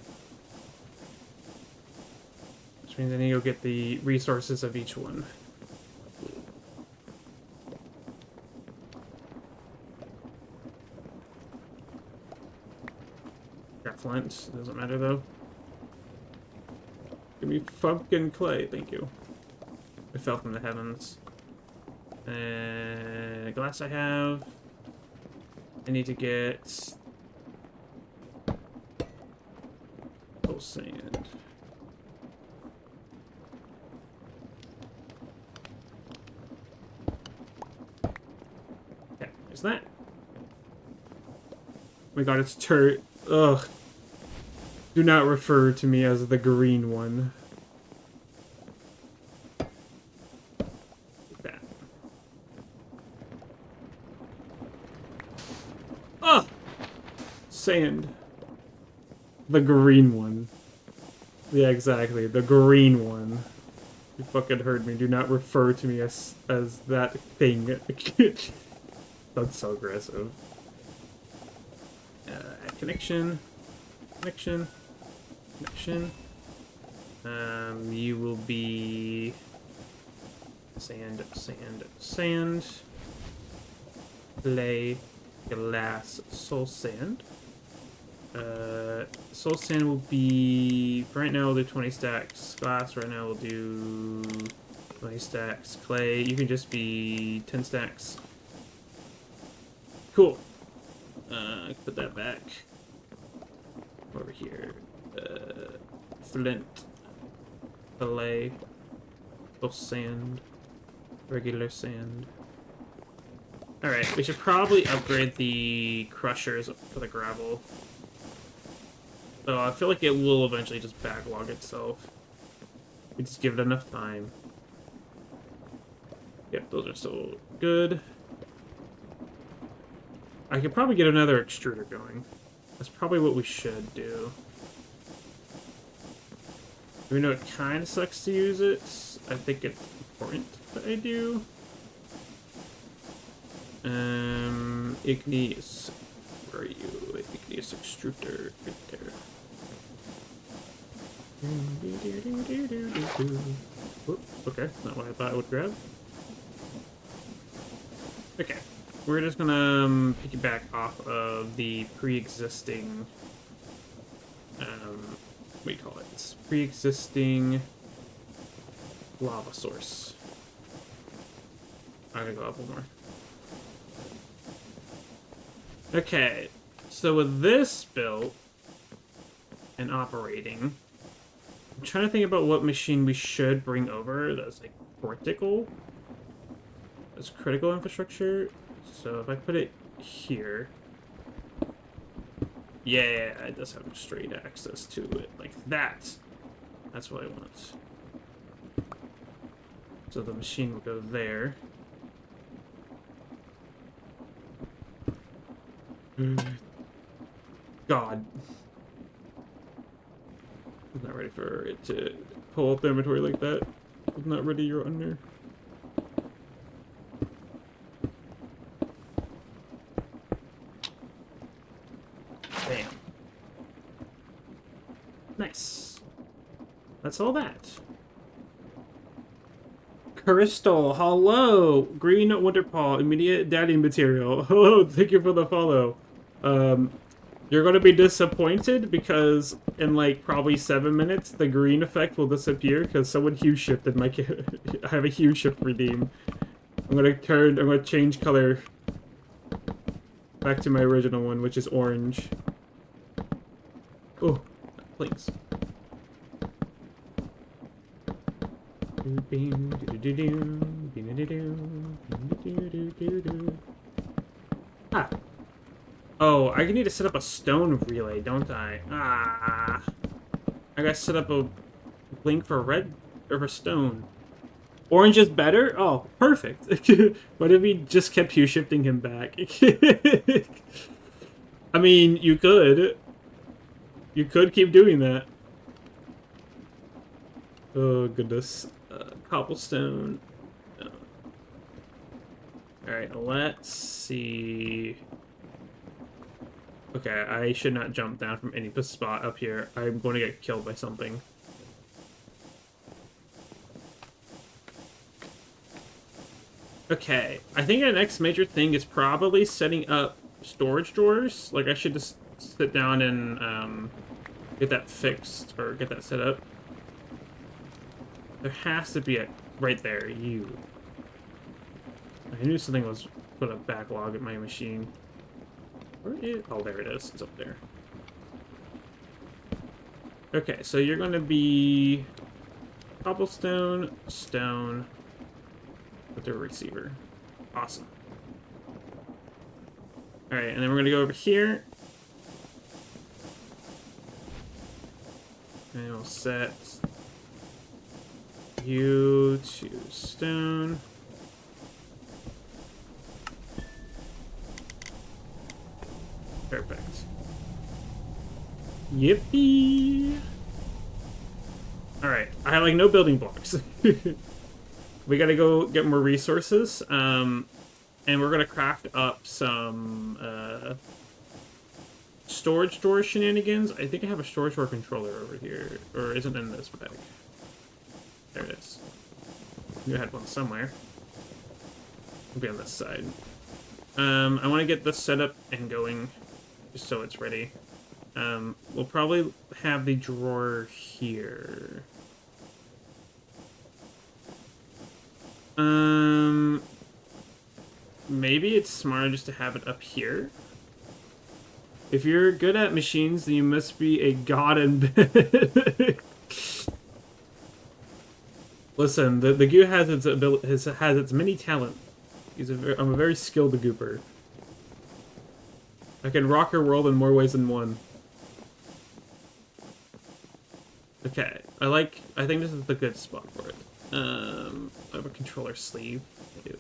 Which means I need to go get the resources of each one. Got flint. Doesn't matter though. Give me pumpkin clay. Thank you. It fell from the heavens. And glass I have. I need to get full sand. Okay, there's that. Oh my god, it's turret. Ugh. Do not refer to me as the green one. Oh! Sand. The green one. Yeah, exactly. The green one. You fucking heard me. Do not refer to me as that thing. That's so aggressive. Connection. Connection. Connection. You will be... Sand, sand, sand. Clay, glass, soul sand. Soul sand will be... Right now we'll do 20 stacks. Glass right now we'll do 20 stacks. Clay, you can just be 10 stacks. Cool. Put that back. Over here. Flint. Clay. Soul sand. Regular sand. Alright, we should probably upgrade the crushers for the gravel. So I feel like it will eventually just backlog itself. We just give it enough time. Yep, those are still good. I could probably get another extruder going. That's probably what we should do. Even though it kind of sucks to use it, I think it's important that I do. Igneous. Where are you? Igneous extruder. Right there. Whoop, okay, not what I thought I would grab. Okay, we're just gonna piggyback off of the pre-existing, what do you call it? It's pre-existing lava source. I'm gonna go up one more. Okay, so with this built and operating, I'm trying to think about what machine we should bring over that's like critical. That's critical infrastructure. So if I put it here, yeah, it does have straight access to it like that. That's what I want. So the machine will go there. God. I'm not ready for it to pull up the inventory like that. I'm not ready, you're under. Bam. Nice. That's all that. Crystal, hello! Green Wonderpaw, immediate daddy material. Hello, thank you for the follow. You're gonna be disappointed because in like probably 7 minutes, the green effect will disappear because someone hue shifted my I have a hue shift redeem. I'm gonna change color back to my original one, which is orange. Oh, please. Ah. Oh, I need to set up a stone relay, don't I? Ah. I gotta set up a link for red or for stone. Orange is better? Oh, perfect. What if we just kept hue shifting him back? I mean, you could. You could keep doing that. Oh, goodness. Cobblestone. No. Alright, let's see. Okay, I should not jump down from any spot up here. I'm going to get killed by something. Okay, I think the next major thing is probably setting up storage drawers. Like, I should just sit down and get that fixed, or get that set up. There has to be a... right there, you. I knew something was put a backlog at my machine. Where is... oh, there it is. It's up there. Okay, so you're going to be... cobblestone, stone, with the receiver. Awesome. Alright, and then we're going to go over here. And we'll set you to stone. Perfect. Yippee! Alright, I have like no building blocks. We gotta go get more resources, and we're gonna craft up some storage door shenanigans. I think I have a storage door controller over here, or isn't in this bag. There it is. I had one somewhere. It'll be on this side. I want to get this set up and going, just so it's ready. We'll probably have the drawer here. Maybe it's smarter just to have it up here. If you're good at machines, then you must be a god in bed. Listen, the goo has its ability, has its many talent. I'm a very skilled gooper. I can rock your world in more ways than one. Okay, I think this is the good spot for it. I have a controller sleeve. I do.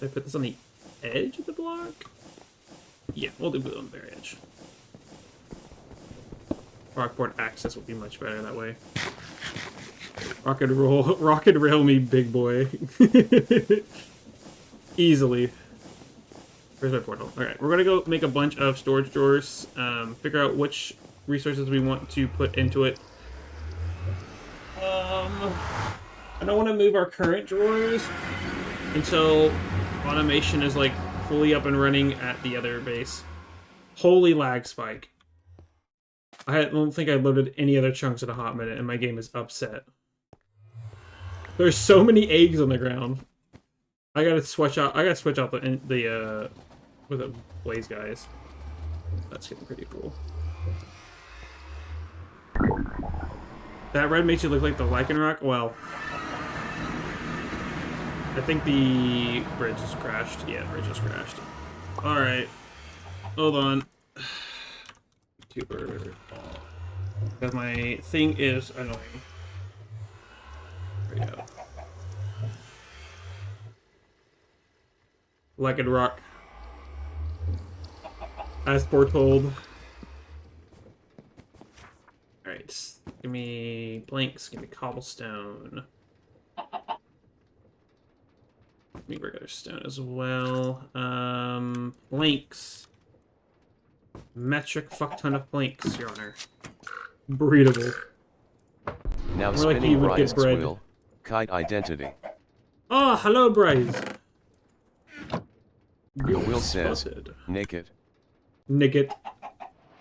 Did I put this on the edge of the block? Yeah, we'll do it on the very edge. Rockboard access will be much better that way. Rocket rail me, big boy. Easily. Where's my portal? Alright, we're gonna go make a bunch of storage drawers, figure out which resources we want to put into it. I don't want to move our current drawers until automation is like fully up and running at the other base. Holy lag spike. I don't think I loaded any other chunks in a hot minute and my game is upset. There's so many eggs on the ground. I gotta switch out the with the blaze guys. That's getting pretty cool. That red makes you look like the lichen rock. Well, I think the bridge has crashed. Yeah, bridge has crashed. All right, hold on. Tuber, because my thing is annoying. There we go. Lichen rock, as foretold. All right, give me blanks. Give me cobblestone. Give me regular stone as well. Planks. Metric fuck ton of planks, Your Honor. Breedable. Now More like spinning you would get Bryce's bread. wheel. Kite identity. Oh, hello, Bryce. The wheel says, Spotted. naked. Nigget.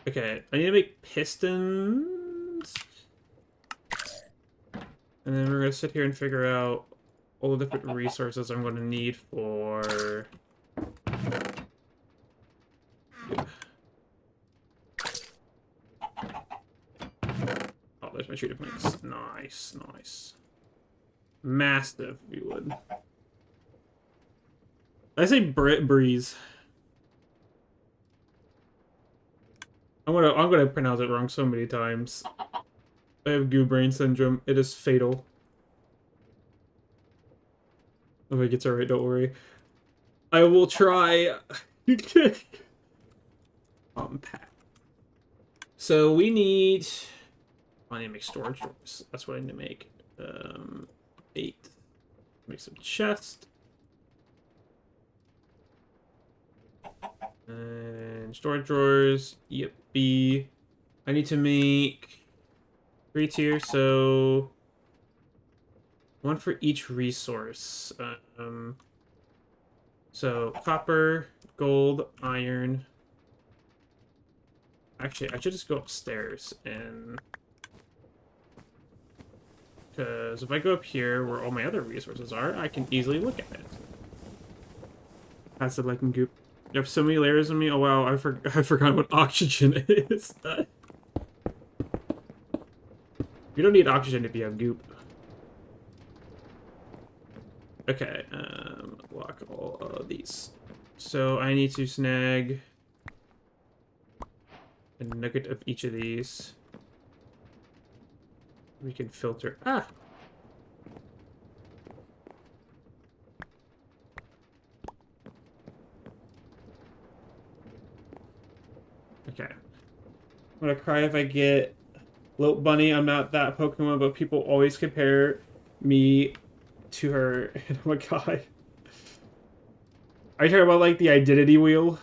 Okay, I need to make pistons. And then we're gonna sit here and figure out all the different resources I'm gonna need for... Oh, there's my shooting planks. Nice, nice. Mastiff, if you would. I say breeze. I'm gonna pronounce it wrong so many times. I have goo brain syndrome. It is fatal. Oh, it gets alright, don't worry. I will try. Unpack. So we need... I need to make storage drawers. That's what I need to make. 8. Make some chests. And storage drawers. Yep. B. I need to make 3 tiers, so 1 for each resource. So copper, gold, iron. Actually, I should just go upstairs and... Because if I go up here where all my other resources are, I can easily look at it. That's the lichen goop. You have so many layers on me. Oh wow, I forgot what oxygen is. You don't need oxygen if you have goop. Okay, block all of these. So I need to snag a nugget of each of these. We can filter. Ah! Okay. I'm gonna cry if I get Lope Bunny. I'm not that Pokemon, but people always compare me to her. Oh my god. Are you talking about, like, the identity wheel?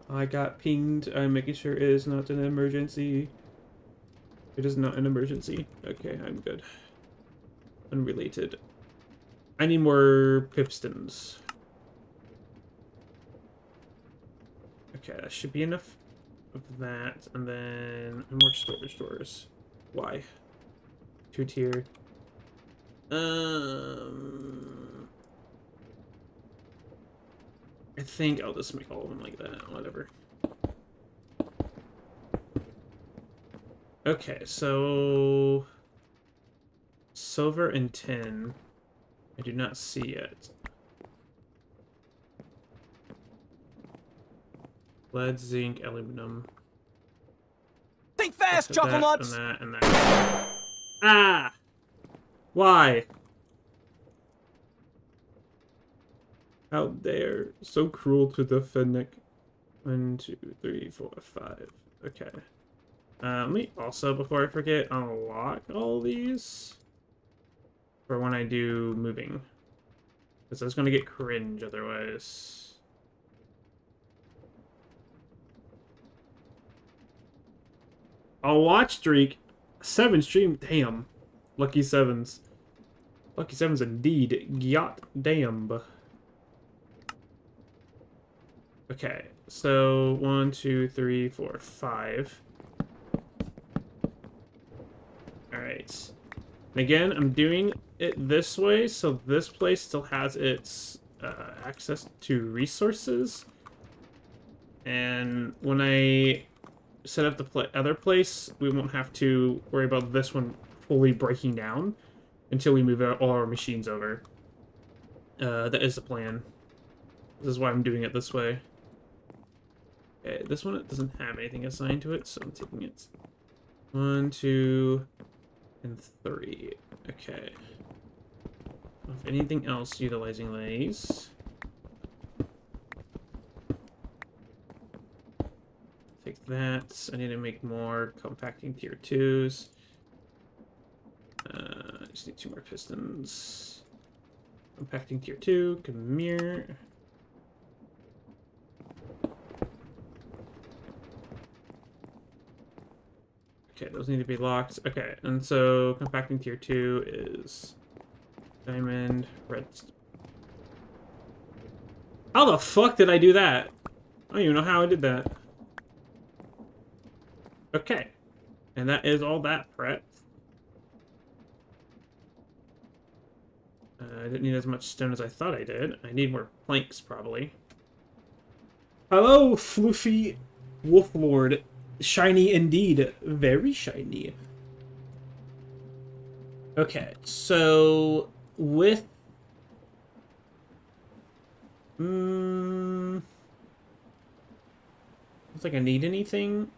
I got pinged. I'm making sure it is not an emergency. It is not an emergency. Okay, I'm good. Unrelated. I need more pipstons. Okay, that should be enough of that. And then more storage doors. Why? 2-tier. I think I'll just make all of them like that. Whatever. Okay, so silver and tin. I do not see yet. Lead, zinc, aluminum. Think fast, That, Chuckle Nuts! and that, and that. Ah! Why? How dare. So cruel to the Fennec. 1, 2, 3, 4, 5. Okay. Let me also, before I forget, unlock all these for when I do moving. Because I was going to get cringe otherwise. A watch streak. 7 stream. Damn. Lucky 7s. Lucky 7s indeed. Yacht damn. Okay. So 1, 2, 3, 4, 5. Alright. And again, I'm doing it this way, so this place still has its access to resources. And when I set up the other place, we won't have to worry about this one fully breaking down until we move all our machines over. That is the plan. This is why I'm doing it this way. Okay, this one doesn't have anything assigned to it, so I'm taking it. 1, 2, and 3. Okay. If anything else utilizing these. Take that. I need to make more compacting tier 2s. I just need 2 more pistons. Compacting tier 2. Come here. Okay, those need to be locked. Okay, and so compacting tier 2 is diamond, redstone. How the fuck did I do that? I don't even know how I did that. Okay, and that is all that prep. I didn't need as much stone as I thought I did. I need more planks, probably. Hello, Floofy Wolflord. Shiny indeed. Very shiny. Okay, so with... looks like I need anything.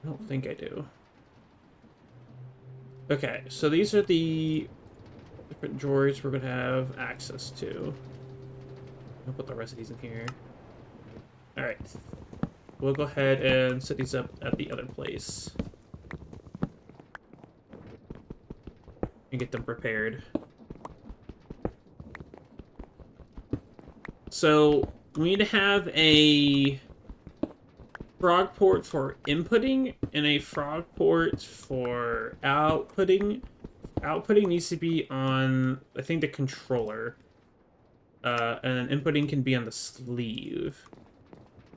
I don't think I do. Okay, so these are the different drawers we're going to have access to. I'll put the rest of these in here. Alright. We'll go ahead and set these up at the other place. And get them prepared. So, we need to have a frog port for inputting and a frog port for outputting. Outputting needs to be on, I think, the controller. And inputting can be on the sleeve.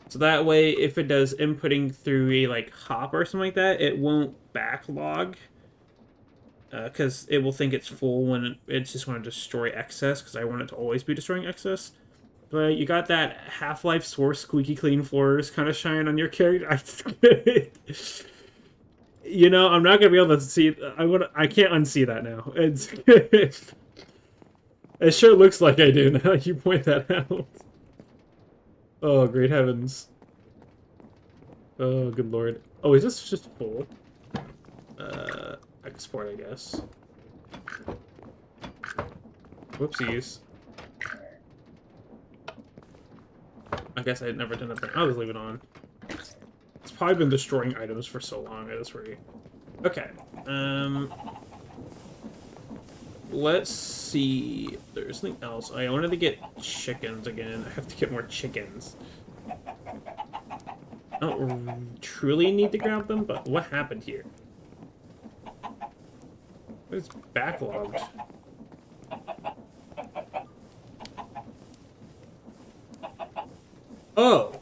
So that way, if it does inputting through a, like, hop or something like that, it won't backlog. Because it will think it's full when it's just going to destroy excess, because I want it to always be destroying excess. But you got that Half-Life Source squeaky clean floors kind of shine on your character. You know, I'm not going to be able to see... I can't unsee that now. It's... It sure looks like I do now you point that out. Oh, great heavens. Oh, good lord. Oh, is this just full? Export, I guess. Whoopsies. I guess I had never done that thing. I'll just leave it on. It's probably been destroying items for so long at this rate. Okay. Let's see. There's something else. I wanted to get chickens again. I have to get more chickens. I don't truly need to grab them, but what happened here? It's backlogged. Oh!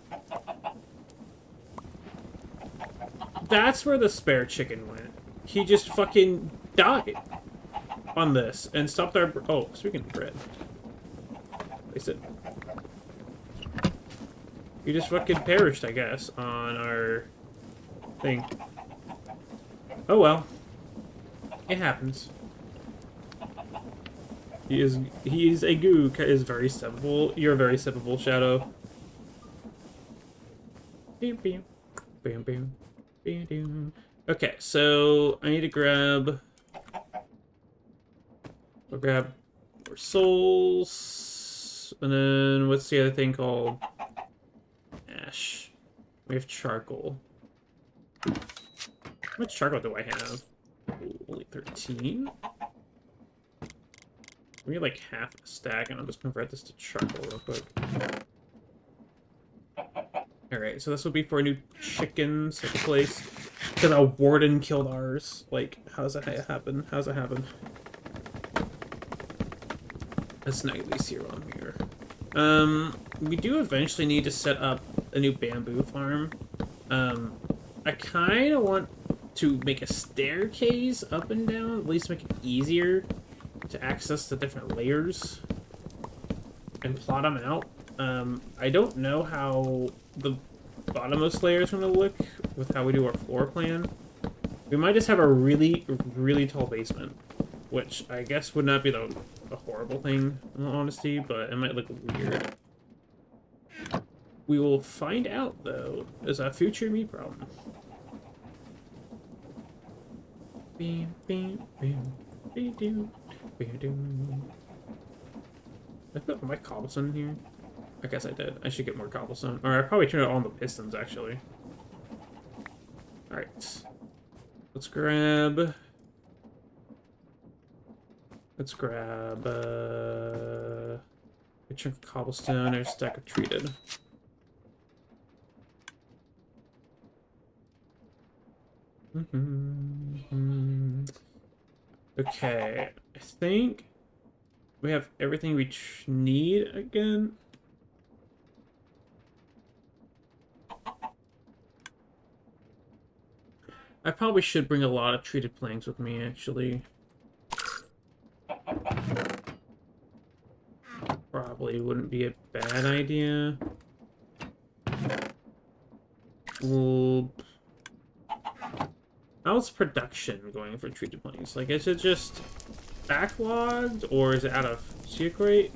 That's where the spare chicken went. He just fucking died on this and stopped our... Oh, speaking of bread. Place it. He just fucking perished, I guess, on our thing. Oh well. It happens. He is a goo. Is very steppable. You're very steppable, Shadow. Bam, bam, bam, bam, bam, bam. Okay, so I need to grab. We'll grab more souls, and then what's the other thing called? Ash. We have charcoal. How much charcoal do I have? Ooh, only 13. We need like half a stack, and I'll just convert this to charcoal real quick. Alright, so this will be for a new chickens place. Because a warden killed ours. Like, how's that happen? How's that happen? Let's snag these here on here. We do eventually need to set up a new bamboo farm. I kind of want to make a staircase up and down, at least make it easier to access the different layers and plot them out. I don't know how the bottommost layer is going to look with how we do our floor plan. We might just have a really, really tall basement, which I guess would not be a horrible thing, in all honesty, but it might look weird. We will find out, though. It's a future me problem. Bam, bam, bam, bam, bam, bam, bam. I put my cobblestone in here. I guess I did. I should get more cobblestone. Or I probably turned it on the pistons, actually. Alright. Let's grab a chunk of cobblestone and a stack of treated. Okay, I think we have everything we need again. I probably should bring a lot of treated planks with me, actually. Probably wouldn't be a bad idea. Well, how's production going for treated planks? Like, is it just backlogged, or is it out of secret?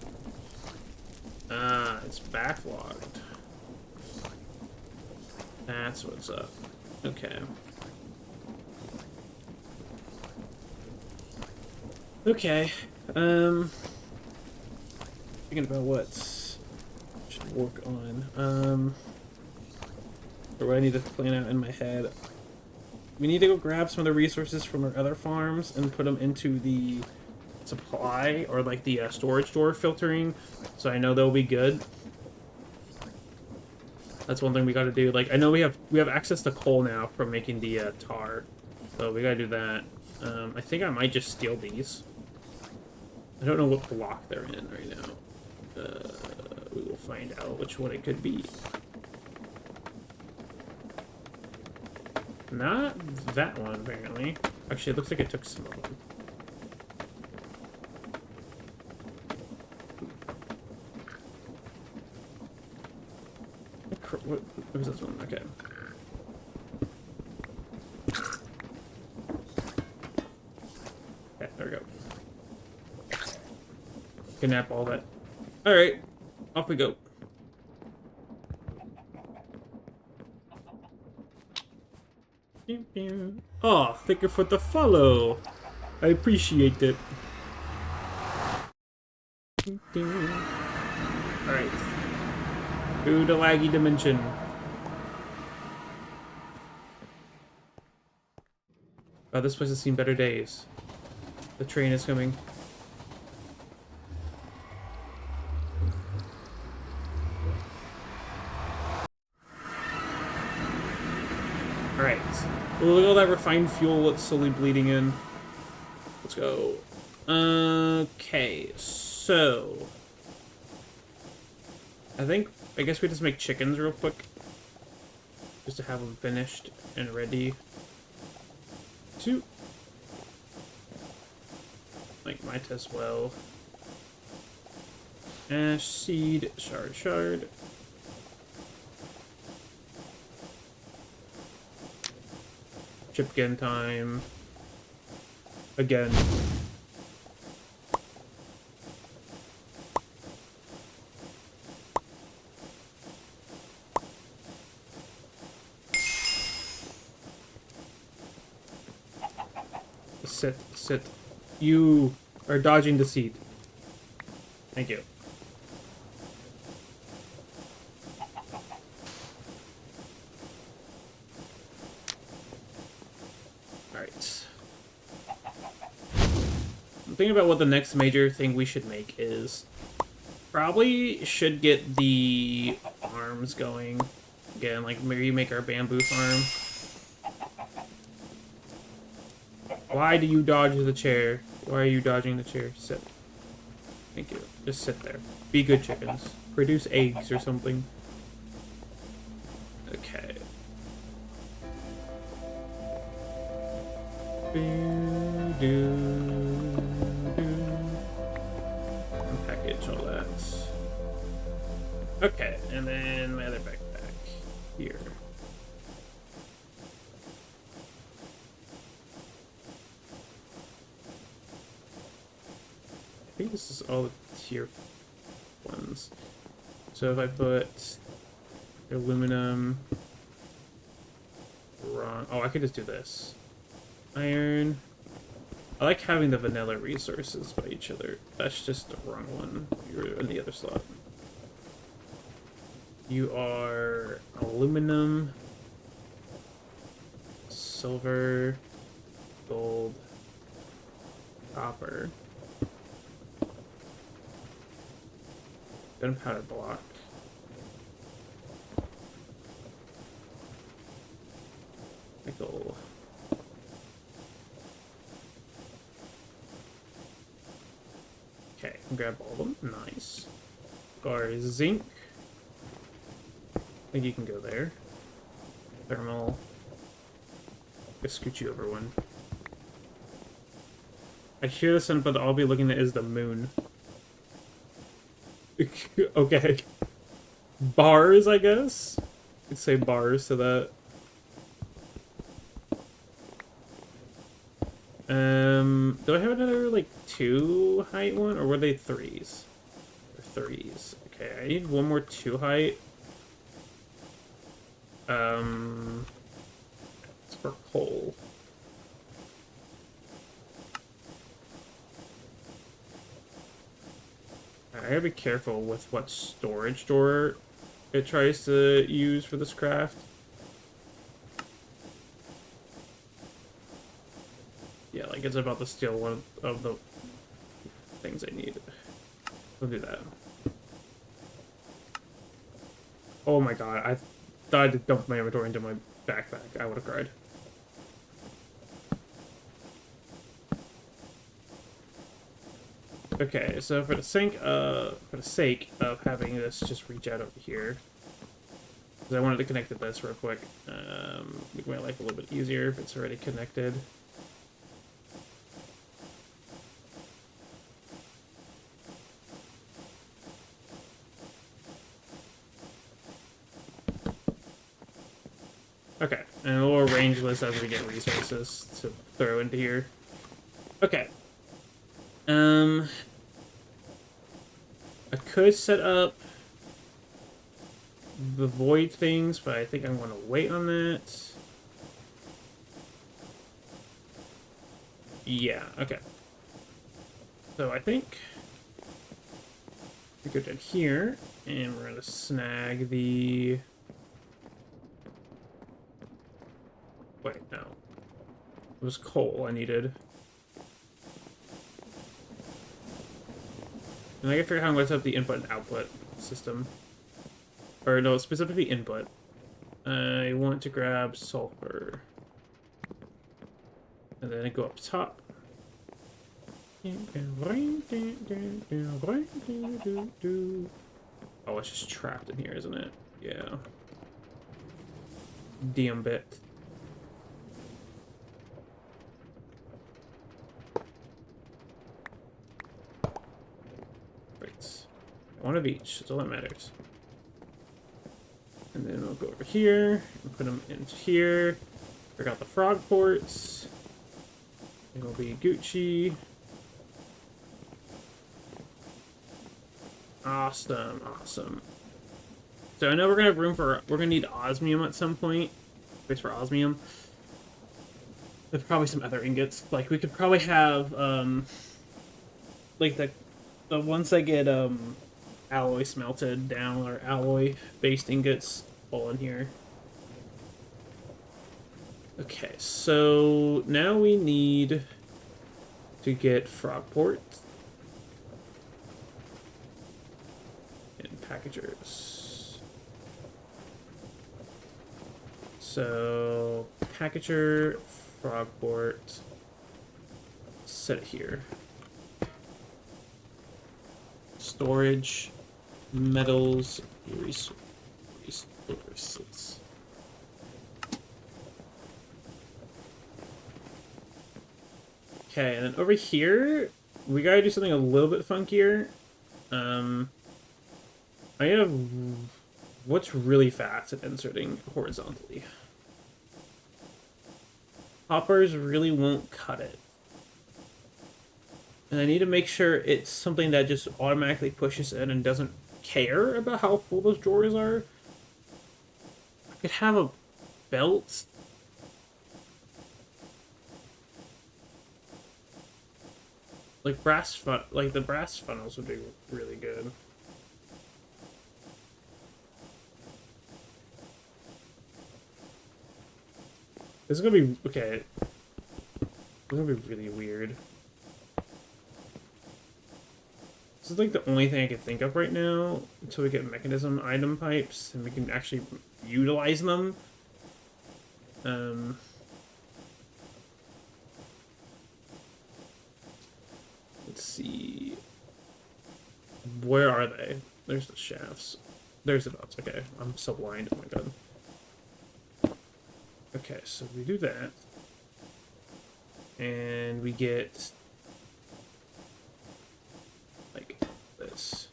Ah, it's backlogged. That's what's up. Okay. Okay, thinking about what I should work on, or what I need to plan out in my head. We need to go grab some of the resources from our other farms and put them into the supply, or like the storage door filtering, so I know they'll be good. That's one thing we gotta do. Like, I know we have access to coal now from making the tar, so we gotta do that. I think I might just steal these. I don't know what block they're in right now. We will find out which one it could be. Not that one, apparently. Actually, it looks like it took some of them. What was this one? Okay. Okay, there we go. Kidnap all that. Alright, off we go. Oh, thank you for the follow. I appreciate it. Alright. Through the laggy dimension. Oh, this place has seen better days. The train is coming. Alright. Look at all that refined fuel that's slowly bleeding in. Let's go. Okay, so... I guess we just make chickens real quick. Just to have them finished and ready. To... Like, might as well. Ash, seed, shard. Chipkin time. Again. Sit. You are dodging the seed. Thank you. Alright. I'm thinking about what the next major thing we should make is. Probably should get the farms going. Again, like maybe make our bamboo farm. Why do you dodge the chair? Why are you dodging the chair? Sit. Thank you. Just sit there. Be good chickens. Produce eggs or something. Okay. Unpackage all that. Okay, and then my other backpack here. I think this is all the tier ones. So if I put aluminum, wrong. Oh, I could just do this. Iron. I like having the vanilla resources by each other. That's just the wrong one. You're in the other slot. You are aluminum, silver, gold, copper. Gunpowder block. Nickel. Okay, grab all of them. Nice. Or zinc. I think you can go there. Thermal. Let's scoot you over one. I hear the sun, but I'll be looking at is the moon. Okay. Bars, I guess? You'd say bars to that. Do I have another, like, 2 height one? Or were they 3s? They're 3s. Okay, I need one more 2 height. It's for coal. I gotta be careful with what storage door it tries to use for this craft. Yeah, like it's about to steal one of the things I need. We'll do that. Oh my god, I thought I had to dump my inventory into my backpack. I would have cried. Okay, so for the sake of having this just reach out over here, because I wanted to connect to this real quick, make my life a little bit easier if it's already connected. Okay, and we'll arrange this as we get resources to throw into here. Okay. I could set up the void things, but I think I'm going to wait on that. Yeah, okay. So I think We go down here, and we're gonna snag the... Wait, no. It was coal I needed. And I gotta figure out how I'm gonna set up the input and output system. Or no, specifically input. I want to grab sulfur. And then I go up top. Oh, it's just trapped in here, isn't it? Yeah. Damn bit. Right. One of each. That's all that matters. And then we'll go over here and put them into here. Forgot the frog ports. It'll be Gucci. Awesome, awesome. So I know we're gonna have room for, we're gonna need osmium at some point. Space for osmium. There's probably some other ingots. Like we could probably have like the ones that get alloy smelted down, or alloy based ingots all in here. Okay, so now we need to get frog ports and packagers. So packager, frog port, set it here. Storage, metals, resources. Okay, and then over here, we gotta do something a little bit funkier. I have what's really fast at inserting horizontally. Hoppers really won't cut it. And I need to make sure it's something that just automatically pushes in and doesn't care about how full those drawers are. I could have a belt. Like the brass funnels would be really good. This is gonna be okay. This is gonna be really weird. This is like the only thing I can think of right now until we get mechanism item pipes and we can actually utilize them. Let's see. Where are they? There's the shafts. There's the belts. Okay, I'm so blind. Oh my god. Okay, so we do that. And we get like this.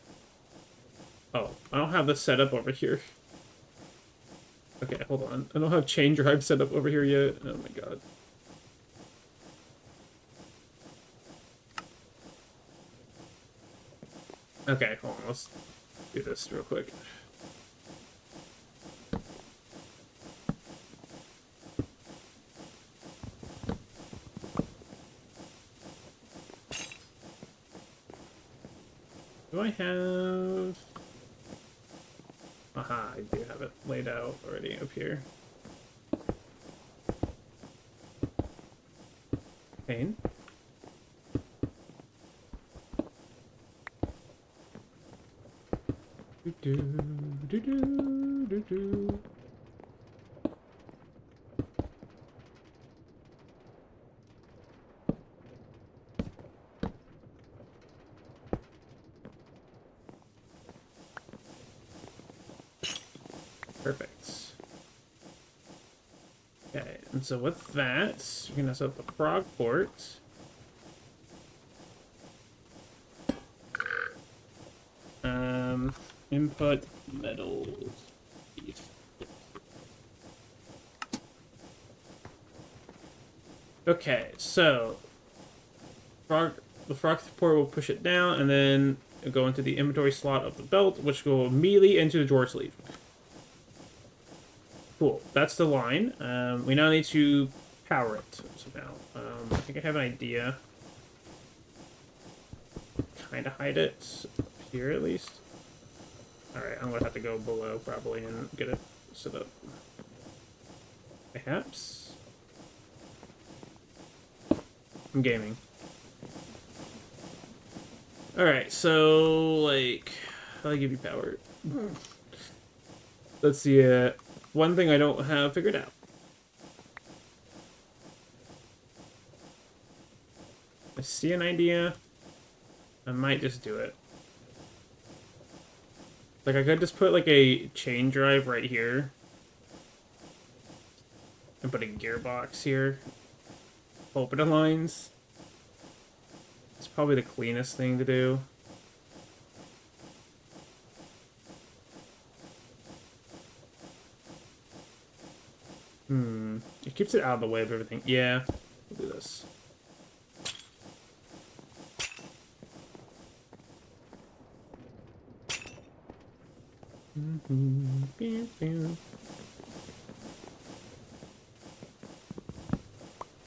Oh, I don't have this set up over here. Okay, hold on. I don't have chain drive set up over here yet. Oh my god. Okay, hold on. Let's do this real quick. Do I have... Aha, I do have it laid out already up here. Pain. Do. Perfect. Okay, and so with that, you're gonna set up the frog port. Input metals. Okay, so the frog port will push it down, and then it'll go into the inventory slot of the belt, which will immediately into the drawer sleeve. Cool, that's the line. We now need to power it somehow. I think I have an idea. Kind of hide it here at least. Alright, I'm gonna have to go below probably and get it set up. Perhaps? I'm gaming. Alright, so, like, I'll give you power. Let's see, one thing I don't have figured out. I see an idea. I might just do it. Like, I could just put, like, a chain drive right here. And put a gearbox here. Open the lines. It's probably the cleanest thing to do. It keeps it out of the way of everything. Yeah, we'll do this.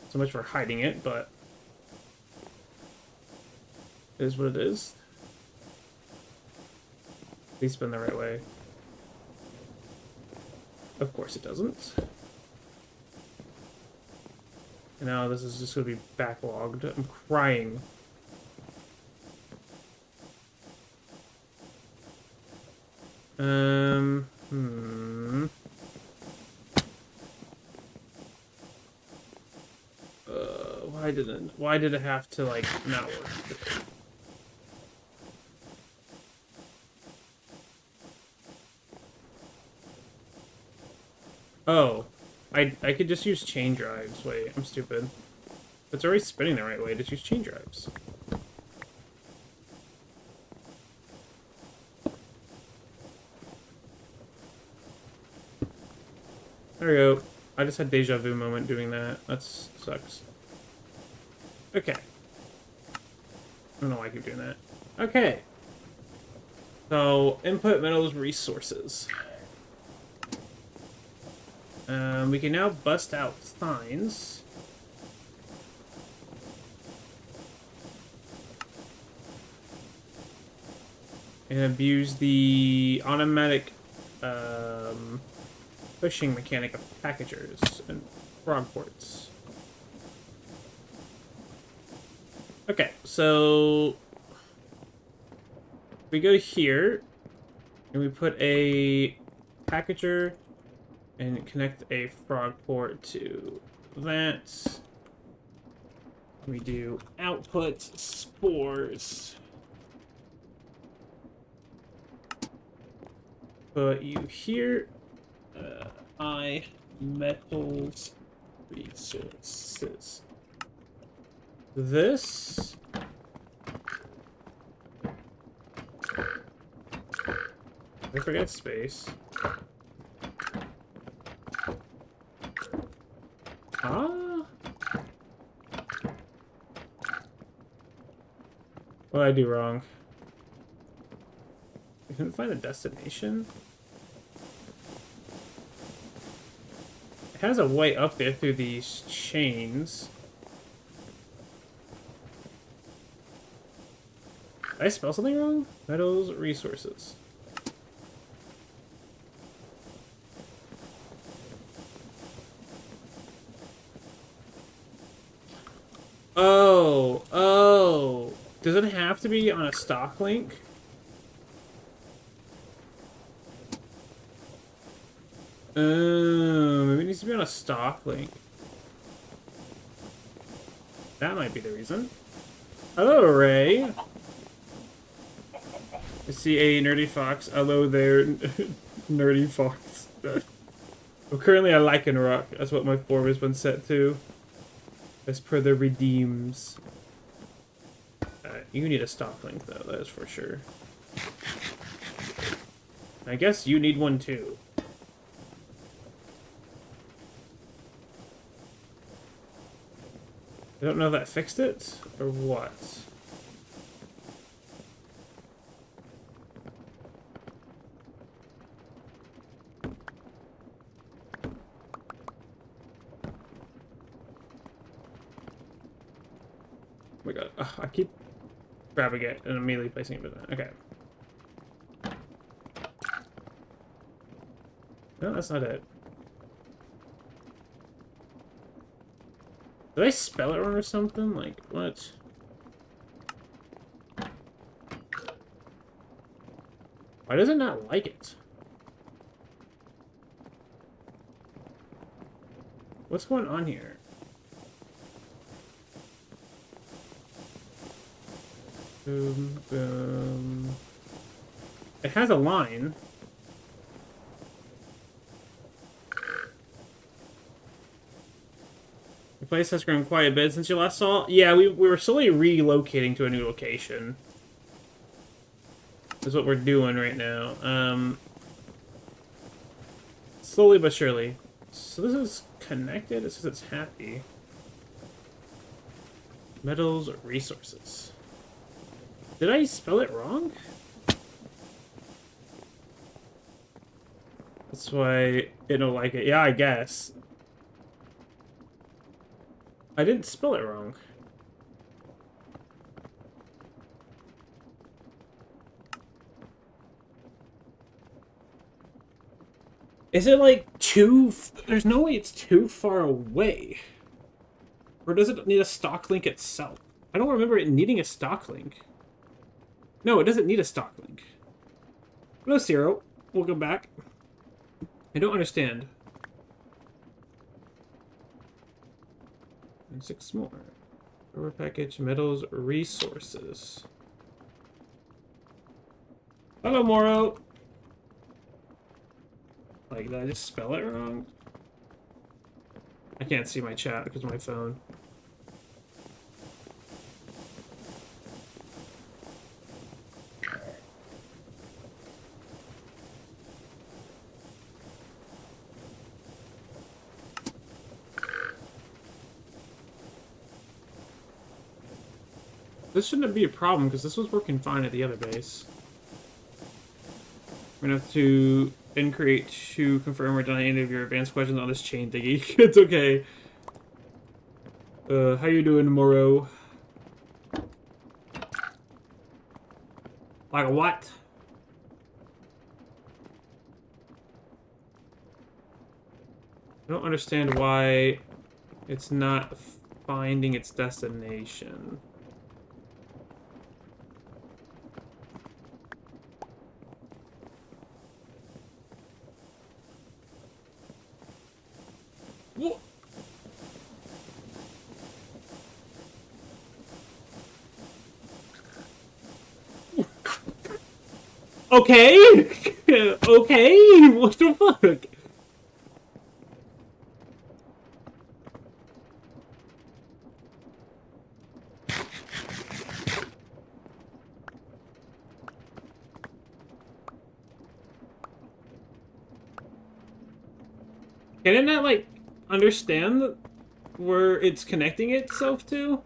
So much for hiding it, but it is what it is. Please spin the right way. Of course it doesn't. And now this is just going to be backlogged. I'm crying. Why did it have to, like, not work? Oh. I could just use chain drives. Wait, I'm stupid. It's already spinning the right way. Just use chain drives. There we go. I just had deja vu moment doing that. That sucks. Okay. I don't know why I keep doing that. Okay. So, input metals resources. We can now bust out signs. And abuse the automatic pushing mechanic of packagers and frog ports. Okay, so we go here and we put a packager and connect a frog port to that. We do output spores. Put you here. Metals resources. This. I forget space. Ah. What did I do wrong? I couldn't find a destination. It has a way up there through these chains. Did I spell something wrong? Metals resources. Oh. Does it have to be on a stock link? Maybe it needs to be on a stock link. That might be the reason. Hello, Ray. I see a nerdy fox. Hello there, nerdy fox. Well, currently I like and rock. That's what my form has been set to. As per the redeems. You need a stock link, though, that is for sure. I guess you need one, too. I don't know if that fixed it, or what. Oh my god, I keep grabbing it and immediately placing it with that. Okay. No, that's not it. Did I spell it wrong or something? Like, what? Why does it not like it? What's going on here? Boom, boom. It has a line. The place has grown quite a bit since you last saw it. Yeah, we were slowly relocating to a new location. Is what we're doing right now. Slowly but surely. So this is connected. It says it's happy. Metals, resources. Did I spell it wrong? That's why it don't like it. Yeah, I guess. I didn't spell it wrong. Is it like too... There's no way it's too far away. Or does it need a stock link itself? I don't remember it needing a stock link. No, it doesn't need a stock link. Hello, Zero. Welcome back. I don't understand. And 6 more. Over package, metals, resources. Hello, Moro. Like, did I just spell it wrong? I can't see my chat because of my phone. This shouldn't be a problem because this was working fine at the other base. We're gonna have to create to confirm or deny any of your advanced questions on this chain thingy. It's okay. How you doing, Moro? Like what? I don't understand why it's not finding its destination. What? Okay? Okay? What the fuck? Can it not, like, understand where it's connecting itself to?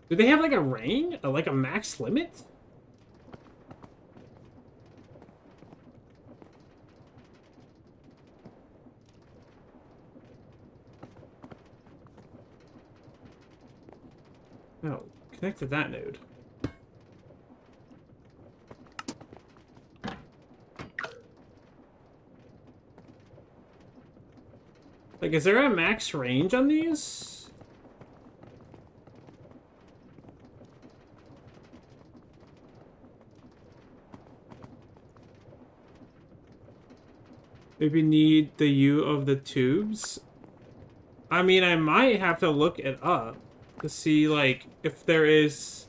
Do they have like a range? Like a max limit? No, connect to that node. Like, is there a max range on these? Maybe need the U of the tubes? I mean, I might have to look it up to see, like, if there is...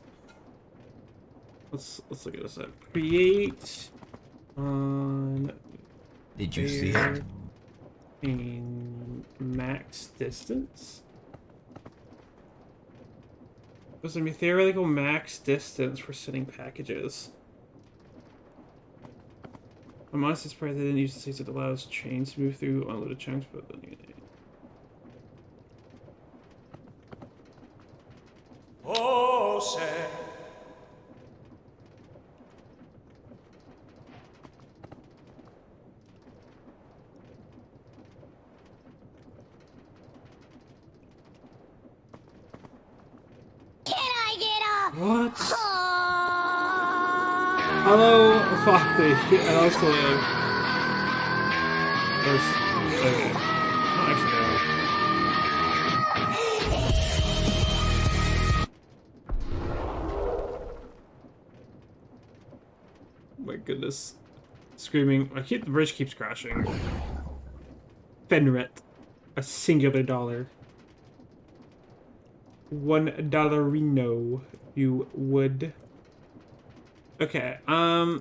Let's look at this up. Create on... Did you see it? In max distance? There's a theoretical max distance for sending packages. I'm honestly surprised they didn't use the states that allows trains to move through unloaded chunks, but then What? Hello, Foxy. I also am. Okay. Oh, actually, no. My goodness. Screaming. The bridge keeps crashing. Fenret. A singular dollar. $1, you would. Okay, that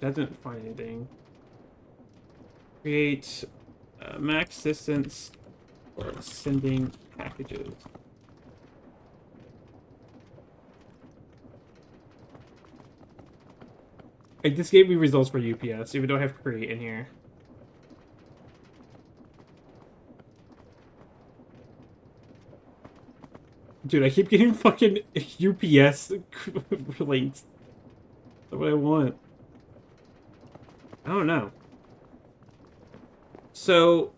didn't find anything. Create max distance for sending packages. Like, this gave me results for UPS, even though I have create in here. Dude, I keep getting fucking UPS links. That's what I want. I don't know. So,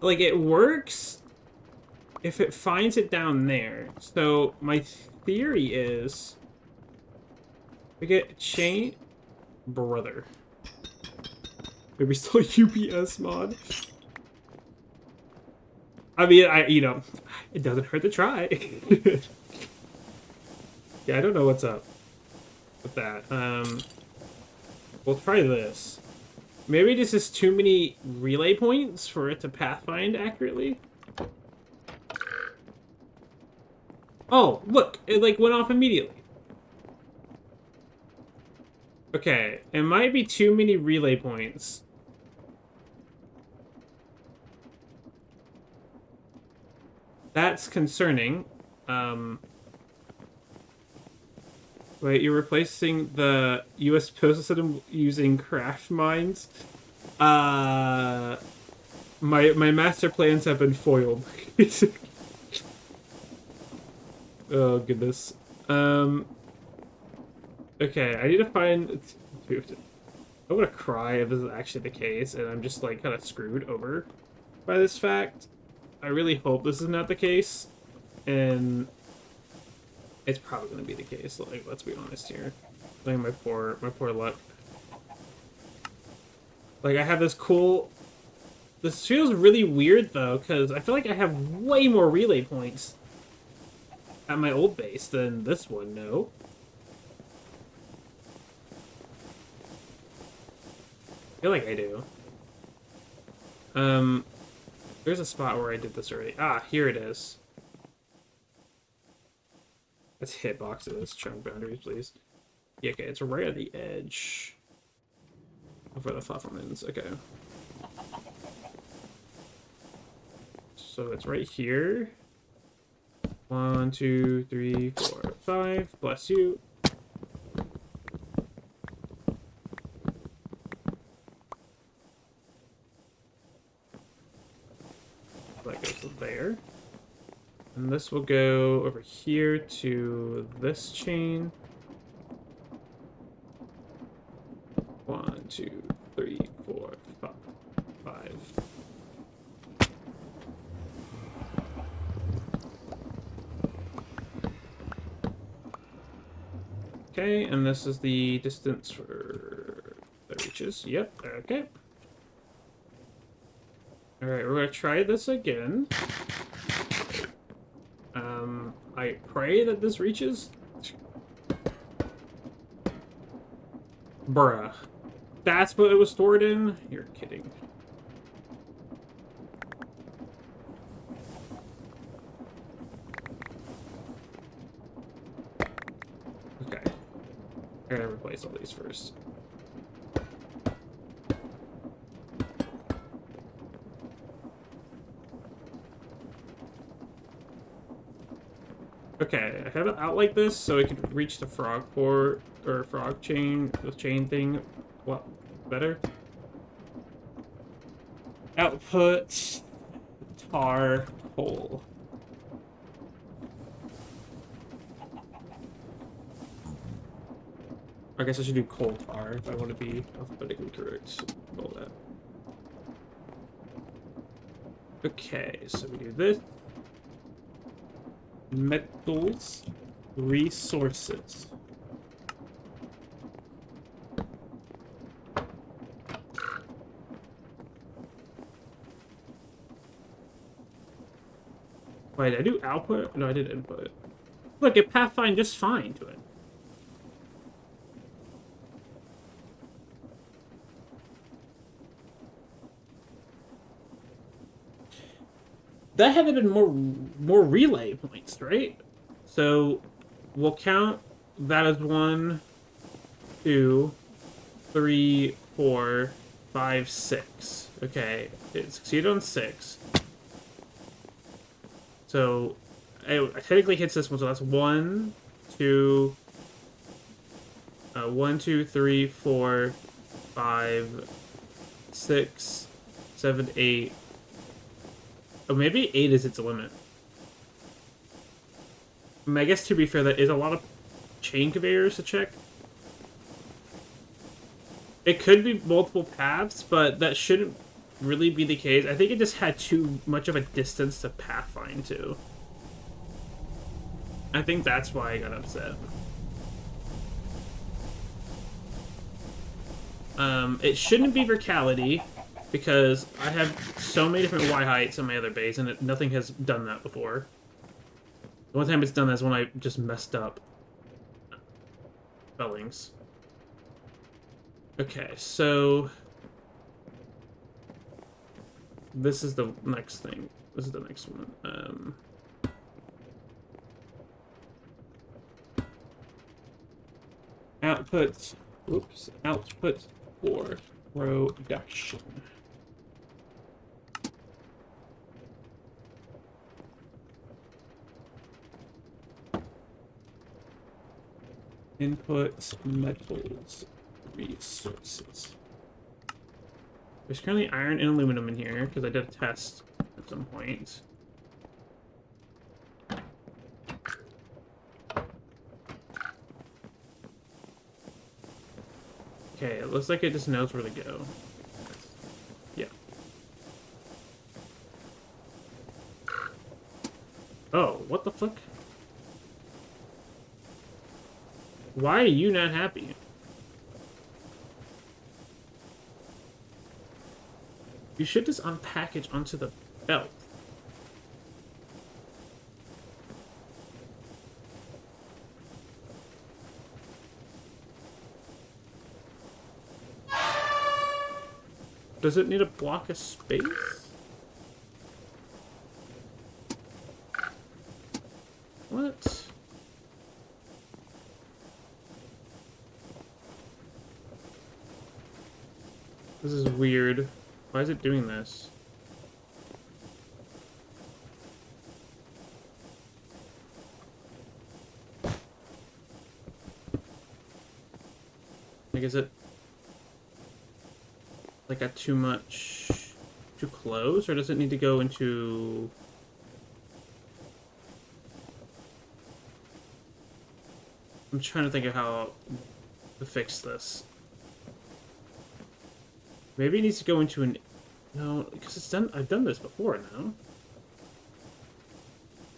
like, it works if it finds it down there. So, my theory is we get chain... Brother. Maybe still UPS mod. I mean, it doesn't hurt to try. Yeah, I don't know what's up with that. We'll try this. Maybe this is too many relay points for it to pathfind accurately. Oh, look, it like went off immediately. Okay, it might be too many relay points. That's concerning. Wait, you're replacing the U.S. postal system using craft mines? My master plans have been foiled. Oh, goodness. Okay, I need to find... Dude, I'm gonna cry if this is actually the case, and I'm just, like, kind of screwed over by this fact. I really hope this is not the case, and it's probably gonna be the case. Like, let's be honest here. Like, my poor luck. Like, I have this cool... This feels really weird, though, because I feel like I have way more relay points at my old base than this one, no? I feel like I do. There's a spot where I did this already. Ah, here it is. Let's hit boxes. Chunk boundaries, please. Yeah, okay, it's right at the edge of where the platform ends. Okay. So it's right here. 1, 2, 3, 4, 5. Bless you. That goes there. And this will go over here to this chain. 1, 2, 3, 4, 5. Okay, and this is the distance for the reaches. Yep, okay. Alright, we're gonna try this again. I pray that this reaches. Bruh. That's what it was stored in? You're kidding. Okay. I gotta replace all these first. Okay, I have it out like this so it can reach the frog port or frog chain, the chain thing. What? Better? Output tar coal. I guess I should do coal tar if I want to be alphabetically correct. All that. Okay, so we do this. Metals, resources. Wait, did I do output? No, I did input. Look, it pathfind just fine to it. That had to have been more relay points, right? So we'll count that as 1, 2, 3, 4, 5, 6. Okay, it succeeded on 6. So it technically hits this one, so that's 1, 2, 1, 2, 3, 4, 5, 6, 7, 8. Oh, maybe 8 is its limit. I mean, I guess to be fair, that is a lot of chain conveyors to check. It could be multiple paths, but that shouldn't really be the case. I think it just had too much of a distance to pathfind to. I think that's why I got upset. It shouldn't be verticality, because I have so many different Y heights on my other base, and nothing has done that before. The one time it's done that is when I just messed up spellings. Okay, so this is the next thing. This is the next one. Output. Oops. Output for production. Input metals resources. There's currently iron and aluminum in here because I did a test at some point. Okay, it looks like it just knows where to go. Yeah. Oh, what the fuck? Why are you not happy? You should just unpackage onto the belt. Does it need a block of space? What? This is weird. Why is it doing this? Like, is it like got too close, or does it need to go into? I'm trying to think of how to fix this. Maybe it needs to go into an... No, because it's done. I've done this before now.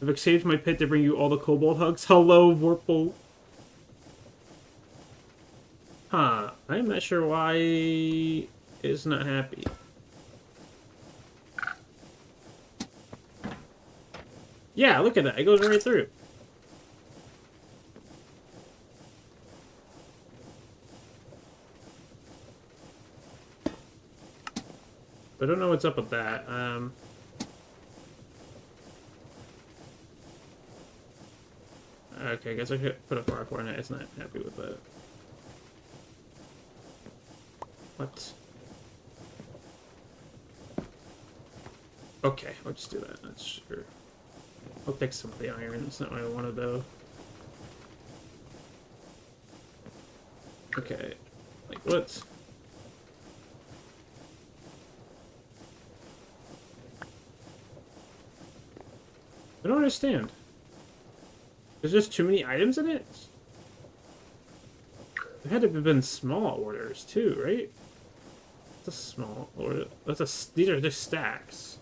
I've escaped my pit to bring you all the kobold hugs. Hello, Vorpal. Huh. I'm not sure why it's not happy. Yeah, look at that. It goes right through. I don't know what's up with that. Okay, I guess I could put a far coordinate. It's not happy with that. What? Okay, I'll just do that. That's sure. I'll pick some of the iron. That's not what I wanted, though. Okay. Like, what? I don't understand. There's just too many items in it? It had to have been small orders, too, right? That's a small, or that's a. These are just stacks.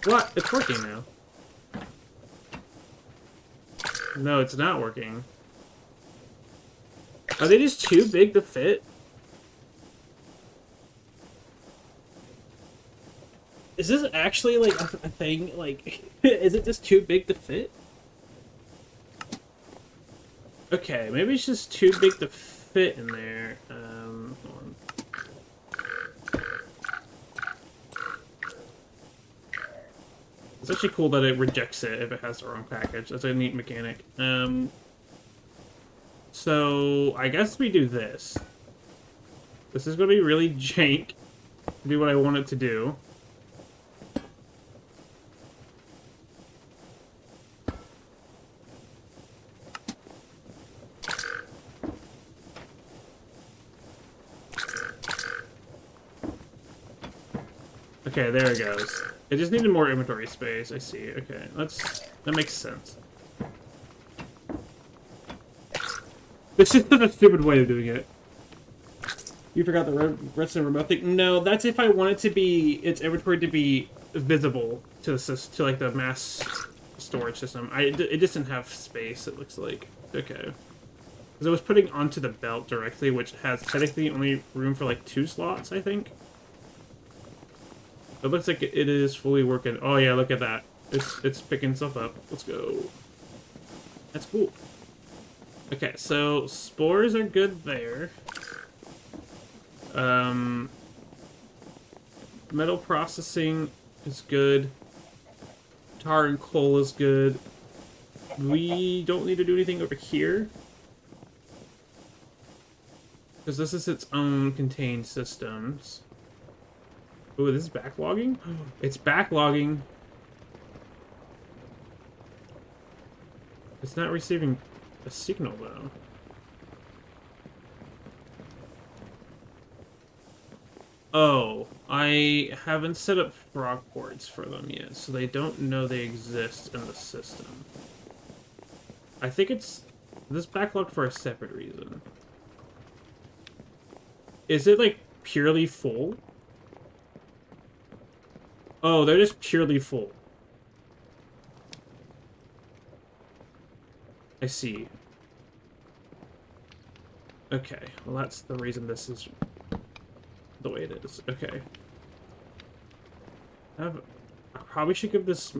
What? It's working now. No, it's not working. Are they just too big to fit? Is this actually, like, a thing? Like, is it just too big to fit? Okay, maybe it's just too big to fit in there. Hold on. It's actually cool that it rejects it if it has the wrong package. That's a neat mechanic. So I guess we do this. This is going to be really jank to do what I want it to do. Okay, there it goes. It just needed more inventory space. I see. Okay, that makes sense. This is such a stupid way of doing it. You forgot the redstone remote thing? No, that's if I want it to be its inventory to be visible to the like the mass storage system. It just didn't have space. It looks like okay. Because I was putting onto the belt directly, which has technically only room for like 2 slots, I think. It looks like it is fully working. Oh yeah, look at that. It's picking stuff up. Let's go. That's cool. Okay, so spores are good there. Metal processing is good. Tar and coal is good. We don't need to do anything over here. Because this is its own contained systems. Oh, this is backlogging? It's backlogging. It's not receiving a signal, though. Oh, I haven't set up frog ports for them yet, so they don't know they exist in the system. I think it's... This backlogged for a separate reason. Is it, like, purely full? Oh, they're just purely full. I see. Okay, well that's the reason this is the way it is. Okay. I probably should give this...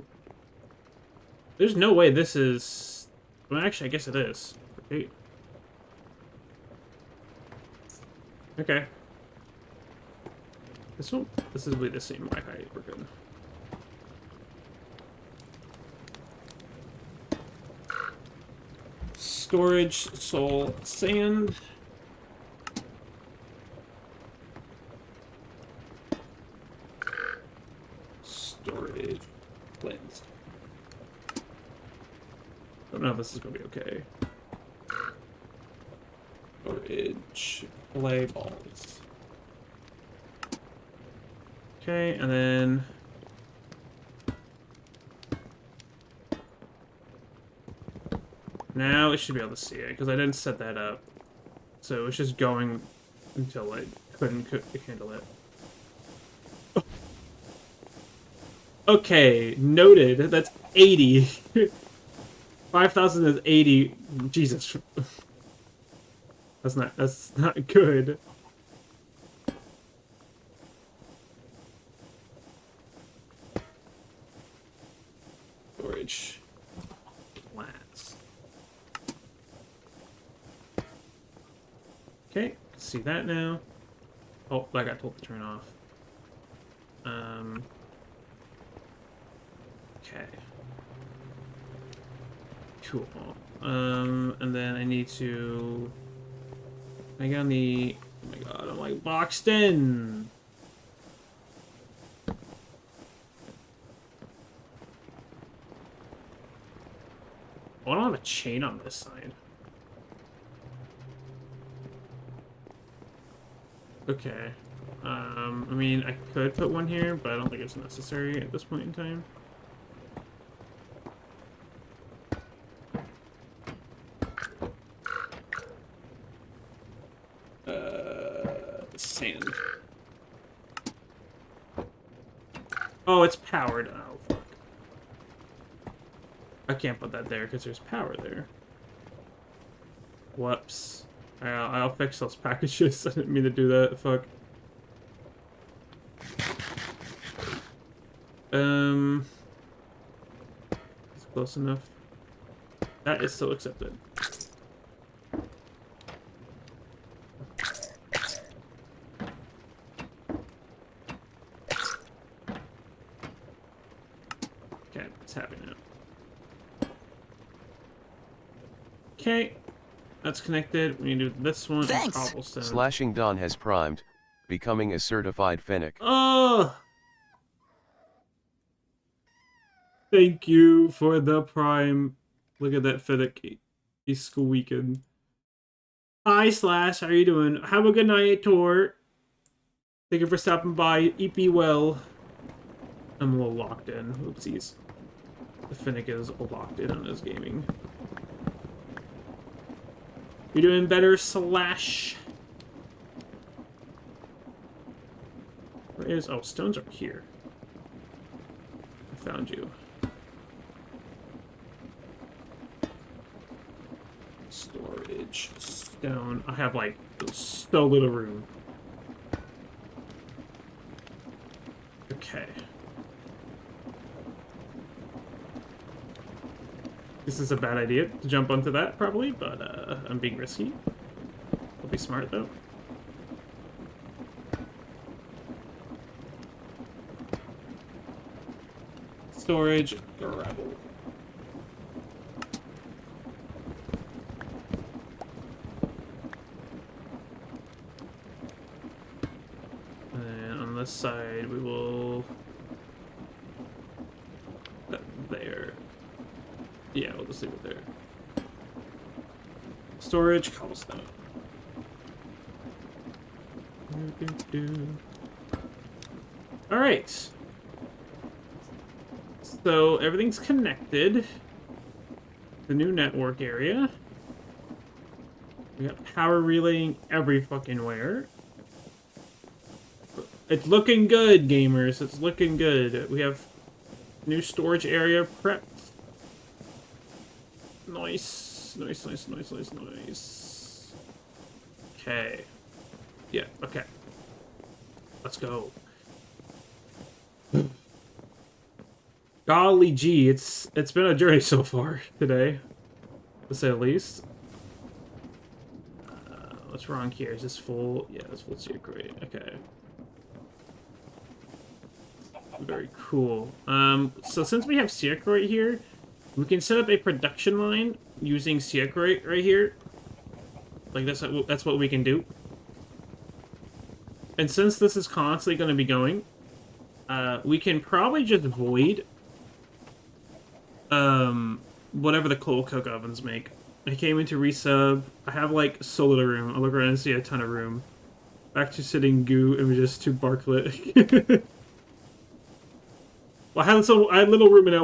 There's no way this is... Well, actually, I guess it is. Okay. This will be the same height. We're good. Storage, soul, sand. Storage, flint. Don't know if this is gonna be okay. Storage, clay balls. Okay, and then... Now it should be able to see it, because I didn't set that up. So it's just going until I couldn't handle it. Okay, noted. That's 80. 5,000 is 80. Jesus. That's not good. Storage. Plants. Okay, see that now. Oh, I got told to turn off. Okay. Cool. And then I need to make on the... Oh my god, I'm like boxed in! Oh, I don't have a chain on this side. Okay. I mean, I could put one here, but I don't think it's necessary at this point in time. Sand. Oh, it's powered. Oh, fuck. I can't put that there because there's power there. Whoops. I'll fix those packages. I didn't mean to do that. Fuck. It's close enough. That is still accepted. Okay, it's happy now. Okay, that's connected. We need to do this one. Thanks. Cobblestone. Slashing Dawn has primed, becoming a certified Fennec. Oh! Thank you for the prime. Look at that Fennec. He's squeaking. Hi, Slash. How are you doing? Have a good night, Tor. Thank you for stopping by. Eat be well. I'm a little locked in. Oopsies. The Fennec is locked in on his gaming. You're doing better, Slash. Where is... Oh, stones are here. I found you. Storage. Stone. I have, like, so little room. Okay. This is a bad idea to jump onto that, probably, but I'm being risky. I'll be smart, though. Storage, gravel. And on this side, we will... there. Yeah, we'll just leave it there. Storage, cobblestone. Alright. So, everything's connected. The new network area. We got power relaying every fucking where. It's looking good, gamers. It's looking good. We have new storage area prepped. Nice. Nice, nice, nice, nice, nice. Okay. Yeah, okay. Let's go. Golly gee, it's been a journey so far today, to say the least. What's wrong here? Is this full? Yeah, it's full secret. Okay. Very cool. So since we have circuit here, we can set up a production line using circuit right here. Like that's what we can do. And since this is constantly going to be going, we can probably just void whatever the coal coke ovens make. I came into resub. I have like so little room. I look around and see a ton of room. Back to sitting goo and just too barklet. Well, I had little room in that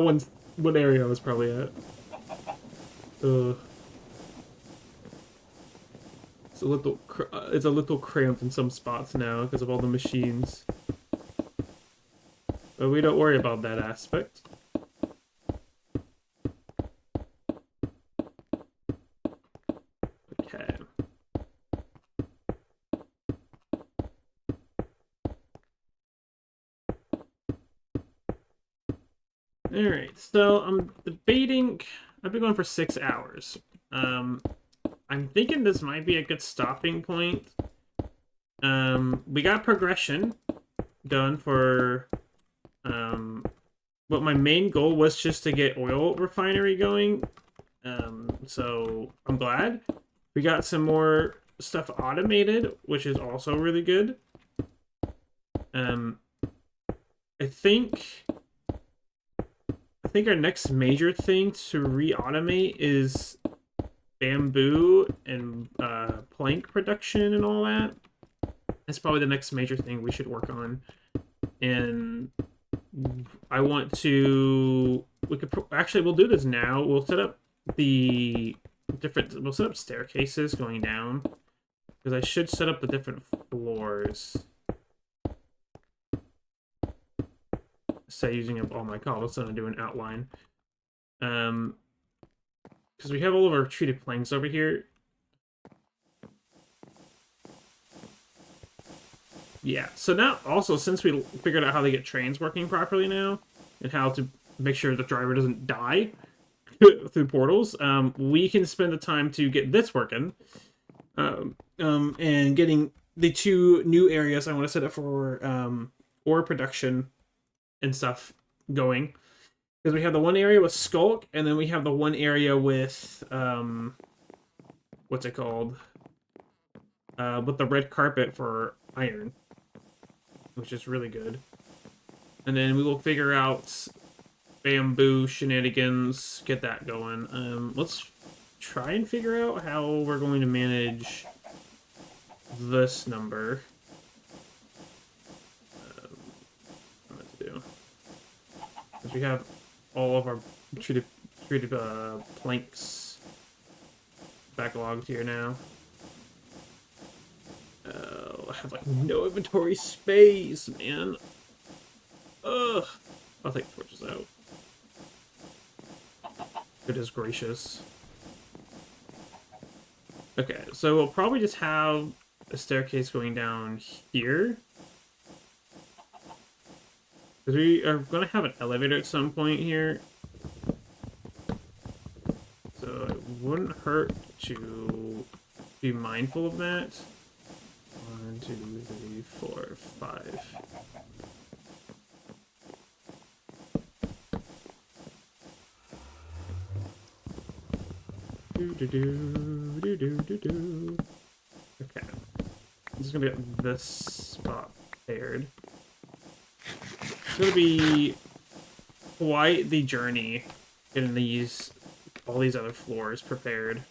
one area I was probably at. It's a little cramped in some spots now because of all the machines. But we don't worry about that aspect. Okay. Alright, so I'm debating... I've been going for 6 hours. I'm thinking this might be a good stopping point. We got progression done for... but my main goal was just to get oil refinery going. So I'm glad. We got some more stuff automated, which is also really good. I think our next major thing to re-automate is bamboo and plank production and all that. That's probably the next major thing we should work on. And I want to... Actually, we'll do this now. We'll set up we'll set up staircases going down. Because I should set up the different floors. Say using up all my cobblestone and do an outline. Because we have all of our treated planks over here. Yeah, so now also since we figured out how to get trains working properly now, and how to make sure the driver doesn't die through portals, we can spend the time to get this working. And getting the 2 new areas I want to set up for ore production and stuff going. Because we have the one area with Skulk, and then we have the one area with, what's it called? With the red carpet for iron. Which is really good. And then we will figure out bamboo shenanigans, get that going. Let's try and figure out how we're going to manage this number. What to do? Because we have all of our treated planks backlogged here now. I have like no inventory space, man. Ugh. I'll take the torches out. Goodness gracious. Okay, so we'll probably just have a staircase going down here. Because we are going to have an elevator at some point here. So it wouldn't hurt to be mindful of that. 1, 2, 3, 4, 5. Okay. I'm just gonna get this spot prepared. It's gonna be quite the journey getting all these other floors prepared.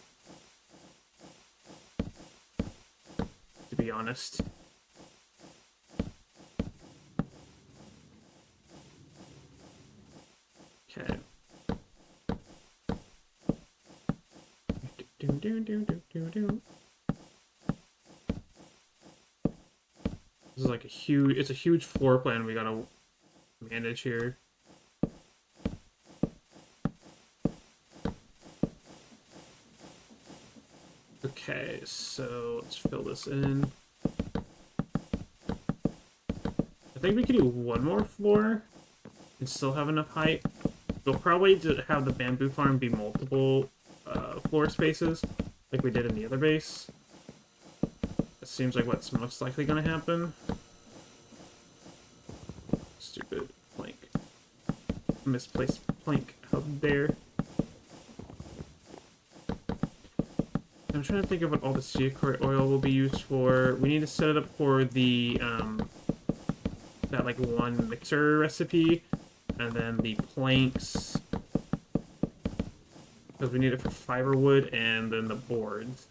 To be honest. Okay. This is like it's a huge floor plan we gotta manage here. Okay, so let's fill this in. I think we could do one more floor and still have enough height. We'll probably have the bamboo farm be multiple floor spaces, like we did in the other base. That seems like what's most likely going to happen. Stupid plank. Misplaced plank out there. I'm trying to think of what all the ceochroid oil will be used for. We need to set it up for the, that like one mixer recipe, and then the planks, because we need it for fiberwood, and then the boards.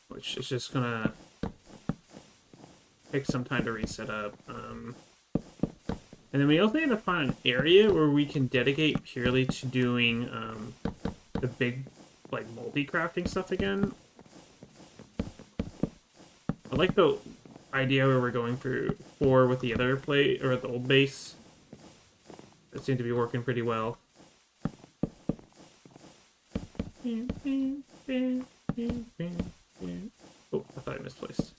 Which is just gonna take some time to reset up. And then we also need to find an area where we can dedicate purely to doing the big, like, multi-crafting stuff again. I like the idea where we're going for with the other plate, or the old base. That seemed to be working pretty well. Oh, I thought I misplaced.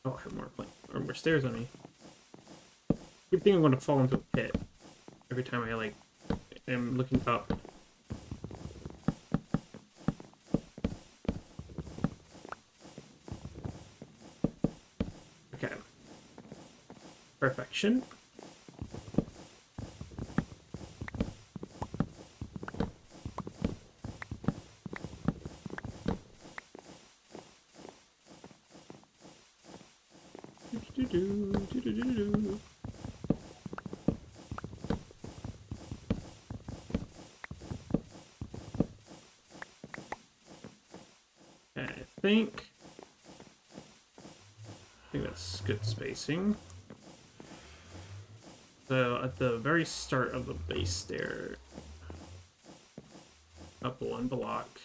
Oh, I have more stairs on me. I keep thinking I'm going to fall into a pit every time I, like, am looking up. Okay. Perfection. Do-do-do-do. I think that's good spacing. So at the very start of the base stair, up one block.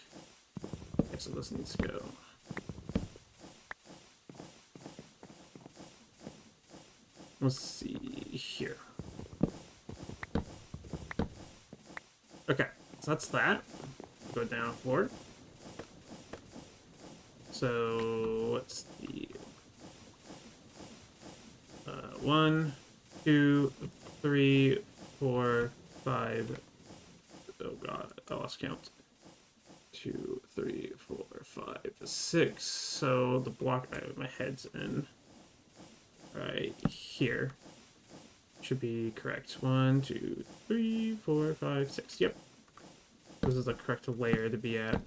Okay, so this needs to go. Let's see here. Okay, so that's that. Go down floor. So what's the 1, 2, 3, 4, 5. Oh god, I lost count. 2, 3, 4, 5, 6. So the block my head's in right here should be correct. 1, 2, 3, 4, 5, 6. Yep. This is the correct layer to be at.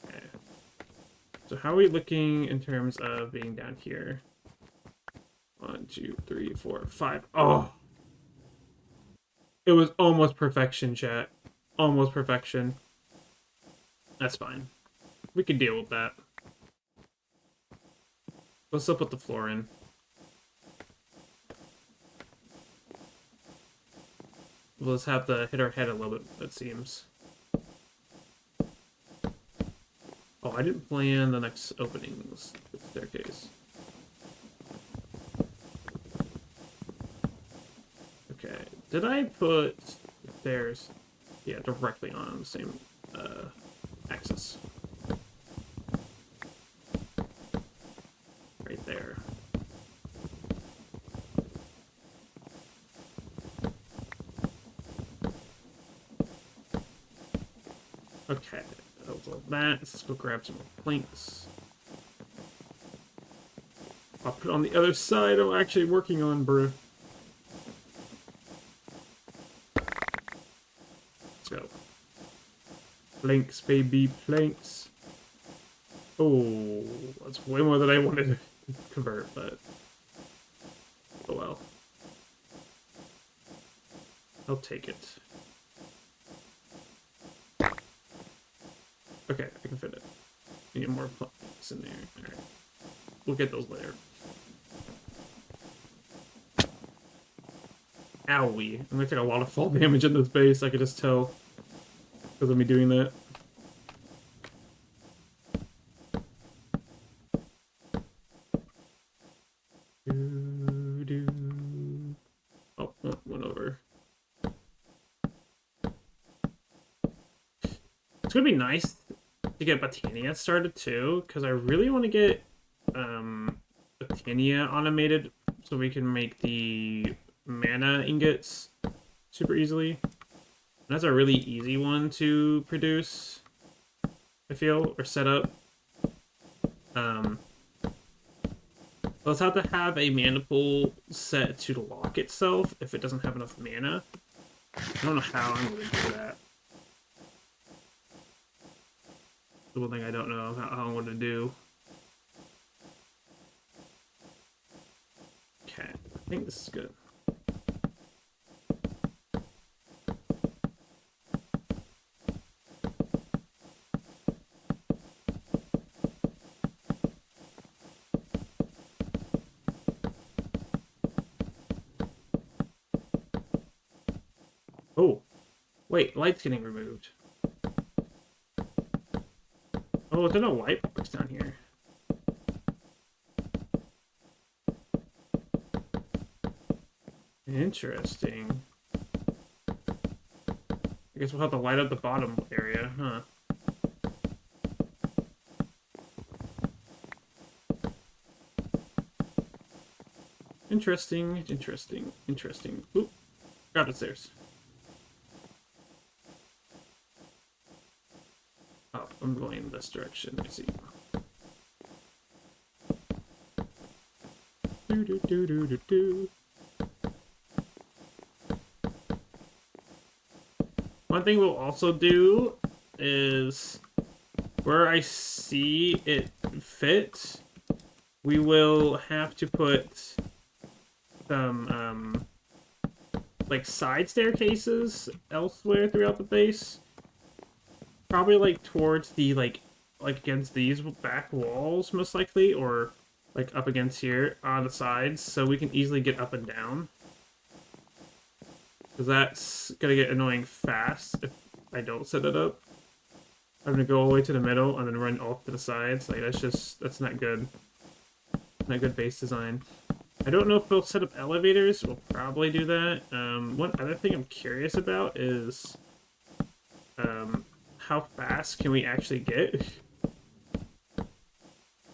Okay. So how are we looking in terms of being down here? 1, 2, 3, 4, 5. Oh! It was almost perfection, chat. Almost perfection. That's fine. We can deal with that. Let's still put the floor in. We'll just have to hit our head a little bit, it seems. Oh, I didn't plan the next openings with the staircase. Okay, did I put stairs? Yeah, directly on the same axis. Right there. Okay, that was all that. Let's go grab some more planks. I'll put it on the other side I'm actually working on, bro. Let's go. Planks, baby, planks. Oh, that's way more than I wanted to convert, but oh well. I'll take it. Okay, I can fit it. I need more planks in there. Alright. We'll get those later. Owie. I'm gonna take a lot of fall damage in this base, I could just tell. Because of me doing that. Oh, went over. It's gonna be nice to get Botania started too, because I really want to get Botania automated so we can make the mana ingots super easily. And that's a really easy one to produce, I feel, or set up. Let's have to have a mana pool set to lock itself if it doesn't have enough mana. I don't know how I'm going to do that. The one thing I don't know how I'm going to do. Okay, I think this is good. Oh, wait, light's getting removed. Oh, there are no light box down here. Interesting. I guess we'll have to light up the bottom area, huh? Interesting, interesting, interesting. Oop, grab the stairs. Oh, I'm going in this direction, I see. Do do do do do do. One thing we'll also do is where I see it fit, we will have to put some, like, side staircases elsewhere throughout the base. Probably, like, towards the, like against these back walls, most likely, or, like, up against here on the sides, so we can easily get up and down. Because that's gonna get annoying fast if I don't set it up. I'm gonna go all the way to the middle and then run off to the sides. Like, that's not good. Not good base design. I don't know if we'll set up elevators. We'll probably do that. One other thing I'm curious about is how fast can we actually get?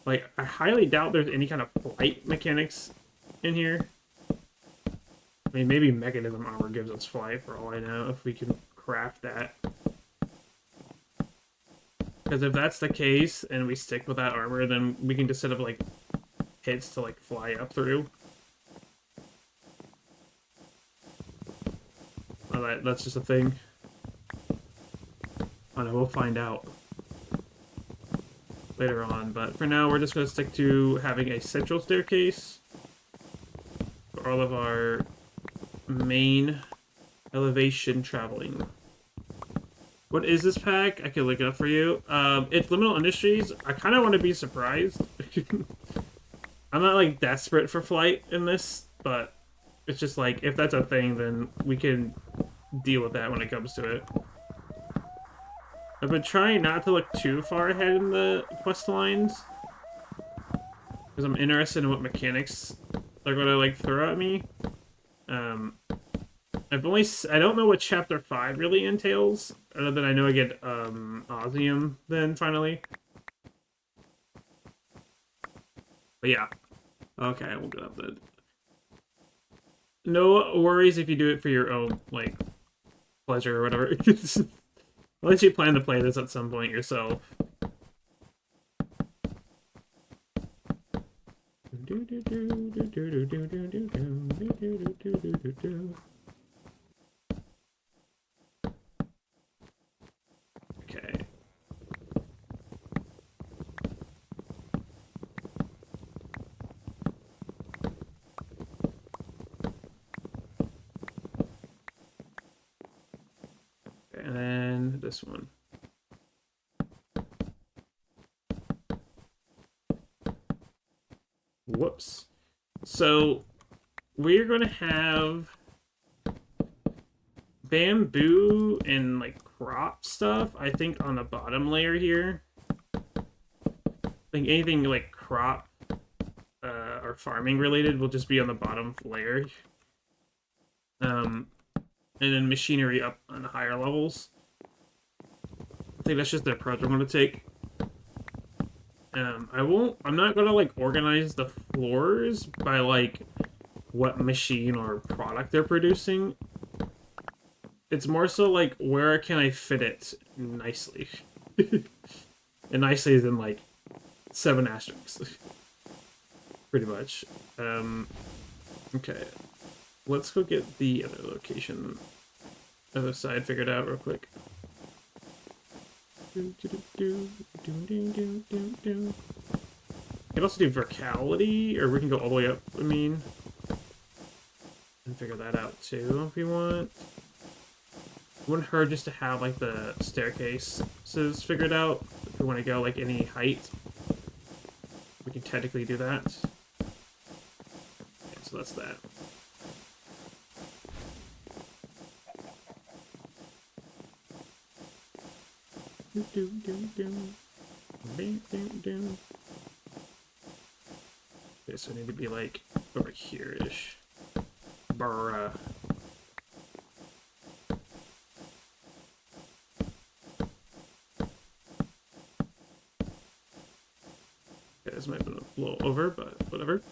Like, I highly doubt there's any kind of flight mechanics in here. I mean, maybe mechanism armor gives us flight for all I know, if we can craft that. Because if that's the case, and we stick with that armor, then we can just set up, like, hits to, like, fly up through. Oh, that's just a thing. Oh no, we'll find out later on, but for now we're just going to stick to having a central staircase for all of our main elevation traveling. What is this pack? I can look it up for you. It's Liminal Industries. I kind of want to be surprised. I'm not, like, desperate for flight in this, but it's just, like, if that's a thing, then we can deal with that when it comes to it. I've been trying not to look too far ahead in the quest lines, because I'm interested in what mechanics they're going to, like, throw at me. I don't know what Chapter 5 really entails, other than I know I get, Osmium then, finally. But yeah. Okay, we'll get up then. No worries if you do it for your own, like, pleasure or whatever. Unless you plan to play this at some point yourself. Okay. And then this one. Whoops. So we're going to have bamboo and, like, crop stuff, I think, on the bottom layer here. I think anything, like, crop or farming related will just be on the bottom layer. And then machinery up on the higher levels. I think that's just the approach I'm going to take. I'm not going to, like, organize the floors by, like, what machine or product they're producing. It's more so, like, where can I fit it nicely? And nicely is in, like, 7 asterisks. Pretty much. Okay. Let's go get the other location, other side figured out real quick. You can also do verticality, or we can go all the way up, I mean. And figure that out too, if you want. It wouldn't hurt just to have, like, the staircases figured out. If we want to go, like, any height, we can technically do that. Okay, so that's that. Okay, so I need to be, like, over here-ish. Bruh. Okay, this might have been a little over, but whatever.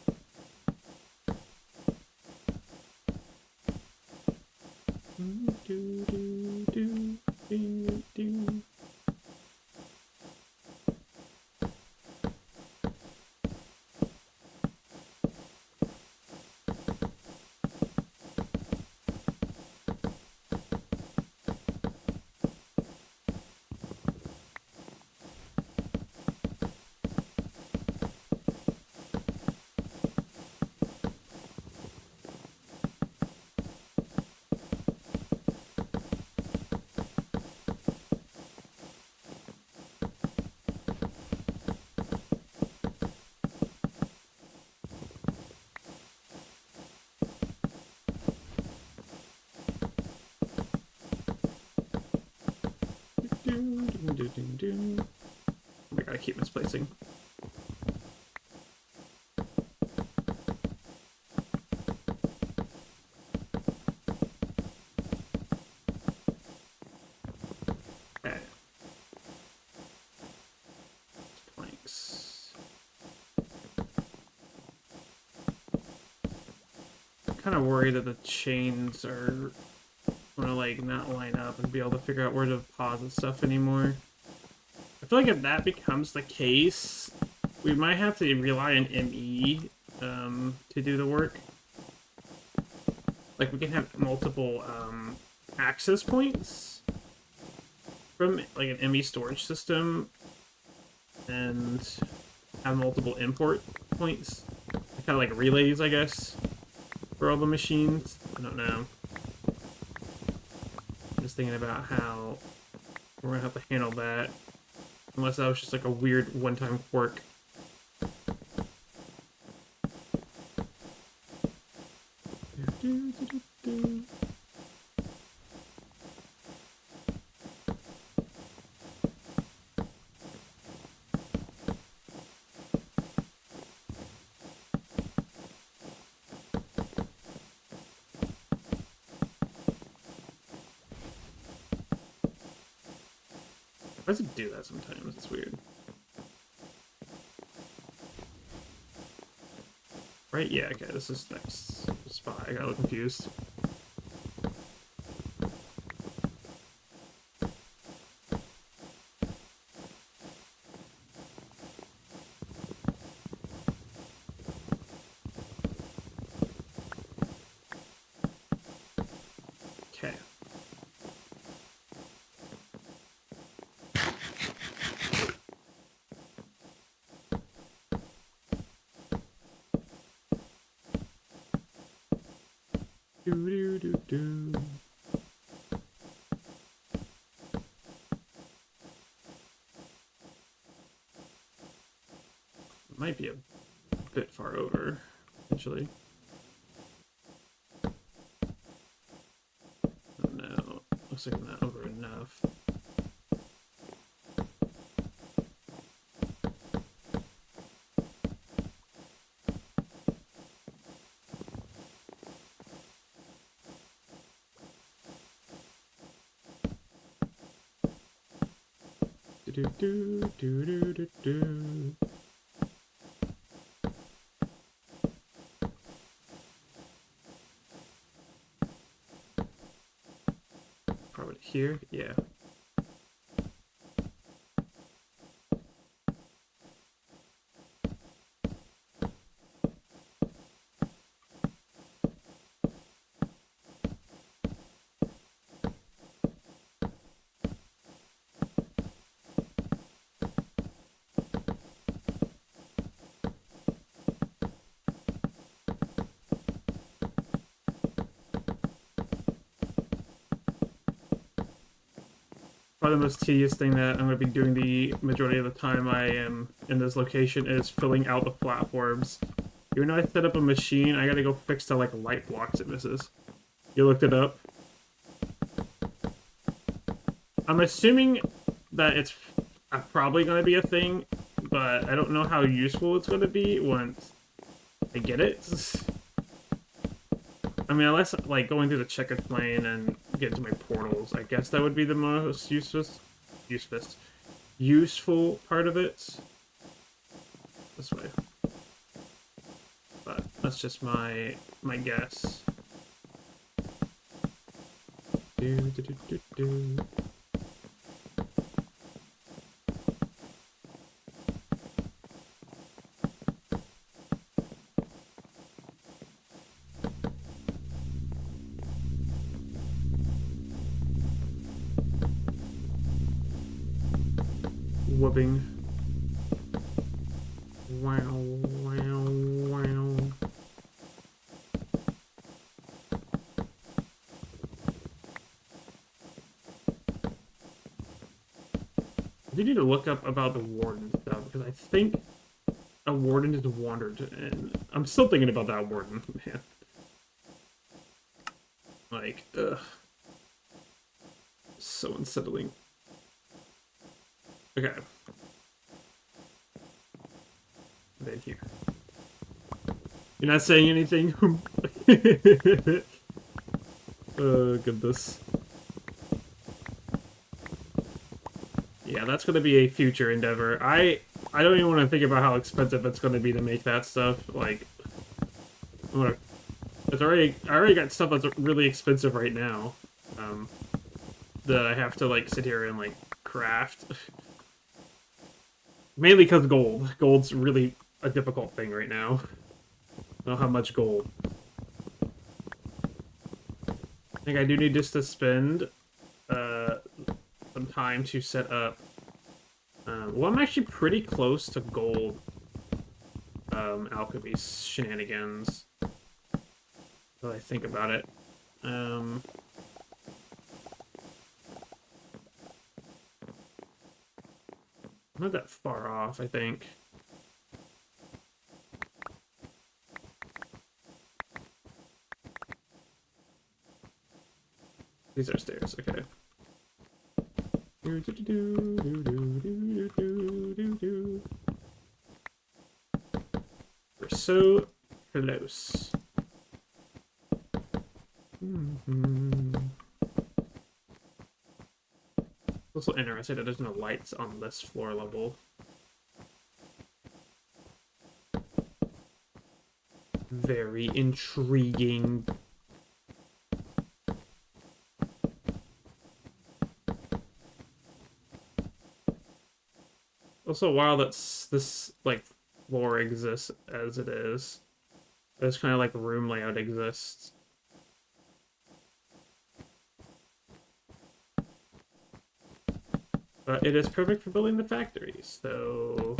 I keep misplacing. Okay. Planks. I'm kind of worried that the chains are gonna like not line up and be able to figure out where to pause and stuff anymore. I feel like if that becomes the case, we might have to rely on ME to do the work. Like we can have multiple access points from like an ME storage system and have multiple import points. Kind of like relays, I guess, for all the machines. I don't know. I'm just thinking about how we're gonna have to handle that. Unless that was just like a weird one-time quirk. Why does it do that sometimes? It's weird. Right? Yeah, okay, this is next spot. I got a little confused. Okay. Do do do do. Might be a bit far over, potentially. Oh no, looks like I'm not over enough. Do do do do do do. Probably here, yeah. Probably the most tedious thing that I'm going to be doing the majority of the time I am in this location is filling out the platforms. Even though I set up a machine, I gotta go fix the like light blocks it misses. You looked it up? I'm assuming that it's probably going to be a thing, but I don't know how useful it's going to be once I get it. I mean, unless like going through the checkered plane and get to my portals, I guess that would be the most useful part of it. This way. But that's just my guess. Do do do do do. Whooping. Wow, wow, wow. I do need to look up about the warden stuff, because I think a warden has wandered, and I'm still thinking about that warden, man. Like, ugh. So unsettling. Okay. Thank you. You're not saying anything? Oh, goodness. Yeah, that's going to be a future endeavor. I don't even want to think about how expensive it's going to be to make that stuff. Like, I already got stuff that's really expensive right now. That I have to, like, sit here and, like, craft. Mainly because gold. Gold's really a difficult thing right now. I don't have much gold. I think I do need just to spend some time to set up. Well, I'm actually pretty close to gold alchemy shenanigans. Now I think about it. I'm not that far off, I think. These are stairs, okay. We're so close. Also interesting that there's no lights on this floor level. Very intriguing. Also, while this like floor exists as it is, this kind of like room layout exists. But it is perfect for building the factory, so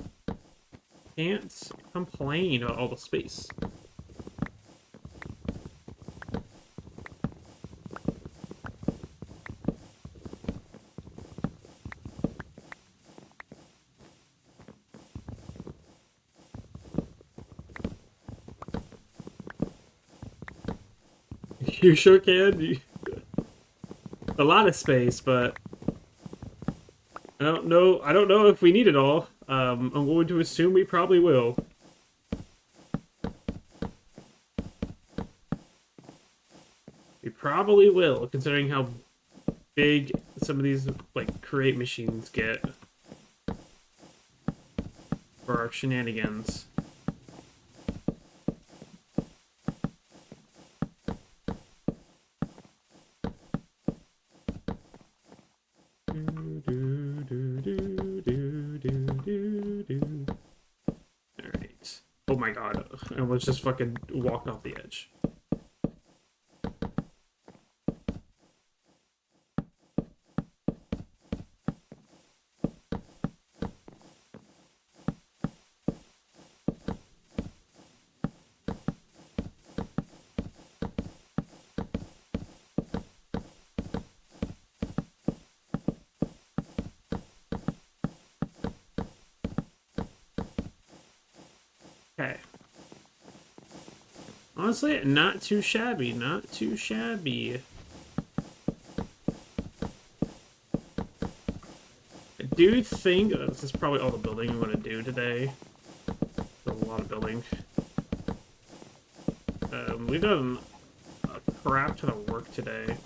can't complain about all the space. You sure can. A lot of space, but I don't know if we need it all. I'm going to assume we probably will. We probably will, considering how big some of these like create machines get for our shenanigans. Alright. Oh my god. I almost just fucking walked off the edge. Okay. Honestly, not too shabby, not too shabby. I do think this is probably all the building I'm going to do today. There's a lot of building. We've done a crap ton of work today.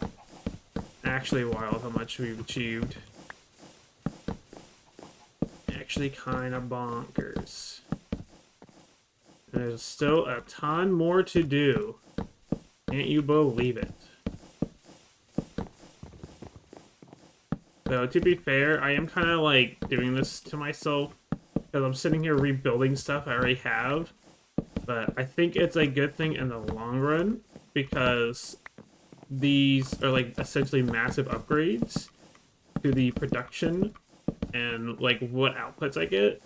Actually wild how much we've achieved. Actually kind of bonkers. There's still a ton more to do. Can't you believe it? So, to be fair, I am kind of like doing this to myself because I'm sitting here rebuilding stuff I already have. But I think it's a good thing in the long run because these are like essentially massive upgrades to the production and like what outputs I get.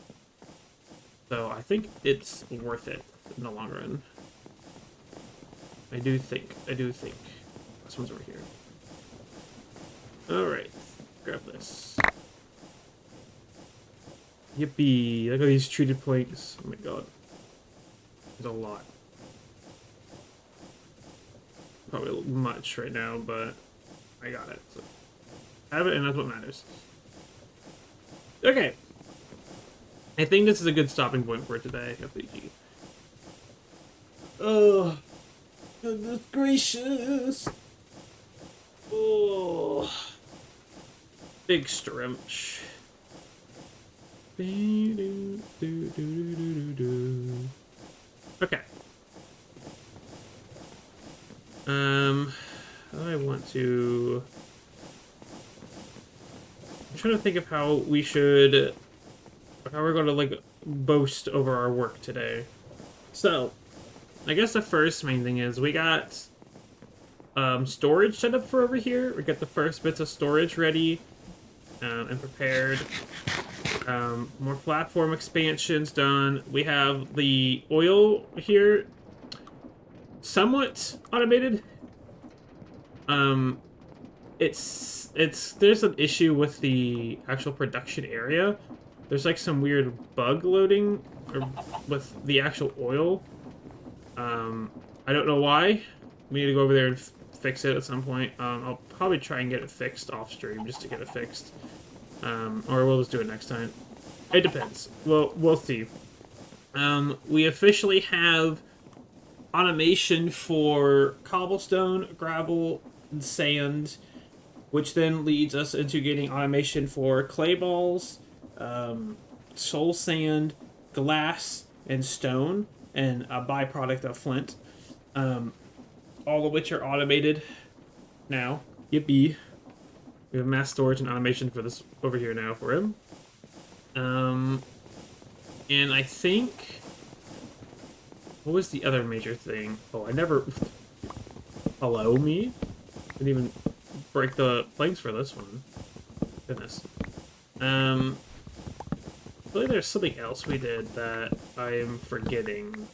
So I think it's worth it in the long run. I do think. This one's over here. Alright. Grab this. Yippee. Look at these treated planks. Oh my god. There's a lot. Probably much right now, but I got it. So I have it, and that's what matters. Okay. I think this is a good stopping point for today, FPG. Oh, goodness gracious. Oh, big stretch. Okay. I want to... I'm trying to think of how we should... How we're going to, like, boast over our work today. So, I guess the first main thing is we got storage set up for over here. We got the first bits of storage ready and prepared. More platform expansions done. We have the oil here somewhat automated. There's an issue with the actual production area. There's like some weird bug loading with the actual oil. I don't know why. We need to go over there and fix it at some point. I'll probably try and get it fixed off stream just to get it fixed. Or we'll just do it next time. It depends. We'll see. We officially have automation for cobblestone, gravel, and sand, which then leads us into getting automation for clay balls, soul sand, glass, and stone, and a byproduct of flint. All of which are automated now. Yippee. We have mass storage and automation for this over here now for him. And I think... What was the other major thing? Oh, I never... Hello, me? Didn't even break the planks for this one. Goodness. I believe there's something else we did that I am forgetting.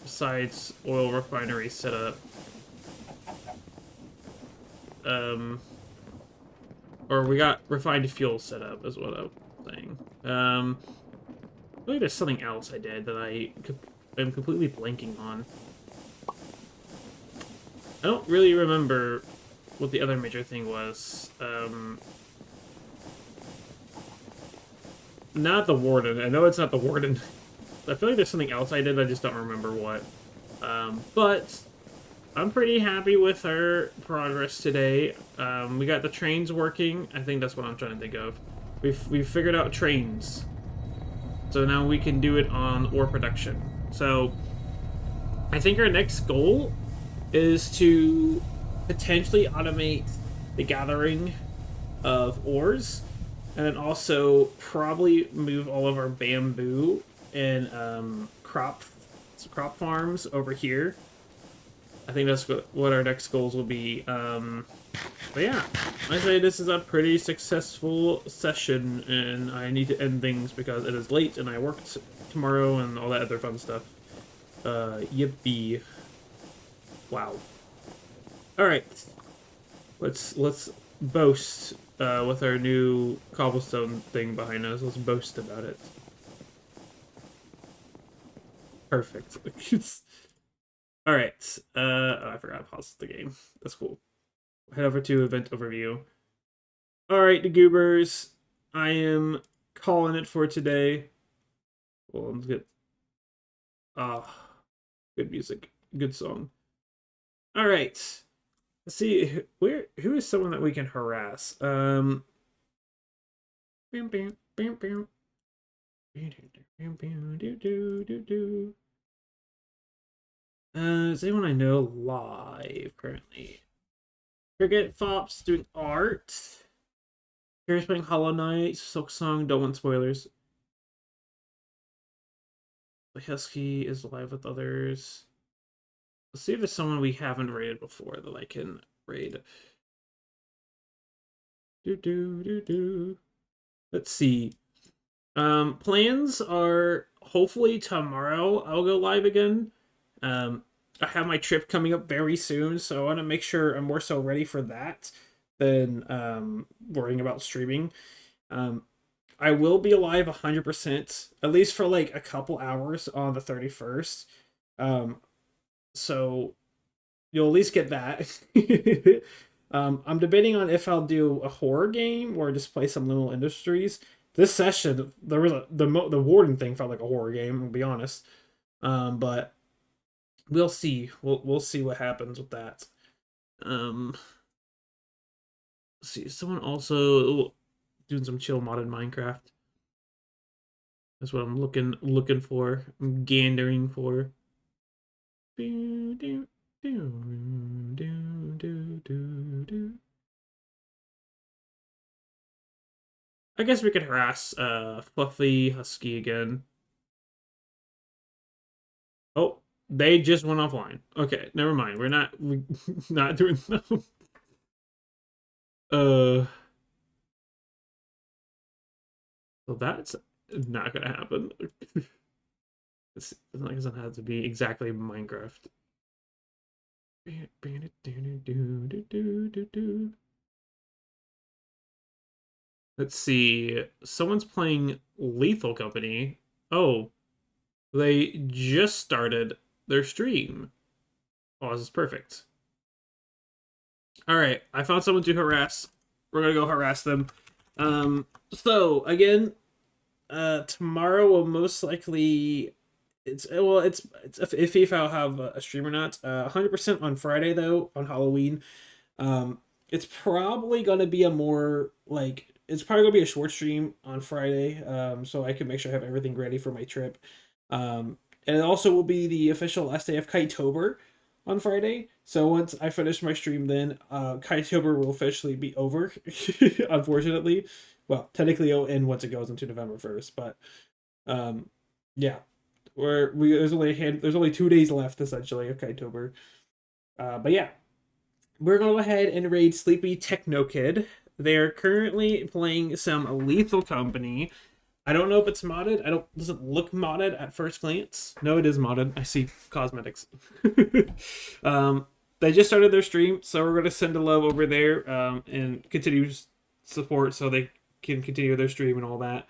Besides oil refinery setup. Or we got refined fuel set up, is what I'm saying. I believe there's something else I did that I'm completely blanking on. I don't really remember what the other major thing was. Not the warden. I know it's not the warden. I feel like there's something else I did, I just don't remember what. But I'm pretty happy with our progress today. We got the trains working. I think that's what I'm trying to think of. We've figured out trains. So now we can do it on ore production. So I think our next goal is to potentially automate the gathering of ores, and then also probably move all of our bamboo and crop farms over here. I think that's what our next goals will be. But yeah, I say this is a pretty successful session, and I need to end things because it is late and I worked tomorrow and all that other fun stuff. Yippee. Wow. Alright. Let's boast with our new cobblestone thing behind us. Let's boast about it. Perfect. Alright. Oh, I forgot to pause the game. That's cool. Head over to event overview. Alright, the goobers. I am calling it for today. Well, let's get... good music. Good song. Alright. Let's see. Who is someone that we can harass? Is anyone I know live currently? Cricket Fops doing art. Here's playing Hollow Knight, Silk Song, don't want spoilers. The Husky is live with others. Let's see if there's someone we haven't raided before that I can raid. Let's see. Plans are hopefully tomorrow I'll go live again. I have my trip coming up very soon, so I want to make sure I'm more so ready for that than worrying about streaming. I will be alive 100%, at least for like a couple hours on the 31st. So you'll at least get that. I'm debating on if I'll do a horror game or just play some Liminal Industries. this session, there was the warden thing felt like a horror game. I'll be honest, but we'll see. We'll see what happens with that. Let's see, someone also doing some chill modded Minecraft. That's what I'm looking for. I'm gandering for. I guess we could harass Fluffy Husky again. Oh, they just went offline. Okay, never mind. We're not doing them. So that's not gonna happen. It's not like it doesn't have to be exactly Minecraft. Let's see. Someone's playing Lethal Company. Oh, they just started their stream. Oh, this is perfect. All right, I found someone to harass. We're gonna go harass them. So again, tomorrow will most likely it's iffy if I'll have a stream or not. 100% on Friday though, on Halloween. It's probably gonna be it's probably gonna be a short stream on Friday. So I can make sure I have everything ready for my trip. And it also will be the official last day of Kitetober on Friday. So once I finish my stream, then Kitetober will officially be over. Unfortunately, well, technically it'll end once it goes into November 1st. But yeah, there's only 2 days left essentially of Kitetober. But yeah, we're gonna go ahead and raid Sleepy Techno Kid. They're currently playing some Lethal Company. I don't know if it's modded. Doesn't look modded at first glance. No, it is modded. I see cosmetics. They just started their stream, so we're gonna send a love over there and continue support so they can continue their stream and all that.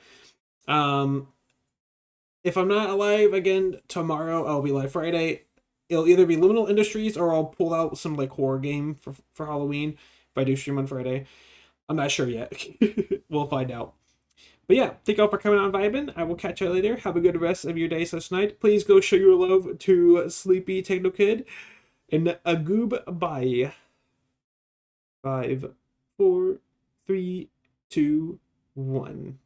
If I'm not live again tomorrow, I'll be live Friday. It'll either be Liminal Industries or I'll pull out some like horror game for Halloween if I do stream on Friday. I'm not sure yet. We'll find out. But yeah, thank y'all for coming out and vibing. I will catch you later. Have a good rest of your day / night. Please go show your love to Sleepy Techno Kid. And a goob bye. 5, 4, 3, 2, 1.